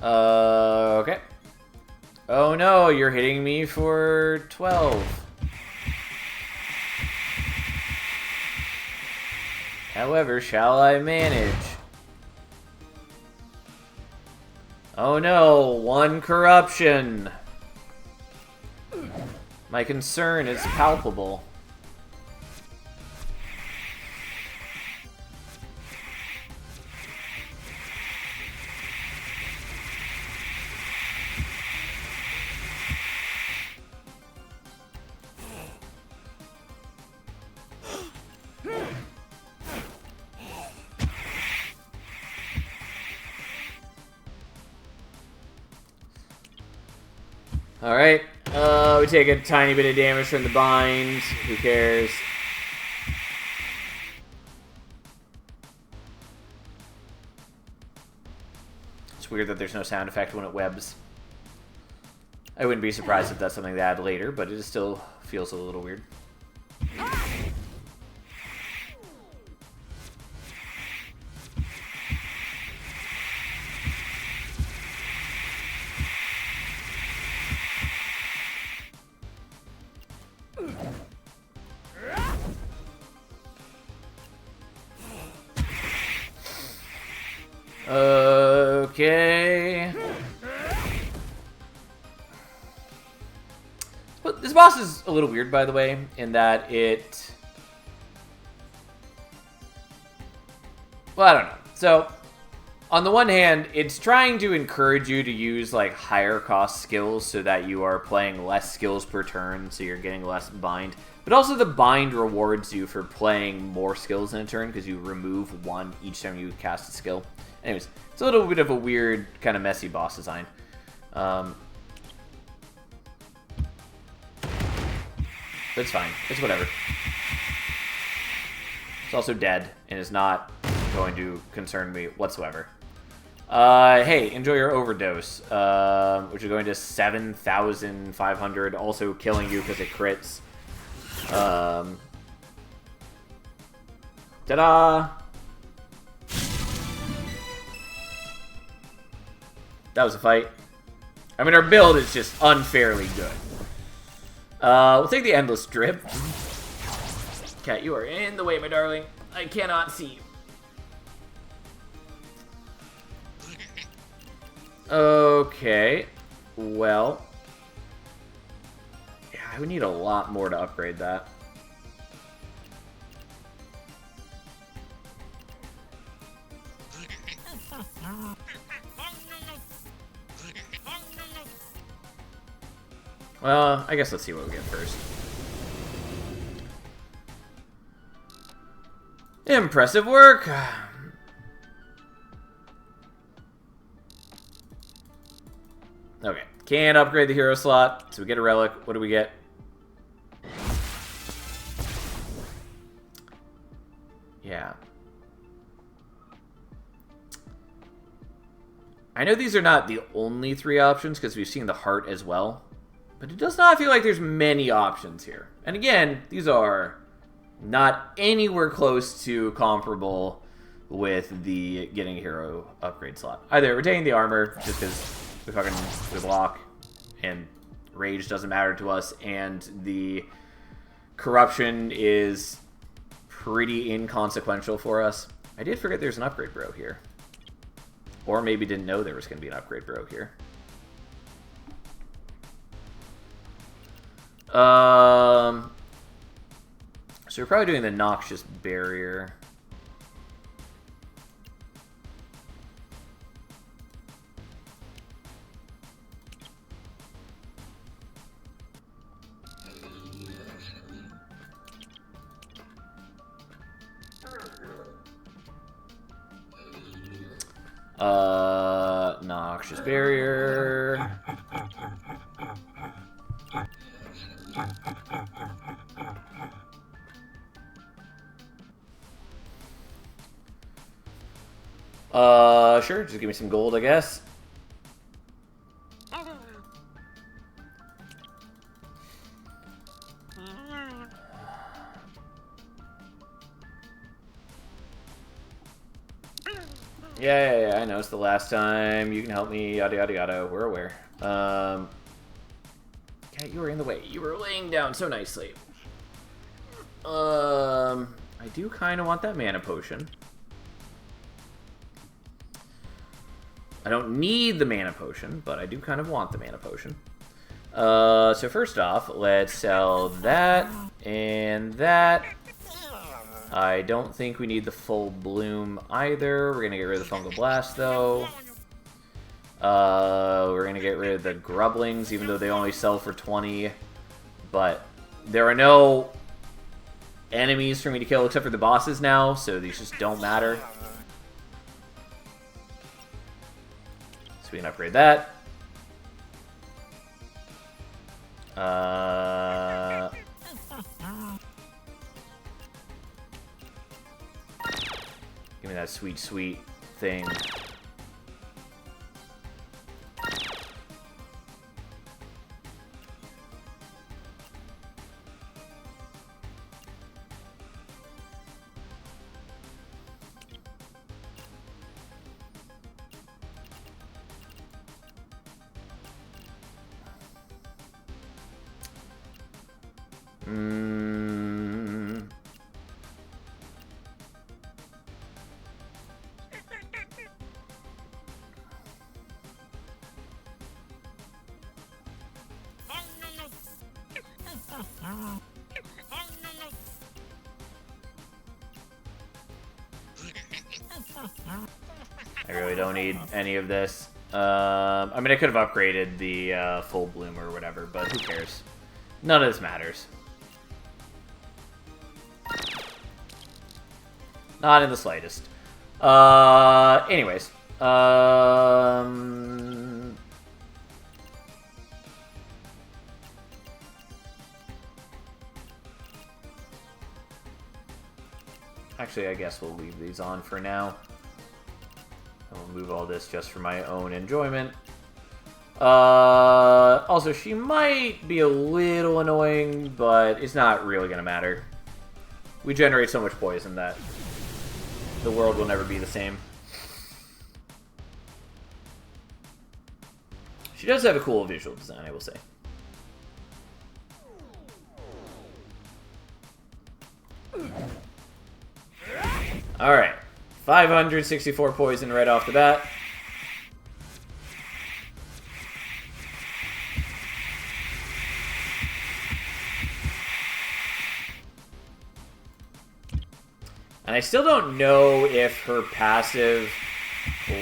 Okay. Oh no, you're hitting me for 12. However, shall I manage? Oh no, 1 corruption. My concern is palpable. Alright, we take a tiny bit of damage from the bind. Who cares? It's weird that there's no sound effect when it webs. I wouldn't be surprised if that's something they add later, but it still feels a little weird. Okay. But this boss is a little weird, by the way, in that it... Well, I don't know. So, on the one hand, it's trying to encourage you to use, like, higher cost skills so that you are playing less skills per turn, so you're getting less bind. But also the bind rewards you for playing more skills in a turn because you remove 1 each time you cast a skill. Anyways, it's a little bit of a weird, kind of messy boss design. But it's fine. It's whatever. It's also dead, and is not going to concern me whatsoever. Hey, enjoy your overdose, which is going to 7,500, also killing you because it crits. Ta-da! That was a fight. I mean, our build is just unfairly good. We'll take the Endless Drip. Cat, you are in the way, my darling. I cannot see you. Okay. Well. Yeah, I would need a lot more to upgrade that. Well, I guess let's see what we get first. Impressive work! Okay, can't upgrade the hero slot, so we get a relic. What do we get? Yeah. I know these are not the only 3 options, because we've seen the heart as well. But it does not feel like there's many options here. And again, these are not anywhere close to comparable with the getting a hero upgrade slot. Either retaining the armor, just because we block, and rage doesn't matter to us, and the corruption is pretty inconsequential for us. I did forget there's an upgrade bro here. Or maybe didn't know there was going to be an upgrade bro here. So we're probably doing the Noxious Barrier. Noxious Barrier. Sure, just give me some gold, I guess. Yeah, I know, it's the last time. You can help me, yada, yada, yada. We're aware. Cat, you were in the way. You were laying down so nicely. I do kind of want that mana potion. I don't need the mana potion, but I do kind of want the mana potion. So first off, let's sell that and that. I don't think we need the full bloom either. We're going to get rid of the Fungal Blast, though. We're going to get rid of the Grublings, even though they only sell for 20. But there are no enemies for me to kill except for the bosses now, so these just don't matter. So we can upgrade that. Give me that sweet, sweet thing. I really don't need any of this. I mean, I could have upgraded the full bloom or whatever, but who cares? None of this matters. Not in the slightest. Anyways. Actually, I guess we'll leave these on for now. I'll move all this just for my own enjoyment. Also, she might be a little annoying, but it's not really going to matter. We generate so much poison that the world will never be the same. She does have a cool visual design, I will say. Alright. 564 poison right off the bat. And I still don't know if her passive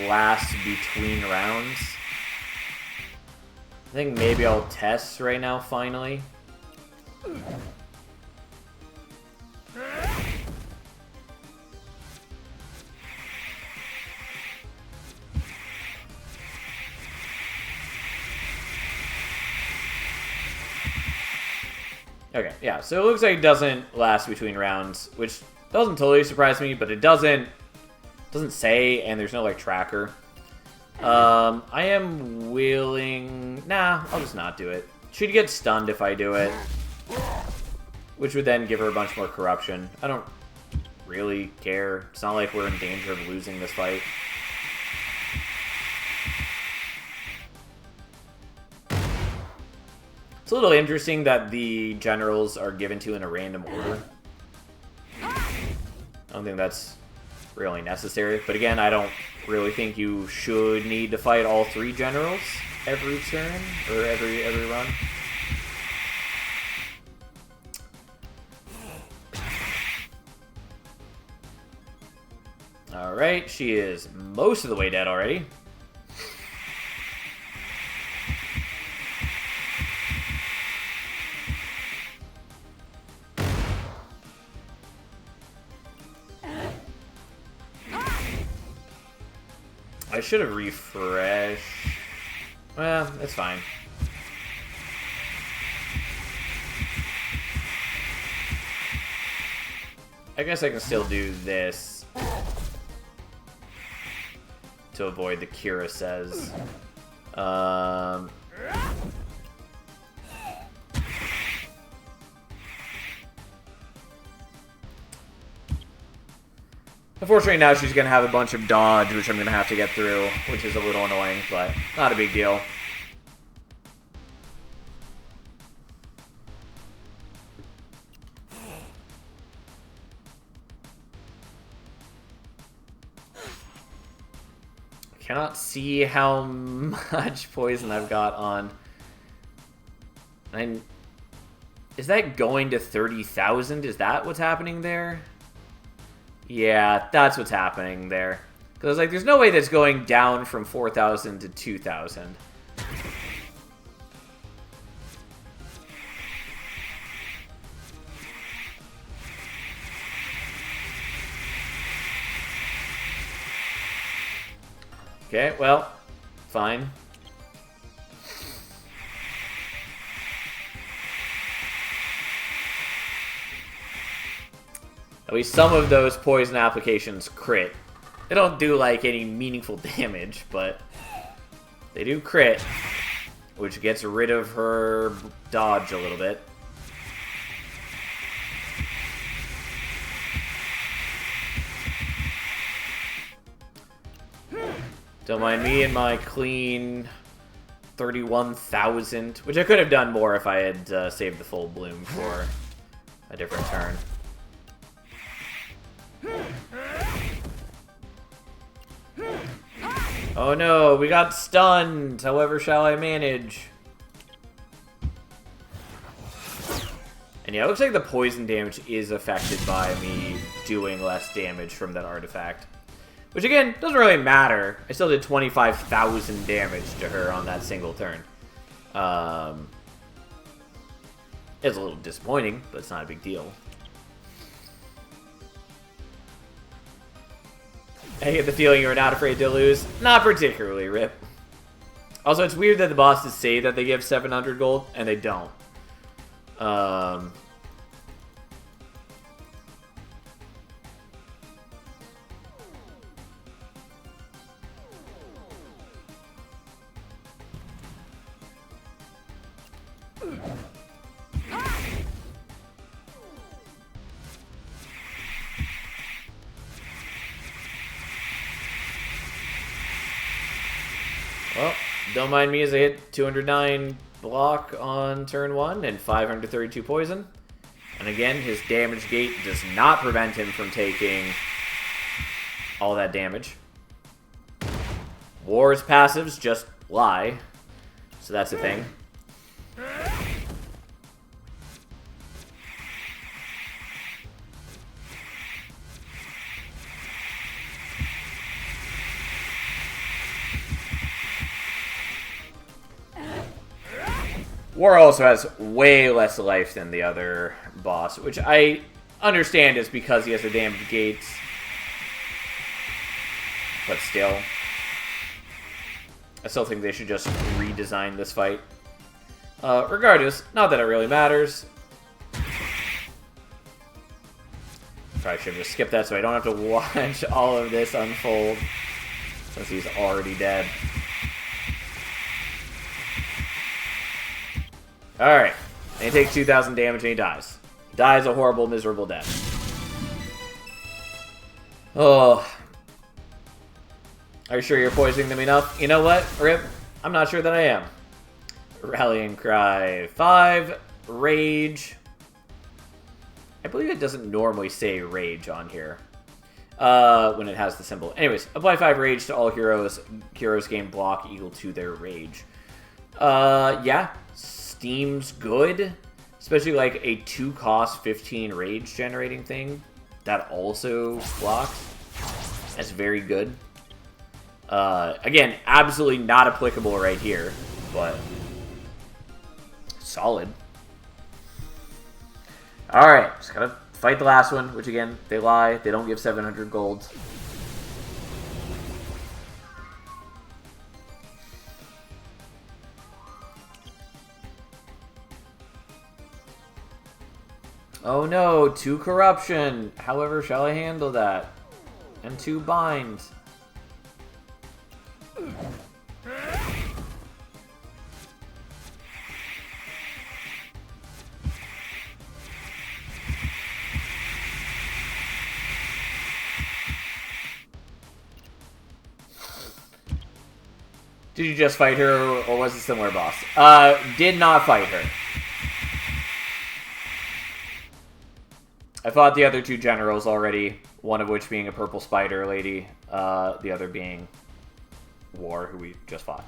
lasts between rounds. I think maybe I'll test right now, finally. Okay, yeah, so it looks like it doesn't last between rounds, which doesn't totally surprise me, but it doesn't say, and there's no, like, tracker. I am willing... Nah, I'll just not do it. She'd get stunned if I do it, which would then give her a bunch more corruption. I don't really care. It's not like we're in danger of losing this fight. It's a little interesting that the generals are given to in a random order. I don't think that's really necessary. But again, I don't really think you should need to fight all 3 generals every turn, or every run. Alright, she is most of the way dead already. I should have refreshed. Well, that's fine. I guess I can still do this to avoid the Kira says. Unfortunately, now she's going to have a bunch of dodge, which I'm going to have to get through, which is a little annoying, but not a big deal. I cannot see how much poison I've got on. Is that going to 30,000? Is that what's happening there? Yeah, that's what's happening there. Because, like, there's no way that's going down from 4,000 to 2,000. Okay, well, fine. At least some of those poison applications crit. They don't do, like, any meaningful damage, but they do crit, which gets rid of her dodge a little bit. Don't mind me and my clean 31,000, which I could have done more if I had saved the full bloom for a different turn. Oh no, we got stunned. However shall I manage? And yeah, it looks like the poison damage is affected by me doing less damage from that artifact. Which again, doesn't really matter. I still did 25,000 damage to her on that single turn. It's a little disappointing, but it's not a big deal. I get the feeling you were not afraid to lose. Not particularly, Rip. Also, it's weird that the bosses say that they give 700 gold, and they don't. Well, don't mind me as I hit 209 block on turn 1 and 532 poison. And again, his damage gate does not prevent him from taking all that damage. War's passives just lie, so that's a thing. War also has way less life than the other boss, which I understand is because he has the damage gates. But still, I still think they should just redesign this fight. Regardless, not that it really matters. Probably should have just skipped that so I don't have to watch all of this unfold, since he's already dead. Alright, and he takes 2,000 damage and he dies. He dies a horrible, miserable death. Oh. Are you sure you're poisoning them enough? You know what, Rip? I'm not sure that I am. Rallying Cry 5, Rage. I believe it doesn't normally say Rage on here when it has the symbol. Anyways, apply 5 Rage to all heroes. Heroes gain block equal to their Rage. Yeah. Steam's good, especially like a 2-cost 15 rage generating thing that also blocks. That's very good. Again, absolutely not applicable right here, but solid. Alright, just gotta fight the last one, which again, they lie. They don't give 700 gold. Oh no, 2 corruption. However, shall I handle that? And 2 bind. Did you just fight her, or was it a similar boss? Did not fight her. I fought the other 2 generals already, one of which being a purple spider lady, the other being War, who we just fought.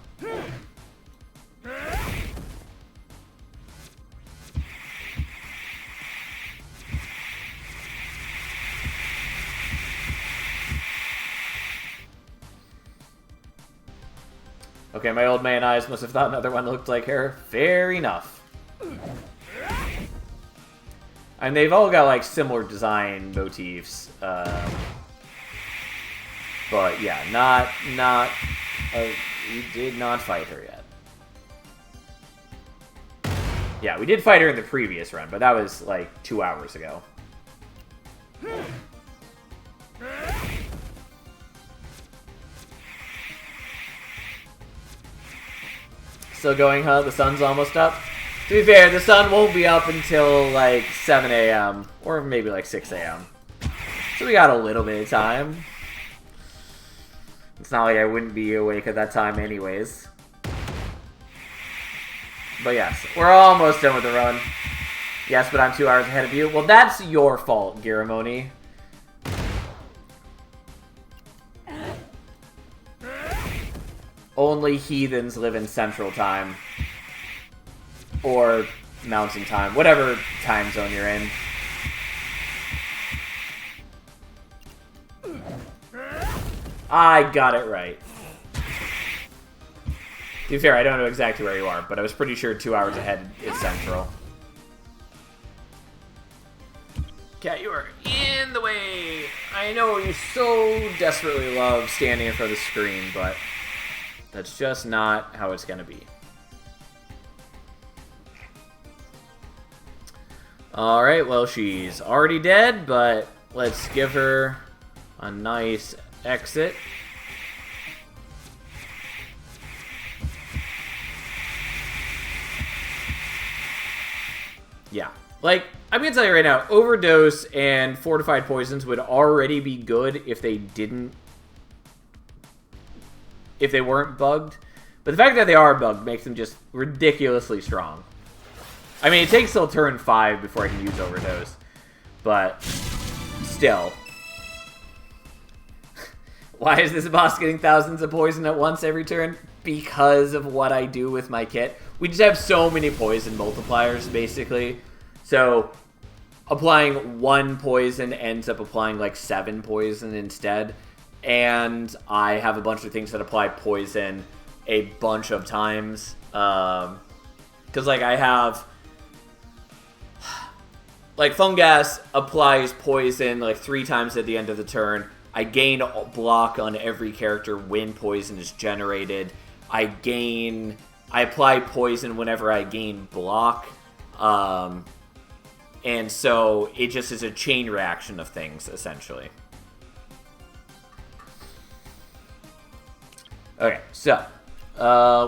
Okay, my old man eyes must have thought another one looked like her. Fair enough. And they've all got, like, similar design motifs. But, yeah, we did not fight her yet. Yeah, we did fight her in the previous run, but that was, like, 2 hours ago. Still going, huh? The sun's almost up? To be fair, the sun won't be up until, like, 7 a.m. Or maybe, like, 6 a.m. So we got a little bit of time. It's not like I wouldn't be awake at that time anyways. But yes, we're almost done with the run. Yes, but I'm 2 hours ahead of you. Well, that's your fault, Giramoni. Only heathens live in Central Time. Or Mountain Time. Whatever time zone you're in. I got it right. To be fair, I don't know exactly where you are, but I was pretty sure 2 hours ahead is Central. Cat, you are in the way! I know you so desperately love standing in front of the screen, but that's just not how it's gonna be. Alright, well, she's already dead, but let's give her a nice exit. Yeah. Like, I'm going to tell you right now, Overdose and Fortified Poisons would already be good if they didn't... if they weren't bugged. But the fact that they are bugged makes them just ridiculously strong. I mean, it takes till turn 5 before I can use Overdose. But, still. Why is this boss getting thousands of poison at once every turn? Because of what I do with my kit. We just have so many poison multipliers, basically. So, applying 1 poison ends up applying like 7 poison instead. And I have a bunch of things that apply poison a bunch of times. Because, like, I have... like, Fungas applies poison, like, 3 times at the end of the turn. I gain block on every character when poison is generated. I apply poison whenever I gain block. And so it just is a chain reaction of things, essentially. Okay, so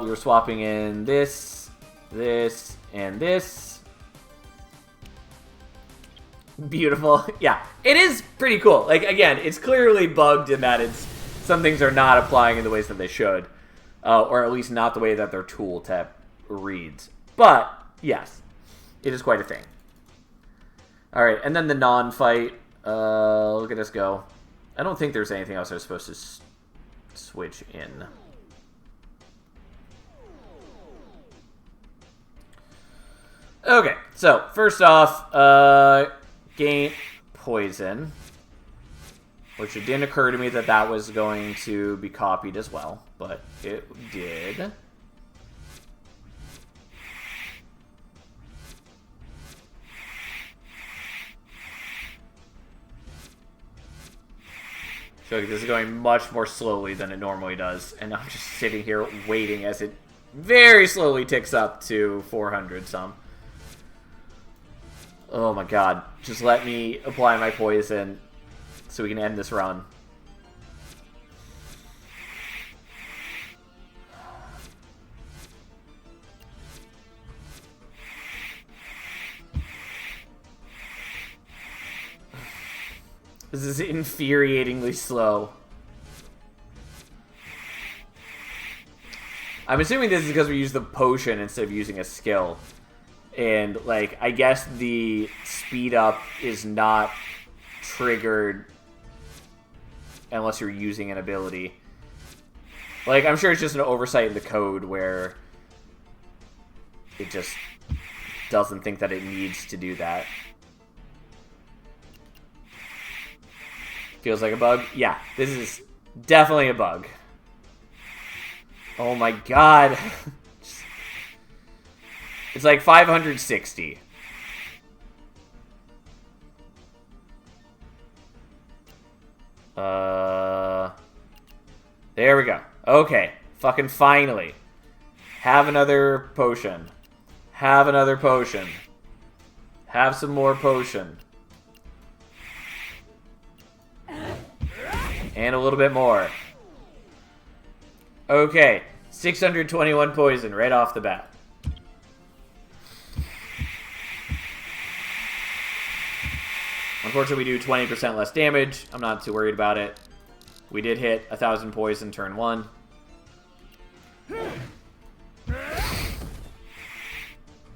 we were swapping in this, and this. Beautiful. Yeah, it is pretty cool. Like, again, it's clearly bugged in that some things are not applying in the ways that they should. Or at least not the way that their tooltip reads. But, yes, it is quite a thing. Alright, and then the non-fight. Look at us go. I don't think there's anything else I was supposed to switch in. Okay, so, first off, gain poison. Which it didn't occur to me that that was going to be copied as well, but it did. So this is going much more slowly than it normally does, and I'm just sitting here waiting as it very slowly ticks up to 400 some. Oh my god, just let me apply my poison so we can end this run. This is infuriatingly slow. I'm assuming this is because we use the potion instead of using a skill. And, like, I guess the speed up is not triggered unless you're using an ability. Like, I'm sure it's just an oversight in the code where it just doesn't think that it needs to do that. Feels like a bug? Yeah, this is definitely a bug. Oh my god. It's like 560. There we go. Okay. Fucking finally. Have another potion. Have another potion. Have some more potion. And a little bit more. Okay. 621 poison right off the bat. Unfortunately, we do 20% less damage. I'm not too worried about it. We did hit 1,000 poison turn 1.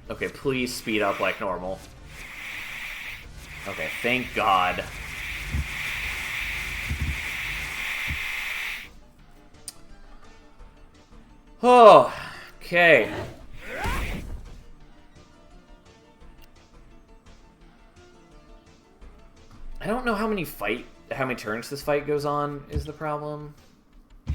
Okay, please speed up like normal. Okay, thank God. Oh, okay. I don't know how many turns this fight goes on is the problem. I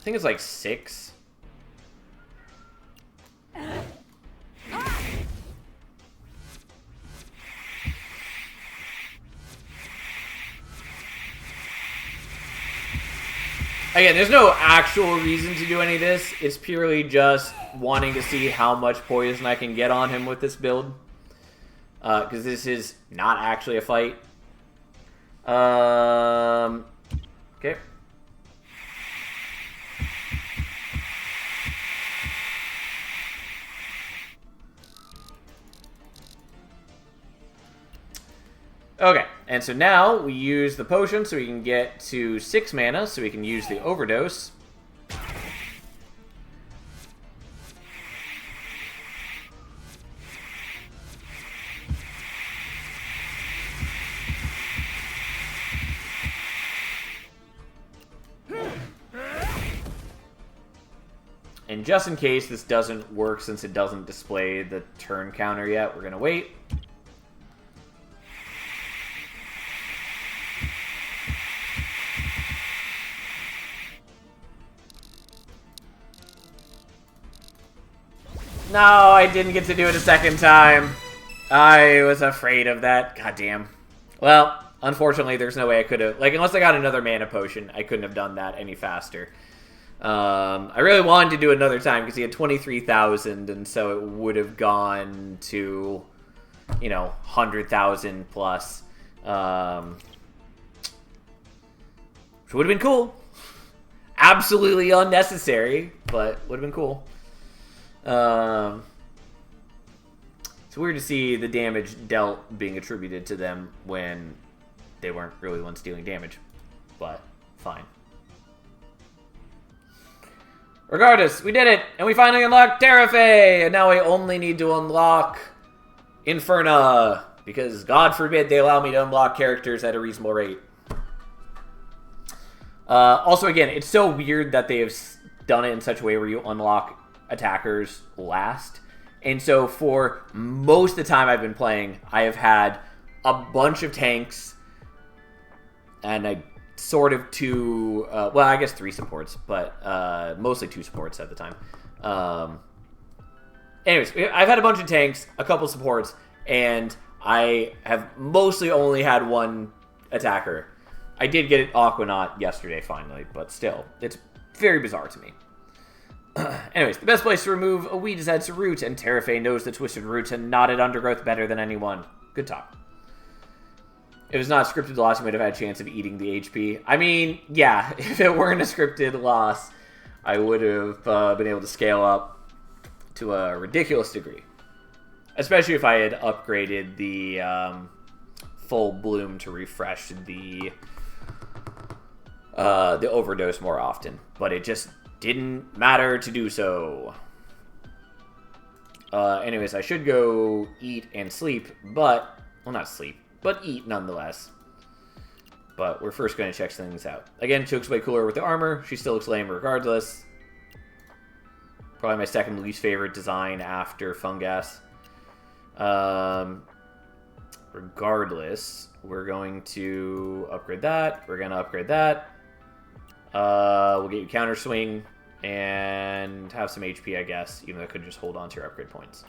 think it's like 6. Again, there's no actual reason to do any of this. It's purely just wanting to see how much poison I can get on him with this build. Because this is not actually a fight. Okay. Okay, and so now we use the potion so we can get to 6 mana, so we can use the overdose. And just in case this doesn't work, since it doesn't display the turn counter yet, we're going to wait. No, I didn't get to do it a second time. I was afraid of that. Goddamn. Well, unfortunately, there's no way I could have... Like, unless I got another mana potion, I couldn't have done that any faster. I really wanted to do it another time because he had 23,000, and so it would have gone to, 100,000 plus. Which would have been cool. Absolutely unnecessary, but would have been cool. It's weird to see the damage dealt being attributed to them when they weren't really the ones dealing damage, but fine. Regardless, we did it, and we finally unlocked Terrafe, and now we only need to unlock Inferna, because God forbid they allow me to unlock characters at a reasonable rate. Also, again, it's so weird that they have done it in such a way where you unlock attackers last. And so for most of the time I've been playing, I have had a bunch of tanks and I sort of 2, well, I guess 3 supports, but mostly 2 supports at the time. Anyways, I've had a bunch of tanks, a couple supports, and I have mostly only had 1 attacker. I did get it Aquanaut yesterday, finally, but still, it's very bizarre to me. Anyways, the best place to remove a weed is at its root, and Terrafe knows the twisted roots and knotted undergrowth better than anyone. Good talk. If it was not a scripted loss, you might have had a chance of eating the HP. I mean, yeah, if it weren't a scripted loss, I would have been able to scale up to a ridiculous degree. Especially if I had upgraded the full bloom to refresh the overdose more often. But it just didn't matter to do so. Anyways, I should go eat and sleep, but... Well, not sleep, but eat nonetheless. But we're first going to check things out. Again, she looks way cooler with the armor. She still looks lame regardless. Probably my second least favorite design after Fungas. Regardless, we're going to upgrade that. We're going to upgrade that. We'll get you counter swing and have some HP, I guess, even though I could just hold on to your upgrade points.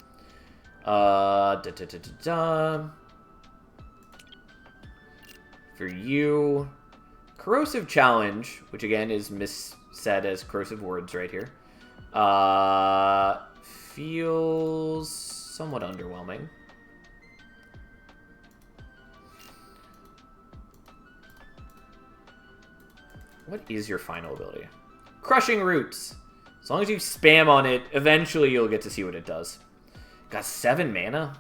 For you, Corrosive Challenge, which again is missaid as corrosive words right here, feels somewhat underwhelming. What is your final ability? Crushing Roots. As long as you spam on it, eventually you'll get to see what it does. Got 7 mana?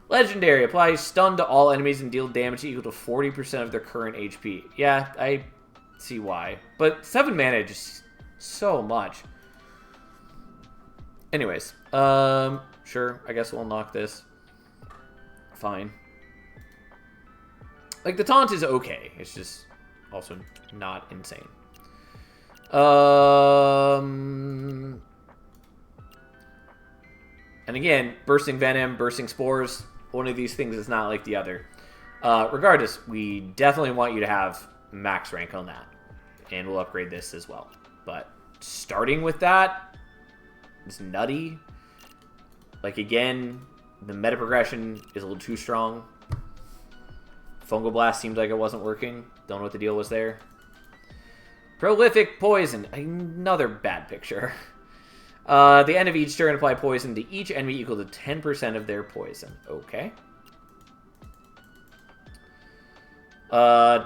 Legendary. Applies stun to all enemies and deal damage equal to 40% of their current HP. Yeah, I see why. But 7 mana is just so much. Anyways. Sure. I guess we'll unlock this. Fine. Like, the taunt is okay. It's just also not insane. And again, Bursting Venom, Bursting Spores, one of these things is not like the other. Regardless, we definitely want you to have max rank on that. And we'll upgrade this as well. But starting with that is nutty. Like, again, the meta progression is a little too strong. Fungal Blast seemed like it wasn't working. Don't know what the deal was there. Prolific Poison. Another bad picture. The end of each turn, apply poison to each enemy equal to 10% of their poison. Okay.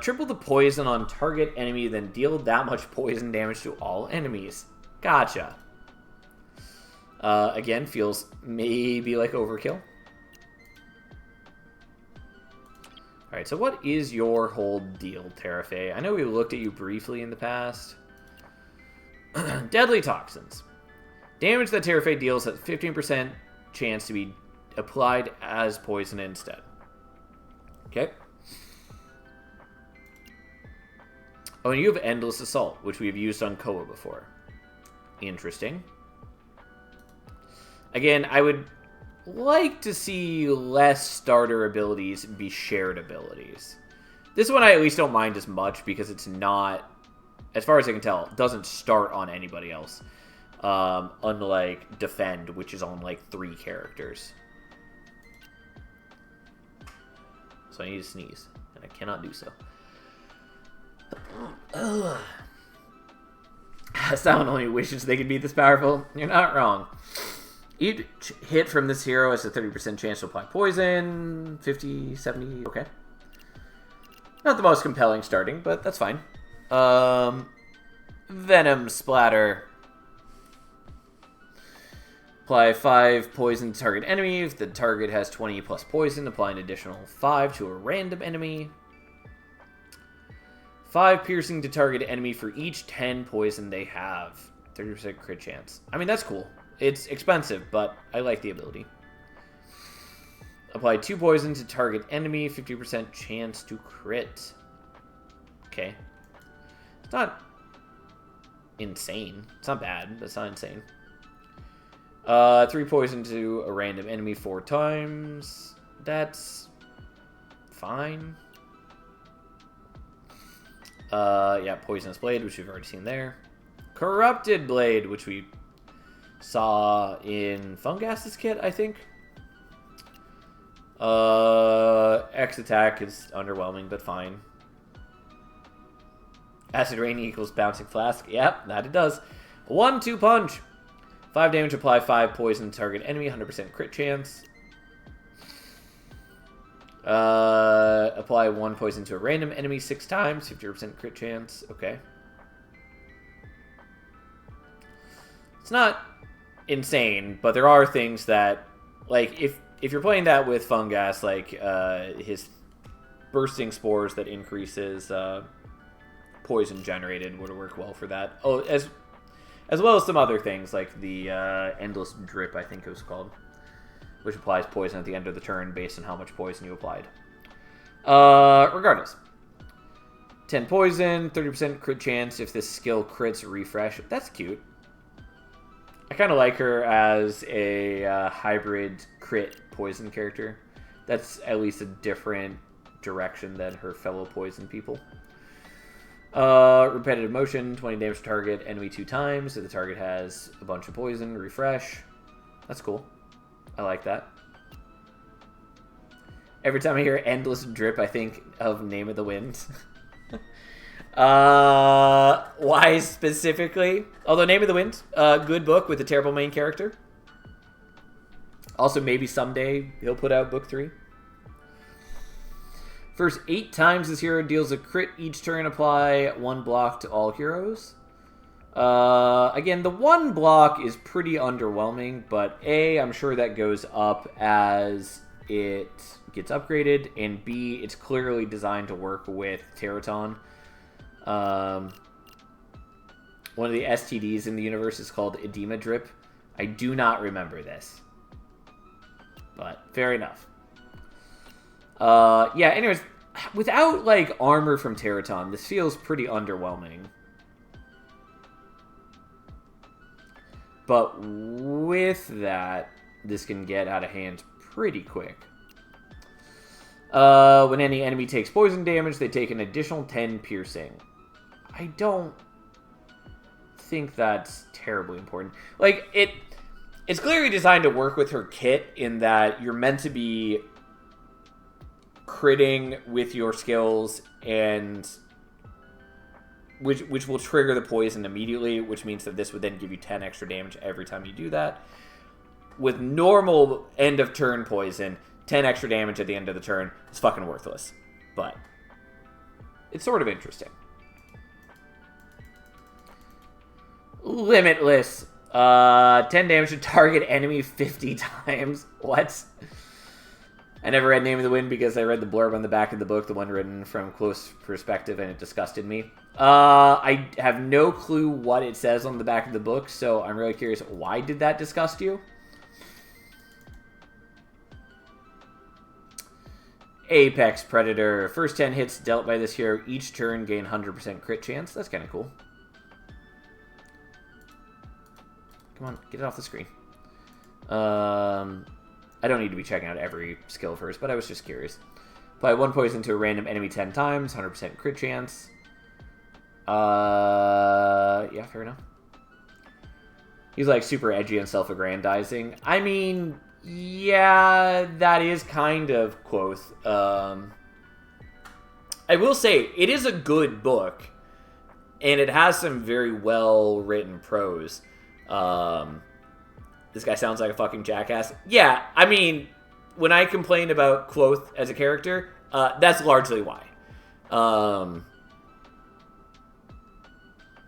Triple the poison on target enemy, then deal that much poison damage to all enemies. Gotcha. Again, feels maybe like overkill. Alright, so what is your whole deal, Terrafe? I know we looked at you briefly in the past. Deadly Toxins. Damage that Terrafe deals has 15% chance to be applied as poison instead. Okay. Oh, and you have Endless Assault, which we have used on Koa before. Interesting. Again, I would like to see less starter abilities be shared abilities. This one I at least don't mind as much because it's not, as far as I can tell, doesn't start on anybody else. Unlike Defend, which is on like 3 characters. So I need to sneeze, and I cannot do so. Someone only wishes they could be this powerful. You're not wrong. Each hit from this hero has a 30% chance to apply poison. 50, 70, okay. Not the most compelling starting, but that's fine. Venom Splatter. Apply 5 poison to target enemy. If the target has 20 plus poison, apply an additional 5 to a random enemy. 5 piercing to target enemy for each 10 poison they have. 30% crit chance. I mean, that's cool. It's expensive, but I like the ability. Apply 2 poison to target enemy. 50% chance to crit. Okay. It's not insane. It's not bad, but it's not insane. 3 poison to a random enemy 4 times. That's fine. Yeah, Poisonous Blade, which we've already seen there. Corrupted Blade, which we saw in Fungas's kit, I think. X attack is underwhelming, but fine. Acid Rain equals Bouncing Flask. Yep, that it does. 1-2 punch. 5 damage, apply 5 poison to target enemy, 100% crit chance. Apply 1 poison to a random enemy 6 times, 50% crit chance. Okay. It's not insane, but there are things that, like, if you're playing that with Fungas, like his bursting spores that increases poison generated would work well for that. Oh, as well as some other things like the Endless Drip, I think it was called, which applies poison at the end of the turn based on how much poison you applied. Regardless, 10 poison, 30% crit chance if this skill crits refresh. That's cute. I kind of like her as a hybrid crit poison character. That's at least a different direction than her fellow poison people. Repetitive motion, 20 damage to target, enemy 2 times. If the target has a bunch of poison, refresh. That's cool. I like that. Every time I hear Endless Drip, I think of Name of the Wind. Why specifically? Although Name of the Wind, good book with a terrible main character. Also, maybe someday he'll put out book 3. First 8 times this hero deals a crit each turn, apply 1 block to all heroes. Again, the 1 block is pretty underwhelming, but A, I'm sure that goes up as it gets upgraded, and B, it's clearly designed to work with Teraton. One of the STDs in the universe is called Edema Drip. I do not remember this, but fair enough. Yeah, anyways, without, like, armor from Teraton, this feels pretty underwhelming. But with that, this can get out of hand pretty quick. When any enemy takes poison damage, they take an additional 10 piercing. I don't think that's terribly important. Like, it's clearly designed to work with her kit in that you're meant to be critting with your skills, and which will trigger the poison immediately, which means that this would then give you 10 extra damage every time you do that. With normal end of turn poison, 10 extra damage at the end of the turn is fucking worthless. But it's sort of interesting. Limitless. 10 damage to target enemy 50 times. What? I never read Name of the Wind because I read the blurb on the back of the book, the one written from close perspective, and it disgusted me. I have no clue what it says on the back of the book, so I'm really curious. Why did that disgust you? Apex Predator. First 10 hits dealt by this hero each turn gain 100% crit chance. That's kind of cool. Come on, get it off the screen. I don't need to be checking out every skill first, but I was just curious. Apply 1 poison to a random enemy 10 times, 100% crit chance. Yeah, fair enough. He's like super edgy and self-aggrandizing. I mean, yeah, that is kind of Quoth. I will say, it is a good book, and it has some very well-written prose. This guy sounds like a fucking jackass. Yeah, I mean, when I complain about Quoth as a character, that's largely why.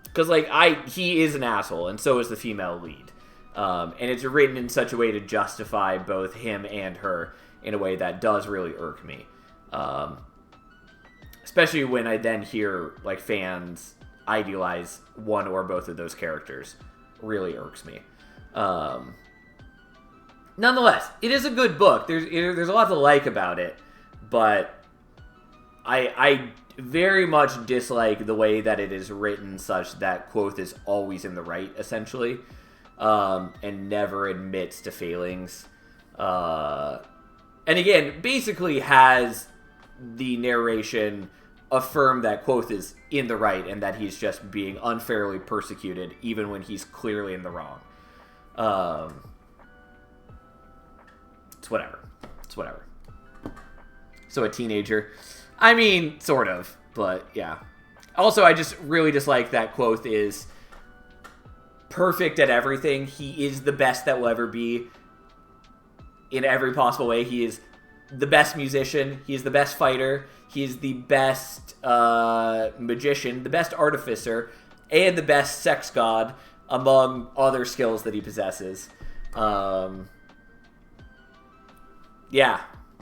Because, like, he is an asshole, and so is the female lead. And it's written in such a way to justify both him and her in a way that does really irk me. Especially when I then hear, like, fans idealize one or both of those characters. Really irks me. Nonetheless, it is a good book. There's a lot to like about it, but I very much dislike the way that it is written such that Quoth is always in the right, essentially, and never admits to failings. And again, basically has the narration affirm that Quoth is in the right and that he's just being unfairly persecuted even when he's clearly in the wrong. It's whatever. It's whatever. So a teenager. I mean, sort of, but yeah. Also, I just really dislike that Quoth is perfect at everything. He is the best that will ever be in every possible way. He is the best musician. He is the best fighter. He is the best magician, the best artificer, and the best sex god among other skills that he possesses. Yeah,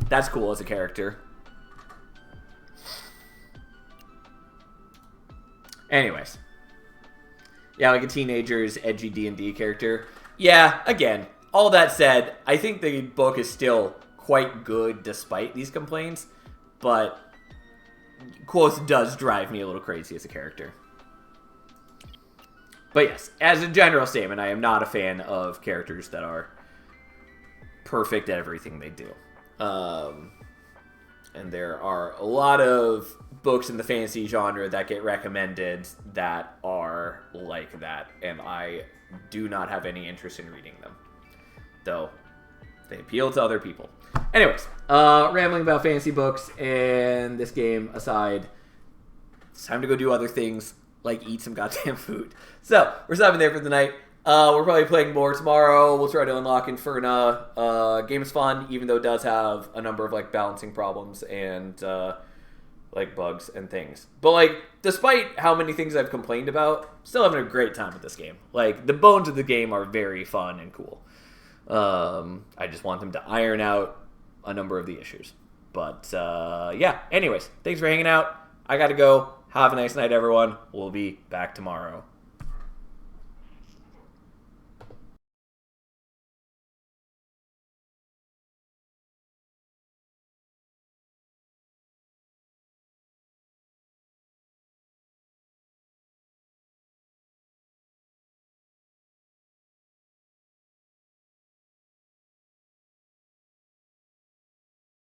that's cool as a character. Anyways. Yeah, like a teenager's edgy D&D character. Yeah, again, all that said, I think the book is still quite good despite these complaints, but Quoth does drive me a little crazy as a character. But yes, as a general statement, I am not a fan of characters that are perfect at everything they do. And there are a lot of books in the fantasy genre that get recommended that are like that, and I do not have any interest in reading them, though they appeal to other people. Anyways, rambling about fantasy books and this game aside, it's time to go do other things, like eat some goddamn food. So, we're stopping there for the night. We're probably playing more tomorrow. We'll try to unlock Inferna. Game is fun, even though it does have a number of, like, balancing problems and, like, bugs and things. But, like, despite how many things I've complained about, still having a great time with this game. Like, the bones of the game are very fun and cool. I just want them to iron out a number of the issues. But, yeah. Anyways, thanks for hanging out. I gotta go. Have a nice night, everyone. We'll be back tomorrow.